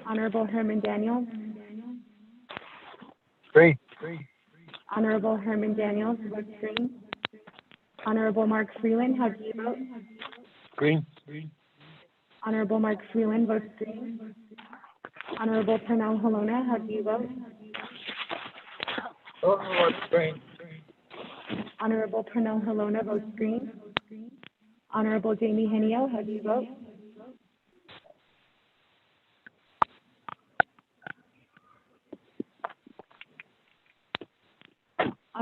Speaker 8: Honorable Herman Daniels.
Speaker 17: Green.
Speaker 8: Honorable Herman Daniels votes green. Honorable Mark Freeland, how do you vote?
Speaker 17: Green.
Speaker 8: Honorable Mark Freeland votes green. Honorable Pernell Halona, how do you vote?
Speaker 17: Green.
Speaker 8: Honorable Pernell Halona votes green. Honorable Jamie Henio, how do you vote?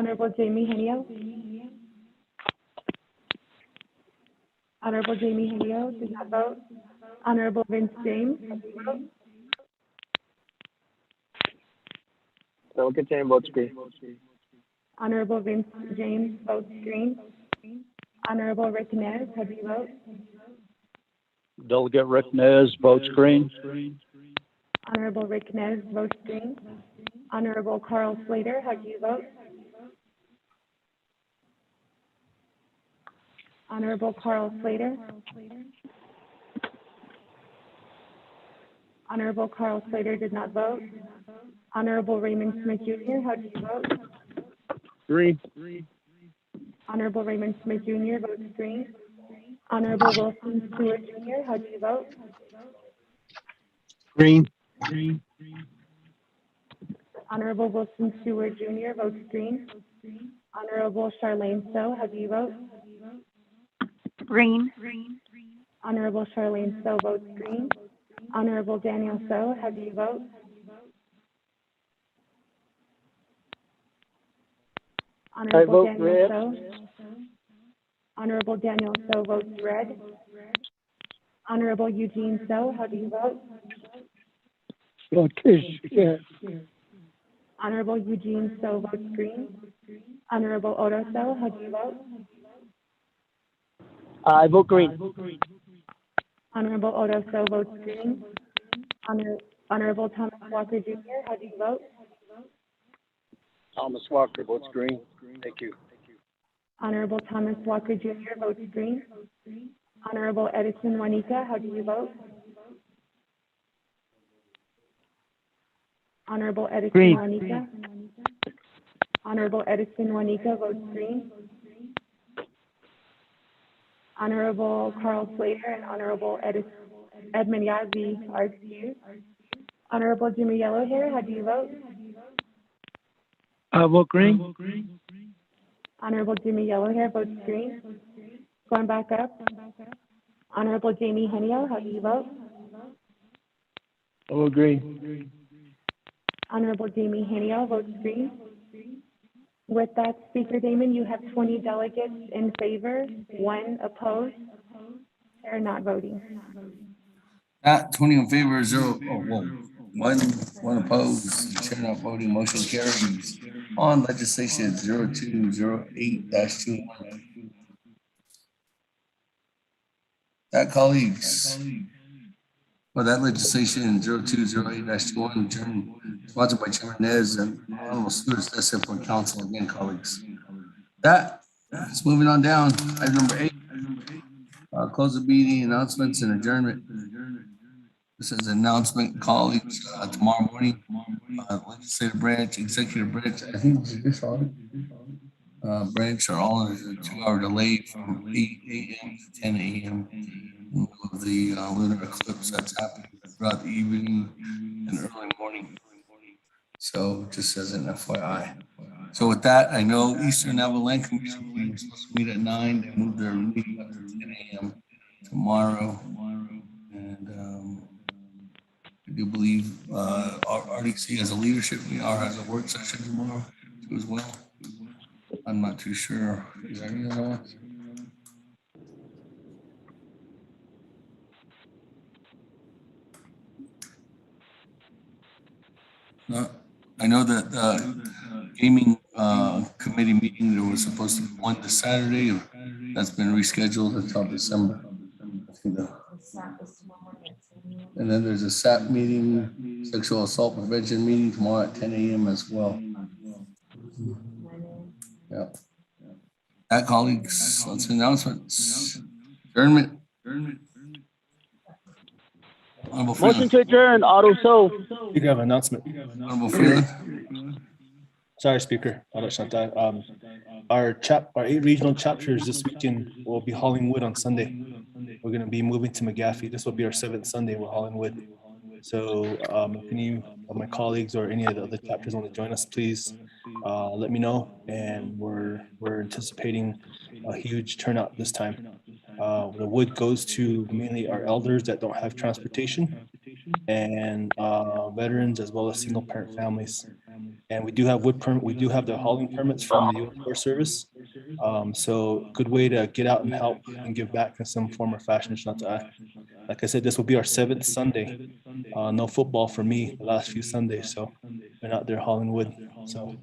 Speaker 8: Honorable Jamie Henio. Honorable Jamie Henio did not vote. Honorable Vince James, how do you vote?
Speaker 13: Delegate James votes green.
Speaker 8: Honorable Vince James votes green. Honorable Rick Nez, how do you vote?
Speaker 15: Delegate Rick Nez votes green.
Speaker 8: Honorable Rick Nez votes green. Honorable Carl Slater, how do you vote? Honorable Carl Slater. Honorable Carl Slater did not vote. Honorable Raymond Smith Jr., how do you vote?
Speaker 3: Green.
Speaker 8: Honorable Raymond Smith Jr. votes green. Honorable Wilson Stewart Jr., how do you vote?
Speaker 15: Green.
Speaker 8: Honorable Wilson Stewart Jr. votes green. Honorable Charlene Stowe, how do you vote?
Speaker 22: Green.
Speaker 8: Honorable Charlene Stowe votes green. Honorable Daniel Stowe, how do you vote? Honorable
Speaker 13: vote
Speaker 8: Daniel
Speaker 13: red.
Speaker 8: Stowe. Honorable Daniel Stowe votes red. Honorable Eugene Stowe, how do you vote?
Speaker 17: Okay, yeah.
Speaker 8: Honorable Eugene Stowe votes green. Honorable Odo Stowe, how do you vote?
Speaker 13: I vote green.
Speaker 8: Honorable Odo Stowe votes green. Honorable Thomas Walker Jr., how do you vote?
Speaker 15: Thomas Walker votes green. Thank you.
Speaker 8: Honorable Thomas Walker Jr. votes green. Honorable Edison Juanita, how do you vote? Honorable Edison
Speaker 13: Green.
Speaker 8: Juanita. Honorable Edison Juanita votes green. Honorable Carl Slater and Honorable Edmund Yazzie are excused. Honorable Jimmy Yellowhair, how do you vote?
Speaker 13: I vote green.
Speaker 8: Honorable Jimmy Yellowhair votes green. Going back up. Honorable Jamie Henio, how do you vote?
Speaker 13: I vote green.
Speaker 8: Honorable Jamie Henio votes green. With that, Speaker Damon, you have 20 delegates in favor, 1 opposed, or not voting.
Speaker 1: 20 in favor, 0, oh, whoa, one opposed, chair not voting, motion carries. On legislation 0208-2. That colleagues. Well, that legislation 0208-21, sponsored by Chairman Nez and Honorable Stewards, that's it for council again, colleagues. That's moving on down. Item number 8. Close the meeting, announcements and adjournment. This is an announcement, colleagues, tomorrow morning, legislative branch, executive branch, I think this on. Branch are all in a 2-hour delay from 8 a.m. to 10 a.m. of the lunar eclipse that's happening throughout the evening and early morning. So just as an FYI. So with that, I know Eastern Navajo Land Commission, we were supposed to meet at 9, they moved their meeting up to 10 a.m. tomorrow. And I do believe our RDC has a leadership, we are has a work session tomorrow too as well. I'm not too sure. Is there any other ones? No, I know that gaming committee meeting, there was supposed to be one this Saturday. That's been rescheduled until December. And then there's a SAP meeting, sexual assault prevention meeting tomorrow at 10 a.m. as well. Yeah. That, colleagues, let's announcements. Adjournment.
Speaker 13: Motion to adjourn, Otto So.
Speaker 2: You have an announcement.
Speaker 1: Honorable Freeland.
Speaker 2: Sorry, Speaker. Our 8 regional chapters this weekend will be hauling wood on Sunday. We're going to be moving to McGaffey. This will be our 7th Sunday we're hauling wood. So if any of my colleagues or any of the other chapters want to join us, please let me know. And we're anticipating a huge turnout this time. The wood goes to mainly our elders that don't have transportation and veterans as well as single parent families. And we do have wood permit, we do have the hauling permits from the U.S. Forest Service. So good way to get out and help and give back in some form or fashion. Like I said, this will be our 7th Sunday. No football for me the last few Sundays, so been out there hauling wood. So,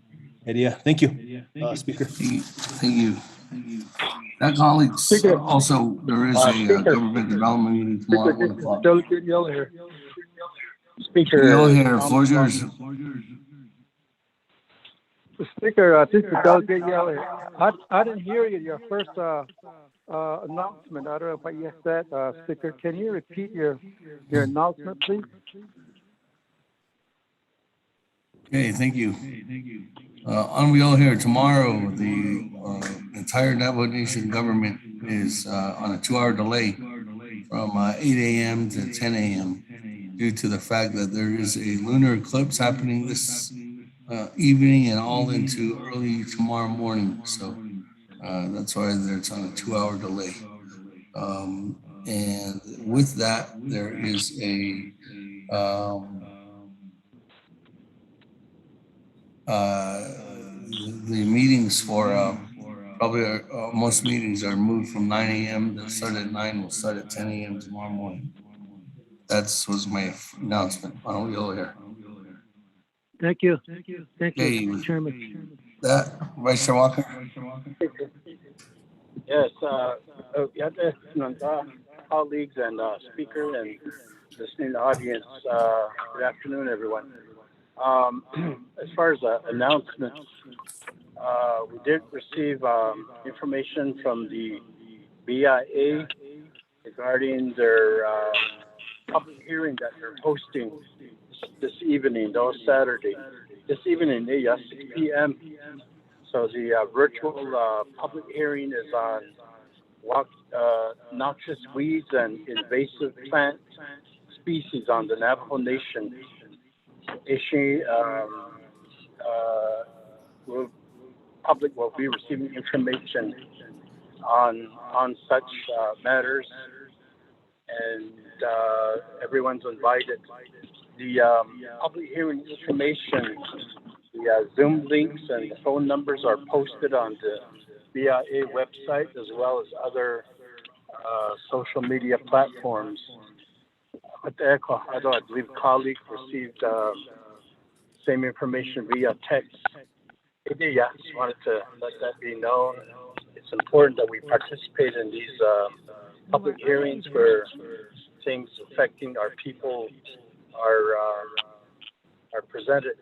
Speaker 2: yeah, thank you, Speaker.
Speaker 1: Thank you. That colleagues, also, there is a government development meeting tomorrow at 1 o'clock.
Speaker 17: Delegate Yell here. Speaker.
Speaker 1: Yell here, floor is yours.
Speaker 17: Speaker, this is Delegate Yell here. I didn't hear you, your first announcement. I don't know if I missed that, Speaker. Can you repeat your announcement, please?
Speaker 1: Okay, thank you. On we all here tomorrow, the entire Navajo Nation government is on a 2-hour delay from 8 a.m. to 10 a.m. due to the fact that there is a lunar eclipse happening this evening and all into early tomorrow morning. So that's why it's on a 2-hour delay. And with that, there is a the meetings for probably most meetings are moved from 9 a.m. to start at 9. We'll start at 10 a.m. tomorrow morning. That's was my announcement. Why don't we go here?
Speaker 17: Thank you. Thank you,
Speaker 1: Hey,
Speaker 17: Chairman.
Speaker 1: That Vice Chair Walker.
Speaker 16: Yes, colleagues and speaker and listening audience. Good afternoon, everyone. As far as announcements, we did receive information from the BIA regarding their public hearing that they're hosting this evening, though Saturday. This evening, 6 p.m. So the virtual public hearing is on noxious weeds and invasive plant species on the Navajo Nation. Public will be receiving information on such matters, and everyone's invited. The public hearing information, the Zoom links and the phone numbers are posted on the BIA website as well as other social media platforms. But I believe colleagues received same information via text. Yeah, just wanted to let that be known. It's important that we participate in these public hearings where things affecting our people are presented.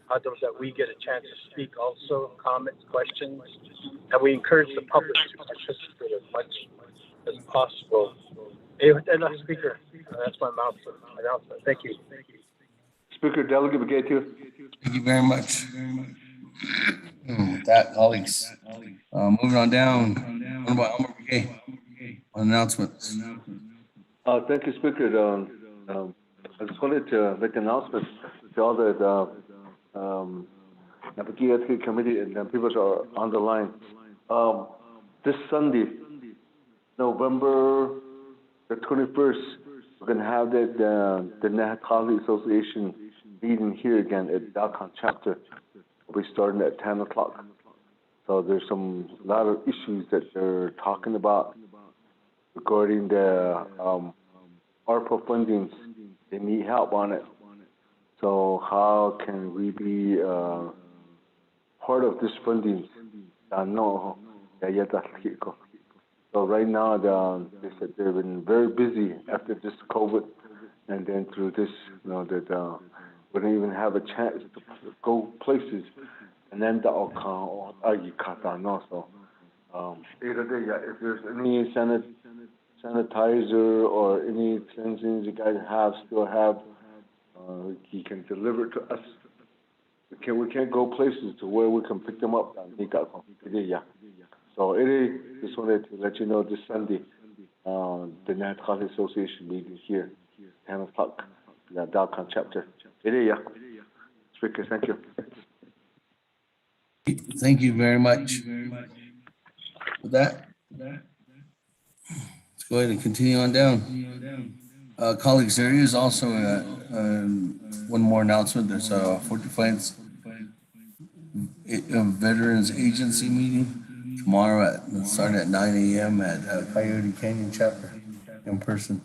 Speaker 16: That we get a chance to speak also, comments, questions, and we encourage the public to participate as much as possible. Speaker, that's my announcement. Thank you.
Speaker 14: Speaker Delegate Naabik'íyáti.
Speaker 1: Thank you very much. With that, colleagues, moving on down. What about Elmer Brigay on announcements?
Speaker 14: Thank you, Speaker. I just wanted to make an announcement to all the Naabik'íyáti committee and people that are on the line. This Sunday, November the 21st, we're going to have the Naabik'íyáti Association meeting here again at Dalcon chapter. We'll be starting at 10 o'clock. So there's a lot of issues that they're talking about regarding the ARPA fundings. They need help on it. So how can we be part of this funding? So right now, they said they've been very busy after this COVID, and then through this, that we don't even have a chance to go places. And then so if there's any sanitizer or any things you guys still have, he can deliver it to us. We can't go places to where we can pick them up. So just wanted to let you know this Sunday, the Naabik'íyáti Association meeting here, 10 o'clock, the Dalcon chapter. Speaker, thank you.
Speaker 1: Thank you very much. With that, let's go ahead and continue on down. Colleagues, there is also one more announcement. There's Fort Defiance Veterans Agency meeting tomorrow starting at 9 a.m. at Coyote Canyon chapter in person.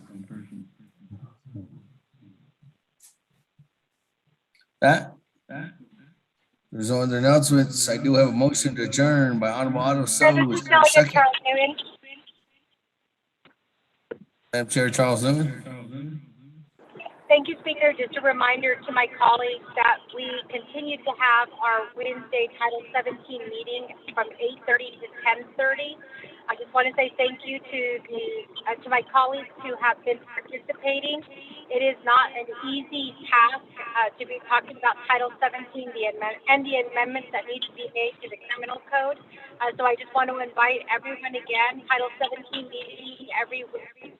Speaker 1: That? There's no other announcements. I do have a motion to adjourn by Honorable Otto So. Is there a second? Madam Chair Charles Newman.
Speaker 10: Thank you, Speaker. Just a reminder to my colleagues that we continue to have our Wednesday Title 17 meeting from 8:30 to 10:30. I just want to say thank you to my colleagues who have been participating. It is not an easy task to be talking about Title 17 and the amendments that need to be made to the criminal code. So I just want to invite everyone again, Title 17 meeting every week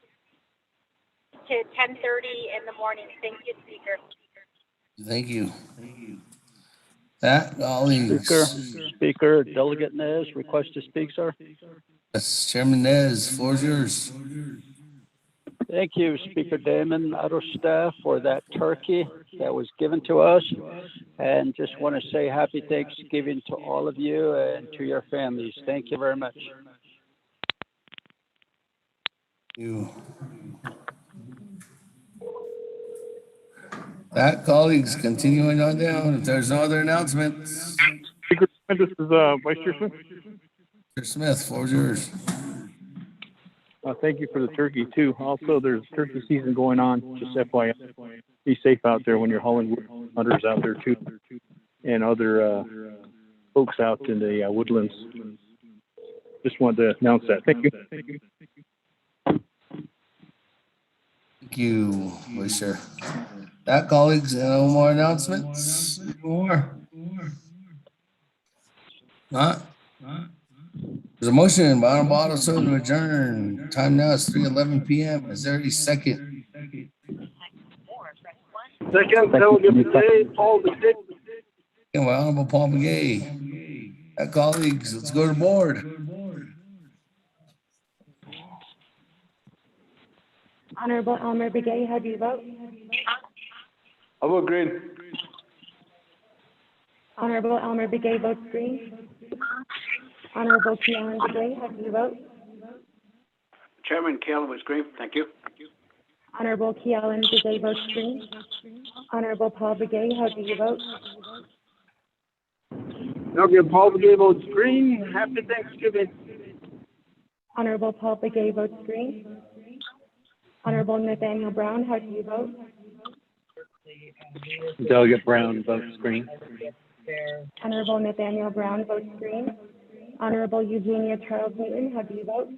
Speaker 10: to 10:30 in the morning. Thank you, Speaker.
Speaker 1: Thank you. That, colleagues.
Speaker 13: Speaker, Delegate Nez, request to speak, sir.
Speaker 1: Yes, Chairman Nez, floor is yours.
Speaker 13: Thank you, Speaker Damon, Auto staff, for that turkey that was given to us. And just want to say happy Thanksgiving to all of you and to your families. Thank you very much.
Speaker 1: Thank you. That, colleagues, continuing on down. If there's no other announcements.
Speaker 3: Speaker, this is Vice Chair Smith.
Speaker 1: Mr. Smith, floor is yours.
Speaker 3: Thank you for the turkey too. Also, there's turkey season going on. Just FYI, be safe out there when you're hauling wood. Hunters out there too, and other folks out in the woodlands. Just wanted to announce that. Thank you.
Speaker 1: Thank you, Vice Chair. That, colleagues, no more announcements? More? Not? There's a motion by Honorable Otto So to adjourn. Time now is 3:11 p.m. Is there a second?
Speaker 13: Second, Delegate Begay, Paul Begay.
Speaker 1: By Honorable Paul Begay. That, colleagues, let's go to the board.
Speaker 8: Honorable Elmer Begay, how do you vote?
Speaker 14: I vote green.
Speaker 8: Honorable Elmer Begay votes green. Honorable Kealan Begay, how do you vote?
Speaker 12: Chairman Kealan was green. Thank you.
Speaker 8: Honorable Kealan Begay votes green. Honorable Paul Begay, how do you vote?
Speaker 13: Delegate Paul Begay votes green. Happy Thanksgiving.
Speaker 8: Honorable Paul Begay votes green. Honorable Nathaniel Brown, how do you vote?
Speaker 3: Delegate Brown votes green.
Speaker 8: Honorable Nathaniel Brown votes green. Honorable Eugenia Charles Newton, how do you vote?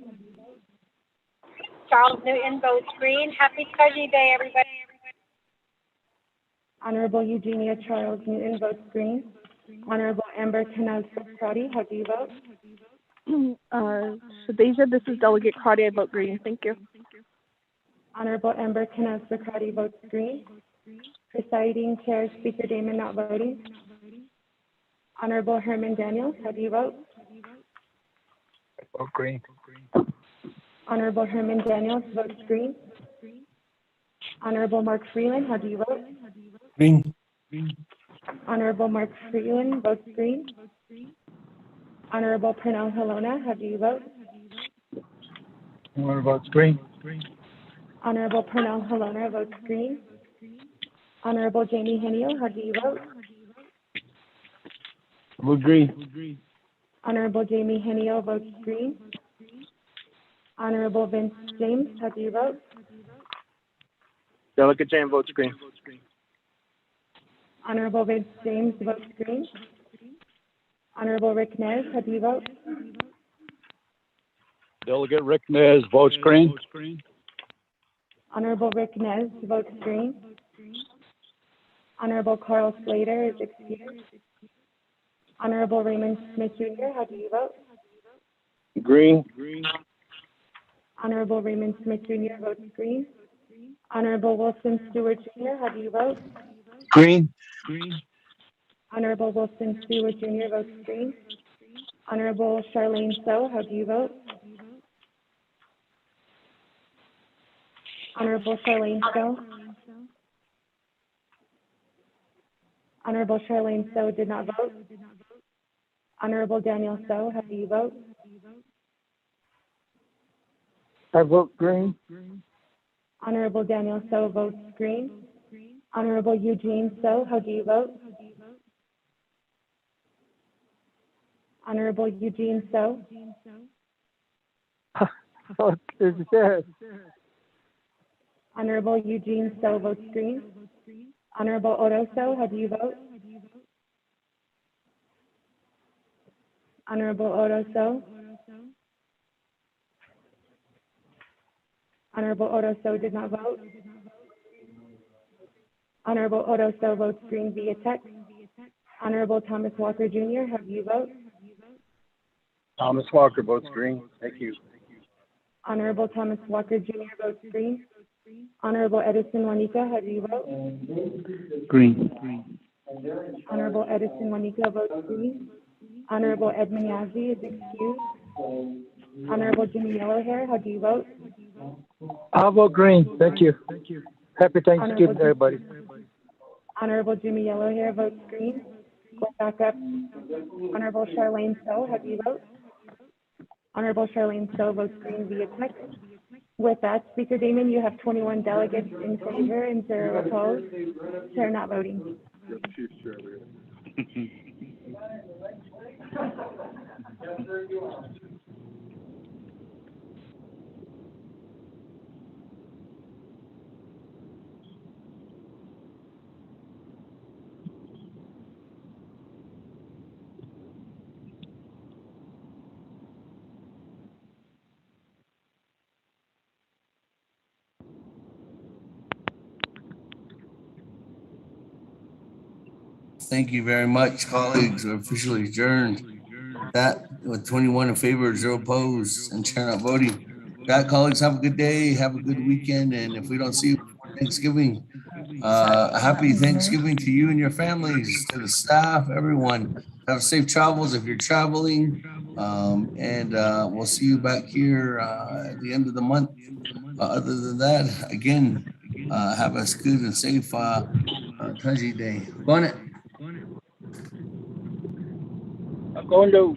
Speaker 10: Charles Newton votes green. Happy Turkey Day, everybody.
Speaker 8: Honorable Eugenia Charles Newton votes green. Honorable Amber Canaz-Crotty, how do you vote?
Speaker 11: Deja, this is Delegate Crotty. I vote green. Thank you.
Speaker 8: Honorable Amber Canaz-Crotty votes green. Presiding Chair Speaker Damon not voting. Honorable Herman Daniels, how do you vote?
Speaker 17: Vote green.
Speaker 8: Honorable Herman Daniels votes green. Honorable Mark Freeland, how do you vote?
Speaker 2: Green.
Speaker 8: Honorable Mark Freeland votes green. Honorable Pernell Helona, how do you vote?
Speaker 17: Everyone votes green.
Speaker 8: Honorable Pernell Helona votes green. Honorable Jamie Henio, how do you vote?
Speaker 17: Vote green.
Speaker 8: Honorable Jamie Henio votes green. Honorable Vince James, how do you vote?
Speaker 16: Delegate James votes green.
Speaker 8: Honorable Vince James votes green. Honorable Rick Nez, how do you vote?
Speaker 15: Delegate Rick Nez votes green.
Speaker 8: Honorable Rick Nez votes green. Honorable Carl Slater is excused. Honorable Raymond Smith Jr., how do you vote?
Speaker 16: Green.
Speaker 8: Honorable Raymond Smith Jr. votes green. Honorable Wilson Stewart Jr., how do you vote?
Speaker 17: Green.
Speaker 8: Honorable Wilson Stewart Jr. votes green. Honorable Charlene So, how do you vote? Honorable Charlene So. Honorable Charlene So did not vote. Honorable Daniel So, how do you vote?
Speaker 4: I vote green.
Speaker 8: Honorable Daniel So votes green. Honorable Eugene So, how do you vote? Honorable Eugene So.
Speaker 4: What is this?
Speaker 8: Honorable Eugene So votes green. Honorable Odo So, how do you vote? Honorable Odo So. Honorable Odo So did not vote. Honorable Odo So votes green via text. Honorable Thomas Walker Jr., how do you vote?
Speaker 16: Thomas Walker votes green. Thank you.
Speaker 8: Honorable Thomas Walker Jr. votes green. Honorable Edison Juanita, how do you vote?
Speaker 5: Green.
Speaker 8: Honorable Edison Juanita votes green. Honorable Edmund Yazzie is excused. Honorable Jimmy Yellowhair, how do you vote?
Speaker 4: I'll vote green. Thank you. Happy Thanksgiving, everybody.
Speaker 8: Honorable Jimmy Yellowhair votes green. Go back up. Honorable Charlene So, how do you vote? Honorable Charlene So votes green via text. With that, Speaker Damon, you have 21 delegates in favor and 0 opposed. Chair not voting.
Speaker 1: Thank you very much, colleagues. We're officially adjourned. That with 21 in favor, 0 opposed, and chair not voting. That, colleagues, have a good day, have a good weekend, and if we don't see you before Thanksgiving, happy Thanksgiving to you and your families, to the staff, everyone. Have safe travels if you're traveling, and we'll see you back here at the end of the month. Other than that, again, have a good and safe Taji Day. Go on it.
Speaker 4: I'm going to